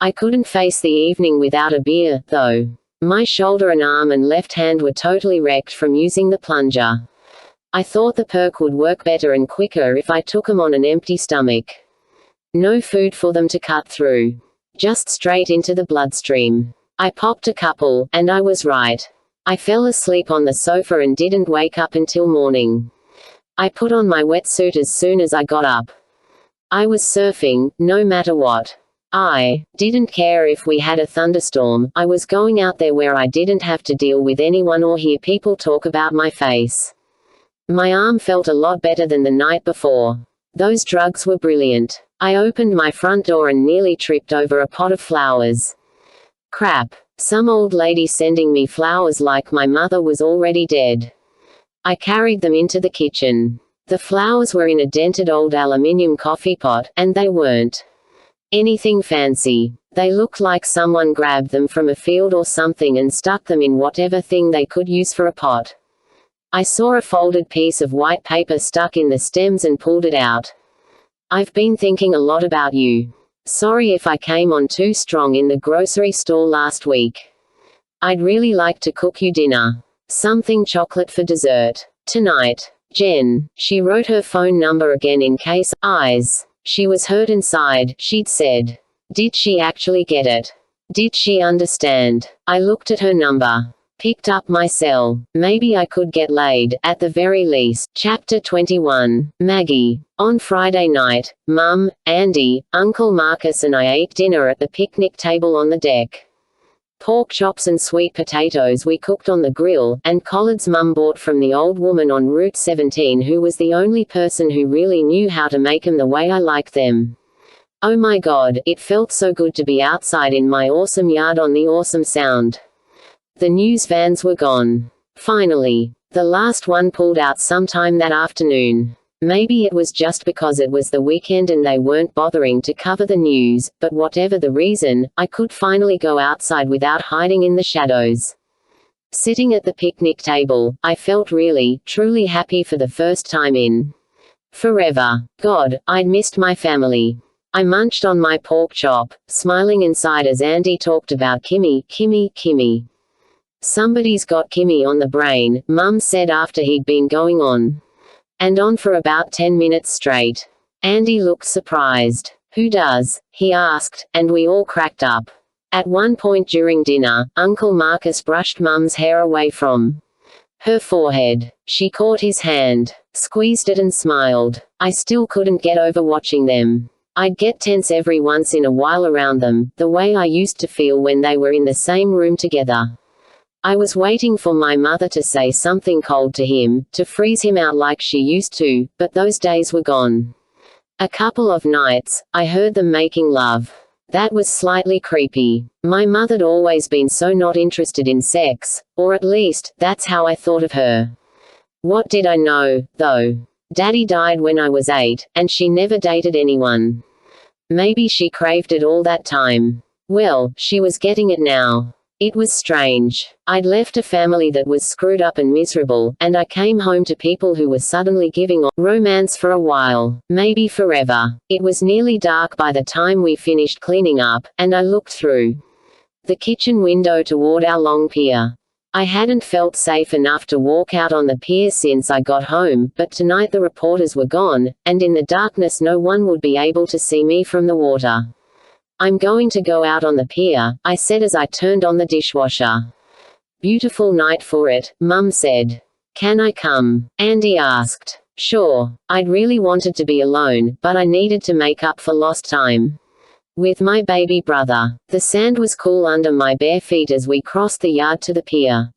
I couldn't face the evening without a beer, though. My shoulder and arm and left hand were totally wrecked from using the plunger. I thought the perk would work better and quicker if I took 'em on an empty stomach. No food for them to cut through. Just straight into the bloodstream. I popped a couple, and I was right. I fell asleep on the sofa and didn't wake up until morning. I put on my wetsuit as soon as I got up. I was surfing, no matter what. I didn't care if we had a thunderstorm. I was going out there where I didn't have to deal with anyone or hear people talk about my face. My arm felt a lot better than the night before. Those drugs were brilliant. I opened my front door and nearly tripped over a pot of flowers. Crap. Some old lady sending me flowers like my mother was already dead. I carried them into the kitchen. The flowers were in a dented old aluminium coffee pot, and they weren't anything fancy. They looked like someone grabbed them from a field or something and stuck them in whatever thing they could use for a pot. I saw a folded piece of white paper stuck in the stems and pulled it out. I've been thinking a lot about you. Sorry if I came on too strong in the grocery store last week. I'd really like to cook you dinner. Something chocolate for dessert. Tonight. Jen. She wrote her phone number again in case. Eyes. She was hurt inside, she'd said. Did she actually get it? Did she understand? I looked at her number. Picked up my cell. Maybe I could get laid, at the very least. Chapter 21. Maggie. On Friday night, Mum, Andy, Uncle Marcus and I ate dinner at the picnic table on the deck. Pork chops and sweet potatoes we cooked on the grill, and collards Mum bought from the old woman on Route 17 who was the only person who really knew how to make them the way I like them. Oh my God, it felt so good to be outside in my awesome yard on the awesome sound. The news vans were gone. Finally. The last one pulled out sometime that afternoon. Maybe it was just because it was the weekend and they weren't bothering to cover the news, but whatever the reason, I could finally go outside without hiding in the shadows. Sitting at the picnic table, I felt really, truly happy for the first time in forever. God, I'd missed my family. I munched on my pork chop, smiling inside as Andy talked about Kimmy, Kimmy. Somebody's got Kimmy on the brain, Mum said after he'd been going on and on for about 10 minutes straight. Andy looked surprised. Who does? He asked, and we all cracked up. At one point during dinner, Uncle Marcus brushed Mum's hair away from her forehead. She caught his hand, squeezed it and smiled. I still couldn't get over watching them. I'd get tense every once in a while around them, the way I used to feel when they were in the same room together. I was waiting for my mother to say something cold to him, to freeze him out like she used to, but those days were gone. A couple of nights, I heard them making love. That was slightly creepy. My mother'd always been so not interested in sex, or at least, that's how I thought of her. What did I know, though? Daddy died when I was 8, and she never dated anyone. Maybe she craved it all that time. Well, she was getting it now. It was strange. I'd left a family that was screwed up and miserable, and I came home to people who were suddenly giving on romance for a while, maybe forever. It was nearly dark by the time we finished cleaning up, and I looked through the kitchen window toward our long pier. I hadn't felt safe enough to walk out on the pier since I got home, but tonight the reporters were gone, and in the darkness no one would be able to see me from the water. I'm going to go out on the pier, I said as I turned on the dishwasher. Beautiful night for it, Mum said. Can I come? Andy asked. Sure. I'd really wanted to be alone, but I needed to make up for lost time with my baby brother. The sand was cool under my bare feet as we crossed the yard to the pier.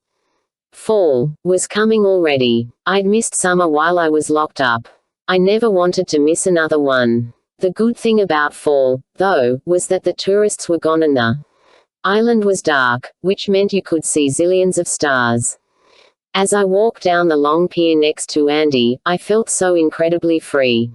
Fall was coming already. I'd missed summer while I was locked up. I never wanted to miss another one. The good thing about fall, though, was that the tourists were gone and the island was dark, which meant you could see zillions of stars. As I walked down the long pier next to Andy, I felt so incredibly free.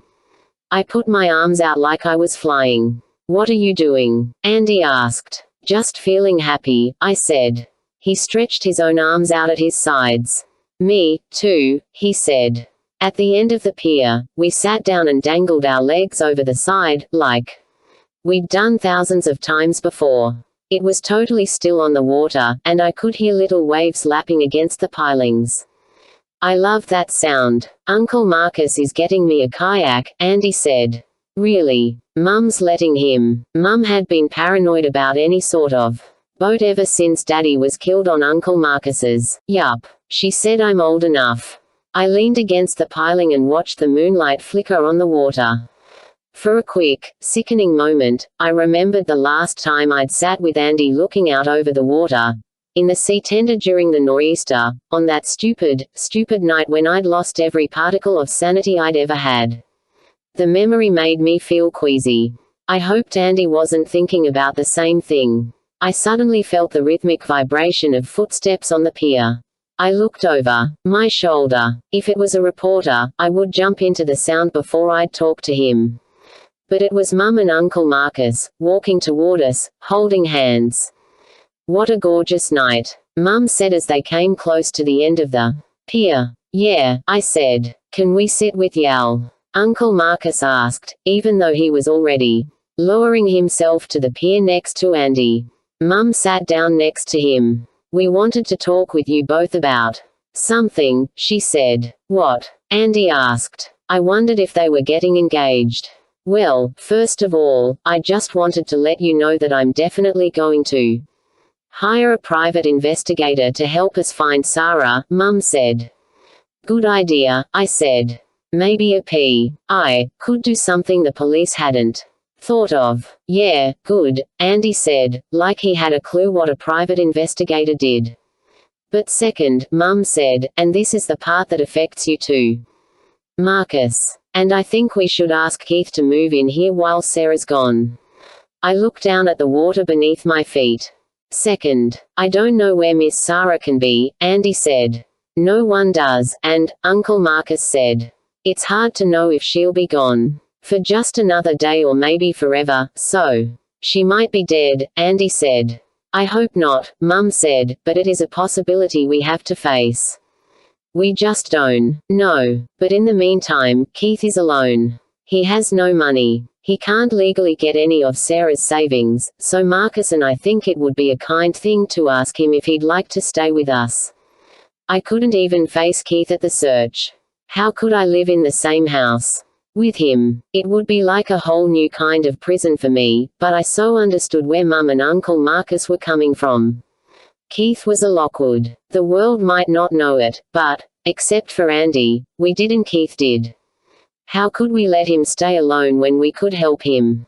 I put my arms out like I was flying. What are you doing? Andy asked. Just feeling happy, I said. He stretched his own arms out at his sides. Me, too, he said. At the end of the pier, we sat down and dangled our legs over the side, like we'd done thousands of times before. It was totally still on the water, and I could hear little waves lapping against the pilings. I love that sound. Uncle Marcus is getting me a kayak, Andy said. Really? Mum's letting him. Mum had been paranoid about any sort of boat ever since Daddy was killed on Uncle Marcus's. Yup. She said I'm old enough. I leaned against the piling and watched the moonlight flicker on the water. For a quick, sickening moment, I remembered the last time I'd sat with Andy looking out over the water, in the sea tender during the nor'easter, on that stupid night when I'd lost every particle of sanity I'd ever had. The memory made me feel queasy. I hoped Andy wasn't thinking about the same thing. I suddenly felt the rhythmic vibration of footsteps on the pier. I looked over my shoulder. If it was a reporter, I would jump into the sound before I'd talk to him. But it was Mum and Uncle Marcus, walking toward us, holding hands. What a gorgeous night, Mum said as they came close to the end of the pier. Yeah, I said. Can we sit with y'all? Uncle Marcus asked, even though he was already lowering himself to the pier next to Andy. Mum sat down next to him. We wanted to talk with you both about something, she said. What? Andy asked. I wondered if they were getting engaged. Well, first of all, I just wanted to let you know that I'm definitely going to hire a private investigator to help us find Sarah, Mum said. Good idea, I said. Maybe a P.I. could do something the police hadn't thought of. Yeah, good, Andy said, like he had a clue what a private investigator did. But second, Mum said, and this is the part that affects you too, Marcus. And I think we should ask Keith to move in here while Sarah's gone. I looked down at the water beneath my feet. Second, I don't know where Miss Sarah can be, Andy said. No one does, and, Uncle Marcus said. It's hard to know if she'll be gone for just another day or maybe forever, so she might be dead, Andy said. I hope not, Mum said, but it is a possibility we have to face. We just don't know. But in the meantime, Keith is alone. He has no money. He can't legally get any of Sarah's savings, so Marcus and I think it would be a kind thing to ask him if he'd like to stay with us. I couldn't even face Keith at the search. How could I live in the same house with him? It would be like a whole new kind of prison for me, but I so understood where Mum and Uncle Marcus were coming from. Keith was a Lockwood. The world might not know it, but, except for Andy, we did and Keith did. How could we let him stay alone when we could help him?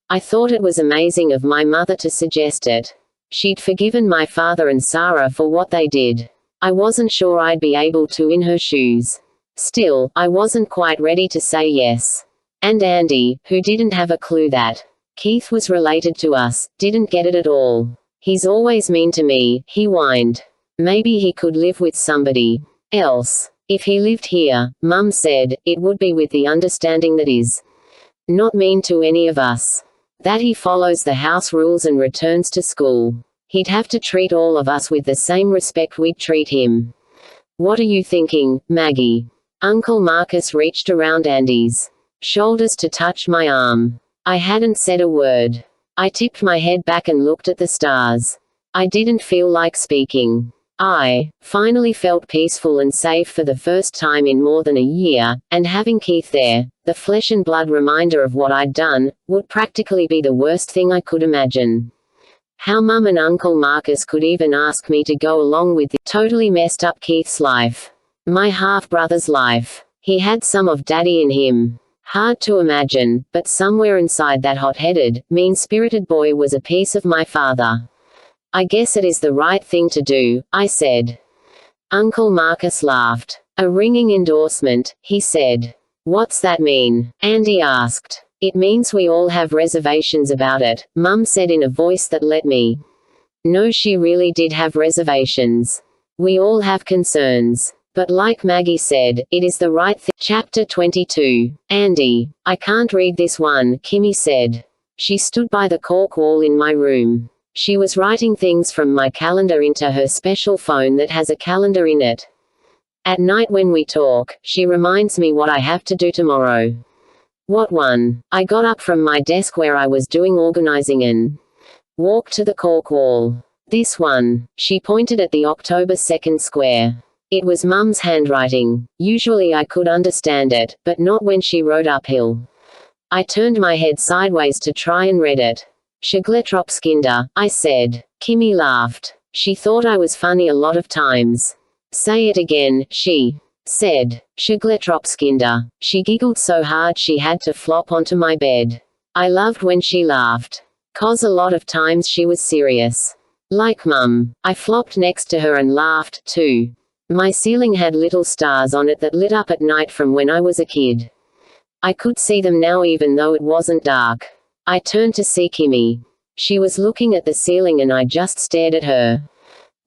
I thought it was amazing of my mother to suggest it. She'd forgiven my father and Sarah for what they did. I wasn't sure I'd be able to in her shoes. Still, I wasn't quite ready to say yes. And Andy, who didn't have a clue that Keith was related to us, didn't get it at all. He's always mean to me, he whined. Maybe he could live with somebody else. If he lived here, Mum said, it would be with the understanding that he's not mean to any of us. That he follows the house rules and returns to school. He'd have to treat all of us with the same respect we'd treat him. What are you thinking, Maggie? Uncle Marcus reached around Andy's shoulders to touch my arm. I hadn't said a word. I tipped my head back and looked at the stars. I didn't feel like speaking. I finally felt peaceful and safe for the first time in more than a year, and having Keith there, the flesh and blood reminder of what I'd done, would practically be the worst thing I could imagine. How Mum and Uncle Marcus could even ask me to go along with it totally messed up Keith's life. My half-brother's life. He had some of Daddy in him. Hard to imagine, but somewhere inside that hot-headed, mean-spirited boy was a piece of my father. I guess it is the right thing to do, I said. Uncle Marcus laughed. A ringing endorsement, he said. What's that mean? Andy asked. It means we all have reservations about it, Mum said in a voice that let me know she really did have reservations. We all have concerns. But like Maggie said, it is the right thing. Chapter 22. Andy. I can't read this one, Kimmy said. She stood by the cork wall in my room. She was writing things from my calendar into her special phone that has a calendar in it. At night when we talk, she reminds me what I have to do tomorrow. What one? I got up from my desk where I was doing organizing and walked to the cork wall. This one. She pointed at the October 2nd square. It was Mum's handwriting. Usually I could understand it, but not when she wrote uphill. I turned my head sideways to try and read it. Shugletropskinder, I said. Kimmy laughed. She thought I was funny a lot of times. Say it again, she said. Shugletropskinder. She giggled so hard she had to flop onto my bed. I loved when she laughed. 'Cause a lot of times she was serious. Like Mum. I flopped next to her and laughed, too. My ceiling had little stars on it that lit up at night from when I was a kid. I could see them now even though it wasn't dark. I turned to see Kimmy. She was looking at the ceiling and I just stared at her.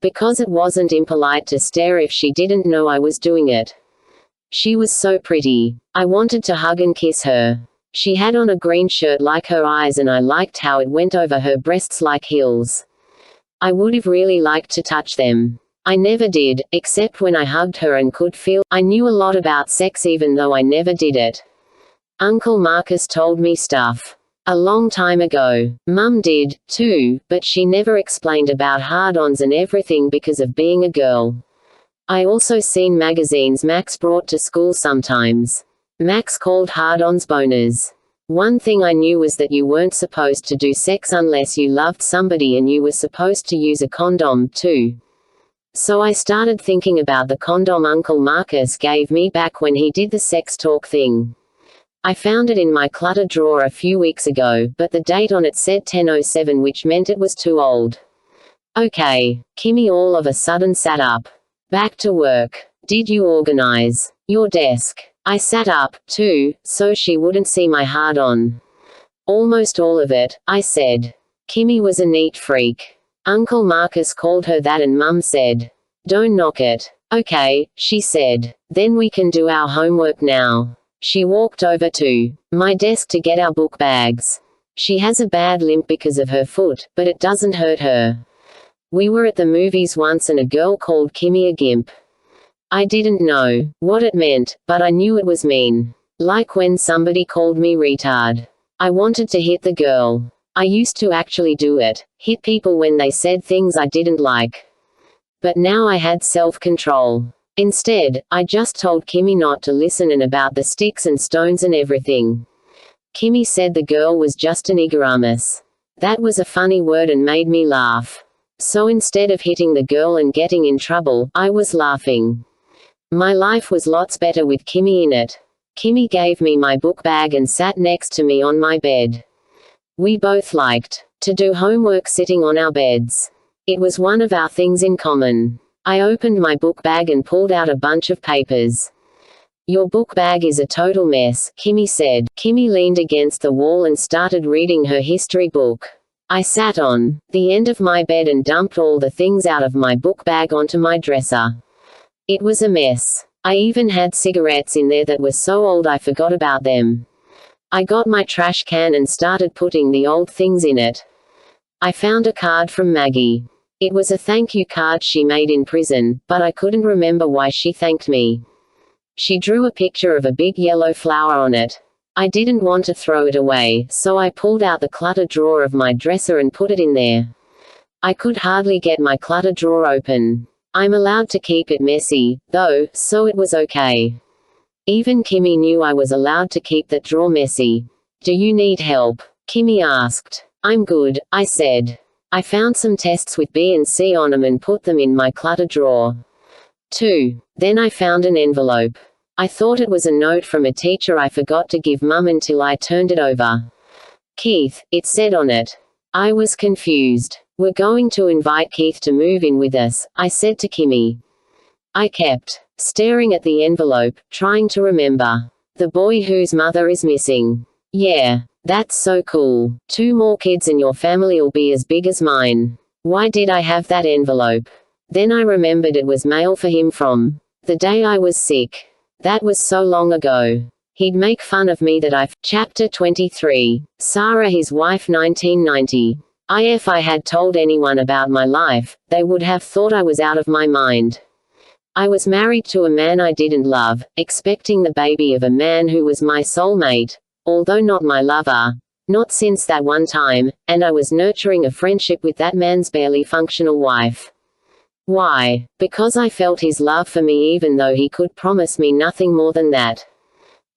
Because it wasn't impolite to stare if she didn't know I was doing it. She was so pretty. I wanted to hug and kiss her. She had on a green shirt like her eyes and I liked how it went over her breasts like heels. I would have really liked to touch them. I never did, except when I hugged her and could feel I knew a lot about sex even though I never did it. Uncle Marcus told me stuff. A long time ago. Mum did, too, but she never explained about hard-ons and everything because of being a girl. I also seen magazines Max brought to school sometimes. Max called hard-ons boners. One thing I knew was that you weren't supposed to do sex unless you loved somebody and you were supposed to use a condom, too. So I started thinking about the condom Uncle Marcus gave me back when he did the sex talk thing. I found it in my clutter drawer a few weeks ago, but the date on it said 10/07, which meant it was too old. Okay. Kimmy all of a sudden sat up. Back to work. Did you organize your desk? I sat up, too, so she wouldn't see my hard-on. Almost all of it, I said. Kimmy was a neat freak. Uncle Marcus called her that and Mum said, "Don't knock it." Okay, she said. Then we can do our homework now. She walked over to my desk to get our book bags. She has a bad limp because of her foot, but it doesn't hurt her. We were at the movies once and a girl called Kimmy a gimp. I didn't know what it meant, but I knew it was mean. Like when somebody called me retard. I wanted to hit the girl. I used to actually do it, hit people when they said things I didn't like. But now I had self-control. Instead, I just told Kimmy not to listen and about the sticks and stones and everything. Kimmy said the girl was just an ignoramus. That was a funny word and made me laugh. So instead of hitting the girl and getting in trouble, I was laughing. My life was lots better with Kimmy in it. Kimmy gave me my book bag and sat next to me on my bed. We both liked to do homework sitting on our beds. It was one of our things in common. I opened my book bag and pulled out a bunch of papers. Your book bag is a total mess, Kimmy said. Kimmy leaned against the wall and started reading her history book. I sat on the end of my bed and dumped all the things out of my book bag onto my dresser. It was a mess. I even had cigarettes in there that were so old I forgot about them. I got my trash can and started putting the old things in it. I found a card from Maggie. It was a thank you card she made in prison, but I couldn't remember why she thanked me. She drew a picture of a big yellow flower on it. I didn't want to throw it away, so I pulled out the clutter drawer of my dresser and put it in there. I could hardly get my clutter drawer open. I'm allowed to keep it messy, though, so it was okay. Even Kimmy knew I was allowed to keep that drawer messy. Do you need help? Kimmy asked. I'm good, I said. I found some tests with B and C on them and put them in my clutter drawer. 2. Then I found an envelope. I thought it was a note from a teacher I forgot to give Mum until I turned it over. Keith, it said on it. I was confused. We're going to invite Keith to move in with us, I said to Kimmy. I kept staring at the envelope, trying to remember. The boy whose mother is missing. Yeah, that's so cool. 2 more kids and your family'll be as big as mine. Why did I have that envelope? Then I remembered it was mail for him from the day I was sick. That was so long ago. He'd make fun of me that Chapter 23. Sarah his wife 1990. If I had told anyone about my life, they would have thought I was out of my mind. I was married to a man I didn't love, expecting the baby of a man who was my soulmate, although not my lover, not since that one time, and I was nurturing a friendship with that man's barely functional wife. Why? Because I felt his love for me even though he could promise me nothing more than that.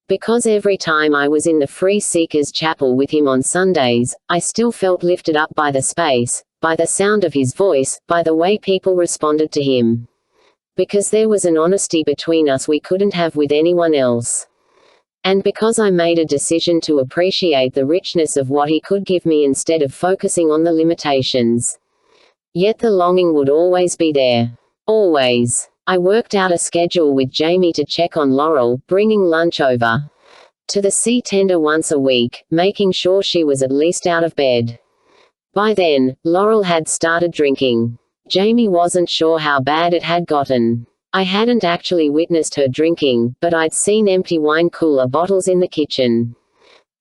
Because every time I was in the Free Seekers Chapel with him on Sundays, I still felt lifted up by the space, by the sound of his voice, by the way people responded to him. Because there was an honesty between us we couldn't have with anyone else. And because I made a decision to appreciate the richness of what he could give me instead of focusing on the limitations. Yet the longing would always be there. Always. I worked out a schedule with Jamie to check on Laurel, bringing lunch over to the sea tender once a week, making sure she was at least out of bed. By then, Laurel had started drinking. Jamie wasn't sure how bad it had gotten. I hadn't actually witnessed her drinking, but I'd seen empty wine cooler bottles in the kitchen.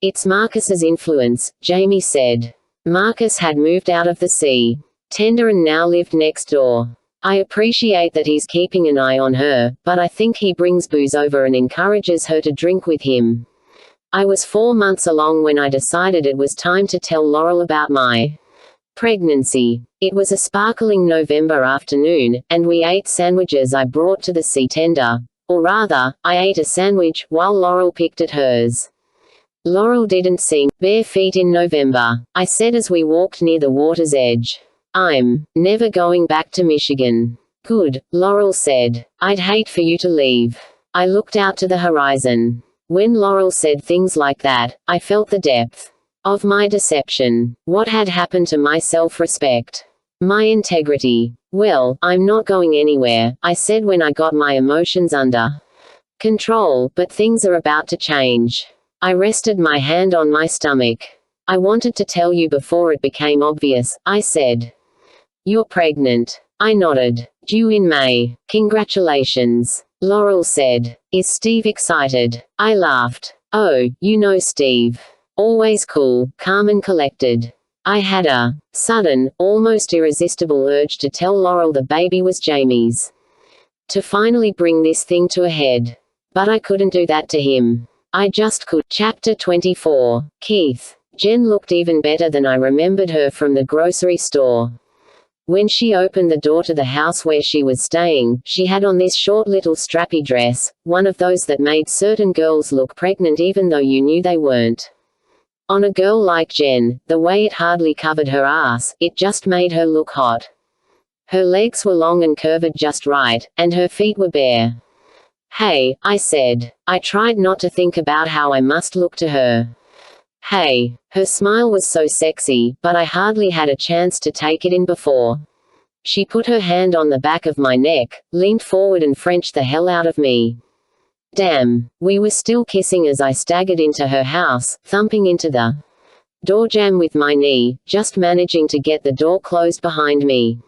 It's Marcus's influence, Jamie said. Marcus had moved out of the sea tender and now lived next door. I appreciate that he's keeping an eye on her, but I think he brings booze over and encourages her to drink with him. I was 4 months along when I decided it was time to tell Laurel about my pregnancy. It was a sparkling November afternoon, and we ate sandwiches I brought to the sea tender. Or rather, I ate a sandwich, while Laurel picked at hers. Laurel didn't seem bare feet in November, I said as we walked near the water's edge. I'm never going back to Michigan. Good, Laurel said. I'd hate for you to leave. I looked out to the horizon. When Laurel said things like that, I felt the depth of my deception. What had happened to my self-respect? My integrity? Well, I'm not going anywhere, I said when I got my emotions under control, but things are about to change. I rested my hand on my stomach. I wanted to tell you before it became obvious, I said. You're pregnant. I nodded. Due in May. Congratulations. Laurel said. Is Steve excited? I laughed. Oh, you know Steve. Always cool, calm and collected. I had a sudden, almost irresistible urge to tell Laurel the baby was Jamie's. To finally bring this thing to a head. But I couldn't do that to him. I just could. Chapter 24. Keith. Jen looked even better than I remembered her from the grocery store. When she opened the door to the house where she was staying, she had on this short little strappy dress, one of those that made certain girls look pregnant even though you knew they weren't. On a girl like Jen, the way it hardly covered her ass, it just made her look hot. Her legs were long and curved just right, and her feet were bare. Hey, I said. I tried not to think about how I must look to her. Hey. Her smile was so sexy, but I hardly had a chance to take it in before she put her hand on the back of my neck, leaned forward and Frenched the hell out of me. Damn. We were still kissing as I staggered into her house, thumping into the door jamb with my knee, just managing to get the door closed behind me.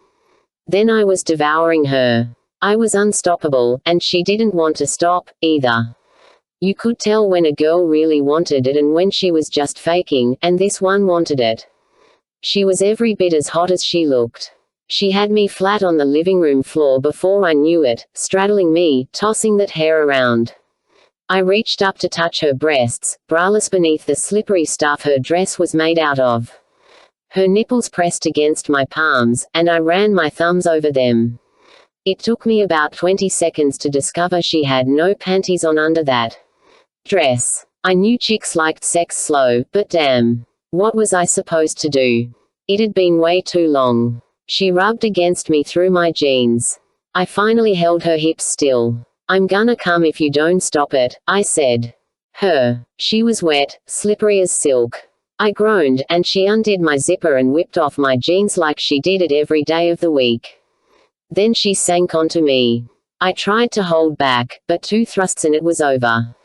Then I was devouring her. I was unstoppable, and she didn't want to stop, either. You could tell when a girl really wanted it and when she was just faking, and this one wanted it. She was every bit as hot as she looked. She had me flat on the living room floor before I knew it, straddling me, tossing that hair around. I reached up to touch her breasts, braless beneath the slippery stuff her dress was made out of. Her nipples pressed against my palms, and I ran my thumbs over them. It took me about 20 seconds to discover she had no panties on under that dress. I knew chicks liked sex slow, but damn. What was I supposed to do? It had been way too long. She rubbed against me through my jeans. I finally held her hips still. I'm gonna come if you don't stop it, I said. She was wet, slippery as silk. I groaned, and she undid my zipper and whipped off my jeans like she did it every day of the week. Then she sank onto me. I tried to hold back, but 2 thrusts and it was over.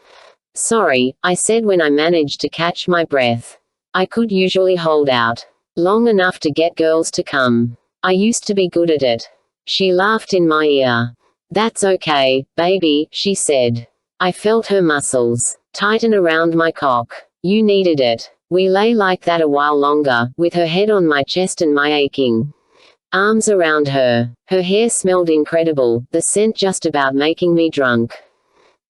Sorry, I said when I managed to catch my breath. I could usually hold out long enough to get girls to come. I used to be good at it. She laughed in my ear. That's okay, baby, she said. I felt her muscles tighten around my cock. You needed it. We lay like that a while longer, with her head on my chest and my aching arms around her. Her hair smelled incredible, the scent just about making me drunk.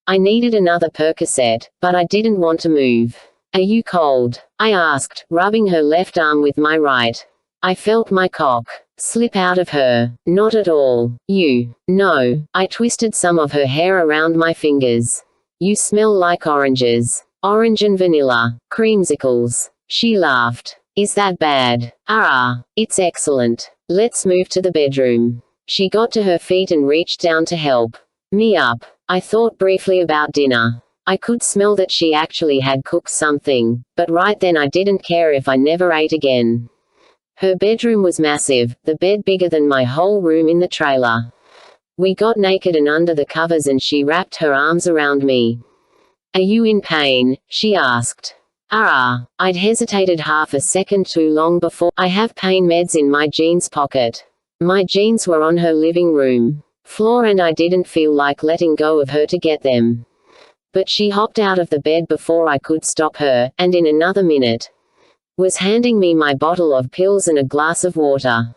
I needed another Percocet, but I didn't want to move. Are you cold? I asked, rubbing her left arm with my right. I felt my cock slip out of her. Not at all. You. No. I twisted some of her hair around my fingers. You smell like oranges. Orange and vanilla. Creamsicles. She laughed. Is that bad? It's excellent. Let's move to the bedroom. She got to her feet and reached down to help me up. I thought briefly about dinner. I could smell that she actually had cooked something, but right then I didn't care if I never ate again. Her bedroom was massive, the bed bigger than my whole room in the trailer. We got naked and under the covers and she wrapped her arms around me. Are you in pain? She asked. I'd hesitated half a second too long before. I have pain meds in my jeans pocket. My jeans were on her living room floor and I didn't feel like letting go of her to get them. But she hopped out of the bed before I could stop her, and in another minute was handing me my bottle of pills and a glass of water.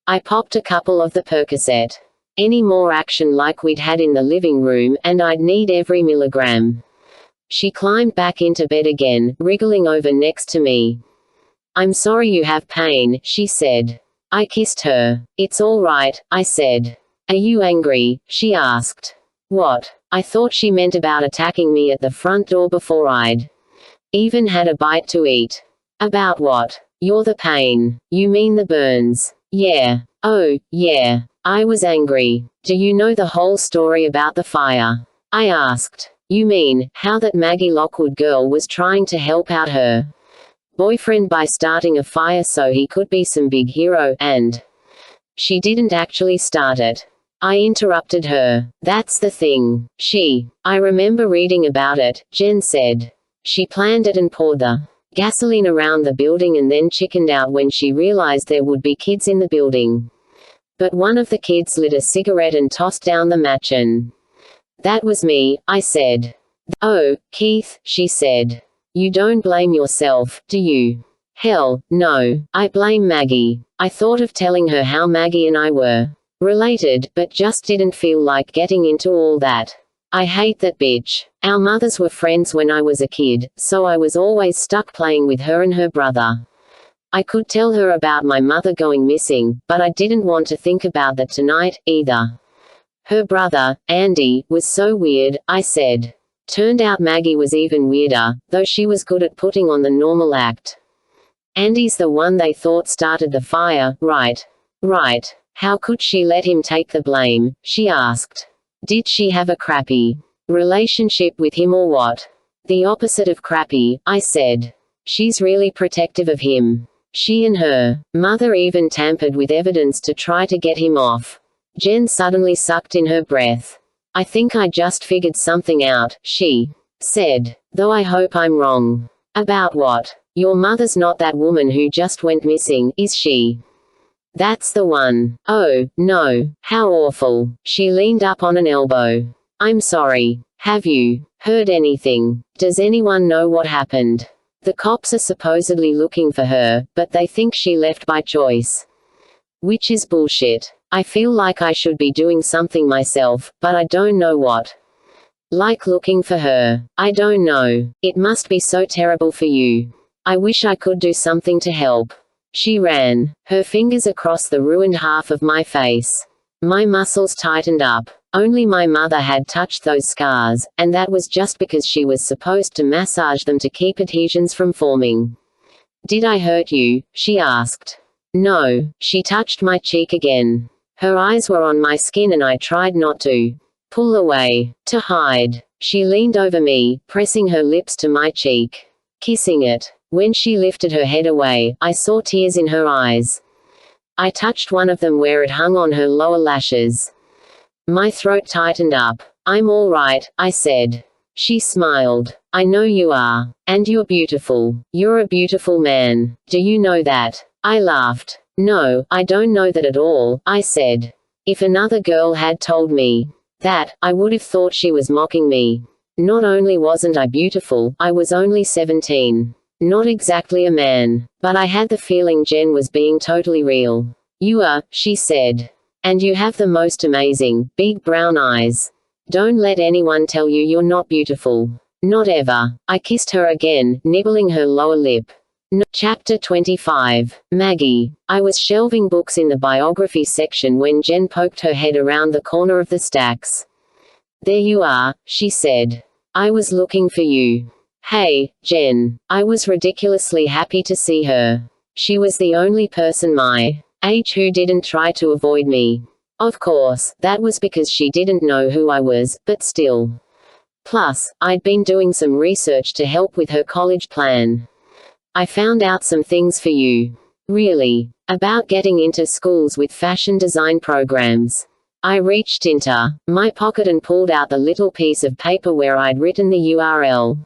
I popped a couple of the Percocet. Any more action like we'd had in the living room, and I'd need every milligram. She climbed back into bed again, wriggling over next to me. I'm sorry you have pain, she said. I kissed her. It's all right, I said. Are you angry? She asked. What? I thought she meant about attacking me at the front door before I'd even had a bite to eat. About what? You're the pain. You mean the burns? Yeah. Oh, yeah. I was angry. Do you know the whole story about the fire? I asked. You mean, how that Maggie Lockwood girl was trying to help out her boyfriend by starting a fire so he could be some big hero, and she didn't actually start it. I interrupted her. That's the thing. I remember reading about it, Jen said. She planned it and poured the gasoline around the building and then chickened out when she realized there would be kids in the building. But one of the kids lit a cigarette and tossed down the match and that was me, I said. Oh, Keith, she said. You don't blame yourself, do you? Hell, no. I blame Maggie. I thought of telling her how Maggie and I were related, but just didn't feel like getting into all that. I hate that bitch. Our mothers were friends when I was a kid, so I was always stuck playing with her and her brother. I could tell her about my mother going missing, but I didn't want to think about that tonight, either. Her brother, Andy, was so weird, I said. Turned out Maggie was even weirder, though she was good at putting on the normal act. Andy's the one they thought started the fire, right? Right. How could she let him take the blame? She asked. Did she have a crappy relationship with him or what? The opposite of crappy, I said. She's really protective of him. She and her mother even tampered with evidence to try to get him off. Jen suddenly sucked in her breath. I think I just figured something out, she said. Though I hope I'm wrong. About what? Your mother's not that woman who just went missing, is she? That's the one. Oh, no. How awful. She leaned up on an elbow. I'm sorry. Have you heard anything? Does anyone know what happened? The cops are supposedly looking for her, but they think she left by choice. Which is bullshit. I feel like I should be doing something myself, but I don't know what. Like looking for her. I don't know. It must be so terrible for you. I wish I could do something to help. She ran her fingers across the ruined half of my face. My muscles tightened up. Only my mother had touched those scars, and that was just because she was supposed to massage them to keep adhesions from forming. Did I hurt you? She asked. No. She touched my cheek again. Her eyes were on my skin and I tried not to pull away, to hide. She leaned over me, pressing her lips to my cheek, kissing it. When she lifted her head away, I saw tears in her eyes. I touched one of them where it hung on her lower lashes. My throat tightened up. I'm all right, I said. She smiled. I know you are. And you're beautiful. You're a beautiful man. Do you know that? I laughed. No, I don't know that at all, I said. If another girl had told me that, I would have thought she was mocking me. Not only wasn't I beautiful, I was only 17. Not exactly a man. But I had the feeling Jen was being totally real. You are, she said. And you have the most amazing, big brown eyes. Don't let anyone tell you you're not beautiful. Not ever. I kissed her again, nibbling her lower lip. No. Chapter 25. Maggie. I was shelving books in the biography section when Jen poked her head around the corner of the stacks. There you are, she said. I was looking for you. Hey, Jen. I was ridiculously happy to see her. She was the only person my age who didn't try to avoid me. Of course, that was because she didn't know who I was, but still. Plus, I'd been doing some research to help with her college plan. I found out some things for you. Really. About getting into schools with fashion design programs. I reached into my pocket and pulled out the little piece of paper where I'd written the URL.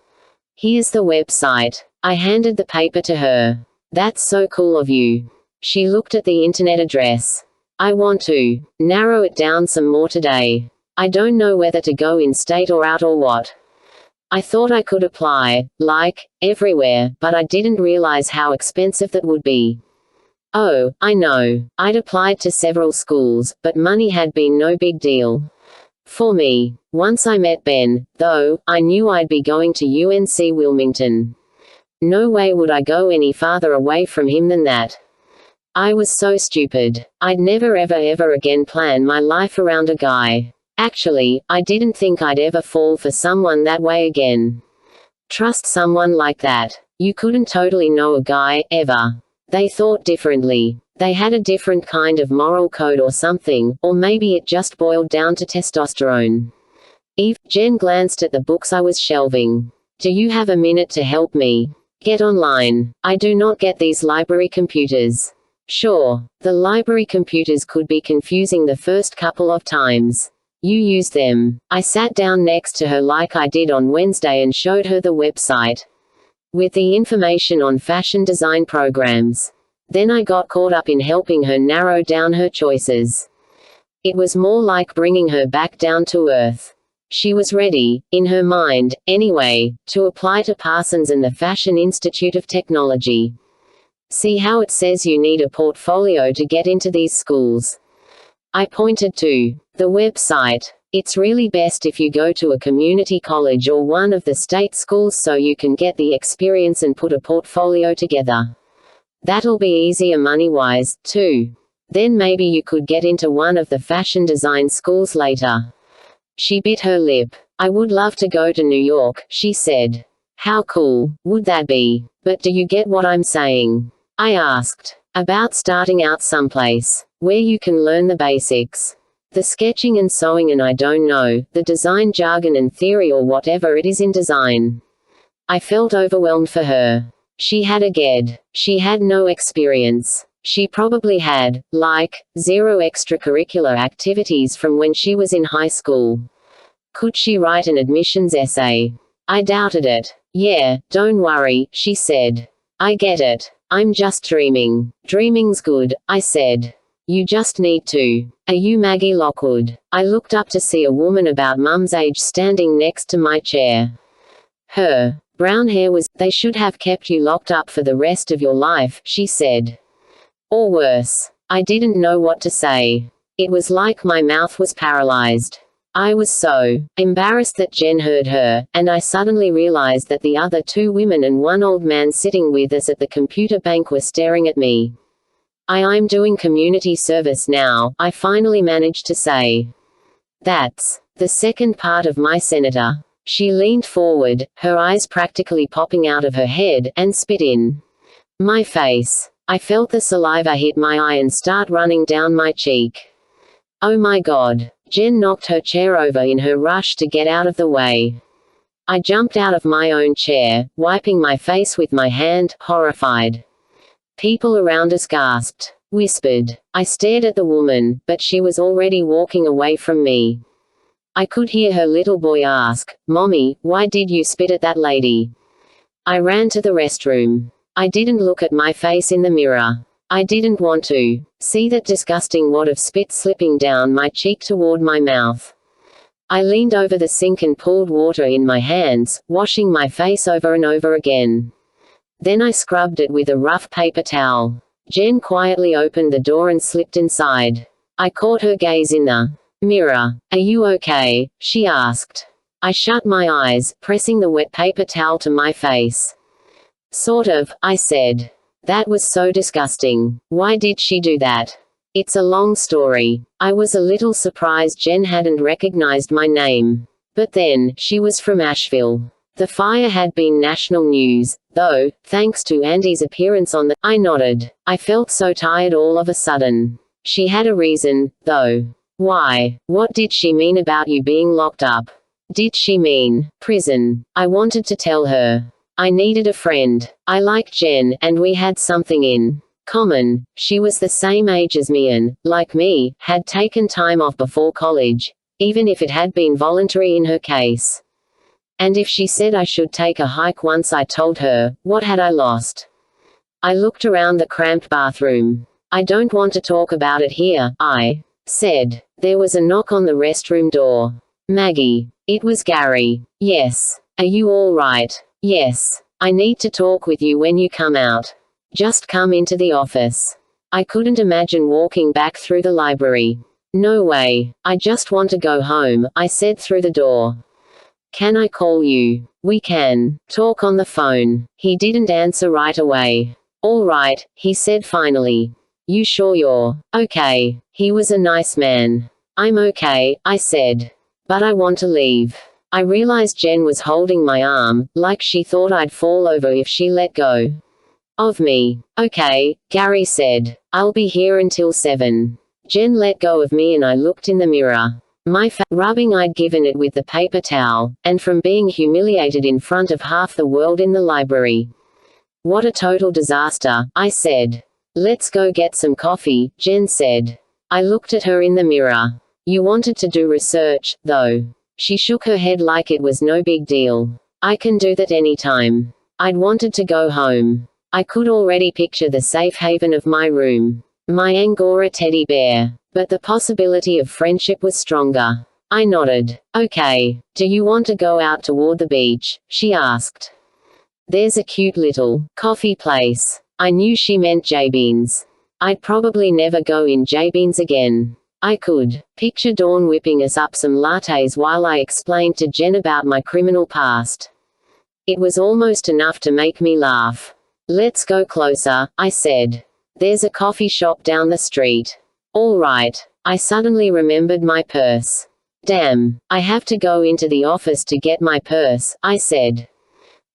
Here's the website. I handed the paper to her. That's so cool of you. She looked at the internet address. I want to narrow it down some more today. I don't know whether to go in state or out or what. I thought I could apply, like, everywhere, but I didn't realize how expensive that would be. Oh, I know. I'd applied to several schools, but money had been no big deal for me. Once I met Ben, though, I knew I'd be going to UNC Wilmington. No way would I go any farther away from him than that. I was so stupid. I'd never ever again plan my life around a guy. Actually, I didn't think I'd ever fall for someone that way again. Trust someone like that. You couldn't totally know a guy, ever. They thought differently. They had a different kind of moral code or something, or maybe it just boiled down to testosterone. Jen glanced at the books I was shelving. Do you have a minute to help me get online? I do not get these library computers. Sure. The library computers could be confusing the first couple of times you use them. I sat down next to her like I did on Wednesday and showed her the website with the information on fashion design programs. Then I got caught up in helping her narrow down her choices. It was more like bringing her back down to earth. She was ready, in her mind, anyway, to apply to Parsons and the Fashion Institute of Technology. See how it says you need a portfolio to get into these schools? I pointed to the website. It's really best if you go to a community college or one of the state schools so you can get the experience and put a portfolio together. That'll be easier money-wise, too. Then maybe you could get into one of the fashion design schools later. She bit her lip. I would love to go to New York, she said. How cool would that be? But do you get what I'm saying? I asked. About starting out someplace where you can learn the basics. The sketching and sewing and I don't know, the design jargon and theory or whatever it is in design. I felt overwhelmed for her. She had a GED. She had no experience. She probably had, like, 0 extracurricular activities from when she was in high school. Could she write an admissions essay? I doubted it. Yeah, don't worry, she said. I get it. I'm just dreaming. Dreaming's good, I said. You just need to. Are you Maggie Lockwood? I looked up to see a woman about Mum's age standing next to my chair. Her brown hair was, they should have kept you locked up for the rest of your life, she said. Or worse. I didn't know what to say. It was like my mouth was paralyzed. I was so embarrassed that Jen heard her, and I suddenly realized that the other 2 women and 1 old man sitting with us at the computer bank were staring at me. I'm doing community service now, I finally managed to say. That's the second part of my senator. She leaned forward, her eyes practically popping out of her head, and spit in my face. I felt the saliva hit my eye and start running down my cheek. Oh my God. Jen knocked her chair over in her rush to get out of the way. I jumped out of my own chair, wiping my face with my hand, horrified. People around us gasped, whispered. I stared at the woman, but she was already walking away from me. I could hear her little boy ask, Mommy, why did you spit at that lady? I ran to the restroom. I didn't look at my face in the mirror. I didn't want to see that disgusting wad of spit slipping down my cheek toward my mouth. I leaned over the sink and poured water in my hands, washing my face over and over again. Then I scrubbed it with a rough paper towel. Jen quietly opened the door and slipped inside. I caught her gaze in the mirror. Are you okay? She asked. I shut my eyes, pressing the wet paper towel to my face. Sort of, I said. That was so disgusting. Why did she do that? It's a long story. I was a little surprised Jen hadn't recognized my name. But then, she was from Asheville. The fire had been national news, though, thanks to Andy's appearance on the— I nodded. I felt so tired all of a sudden. She had a reason, though. Why? What did she mean about you being locked up? Did she mean prison? I wanted to tell her. I needed a friend. I liked Jen, and we had something in common. She was the same age as me and, like me, had taken time off before college, even if it had been voluntary in her case. And if she said I should take a hike once, I told her, what had I lost? I looked around the cramped bathroom. I don't want to talk about it here, I said. There was a knock on the restroom door. Maggie. It was Gary. Yes. Are you all right? Yes. I need to talk with you when you come out. Just come into the office. I couldn't imagine walking back through the library. No way. I just want to go home, I said through the door. Can I call you? We can talk on the phone. He didn't answer right away. All right, he said finally. You sure you're okay? He was a nice man. I'm okay, I said. But I want to leave. I realized Jen was holding my arm, like she thought I'd fall over if she let go of me. Okay, Gary said. I'll be here until 7. Jen let go of me and I looked in the mirror. My rubbing I'd given it with the paper towel, and from being humiliated in front of half the world in the library. What a total disaster, I said. Let's go get some coffee, Jen said. I looked at her in the mirror. You wanted to do research, though. She shook her head like it was no big deal. I can do that anytime. I'd wanted to go home. I could already picture the safe haven of my room. My Angora teddy bear. But the possibility of friendship was stronger. I nodded. Okay. Do you want to go out toward the beach? She asked. There's a cute little coffee place. I knew she meant J-Beans. I'd probably never go in J-Beans again. I could picture Dawn whipping us up some lattes while I explained to Jen about my criminal past. It was almost enough to make me laugh. Let's go closer, I said. There's a coffee shop down the street. All right. I suddenly remembered my purse. Damn, I have to go into the office to get my purse, I said.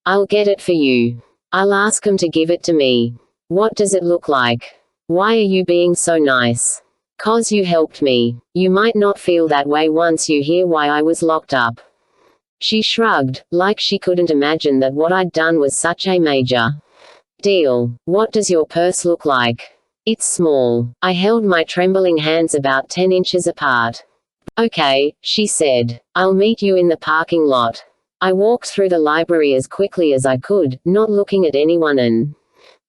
I'll get it for you. I'll ask him to give it to me. What does it look like? Why are you being so nice? 'Cause you helped me. You might not feel that way once you hear why I was locked up. She shrugged, like she couldn't imagine that what I'd done was such a major deal. What does your purse look like? It's small. I held my trembling hands about 10 inches apart. Okay, she said. I'll meet you in the parking lot. I walked through the library as quickly as I could, not looking at anyone and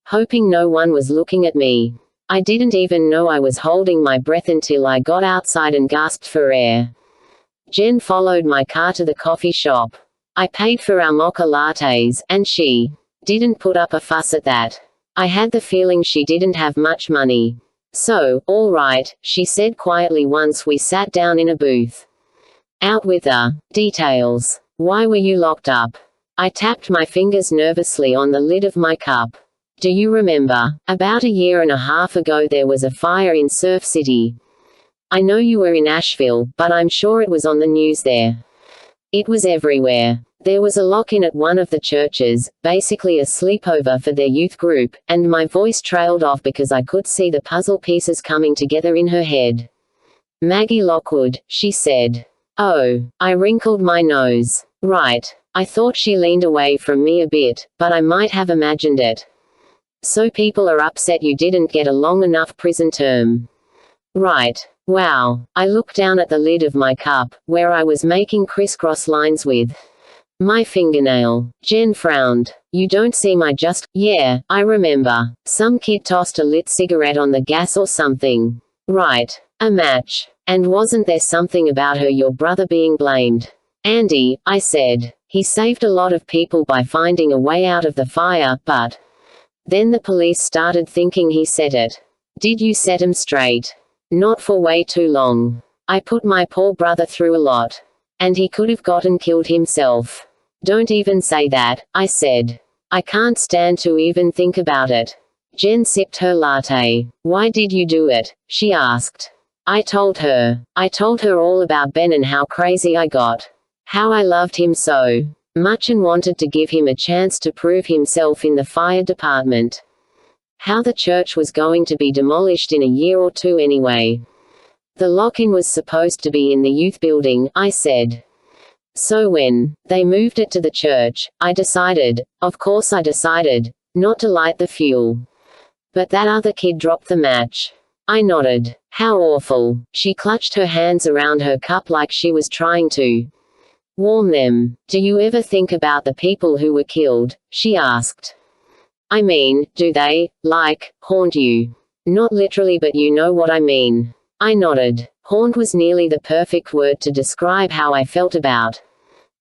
hoping no one was looking at me. I didn't even know I was holding my breath until I got outside and gasped for air. Jen followed my car to the coffee shop. I paid for our mocha lattes, and she didn't put up a fuss at that. I had the feeling she didn't have much money. So, all right, she said quietly once we sat down in a booth. Out with the details. Why were you locked up? I tapped my fingers nervously on the lid of my cup. Do you remember? About a year and a half ago there was a fire in Surf City. I know you were in Asheville, but I'm sure it was on the news there. It was everywhere. There was a lock-in at one of the churches, basically a sleepover for their youth group, and my voice trailed off because I could see the puzzle pieces coming together in her head. Maggie Lockwood, she said. Oh, I wrinkled my nose. Right. I thought she leaned away from me a bit, but I might have imagined it. So people are upset you didn't get a long enough prison term. Right. Wow. I looked down at the lid of my cup, where I was making crisscross lines with my fingernail. Jen frowned. You don't seem yeah, I remember. Some kid tossed a lit cigarette on the gas or something. Right. A match. And wasn't there something about your brother being blamed? Andy, I said. He saved a lot of people by finding a way out of the fire, but then the police started thinking he set it. Did you set him straight? Not for way too long. I put my poor brother through a lot. And he could have gotten killed himself. Don't even say that, I said. I can't stand to even think about it. Jen sipped her latte. Why did you do it? She asked. I told her. I told her all about Ben and how crazy I got. How I loved him so much and wanted to give him a chance to prove himself in the fire department. How the church was going to be demolished in a year or two anyway. The lock-in was supposed to be in the youth building, I said. So when they moved it to the church, I decided, not to light the fuel. But that other kid dropped the match. I nodded. How awful. She clutched her hands around her cup like she was trying to warm them. Do you ever think about the people who were killed? She asked. I mean, do they, haunt you? Not literally, but you know what I mean. I nodded. Haunt was nearly the perfect word to describe how I felt about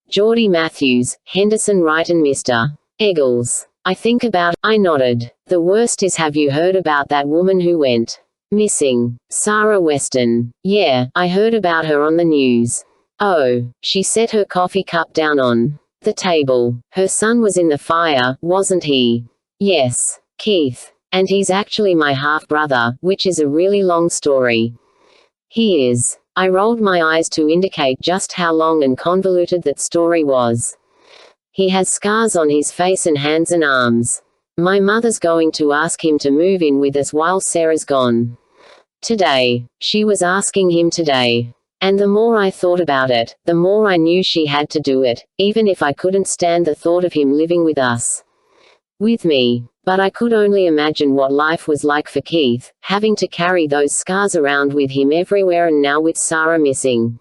Geordie Matthews, Henderson Wright and Mr. Eggles. I nodded. The worst is, have you heard about that woman who went missing? Sarah Weston. Yeah, I heard about her on the news. Oh. She set her coffee cup down on the table. Her son was in the fire, wasn't he? Yes. Keith. And he's actually my half-brother, which is a really long story. He is. I rolled my eyes to indicate just how long and convoluted that story was. He has scars on his face and hands and arms. My mother's going to ask him to move in with us while Sarah's gone. Today. She was asking him today. And the more I thought about it, the more I knew she had to do it, even if I couldn't stand the thought of him living with us. With me. But I could only imagine what life was like for Keith, having to carry those scars around with him everywhere, and now with Sarah missing.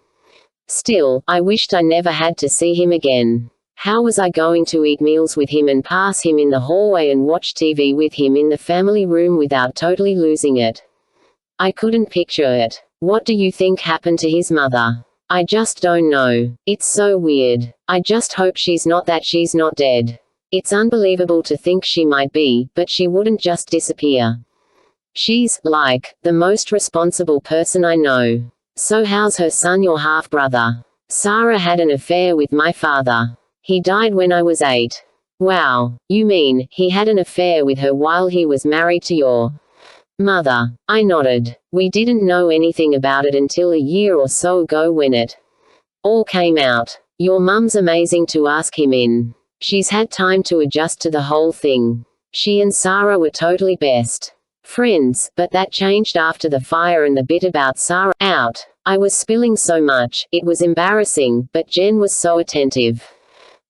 Still, I wished I never had to see him again. How was I going to eat meals with him and pass him in the hallway and watch TV with him in the family room without totally losing it? I couldn't picture it. What do you think happened to his mother? I just don't know. It's so weird. I just hope she's not dead. It's unbelievable to think she might be, but she wouldn't just disappear. She's, the most responsible person I know. So how's her son, your half-brother? Sarah had an affair with my father. He died when I was 8. Wow. You mean, he had an affair with her while he was married to your mother? I nodded. We didn't know anything about it until a year or so ago when it all came out. Your mum's amazing to ask him in. She's had time to adjust to the whole thing. She and Sarah were totally best friends, but that changed after the fire and the bit about Sarah out. I was spilling so much, it was embarrassing, but Jen was so attentive.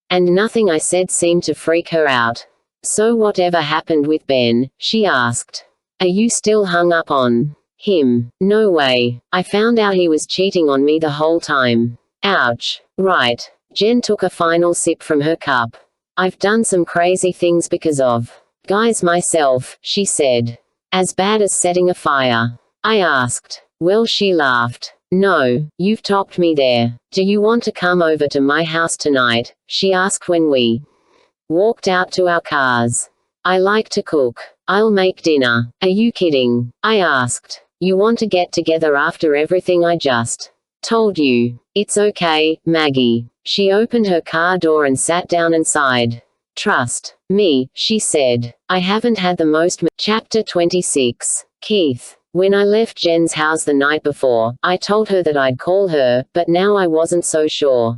And nothing I said seemed to freak her out. So whatever happened with Ben? She asked. Are you still hung up on him? No way. I found out he was cheating on me the whole time. Ouch. Right. Jen took a final sip from her cup. I've done some crazy things because of guys myself, she said. As bad as setting a fire? I asked. Well, she laughed. No, you've topped me there. Do you want to come over to my house tonight? She asked when we walked out to our cars. I like to cook. I'll make dinner. Are you kidding? I asked. You want to get together after everything I just told you? It's okay, Maggie. She opened her car door and sat down and sighed. Trust me, she said. I haven't had the most. Chapter 26. Keith. When I left Jen's house the night before, I told her that I'd call her, but now I wasn't so sure.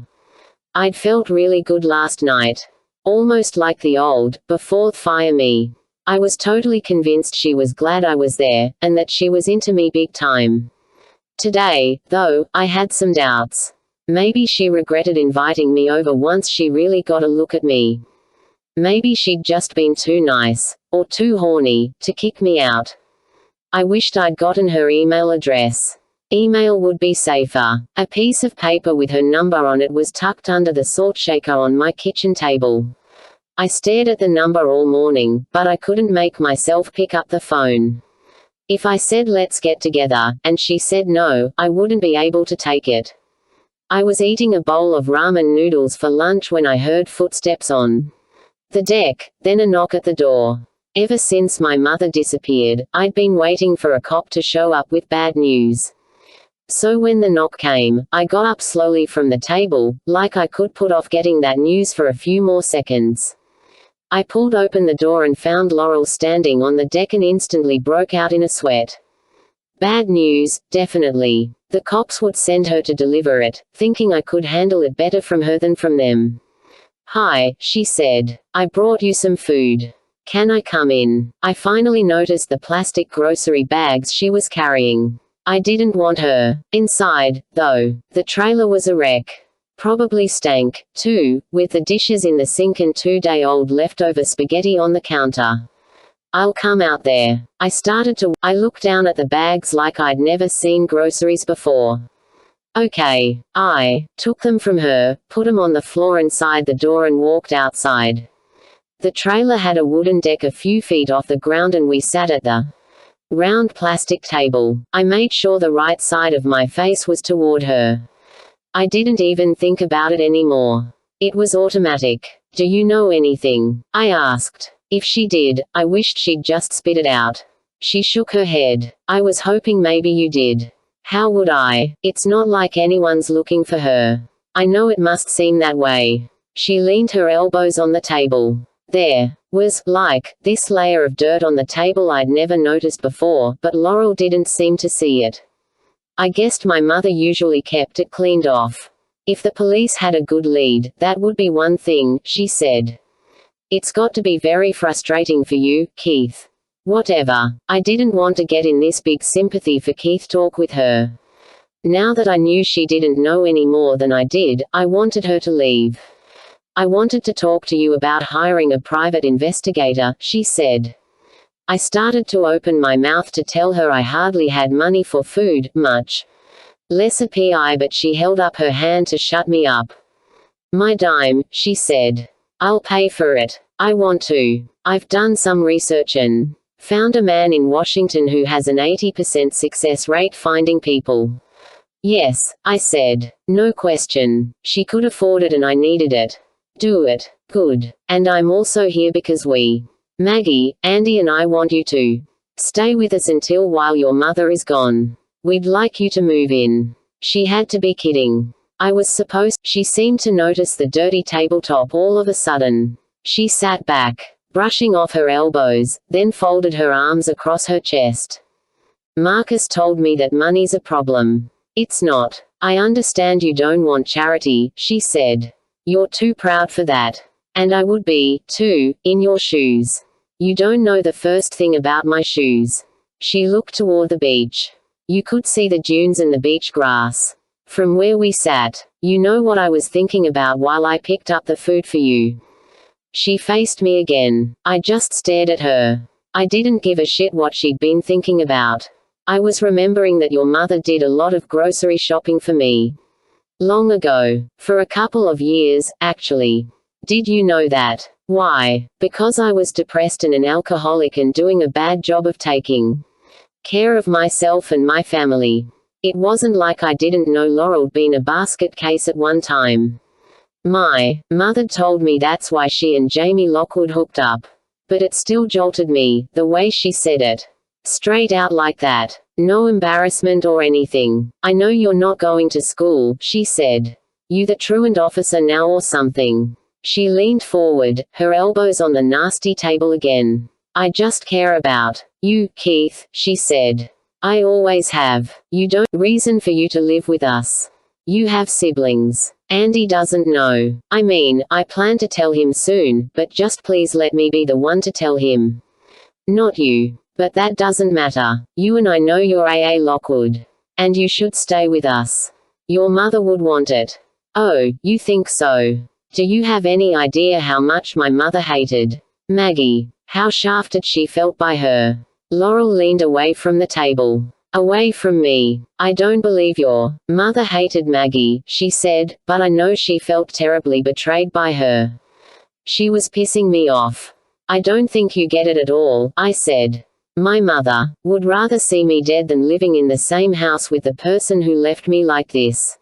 I'd felt really good last night. Almost like the old, before fire me. I was totally convinced she was glad I was there, and that she was into me big time. Today, though, I had some doubts. Maybe she regretted inviting me over once she really got a look at me. Maybe she'd just been too nice, or too horny, to kick me out. I wished I'd gotten her email address. Email would be safer. A piece of paper with her number on it was tucked under the salt shaker on my kitchen table. I stared at the number all morning, but I couldn't make myself pick up the phone. If I said let's get together, and she said no, I wouldn't be able to take it. I was eating a bowl of ramen noodles for lunch when I heard footsteps on the deck, then a knock at the door. Ever since my mother disappeared, I'd been waiting for a cop to show up with bad news. So when the knock came, I got up slowly from the table, like I could put off getting that news for a few more seconds. I pulled open the door and found Laurel standing on the deck and instantly broke out in a sweat. Bad news, definitely. The cops would send her to deliver it, thinking I could handle it better from her than from them. "Hi," she said. "I brought you some food. Can I come in?" I finally noticed the plastic grocery bags she was carrying. I didn't want her inside, though. The trailer was a wreck. Probably stank, too, with the dishes in the sink and 2-day-old leftover spaghetti on the counter. "I'll come out there." I looked down at the bags like I'd never seen groceries before. "Okay." I took them from her, put them on the floor inside the door and walked outside. The trailer had a wooden deck a few feet off the ground and we sat at the round plastic table. I made sure the right side of my face was toward her. I didn't even think about it anymore. It was automatic. "Do you know anything?" I asked. If she did, I wished she'd just spit it out. She shook her head. "I was hoping maybe you did." "How would I? It's not like anyone's looking for her." "I know it must seem that way." She leaned her elbows on the table. There was, like, this layer of dirt on the table I'd never noticed before, but Laurel didn't seem to see it. "I guessed my mother usually kept it cleaned off. If the police had a good lead, that would be one thing," she said. "It's got to be very frustrating for you, Keith." Whatever. I didn't want to get in this big sympathy for Keith talk with her. Now that I knew she didn't know any more than I did, I wanted her to leave. "I wanted to talk to you about hiring a private investigator," she said. I started to open my mouth to tell her I hardly had money for food, much less a PI, but she held up her hand to shut me up. "My dime," she said. "I'll pay for it. I want to. I've done some research and found a man in Washington who has an 80% success rate finding people." "Yes," I said. "No question. She could afford it and I needed it." "Do it." "Good. And I'm also here because Maggie, Andy and I want you to stay with us until while your mother is gone. We'd like you to move in." She had to be kidding. She seemed to notice the dirty tabletop all of a sudden. She sat back, brushing off her elbows, then folded her arms across her chest. "Marcus told me that money's a problem." "It's not. I understand you don't want charity," she said. "You're too proud for that. And I would be, too, in your shoes. You don't know the first thing about my shoes." She looked toward the beach. You could see the dunes and the beach grass from where we sat. "You know what I was thinking about while I picked up the food for you?" She faced me again. I just stared at her. I didn't give a shit what she'd been thinking about. I was remembering that your mother did a lot of grocery shopping for me. Long ago. For a couple of years, actually. "Did you know that?" "Why?" "Because I was depressed and an alcoholic and doing a bad job of taking care of myself and my family." It wasn't like I didn't know Laurel'd been a basket case at one time. My mother told me that's why she and Jamie Lockwood hooked up. But it still jolted me, the way she said it. Straight out like that. No embarrassment or anything. "I know you're not going to school," she said. "You the truant officer now or something?" She leaned forward, her elbows on the nasty table again. "I just care about you, Keith," she said. "I always have. You don't reason for you to live with us. You have siblings. Andy doesn't know. I mean, I plan to tell him soon, but just please let me be the one to tell him. Not you. But that doesn't matter. You and I know you're AA Lockwood. And you should stay with us. Your mother would want it." "Oh, you think so? Do you have any idea how much my mother hated Maggie? How shafted she felt by her?" Laurel leaned away from the table. "Away from me. I don't believe your mother hated Maggie," she said, "but I know she felt terribly betrayed by her. She was pissing me off." "I don't think you get it at all," I said. "My mother would rather see me dead than living in the same house with the person who left me like this."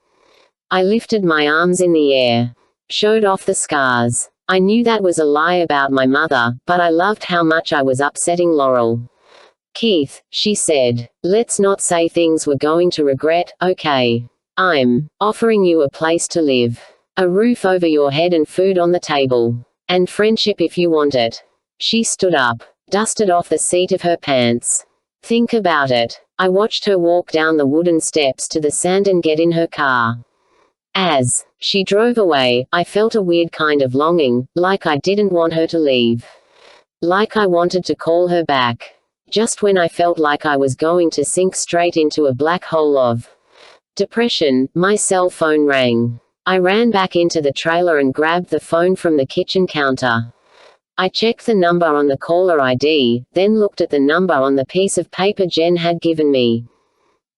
I lifted my arms in the air. Showed off the scars. I knew that was a lie about my mother, but I loved how much I was upsetting Laurel. "Keith," she said, "let's not say things we're going to regret, okay? I'm offering you a place to live. A roof over your head and food on the table. And friendship if you want it." She stood up, dusted off the seat of her pants. Think about it. I watched her walk down the wooden steps to the sand and get in her car. As she drove away, I felt a weird kind of longing, like I didn't want her to leave. Like I wanted to call her back. Just when I felt like I was going to sink straight into a black hole of depression, my cell phone rang. I ran back into the trailer and grabbed the phone from the kitchen counter. I checked the number on the caller ID, then looked at the number on the piece of paper Jen had given me.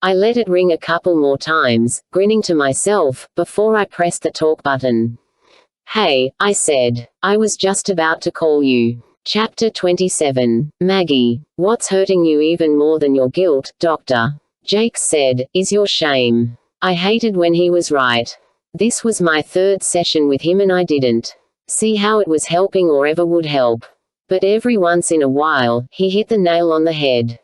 I let it ring a couple more times, grinning to myself, before I pressed the talk button. "Hey," I said. "I was just about to call you." Chapter 27. Maggie. "What's hurting you even more than your guilt, Doctor?" Jakes said, "is your shame." I hated when he was right. This was my third session with him and I didn't see how it was helping or ever would help. But every once in a while, he hit the nail on the head.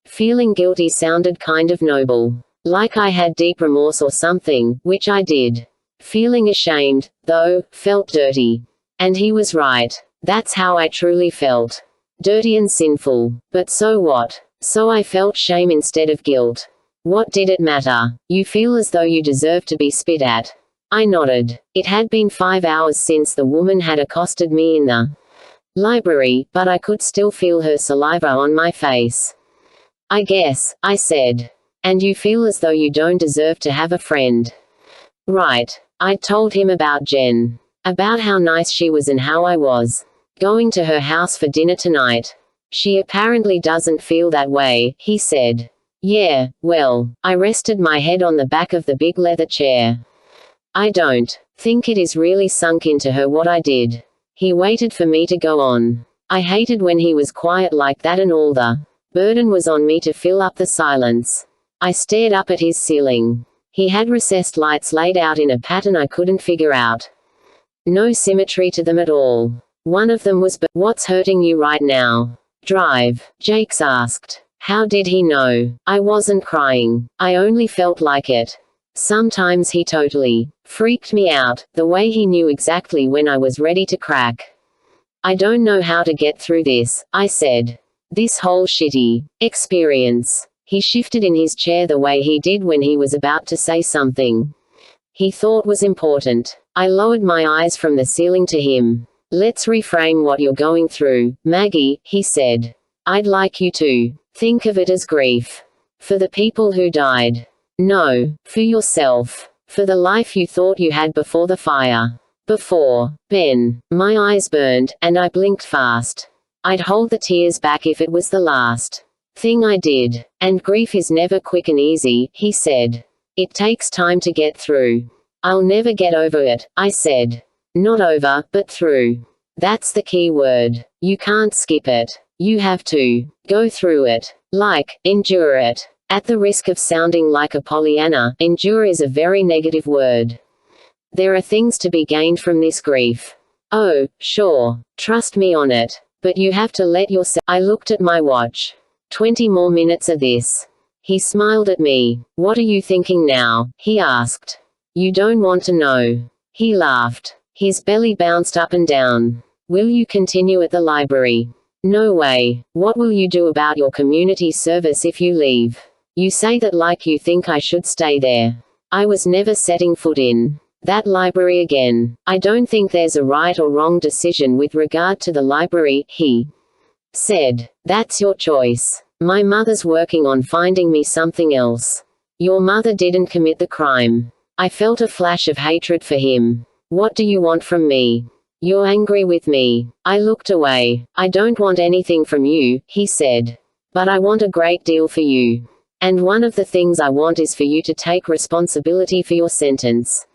Feeling guilty sounded kind of noble. Like I had deep remorse or something, which I did. Feeling ashamed, though, felt dirty. And he was right. That's how I truly felt. Dirty and sinful. But so what? So I felt shame instead of guilt. What did it matter? You feel as though you deserve to be spit at. I nodded. It had been 5 hours since the woman had accosted me in the library, but I could still feel her saliva on my face. "I guess," I said. "And you feel as though you don't deserve to have a friend." Right. I told him about Jen. About how nice she was and how I was going to her house for dinner tonight. "She apparently doesn't feel that way," he said. "Yeah, well," I rested my head on the back of the big leather chair. "I don't think it is really sunk into her what I did." He waited for me to go on. I hated when he was quiet like that and all the burden was on me to fill up the silence. I stared up at his ceiling. He had recessed lights laid out in a pattern I couldn't figure out. No symmetry to them at all. One of them was, "But what's hurting you right now?" "Drive," Jakes asked. How did he know? I wasn't crying. I only felt like it. Sometimes he totally freaked me out, the way he knew exactly when I was ready to crack. "I don't know how to get through this," I said. "This whole shitty experience." He shifted in his chair the way he did when he was about to say something he thought was important. I lowered my eyes from the ceiling to him. "Let's reframe what you're going through, Maggie," he said. "I'd like you to think of it as grief. For the people who died. No, for yourself. For the life you thought you had before the fire. Before Ben." My eyes burned, and I blinked fast. I'd hold the tears back if it was the last thing I did. "And grief is never quick and easy," he said. "It takes time to get through." "I'll never get over it," I said. "Not over, but through. That's the key word. You can't skip it. You have to go through it. Like, endure it." At the risk of sounding like a Pollyanna, endure is a very negative word. There are things to be gained from this grief. Oh, sure. Trust me on it. But you have to let yourself. I looked at my watch. 20 more minutes of this. He smiled at me. "What are you thinking now?" he asked. "You don't want to know." He laughed. His belly bounced up and down. "Will you continue at the library?" "No way. What will you do about your community service if you leave?" "You say that like you think I should stay there." I was never setting foot in that library again. "I don't think there's a right or wrong decision with regard to the library," he said. "That's your choice. My mother's working on finding me something else." "Your mother didn't commit the crime." I felt a flash of hatred for him. "What do you want from me?" "You're angry with me." I looked away. "I don't want anything from you," he said. "But I want a great deal for you. And one of the things I want is for you to take responsibility for your sentence.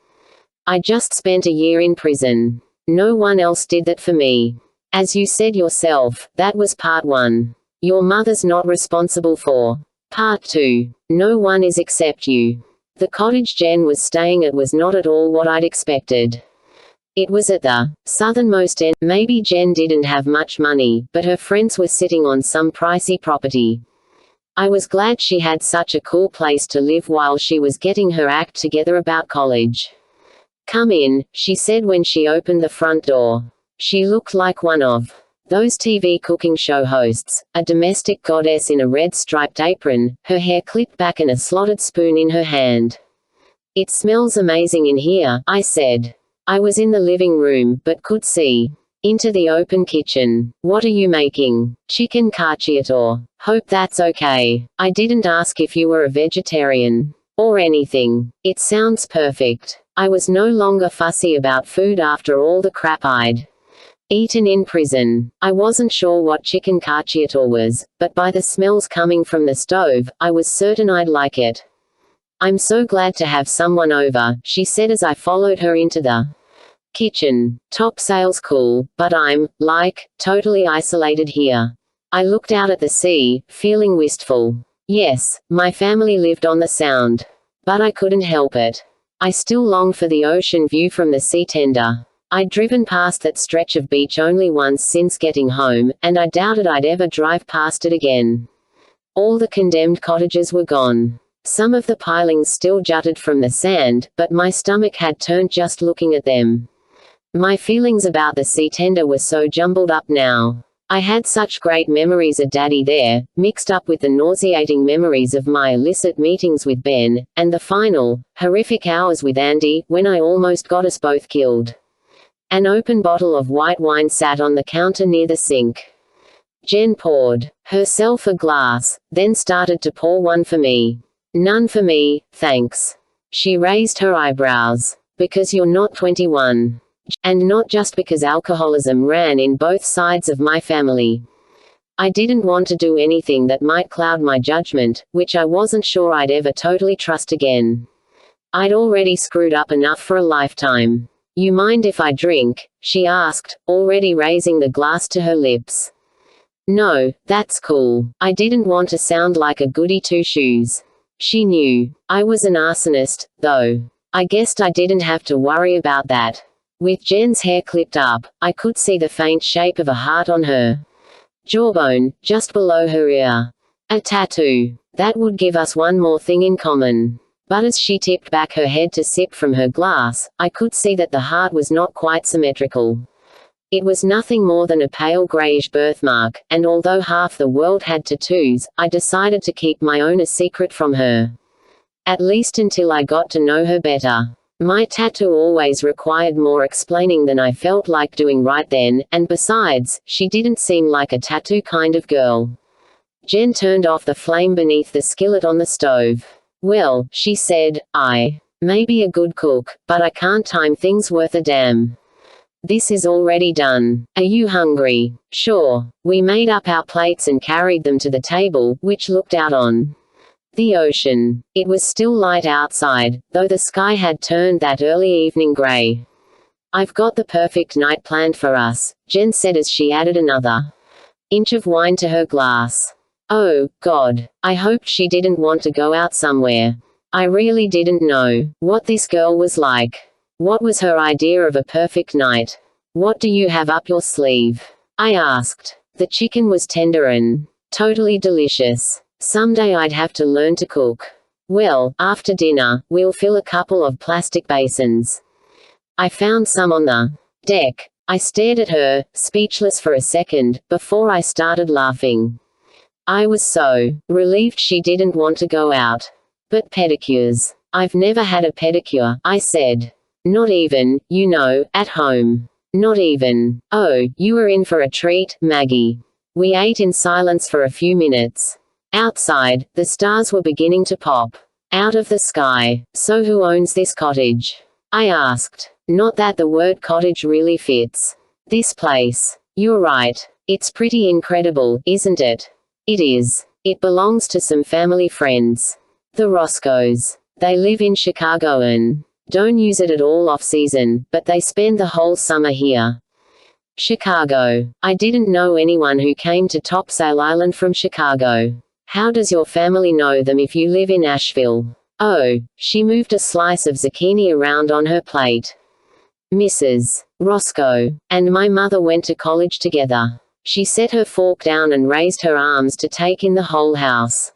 I just spent a year in prison. No one else did that for me. As you said yourself, that was part 1. Your mother's not responsible for part 2. No one is except you." The cottage Jen was staying at was not at all what I'd expected. It was at the southernmost end. Maybe Jen didn't have much money, but her friends were sitting on some pricey property. I was glad she had such a cool place to live while she was getting her act together about college. "Come in," she said when she opened the front door. She looked like one of Those TV cooking show hosts, a domestic goddess in a red striped apron, her hair clipped back and a slotted spoon in her hand. "It smells amazing in here," I said. I was in the living room, but could see into the open kitchen. "What are you making?" "Chicken cacciatore. Hope that's okay." "I didn't ask if you were a vegetarian. Or anything. It sounds perfect." I was no longer fussy about food after all the crap I'd eaten in prison. I wasn't sure what chicken cacciatore was, but by the smells coming from the stove, I was certain I'd like it. "I'm so glad to have someone over," she said as I followed her into the kitchen. "Topsail's cool, but I'm, like, totally isolated here." I looked out at the sea, feeling wistful. Yes, my family lived on the Sound. But I couldn't help it. I still longed for the ocean view from the sea tender. I'd driven past that stretch of beach only once since getting home, and I doubted I'd ever drive past it again. All the condemned cottages were gone. Some of the pilings still jutted from the sand, but my stomach had turned just looking at them. My feelings about the sea tender were so jumbled up now. I had such great memories of Daddy there, mixed up with the nauseating memories of my illicit meetings with Ben, and the final, horrific hours with Andy, when I almost got us both killed. An open bottle of white wine sat on the counter near the sink. Jen poured herself a glass, then started to pour one for me. "None for me, thanks." She raised her eyebrows. "Because you're not 21. And not just because alcoholism ran in both sides of my family." I didn't want to do anything that might cloud my judgment, which I wasn't sure I'd ever totally trust again. I'd already screwed up enough for a lifetime. "You mind if I drink?" she asked, already raising the glass to her lips. "No, that's cool." I didn't want to sound like a goody two-shoes. She knew I was an arsonist, though. I guessed I didn't have to worry about that. With Jen's hair clipped up, I could see the faint shape of a heart on her jawbone, just below her ear. A tattoo. That would give us one more thing in common. But as she tipped back her head to sip from her glass, I could see that the heart was not quite symmetrical. It was nothing more than a pale grayish birthmark, and although half the world had tattoos, I decided to keep my own a secret from her. At least until I got to know her better. My tattoo always required more explaining than I felt like doing right then, and besides, she didn't seem like a tattoo kind of girl. Jen turned off the flame beneath the skillet on the stove. "Well," she said, "I may be a good cook, but I can't time things worth a damn. This is already done. Are you hungry?" "Sure." We made up our plates and carried them to the table, which looked out on the ocean. It was still light outside, though the sky had turned that early evening gray. "I've got the perfect night planned for us," Jen said as she added another inch of wine to her glass. Oh, God. I hoped she didn't want to go out somewhere. I really didn't know what this girl was like. What was her idea of a perfect night? "What do you have up your sleeve?" I asked. The chicken was tender and totally delicious. Someday I'd have to learn to cook. "Well, after dinner, we'll fill a couple of plastic basins. I found some on the deck." I stared at her, speechless for a second, before I started laughing. I was so relieved she didn't want to go out. "But pedicures." "I've never had a pedicure," I said. "Not even, at home." "Not even." "Oh, you were in for a treat, Maggie." We ate in silence for a few minutes. Outside, the stars were beginning to pop out of the sky. "So who owns this cottage?" I asked. Not that the word cottage really fits this place. "You're right. It's pretty incredible, isn't it?" "It is. It belongs to some family friends. The Roscoes. They live in Chicago and don't use it at all off-season, but they spend the whole summer here." Chicago. I didn't know anyone who came to Topsail Island from Chicago. "How does your family know them if you live in Asheville?" "Oh," she moved a slice of zucchini around on her plate. "Mrs. Roscoe and my mother went to college together." She set her fork down and raised her arms to take in the whole house.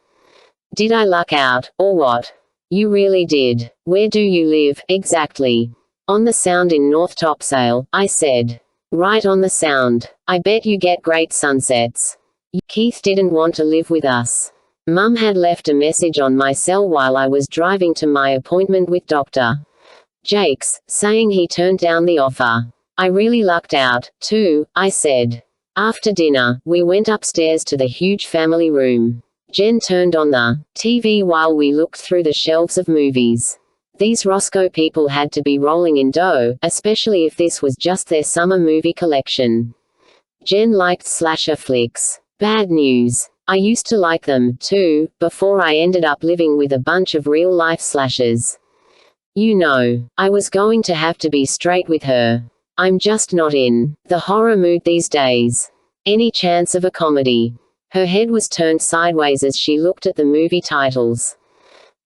"Did I luck out, or what?" "You really did. Where do you live, exactly?" "On the Sound in North Topsail," I said. Right on the sound. I bet you get great sunsets. Keith didn't want to live with us. Mum had left a message on my cell while I was driving to my appointment with Dr. Jakes, saying he turned down the offer. I really lucked out, too, I said. After dinner, we went upstairs to the huge family room. Jen turned on the TV while we looked through the shelves of movies. These Roscoe people had to be rolling in dough, especially if this was just their summer movie collection. Jen liked slasher flicks. Bad news. I used to like them, too, before I ended up living with a bunch of real-life slashers. You know, I was going to have to be straight with her. I'm just not in the horror mood these days. Any chance of a comedy? Her head was turned sideways as she looked at the movie titles.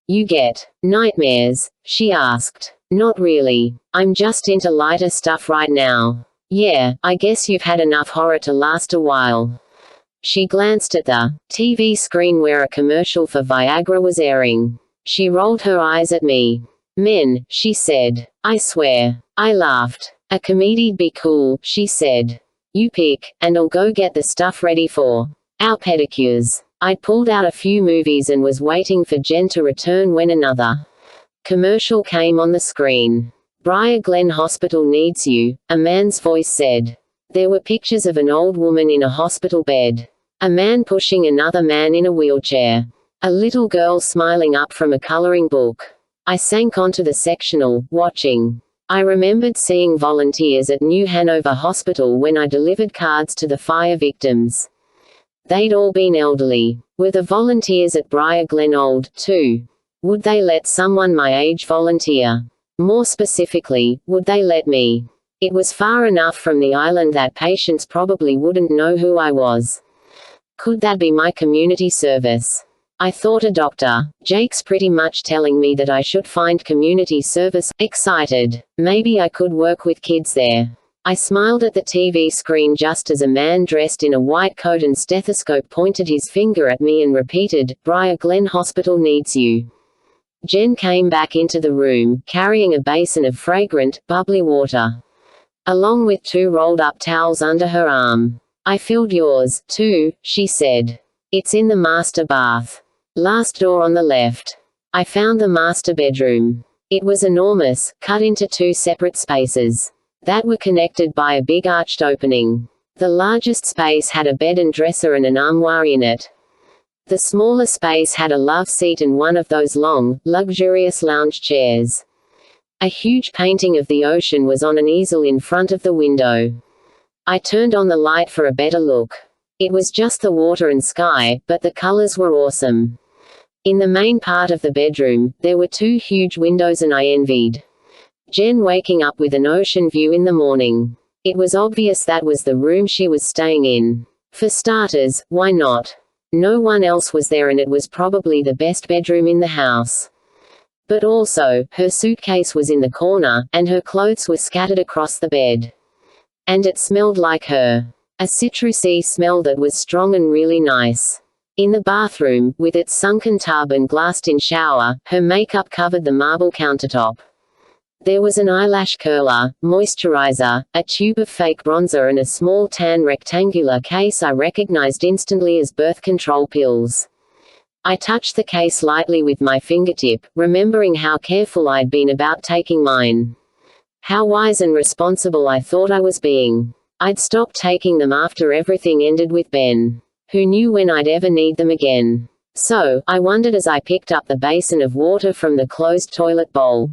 You get nightmares? She asked. Not really. I'm just into lighter stuff right now. Yeah, I guess you've had enough horror to last a while. She glanced at the TV screen where a commercial for Viagra was airing. She rolled her eyes at me. Men, she said. I swear. I laughed. A comedy'd be cool, she said. You pick, and I'll go get the stuff ready for our pedicures. I'd pulled out a few movies and was waiting for Jen to return when another commercial came on the screen. Briar Glen Hospital needs you, a man's voice said. There were pictures of an old woman in a hospital bed. A man pushing another man in a wheelchair. A little girl smiling up from a coloring book. I sank onto the sectional, watching. I remembered seeing volunteers at New Hanover Hospital when I delivered cards to the fire victims. They'd all been elderly. Were the volunteers at Briar Glen old, too? Would they let someone my age volunteer? More specifically, would they let me? It was far enough from the island that patients probably wouldn't know who I was. Could that be my community service? I thought a Dr. Jake's pretty much telling me that I should find community service. Excited. Maybe I could work with kids there. I smiled at the TV screen just as a man dressed in a white coat and stethoscope pointed his finger at me and repeated, Briar Glen Hospital needs you. Jen came back into the room, carrying a basin of fragrant, bubbly water, along with 2 rolled-up towels under her arm. I filled yours, too, she said. It's in the master bath. Last door on the left. I found the master bedroom. It was enormous, cut into 2 separate spaces that were connected by a big arched opening. The largest space had a bed and dresser and an armoire in it. The smaller space had a love seat and one of those long, luxurious lounge chairs. A huge painting of the ocean was on an easel in front of the window. I turned on the light for a better look. It was just the water and sky, but the colors were awesome. In the main part of the bedroom, there were 2 huge windows and I envied Jen waking up with an ocean view in the morning. It was obvious that was the room she was staying in. For starters, why not? No one else was there and it was probably the best bedroom in the house. But also, her suitcase was in the corner, and her clothes were scattered across the bed. And it smelled like her. A citrusy smell that was strong and really nice. In the bathroom, with its sunken tub and glassed-in shower, her makeup covered the marble countertop. There was an eyelash curler, moisturizer, a tube of fake bronzer and a small tan rectangular case I recognized instantly as birth control pills. I touched the case lightly with my fingertip, remembering how careful I'd been about taking mine. How wise and responsible I thought I was being. I'd stopped taking them after everything ended with Ben. Who knew when I'd ever need them again? So, I wondered as I picked up the basin of water from the closed toilet bowl.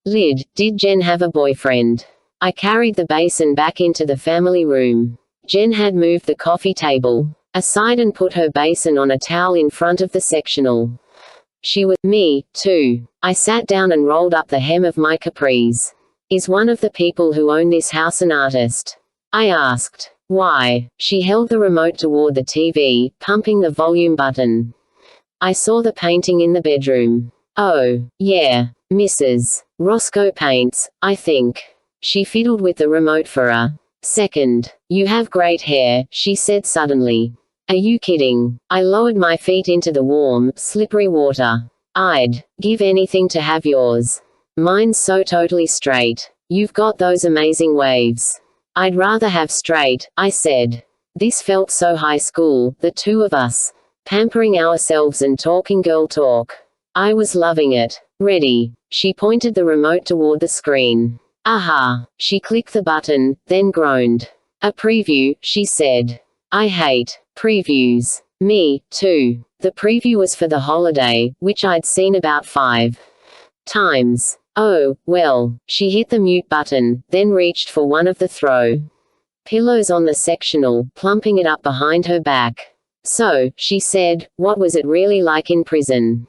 Lid, did Jen have a boyfriend? I carried the basin back into the family room. Jen had moved the coffee table aside and put her basin on a towel in front of the sectional. She was me, too. I sat down and rolled up the hem of my capris. Is one of the people who own this house an artist? I asked. Why? She held the remote toward the TV, pumping the volume button. I saw the painting in the bedroom. Oh, yeah. Mrs. Roscoe paints, I think. She fiddled with the remote for a second. You have great hair, she said suddenly. Are you kidding? I lowered my feet into the warm, slippery water. I'd give anything to have yours. Mine's so totally straight. You've got those amazing waves. I'd rather have straight, I said. This felt so high school, the two of us. Pampering ourselves and talking girl talk. I was loving it. Ready. She pointed the remote toward the screen. Aha. She clicked the button, then groaned. A preview, she said. I hate previews. Me, too. The preview was for The Holiday, which I'd seen about 5 times. Oh, well. She hit the mute button, then reached for one of the throw pillows on the sectional, plumping it up behind her back. So, she said, what was it really like in prison?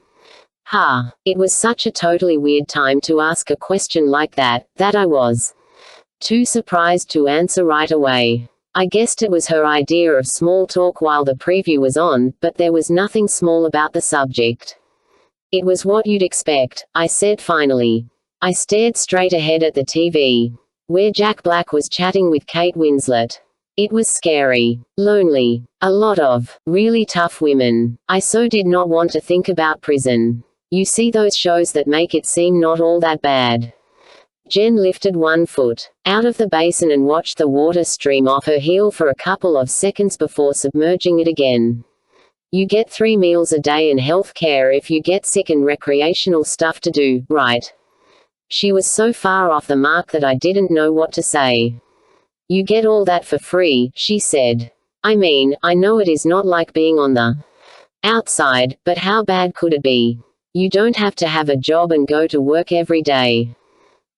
Ha. It was such a totally weird time to ask a question like that I was too surprised to answer right away. I guessed it was her idea of small talk while the preview was on, but there was nothing small about the subject. It was what you'd expect, I said finally. I stared straight ahead at the TV, where Jack Black was chatting with Kate Winslet. It was scary. Lonely. A lot of really tough women. I so did not want to think about prison. You see those shows that make it seem not all that bad. Jen lifted one foot out of the basin and watched the water stream off her heel for a couple of seconds before submerging it again. You get 3 meals a day and health care if you get sick and recreational stuff to do, right? She was so far off the mark that I didn't know what to say. You get all that for free, she said. I mean, I know it is not like being on the outside, but how bad could it be? You don't have to have a job and go to work every day.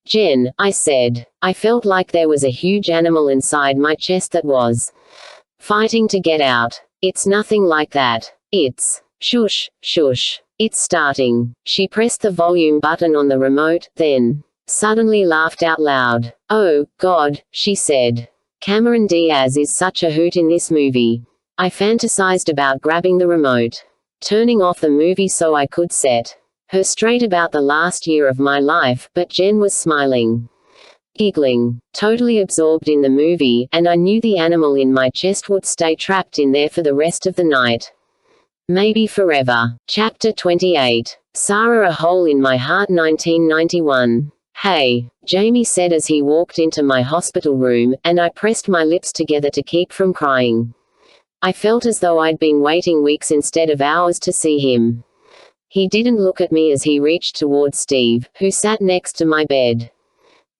Jen, I said. I felt like there was a huge animal inside my chest that was fighting to get out. It's nothing like that. It's shush, shush. It's starting. She pressed the volume button on the remote, then suddenly laughed out loud. Oh, God, she said. Cameron Diaz is such a hoot in this movie. I fantasized about grabbing the remote, turning off the movie so I could set her straight about the last year of my life, but Jen was smiling, giggling, totally absorbed in the movie, and I knew the animal in my chest would stay trapped in there for the rest of the night. Maybe forever. Chapter 28. Sarah, A Hole in My Heart, 1991. Hey, Jamie said as he walked into my hospital room, and I pressed my lips together to keep from crying. I felt as though I'd been waiting weeks instead of hours to see him. He didn't look at me as he reached towards Steve, who sat next to my bed.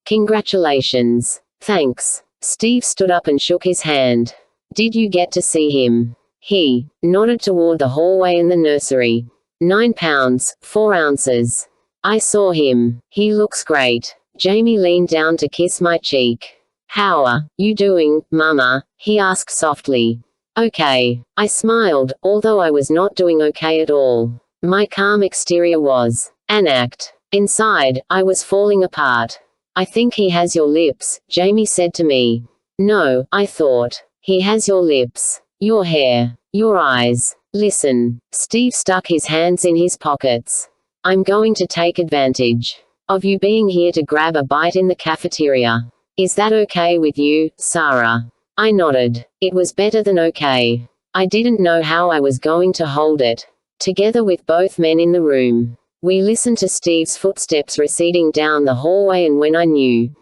Congratulations. Thanks. Steve stood up and shook his hand. Did you get to see him? He nodded toward the hallway and the nursery. 9 pounds, 4 ounces. I saw him. He looks great. Jamie leaned down to kiss my cheek. How are you doing, Mama? He asked softly. Okay. I smiled, although I was not doing okay at all. My calm exterior was an act. Inside, I was falling apart. I think he has your lips, Jamie said to me. No, I thought. He has your lips, your hair, your eyes. Listen. Steve stuck his hands in his pockets. I'm going to take advantage of you being here to grab a bite in the cafeteria. Is that okay with you, Sarah? I nodded. It was better than okay. I didn't know how I was going to hold it together with both men in the room. We listened to Steve's footsteps receding down the hallway, and when I knew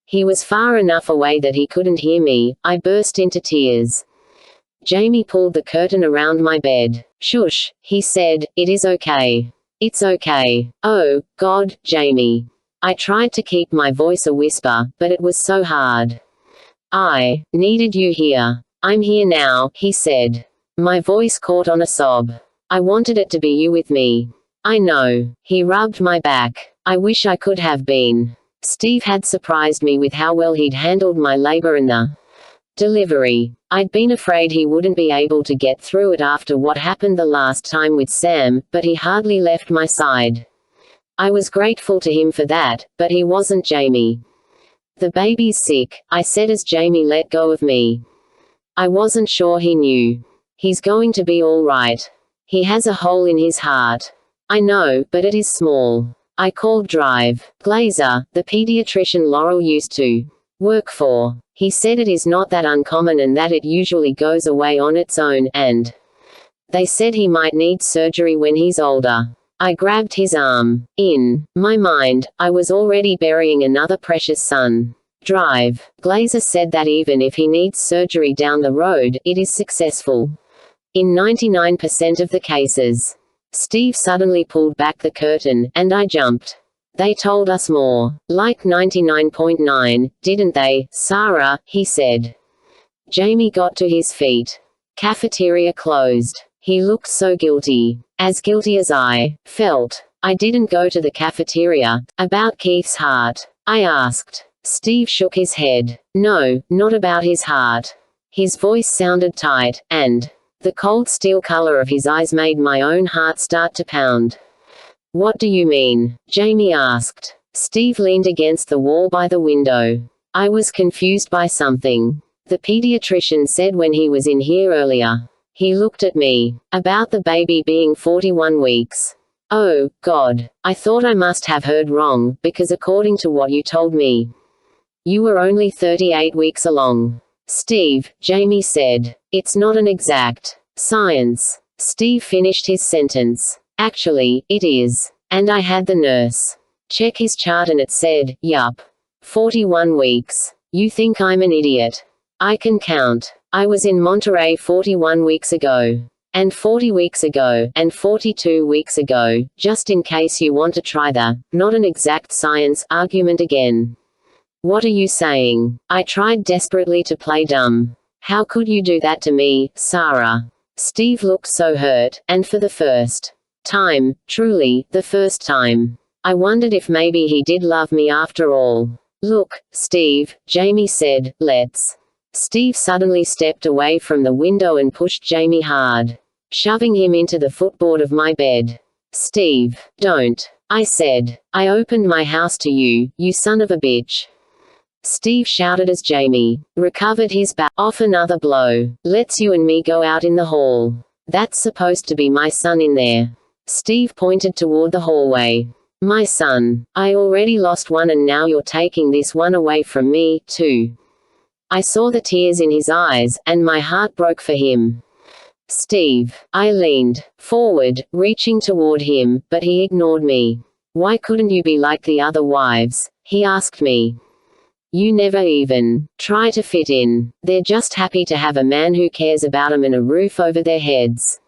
he was far enough away that he couldn't hear me, I burst into tears. Jamie pulled the curtain around my bed. Shush, he said, it is okay. It's okay. Oh, God, Jamie. I tried to keep my voice a whisper, but it was so hard. I needed you here. I'm here now, he said. My voice caught on a sob. I wanted it to be you with me. I know. He rubbed my back. I wish I could have been. Steve had surprised me with how well he'd handled my labor and the delivery. I'd been afraid he wouldn't be able to get through it after what happened the last time with Sam, but he hardly left my side. I was grateful to him for that, but he wasn't Jamie. The baby's sick, I said as Jamie let go of me. I wasn't sure he knew. He's going to be all right. He has a hole in his heart. I know, but it is small. I called Drive Glazer, the pediatrician Laurel used to work for. He said it is not that uncommon and that it usually goes away on its own, and they said he might need surgery when he's older. I grabbed his arm. In my mind, I was already burying another precious son. drive. Glazer said that even if he needs surgery down the road, it is successful. In 99% of the cases. Steve suddenly pulled back the curtain, and I jumped. They told us more. Like 99.9, didn't they, Sarah? He said. Jamie got to his feet. Cafeteria closed. He looked so guilty. As guilty as I felt. I didn't go to the cafeteria. About Keith's heart? I asked. Steve shook his head. No, not about his heart. His voice sounded tight, and the cold steel color of his eyes made my own heart start to pound. What do you mean? Jamie asked. Steve leaned against the wall by the window. I was confused by something. The pediatrician said when he was in here earlier. He looked at me. About the baby being 41 weeks. Oh, God. I thought I must have heard wrong, because according to what you told me, you were only 38 weeks along. Steve, Jamie said. It's not an exact science. Steve finished his sentence. Actually, it is. And I had the nurse check his chart and it said, yup. 41 weeks. You think I'm an idiot? I can count. I was in Monterey 41 weeks ago. And 40 weeks ago, and 42 weeks ago, just in case you want to try the, not an exact science, argument again. What are you saying? I tried desperately to play dumb. How could you do that to me, Sarah? Steve looked so hurt, and for the first time, truly, the first time, I wondered if maybe he did love me after all. Look, Steve, Jamie said, let's. Steve suddenly stepped away from the window and pushed Jamie hard, shoving him into the footboard of my bed. Steve, don't. I said. I opened my house to you, you son of a bitch. Steve shouted as Jamie recovered his bat off another blow. Let's you and me go out in the hall. That's supposed to be my son in there. Steve pointed toward the hallway. My son. I already lost one and now you're taking this one away from me, too. I saw the tears in his eyes, and my heart broke for him. Steve. I leaned forward, reaching toward him, but he ignored me. Why couldn't you be like the other wives? He asked me. You never even try to fit in. They're just happy to have a man who cares about them and a roof over their heads.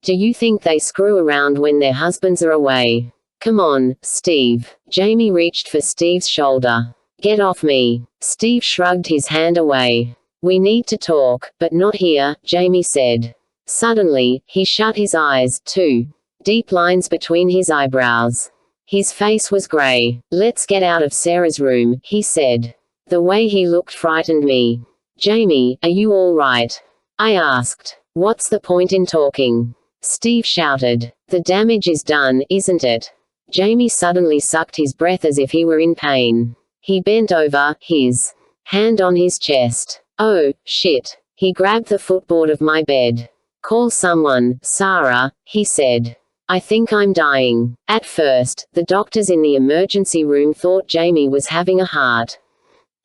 Do you think they screw around when their husbands are away? Come on, Steve. Jamie reached for Steve's shoulder. Get off me. Steve shrugged his hand away. We need to talk, but not here, Jamie said. Suddenly, he shut his eyes, too. Deep lines between his eyebrows. His face was gray. Let's get out of Sarah's room, he said. The way he looked frightened me. Jamie, are you all right? I asked. What's the point in talking? Steve shouted. The damage is done, isn't it? Jamie suddenly sucked his breath as if he were in pain. He bent over, his hand on his chest. Oh, shit. He grabbed the footboard of my bed. Call someone, Sarah, he said. I think I'm dying. At first, the doctors in the emergency room thought Jamie was having a heart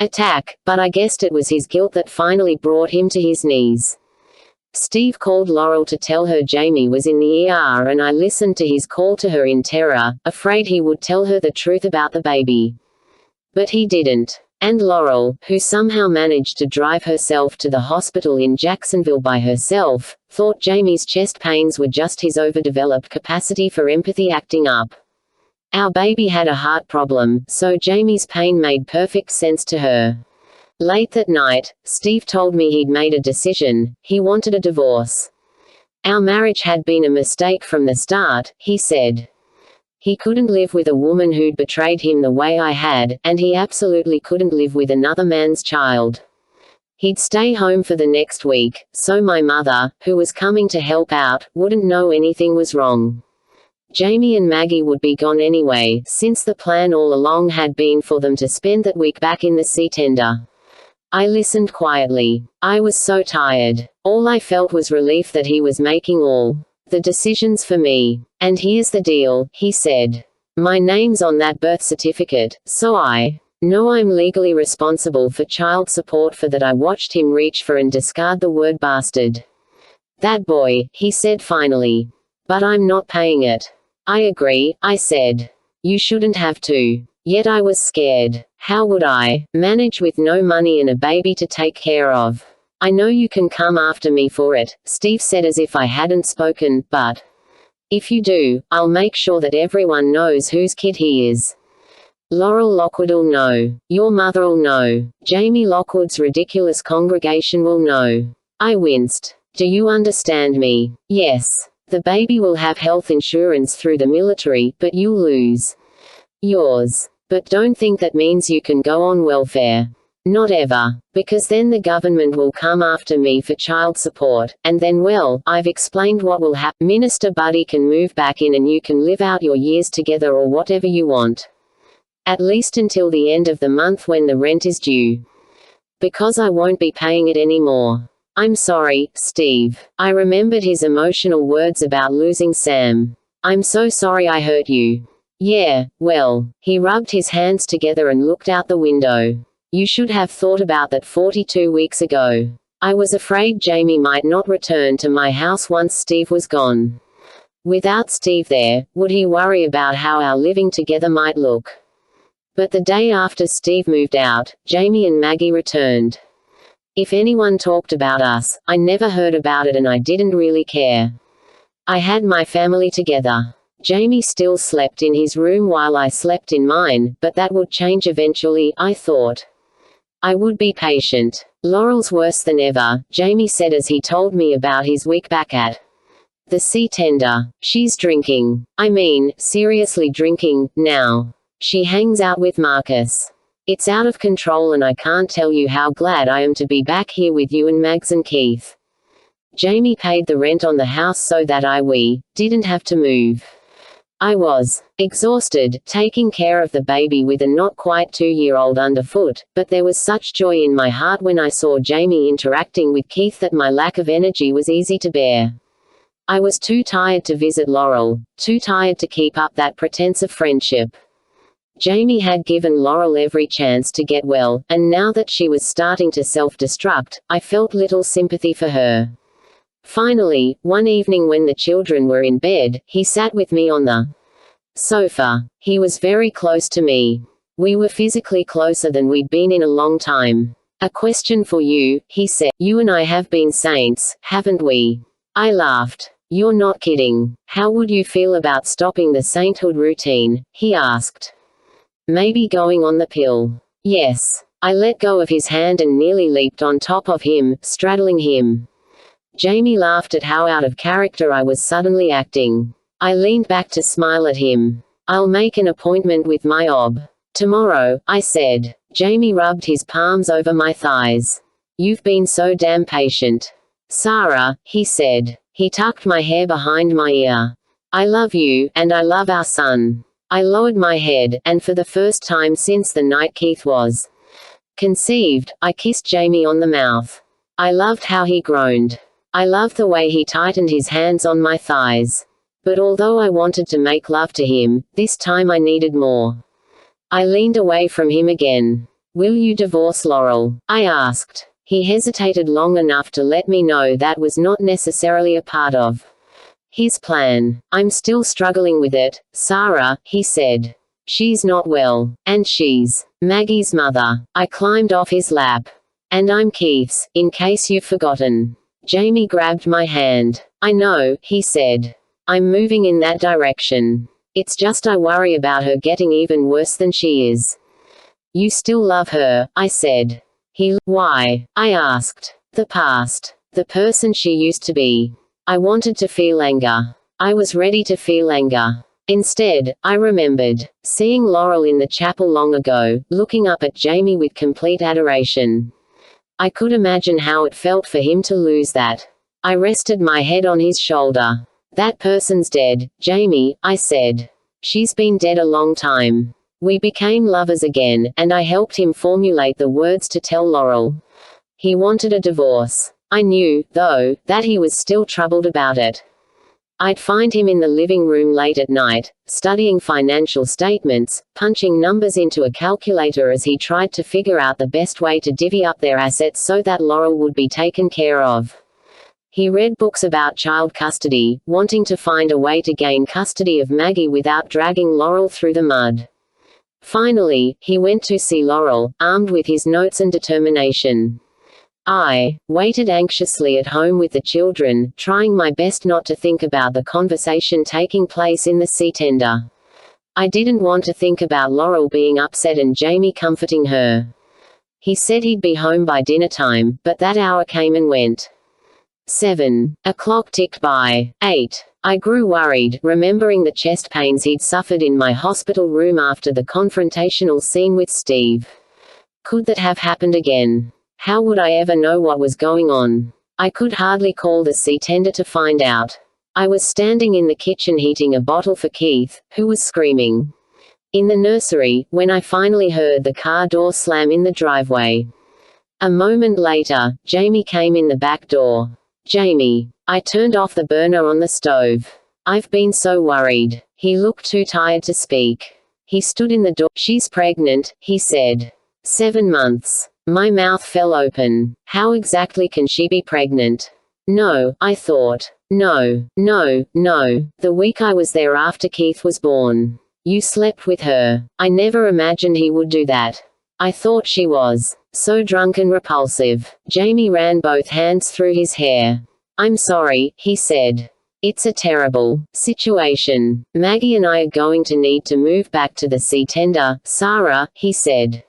attack, but I guessed it was his guilt that finally brought him to his knees. Steve called Laurel to tell her Jamie was in the ER and I listened to his call to her in terror, afraid he would tell her the truth about the baby. But he didn't. And Laurel, who somehow managed to drive herself to the hospital in Jacksonville by herself, thought Jamie's chest pains were just his overdeveloped capacity for empathy acting up. Our baby had a heart problem, so Jamie's pain made perfect sense to her. Late that night, Steve told me he'd made a decision. He wanted a divorce. Our marriage had been a mistake from the start, he said. He couldn't live with a woman who'd betrayed him the way I had, and he absolutely couldn't live with another man's child. He'd stay home for the next week, so my mother, who was coming to help out, wouldn't know anything was wrong. Jamie and Maggie would be gone anyway, since the plan all along had been for them to spend that week back in the sea tender. I listened quietly. I was so tired. All I felt was relief that he was making all the decisions for me. And here's the deal, he said. My name's on that birth certificate, so I know I'm legally responsible for child support for that. I watched him reach for and discard the word bastard. That boy, he said finally. But I'm not paying it. I agree, I said. You shouldn't have to. Yet I was scared. How would I manage with no money and a baby to take care of? I know you can come after me for it, Steve said as if I hadn't spoken, but if you do, I'll make sure that everyone knows whose kid he is. Laurel Lockwood'll know. Your mother'll know. Jamie Lockwood's ridiculous congregation will know. I winced. Do you understand me? Yes. The baby will have health insurance through the military, but you'll lose yours. But don't think that means you can go on welfare. Not ever. Because then the government will come after me for child support, and then well, I've explained what will happen. Minister Buddy can move back in and you can live out your years together or whatever you want. At least until the end of the month when the rent is due. Because I won't be paying it anymore. I'm sorry, Steve. I remembered his emotional words about losing Sam. I'm so sorry I hurt you. Yeah, well, he rubbed his hands together and looked out the window. You should have thought about that 42 weeks ago. I was afraid Jamie might not return to my house once Steve was gone. Without Steve there, would he worry about how our living together might look? But the day after Steve moved out, Jamie and Maggie returned. If anyone talked about us, I never heard about it and I didn't really care. I had my family together. Jamie still slept in his room while I slept in mine, but that would change eventually, I thought. I would be patient. Laurel's worse than ever, Jamie said as he told me about his week back at the Sea Tender. She's drinking. I mean, seriously drinking, now. She hangs out with Marcus. It's out of control and I can't tell you how glad I am to be back here with you and Mags and Keith. Jamie paid the rent on the house so that we didn't have to move. I was exhausted, taking care of the baby with a not quite 2-year-old underfoot, but there was such joy in my heart when I saw Jamie interacting with Keith that my lack of energy was easy to bear. I was too tired to visit Laurel, too tired to keep up that pretense of friendship. Jamie had given Laurel every chance to get well, and now that she was starting to self-destruct, I felt little sympathy for her. Finally, one evening when the children were in bed, he sat with me on the sofa. He was very close to me. We were physically closer than we'd been in a long time. A question for you, he said. You and I have been saints, haven't we? I laughed. You're not kidding. How would you feel about stopping the sainthood routine? He asked. Maybe going on the pill. Yes. I let go of his hand and nearly leaped on top of him, straddling him. Jamie laughed at how out of character I was suddenly acting. I leaned back to smile at him. I'll make an appointment with my OB. Tomorrow, I said. Jamie rubbed his palms over my thighs. You've been so damn patient. Sarah, he said. He tucked my hair behind my ear. I love you, and I love our son. I lowered my head, and for the first time since the night Keith was conceived, I kissed Jamie on the mouth. I loved how he groaned. I loved the way he tightened his hands on my thighs. But although I wanted to make love to him, this time I needed more. I leaned away from him again. Will you divorce Laurel? I asked. He hesitated long enough to let me know that was not necessarily a part of his plan. I'm still struggling with it, Sarah, he said. She's not well. And she's Maggie's mother. I climbed off his lap. And I'm Keith's, in case you've forgotten. Jamie grabbed my hand. I know, he said. I'm moving in that direction. It's just I worry about her getting even worse than she is. You still love her, I said. Why? I asked. The past. The person she used to be. I wanted to feel anger. I was ready to feel anger. Instead, I remembered seeing Laurel in the chapel long ago, looking up at Jamie with complete adoration. I could imagine how it felt for him to lose that. I rested my head on his shoulder. That person's dead, Jamie, I said. She's been dead a long time. We became lovers again, and I helped him formulate the words to tell Laurel. He wanted a divorce. I knew, though, that he was still troubled about it. I'd find him in the living room late at night, studying financial statements, punching numbers into a calculator as he tried to figure out the best way to divvy up their assets so that Laurel would be taken care of. He read books about child custody, wanting to find a way to gain custody of Maggie without dragging Laurel through the mud. Finally, he went to see Laurel, armed with his notes and determination. I waited anxiously at home with the children, trying my best not to think about the conversation taking place in the C-tender. I didn't want to think about Laurel being upset and Jamie comforting her. He said he'd be home by dinner time, but that hour came and went. 7 o'clock ticked by. 8. I grew worried, remembering the chest pains he'd suffered in my hospital room after the confrontational scene with Steve. Could that have happened again? How would I ever know what was going on? I could hardly call the C-tender to find out. I was standing in the kitchen heating a bottle for Keith, who was screaming in the nursery, when I finally heard the car door slam in the driveway. A moment later, Jamie came in the back door. Jamie. I turned off the burner on the stove. I've been so worried. He looked too tired to speak. He stood in the door. She's pregnant, he said. 7 months. My mouth fell open. How exactly can she be pregnant? No, I thought. No. The week I was there after Keith was born. You slept with her. I never imagined he would do that. I thought she was so drunk and repulsive. Jamie ran both hands through his hair. I'm sorry, he said. It's a terrible situation. Maggie and I are going to need to move back to the C-tender, Sarah, he said.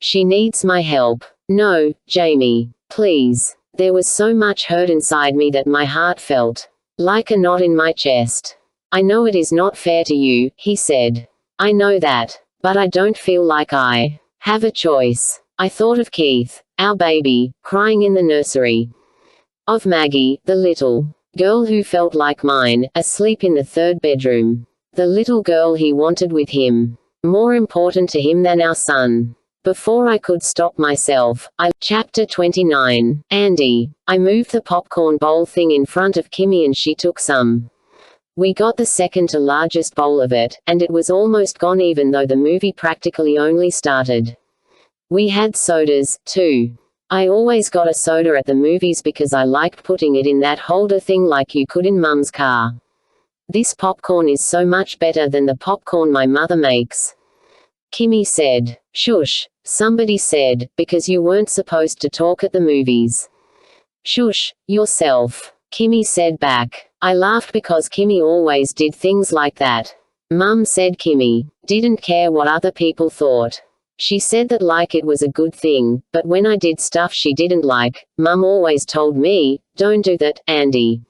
She needs my help. No, Jamie. Please. There was so much hurt inside me that my heart felt like a knot in my chest. I know it is not fair to you, he said. I know that. But I don't feel like I have a choice. I thought of Keith, our baby, crying in the nursery. Of Maggie, the little girl who felt like mine, asleep in the third bedroom. The little girl he wanted with him. More important to him than our son. Before I could stop myself, Chapter 29. Andy. I moved the popcorn bowl thing in front of Kimmy and she took some. We got the second to largest bowl of it, and it was almost gone even though the movie practically only started. We had sodas, too. I always got a soda at the movies because I liked putting it in that holder thing like you could in Mum's car. This popcorn is so much better than the popcorn my mother makes. Kimmy said. Shush, somebody said, because you weren't supposed to talk at the movies. Shush, yourself. Kimmy said back. I laughed because Kimmy always did things like that. Mum said Kimmy didn't care what other people thought. She said that like it was a good thing, but when I did stuff she didn't like, Mum always told me, don't do that, Andy.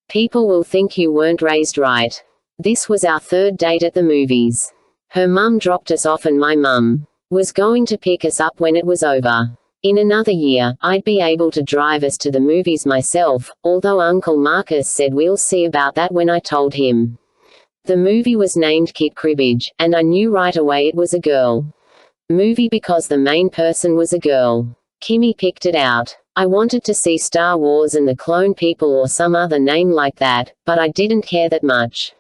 People will think you weren't raised right. This was our third date at the movies. Her mum dropped us off and my mum was going to pick us up when it was over. In another year, I'd be able to drive us to the movies myself, although Uncle Marcus said we'll see about that when I told him. The movie was named Kit Cribbage, and I knew right away it was a girl movie because the main person was a girl. Kimmy picked it out. I wanted to see Star Wars and the Clone People or some other name like that, but I didn't care that much.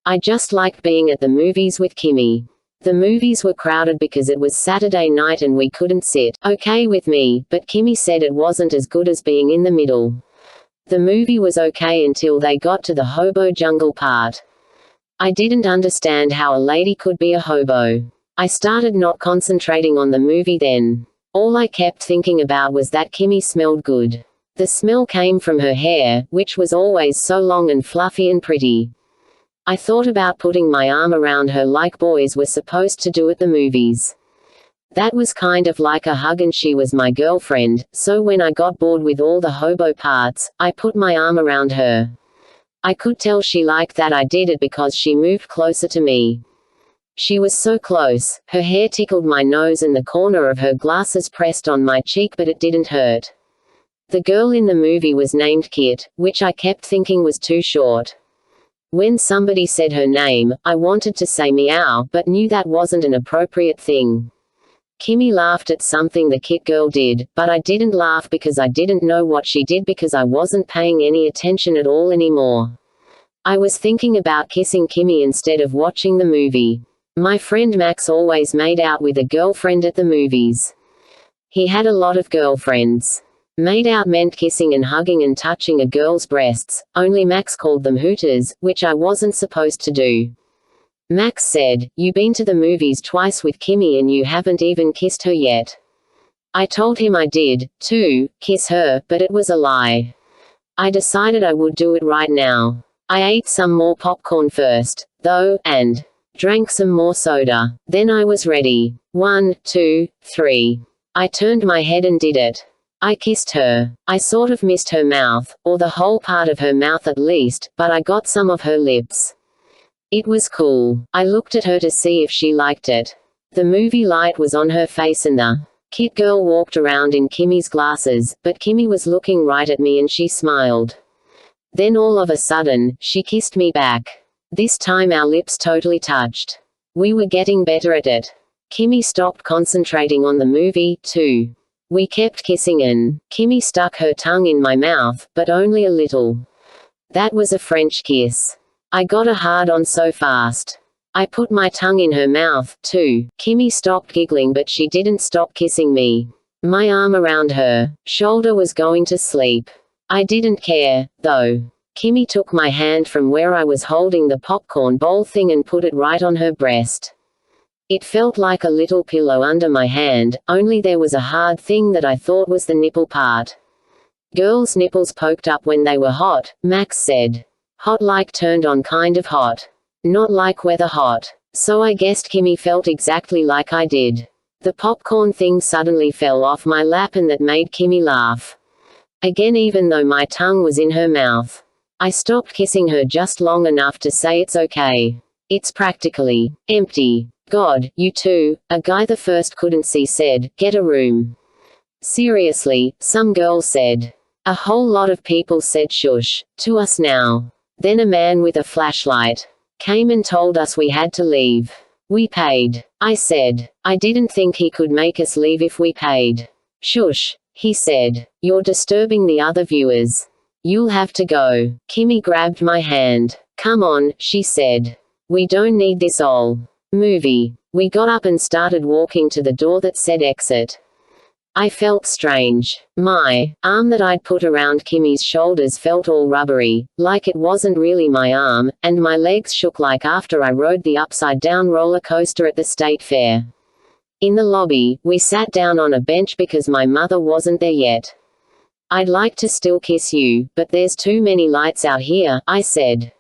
I just liked being at the movies with Kimmy. The movies were crowded because it was Saturday night and we couldn't sit. Okay with me, but Kimmy said it wasn't as good as being in the middle. The movie was okay until they got to the hobo jungle part. I didn't understand how a lady could be a hobo. I started not concentrating on the movie then. All I kept thinking about was that Kimmy smelled good. The smell came from her hair, which was always so long and fluffy and pretty. I thought about putting my arm around her like boys were supposed to do at the movies. That was kind of like a hug and she was my girlfriend, so when I got bored with all the hobo parts, I put my arm around her. I could tell she liked that I did it because she moved closer to me. She was so close, her hair tickled my nose and the corner of her glasses pressed on my cheek but it didn't hurt. The girl in the movie was named Kit, which I kept thinking was too short. When somebody said her name, I wanted to say meow, but knew that wasn't an appropriate thing. Kimmy laughed at something the Kit girl did, but I didn't laugh because I didn't know what she did because I wasn't paying any attention at all anymore. I was thinking about kissing Kimmy instead of watching the movie. My friend Max always made out with a girlfriend at the movies. He had a lot of girlfriends. Made out meant kissing and hugging and touching a girl's breasts, only Max called them hooters, which I wasn't supposed to do. Max said, "You been to the movies twice with Kimmy and you haven't even kissed her yet." I told him I did, too, kiss her, but it was a lie. I decided I would do it right now. I ate some more popcorn first, though, and drank some more soda. Then I was ready. 1, 2, 3. I turned my head and did it. I kissed her. I sort of missed her mouth, or the whole part of her mouth at least, but I got some of her lips. It was cool. I looked at her to see if she liked it. The movie light was on her face and the Kit girl walked around in Kimmy's glasses, but Kimmy was looking right at me and she smiled. Then all of a sudden, she kissed me back. This time our lips totally touched. We were getting better at it. Kimmy stopped concentrating on the movie, too. We kept kissing and Kimmy stuck her tongue in my mouth, but only a little. That was a French kiss. I got a hard-on so fast. I put my tongue in her mouth, too. Kimmy stopped giggling but she didn't stop kissing me. My arm around her shoulder was going to sleep. I didn't care, though. Kimmy took my hand from where I was holding the popcorn bowl thing and put it right on her breast. It felt like a little pillow under my hand, only there was a hard thing that I thought was the nipple part. Girls' nipples poked up when they were hot, Max said. Hot like turned on kind of hot. Not like weather hot. So I guessed Kimmy felt exactly like I did. The popcorn thing suddenly fell off my lap and that made Kimmy laugh. Again, even though my tongue was in her mouth. I stopped kissing her just long enough to say it's okay. It's practically empty. God, you too, a guy the first couldn't see said, get a room. Seriously, some girl said. A whole lot of people said shush, to us now. Then a man with a flashlight came and told us we had to leave. We paid. I said. I didn't think he could make us leave if we paid. Shush, he said. You're disturbing the other viewers. You'll have to go. Kimmy grabbed my hand. Come on, she said. We don't need this all movie. We got up and started walking to the door that said exit. I felt strange. My arm that I'd put around Kimmy's shoulders felt all rubbery, like it wasn't really my arm, and my legs shook like after I rode the upside-down roller coaster at the state fair. In the lobby, we sat down on a bench because my mother wasn't there yet. I'd like to still kiss you, but there's too many lights out here, I said.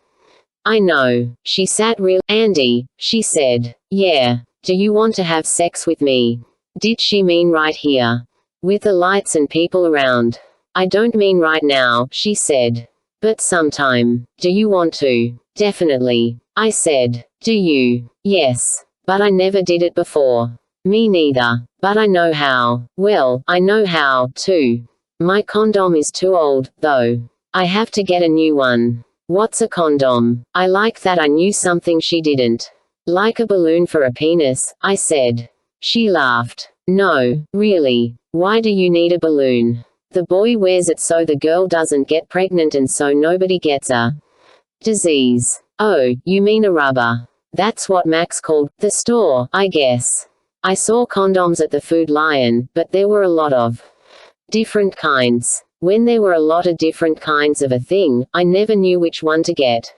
I know. She sat real. Andy, she said. Yeah. Do you want to have sex with me? Did she mean right here? With the lights and people around. I don't mean right now, she said. But sometime. Do you want to? Definitely. I said. Do you? Yes. But I never did it before. Me neither. But I know how. Well, I know how, too. My condom is too old, though. I have to get a new one. What's a condom? I like that I knew something she didn't. Like a balloon for a penis, I said. She laughed. No, really. Why do you need a balloon? The boy wears it so the girl doesn't get pregnant and so nobody gets a disease. Oh, you mean a rubber? That's what Max called the store, I guess. I saw condoms at the Food Lion, but there were a lot of different kinds. When there were a lot of different kinds of a thing, I never knew which one to get.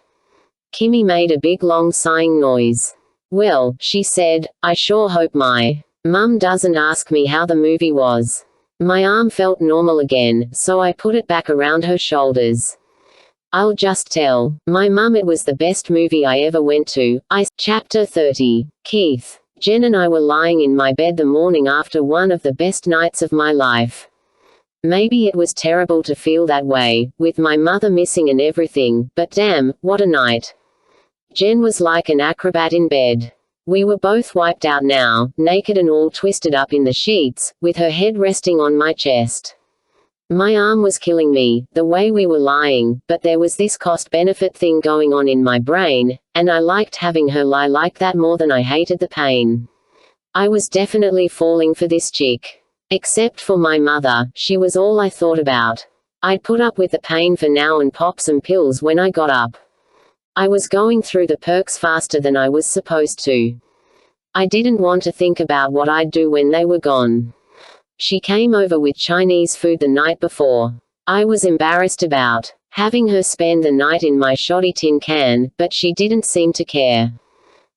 Kimmy made a big long sighing noise. Well, she said, I sure hope my mum doesn't ask me how the movie was. My arm felt normal again, so I put it back around her shoulders. I'll just tell my mum it was the best movie I ever went to. Chapter 30. Keith. Jen and I were lying in my bed the morning after one of the best nights of my life. Maybe it was terrible to feel that way, with my mother missing and everything, but damn, what a night. Jen was like an acrobat in bed. We were both wiped out now, naked and all twisted up in the sheets, with her head resting on my chest. My arm was killing me, the way we were lying, but there was this cost-benefit thing going on in my brain, and I liked having her lie like that more than I hated the pain. I was definitely falling for this chick. Except for my mother, she was all I thought about. I'd put up with the pain for now and pop some pills when I got up. I was going through the perks faster than I was supposed to. I didn't want to think about what I'd do when they were gone. She came over with Chinese food the night before. I was embarrassed about having her spend the night in my shoddy tin can, but she didn't seem to care.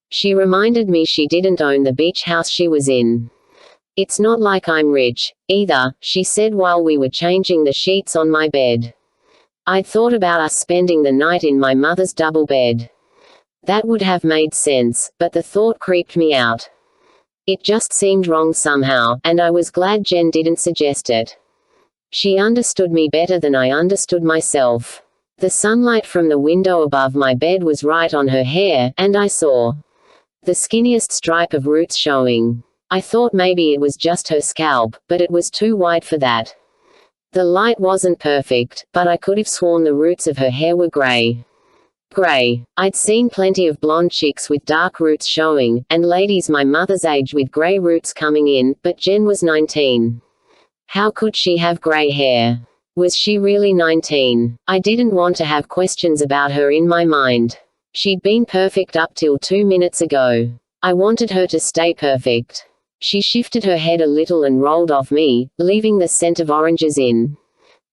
She reminded me she didn't own the beach house she was in. It's not like I'm rich, either, she said while we were changing the sheets on my bed. I'd thought about us spending the night in my mother's double bed. That would have made sense, but the thought creeped me out. It just seemed wrong somehow, and I was glad Jen didn't suggest it. She understood me better than I understood myself. The sunlight from the window above my bed was right on her hair, and I saw the skinniest stripe of roots showing. I thought maybe it was just her scalp, but it was too white for that. The light wasn't perfect, but I could have sworn the roots of her hair were gray. Gray. I'd seen plenty of blonde chicks with dark roots showing, and ladies my mother's age with gray roots coming in, but Jen was 19. How could she have gray hair? Was she really 19? I didn't want to have questions about her in my mind. She'd been perfect up till 2 minutes ago. I wanted her to stay perfect. She shifted her head a little and rolled off me, leaving the scent of oranges in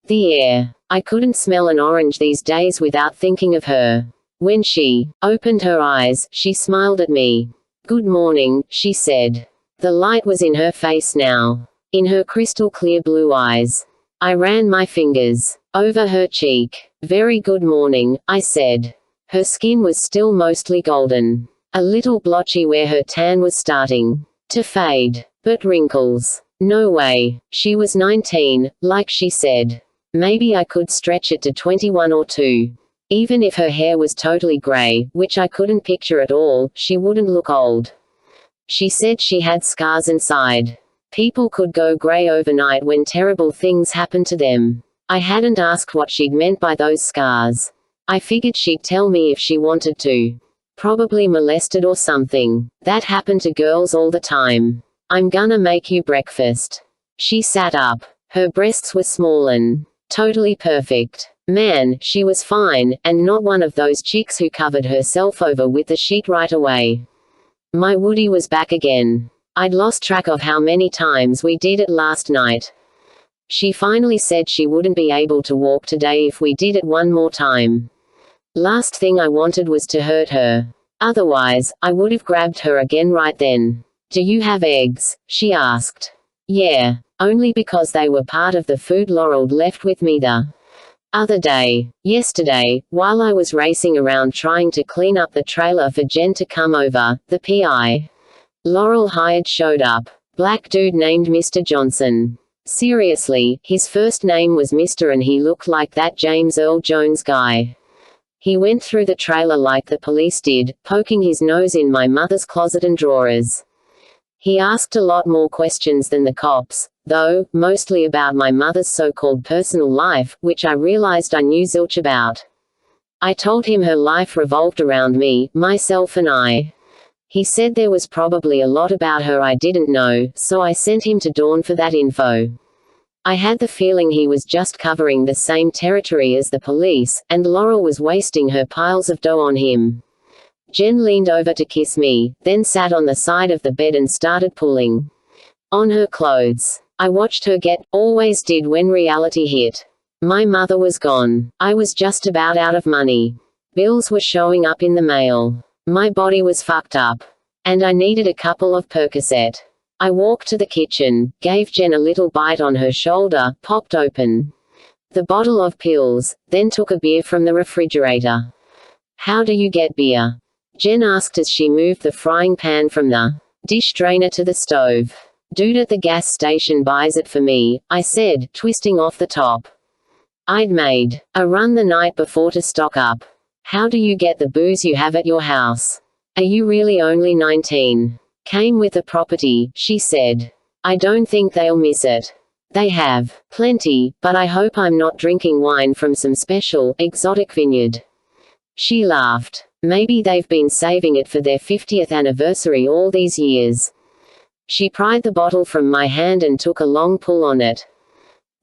the air. I couldn't smell an orange these days without thinking of her. When she opened her eyes, she smiled at me. "Good morning," she said. The light was in her face now. In her crystal clear blue eyes. I ran my fingers over her cheek. "Very good morning," I said. Her skin was still mostly golden. A little blotchy where her tan was starting to fade. But wrinkles. No way. She was 19, like she said. Maybe I could stretch it to 21 or 2. Even if her hair was totally gray, which I couldn't picture at all, she wouldn't look old. She said she had scars inside. People could go gray overnight when terrible things happened to them. I hadn't asked what she'd meant by those scars. I figured she'd tell me if she wanted to. Probably molested or something. That happened to girls all the time. "I'm gonna make you breakfast." She sat up. Her breasts were small and totally perfect. Man, she was fine, and not one of those chicks who covered herself over with the sheet right away. My Woody was back again. I'd lost track of how many times we did it last night. She finally said she wouldn't be able to walk today if we did it one more time. Last thing I wanted was to hurt her. Otherwise, I would have grabbed her again right then. "Do you have eggs?" she asked. Yeah. Only because they were part of the food Laurel left with me the other day. Yesterday, while I was racing around trying to clean up the trailer for Jen to come over, the PI Laurel hired showed up. Black dude named Mr. Johnson. Seriously, his first name was Mr. and he looked like that James Earl Jones guy. He went through the trailer like the police did, poking his nose in my mother's closet and drawers. He asked a lot more questions than the cops, though, mostly about my mother's so-called personal life, which I realized I knew zilch about. I told him her life revolved around me, myself and I. He said there was probably a lot about her I didn't know, so I sent him to Dawn for that info. I had the feeling he was just covering the same territory as the police, and Laurel was wasting her piles of dough on him. Jen leaned over to kiss me, then sat on the side of the bed and started pulling on her clothes. I watched her always did when reality hit. My mother was gone. I was just about out of money. Bills were showing up in the mail. My body was fucked up. And I needed a couple of Percocet. I walked to the kitchen, gave Jen a little bite on her shoulder, popped open the bottle of pills, then took a beer from the refrigerator. "How do you get beer?" Jen asked as she moved the frying pan from the dish drainer to the stove. "Dude at the gas station buys it for me," I said, twisting off the top. I'd made a run the night before to stock up. "How do you get the booze you have at your house? Are you really only 19? "Came with the property," she said. "I don't think they'll miss it. They have plenty, but I hope I'm not drinking wine from some special, exotic vineyard." She laughed. "Maybe they've been saving it for their 50th anniversary all these years." She pried the bottle from my hand and took a long pull on it.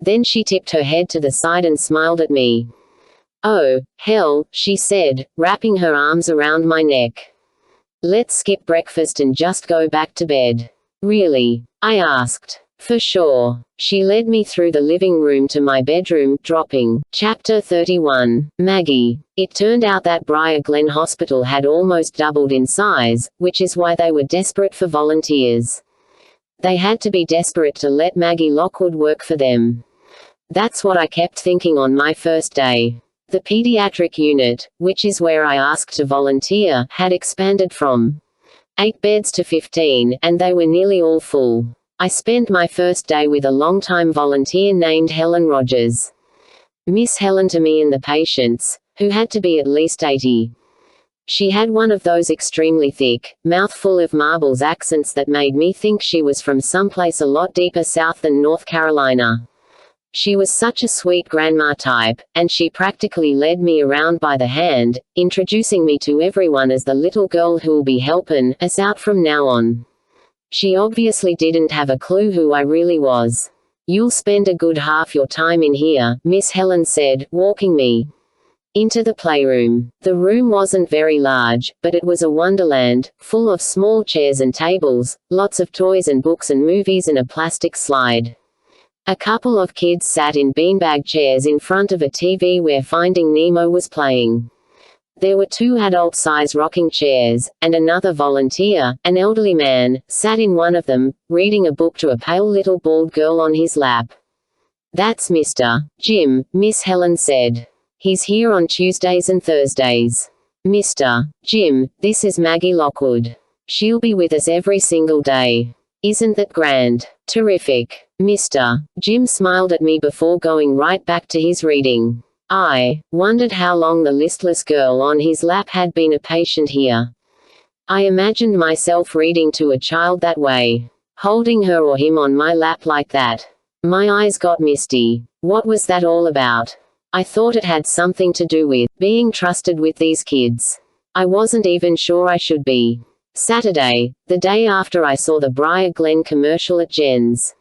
Then she tipped her head to the side and smiled at me. "Oh, hell," she said, wrapping her arms around my neck. "Let's skip breakfast and just go back to bed." "Really?" I asked. For sure. She led me through the living room to my bedroom, dropping. Chapter 31. Maggie. It turned out that Briar Glen Hospital had almost doubled in size, which is why they were desperate for volunteers. They had to be desperate to let Maggie Lockwood work for them. That's what I kept thinking on my first day. The pediatric unit, which is where I asked to volunteer, had expanded from 8 beds to 15, and they were nearly all full. I spent my first day with a longtime volunteer named Helen Rogers. Miss Helen to me and the patients, who had to be at least 80. She had one of those extremely thick, mouthful of marbles accents that made me think she was from someplace a lot deeper south than North Carolina. She was such a sweet grandma type, and she practically led me around by the hand, introducing me to everyone as the little girl who'll be helpin' us out from now on. She obviously didn't have a clue who I really was. "You'll spend a good half your time in here," Miss Helen said, walking me into the playroom. The room wasn't very large, but it was a wonderland, full of small chairs and tables, lots of toys and books and movies and a plastic slide. A couple of kids sat in beanbag chairs in front of a TV where Finding Nemo was playing. There were 2 adult-size rocking chairs, and another volunteer, an elderly man, sat in one of them, reading a book to a pale little bald girl on his lap. "That's Mr. Jim," Miss Helen said. "He's here on Tuesdays and Thursdays." "Mr. Jim, this is Maggie Lockwood. She'll be with us every single day. Isn't that grand?" "Terrific." Mr. Jim smiled at me before going right back to his reading. I wondered how long the listless girl on his lap had been a patient here. I imagined myself reading to a child that way, holding her or him on my lap like that. My eyes got misty. What was that all about? I thought it had something to do with being trusted with these kids. I wasn't even sure I should be. Saturday, the day after I saw the Briar Glen commercial at Jen's.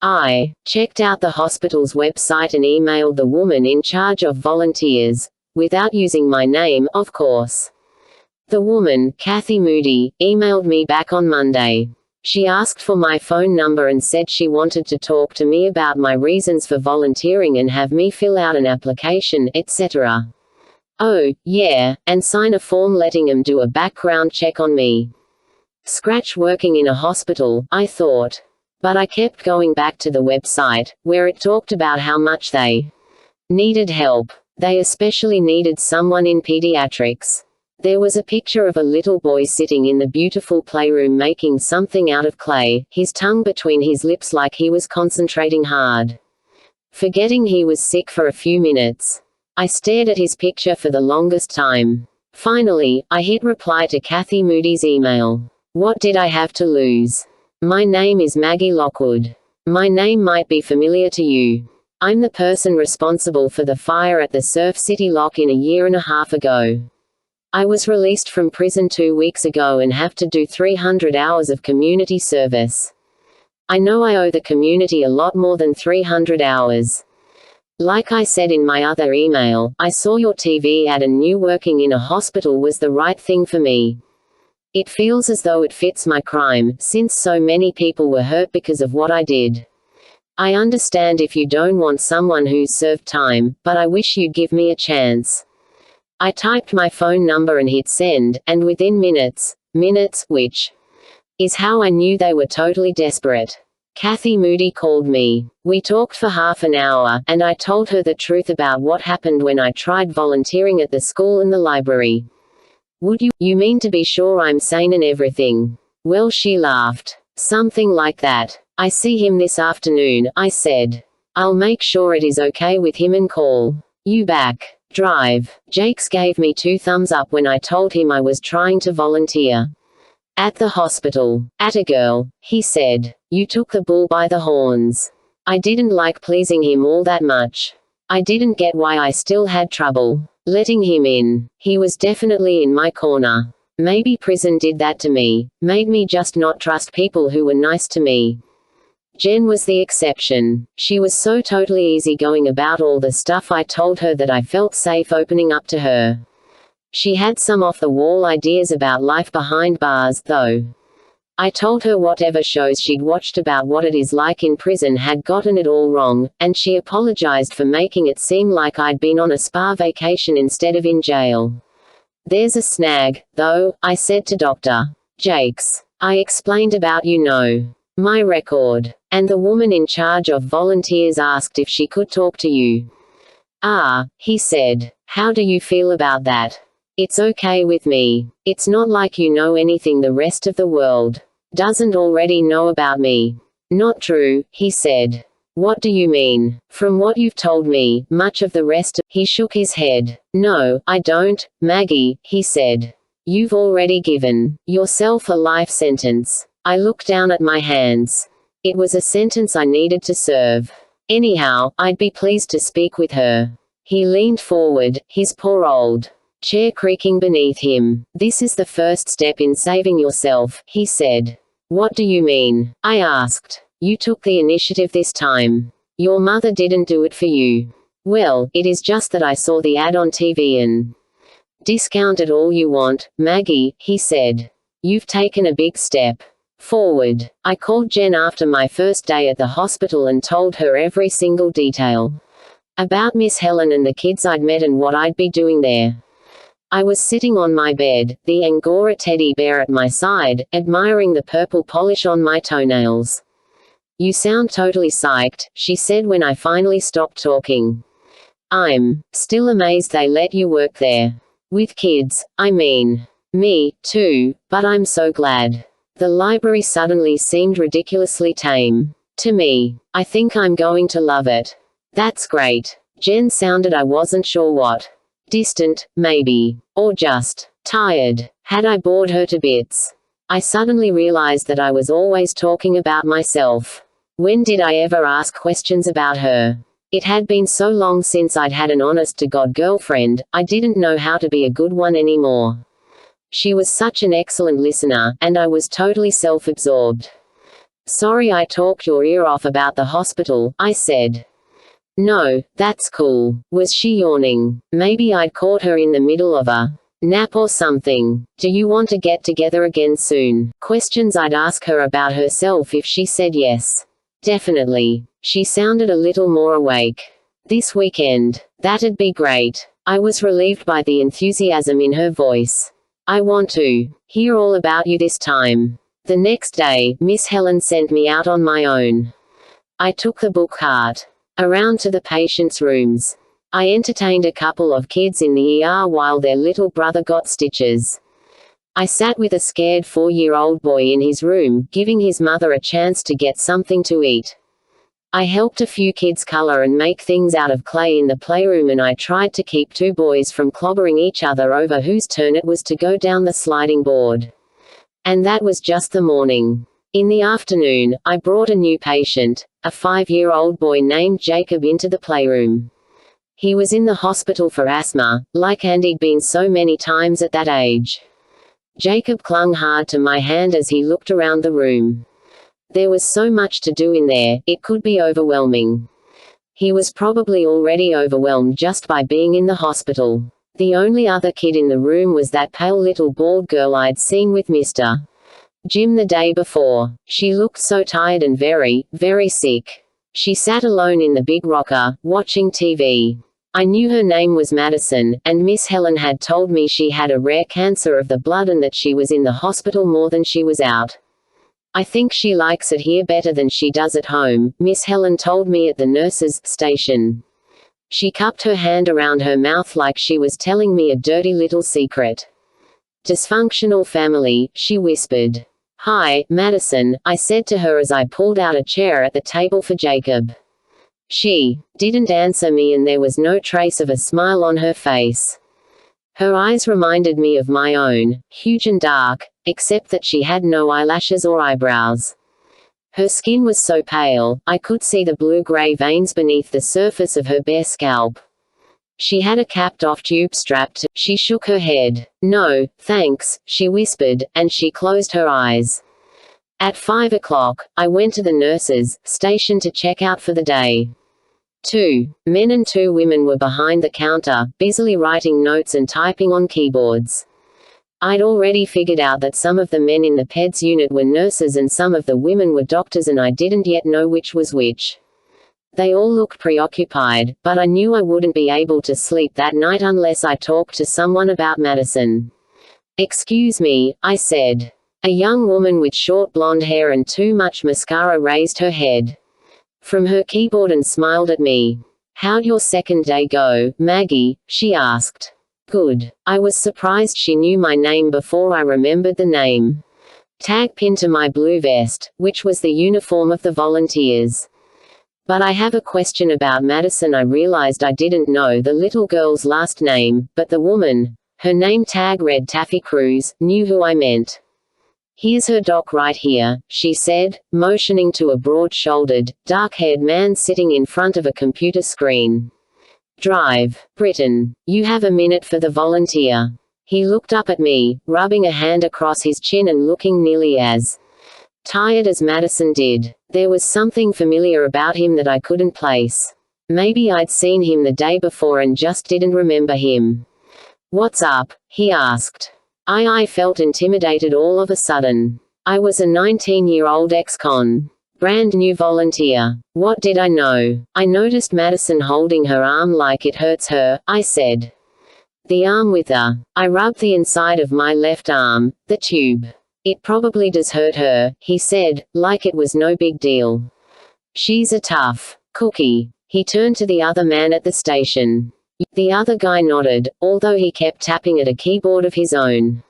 I checked out the hospital's website and emailed the woman in charge of volunteers, without using my name, of course. The woman, Kathy Moody, emailed me back on Monday. She asked for my phone number and said she wanted to talk to me about my reasons for volunteering and have me fill out an application, etc. Oh, yeah, and sign a form letting them do a background check on me. Scratch working in a hospital, I thought. But I kept going back to the website, where it talked about how much they needed help. They especially needed someone in pediatrics. There was a picture of a little boy sitting in the beautiful playroom making something out of clay, his tongue between his lips like he was concentrating hard. Forgetting he was sick for a few minutes. I stared at his picture for the longest time. Finally, I hit reply to Kathy Moody's email. What did I have to lose? My name is Maggie Lockwood. My name might be familiar to you. I'm the person responsible for the fire at the Surf City Lock in a year and a half ago. I was released from prison 2 weeks ago and have to do 300 hours of community service. I know I owe the community a lot more than 300 hours. Like I said in my other email, I saw your TV ad and knew working in a hospital was the right thing for me. It feels as though it fits my crime, since so many people were hurt because of what I did. I understand if you don't want someone who's served time, but I wish you'd give me a chance. I typed my phone number and hit send, and within minutes, which is how I knew they were totally desperate. Kathy Moody called me. We talked for half an hour, and I told her the truth about what happened when I tried volunteering at the school and the library. Would you mean to be sure I'm sane and everything? Well, she laughed. Something like that. I see him this afternoon, I said. I'll make sure it is okay with him and call you back. Drive. Jakes gave me 2 thumbs up when I told him I was trying to volunteer at the hospital. Atta girl, he said. You took the bull by the horns. I didn't like pleasing him all that much. I didn't get why I still had trouble letting him in. He was definitely in my corner. Maybe prison did that to me, made me just not trust people who were nice to me. Jen was the exception. She was so totally easygoing about all the stuff I told her that I felt safe opening up to her. She had some off-the-wall ideas about life behind bars, though. I told her whatever shows she'd watched about what it is like in prison had gotten it all wrong, and she apologized for making it seem like I'd been on a spa vacation instead of in jail. There's a snag, though, I said to Dr. Jakes. I explained about my record. And the woman in charge of volunteers asked if she could talk to you. Ah, he said. How do you feel about that? It's okay with me. It's not like you know anything the rest of the world doesn't already know about me. Not true, he said. What do you mean? From what you've told me, much of the rest. He shook his head. No, I don't, Maggie, he said. You've already given yourself a life sentence. I looked down at my hands. It was a sentence I needed to serve. Anyhow, I'd be pleased to speak with her. He leaned forward, his poor old chair creaking beneath him. This is the first step in saving yourself, he said. What do you mean? I asked. You took the initiative this time. Your mother didn't do it for you. Well, it is just that I saw the ad on TV and discount it all you want, Maggie, he said. You've taken a big step forward. I called Jen after my first day at the hospital and told her every single detail about Miss Helen and the kids I'd met and what I'd be doing there. I was sitting on my bed, the Angora teddy bear at my side, admiring the purple polish on my toenails. You sound totally psyched, she said when I finally stopped talking. I'm still amazed they let you work there. With kids, I mean. Me, too, but I'm so glad. The library suddenly seemed ridiculously tame. To me. I think I'm going to love it. That's great. Jen sounded I wasn't sure what. Distant, maybe. Or just tired. Had I bored her to bits? I suddenly realized that I was always talking about myself. When did I ever ask questions about her? It had been so long since I'd had an honest-to-God girlfriend, I didn't know how to be a good one anymore. She was such an excellent listener, and I was totally self-absorbed. Sorry I talked your ear off about the hospital, I said. No, that's cool. Was she yawning? Maybe I'd caught her in the middle of a nap or something. Do you want to get together again soon? Questions I'd ask her about herself if she said yes. Definitely. She sounded a little more awake. This weekend. That'd be great. I was relieved by the enthusiasm in her voice. I want to hear all about you this time. The next day, Miss Helen sent me out on my own. I took the book cart around to the patients' rooms. I entertained a couple of kids in the ER while their little brother got stitches. I sat with a scared 4-year-old boy in his room, giving his mother a chance to get something to eat. I helped a few kids color and make things out of clay in the playroom, and I tried to keep 2 boys from clobbering each other over whose turn it was to go down the sliding board. And that was just the morning. In the afternoon, I brought a new patient, a 5-year-old boy named Jacob, into the playroom. He was in the hospital for asthma, like Andy'd been so many times at that age. Jacob clung hard to my hand as he looked around the room. There was so much to do in there, it could be overwhelming. He was probably already overwhelmed just by being in the hospital. The only other kid in the room was that pale little bald girl I'd seen with Mr. Jim the day before. She looked so tired and very, very sick. She sat alone in the big rocker, watching TV. I knew her name was Madison, and Miss Helen had told me she had a rare cancer of the blood and that she was in the hospital more than she was out. I think she likes it here better than she does at home, Miss Helen told me at the nurse's station. She cupped her hand around her mouth like she was telling me a dirty little secret. Dysfunctional family, she whispered. Hi, Madison, I said to her as I pulled out a chair at the table for Jacob. She didn't answer me, and there was no trace of a smile on her face. Her eyes reminded me of my own, huge and dark, except that she had no eyelashes or eyebrows. Her skin was so pale, I could see the blue-gray veins beneath the surface of her bare scalp. She had a capped-off tube strapped to. She shook her head. No, thanks, she whispered, and she closed her eyes. At 5 o'clock, I went to the nurse's station to check out for the day. 2 men and 2 women were behind the counter, busily writing notes and typing on keyboards. I'd already figured out that some of the men in the PEDS unit were nurses and some of the women were doctors, and I didn't yet know which was which. They all looked preoccupied, but I knew I wouldn't be able to sleep that night unless I talked to someone about Madison. "Excuse me," I said. A young woman with short blonde hair and too much mascara raised her head from her keyboard and smiled at me. "How'd your second day go, Maggie?" she asked. "Good." I was surprised she knew my name before I remembered the name tag pinned to my blue vest, which was the uniform of the volunteers. "But I have a question about Madison." I realized I didn't know the little girl's last name, but the woman, her name tag read Taffy Cruz, knew who I meant. "Here's her doc right here," she said, motioning to a broad-shouldered, dark-haired man sitting in front of a computer screen. "Drive, Britton. You have a minute for the volunteer." He looked up at me, rubbing a hand across his chin and looking nearly as tired as Madison did. There was something familiar about him that I couldn't place. Maybe I'd seen him the day before and just didn't remember him. "What's up?" he asked. I felt intimidated all of a sudden. I was a 19-year-old ex-con. Brand new volunteer. What did I know? I noticed Madison holding her arm like it hurts her, I said. "The arm with the..." I rubbed the inside of my left arm, the tube. "It probably does hurt her," he said, like it was no big deal. "She's a tough cookie." He turned to the other man at the station. The other guy nodded, although he kept tapping at a keyboard of his own.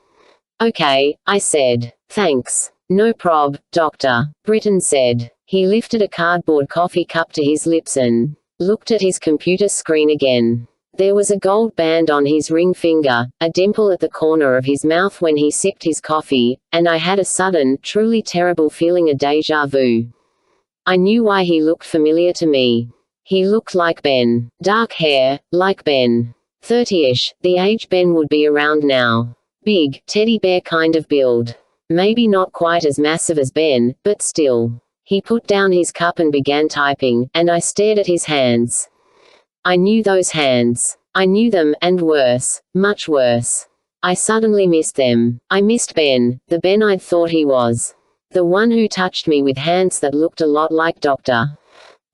"Okay," I said. "Thanks." "No prob, doctor," Britton said. He lifted a cardboard coffee cup to his lips and looked at his computer screen again. There was a gold band on his ring finger, a dimple at the corner of his mouth when he sipped his coffee, and I had a sudden, truly terrible feeling, a déjà vu. I knew why he looked familiar to me. He looked like Ben. Dark hair, like Ben. 30-ish, the age Ben would be around now. Big, teddy bear kind of build. Maybe not quite as massive as Ben, but still. He put down his cup and began typing, and I stared at his hands. I knew those hands. I knew them, and worse. Much worse. I suddenly missed them. I missed Ben, the Ben I'd thought he was. The one who touched me with hands that looked a lot like Dr.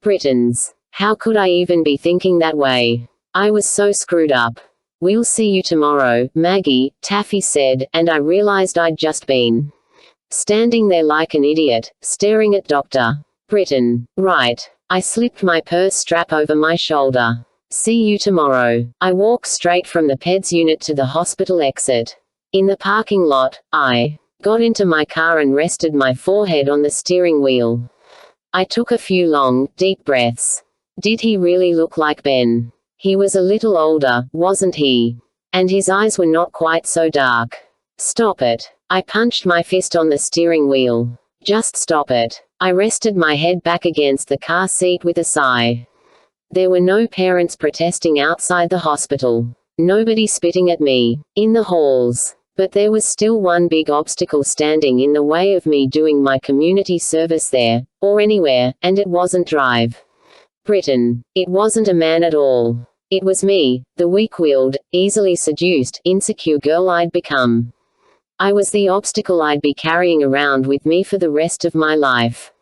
Britton's. How could I even be thinking that way? I was so screwed up. "We'll see you tomorrow, Maggie," Taffy said, and I realized I'd just been standing there like an idiot, staring at Dr. Britton. Right. I slipped my purse strap over my shoulder. "See you tomorrow." I walked straight from the PEDS unit to the hospital exit. In the parking lot, I got into my car and rested my forehead on the steering wheel. I took a few long, deep breaths. Did he really look like Ben? He was a little older, wasn't he? And his eyes were not quite so dark. "Stop it." I punched my fist on the steering wheel. "Just stop it." I rested my head back against the car seat with a sigh. There were no parents protesting outside the hospital. Nobody spitting at me in the halls. But there was still one big obstacle standing in the way of me doing my community service there, or anywhere, and it wasn't Drive. Britton. It wasn't a man at all. It was me, the weak-willed, easily seduced, insecure girl I'd become. I was the obstacle I'd be carrying around with me for the rest of my life.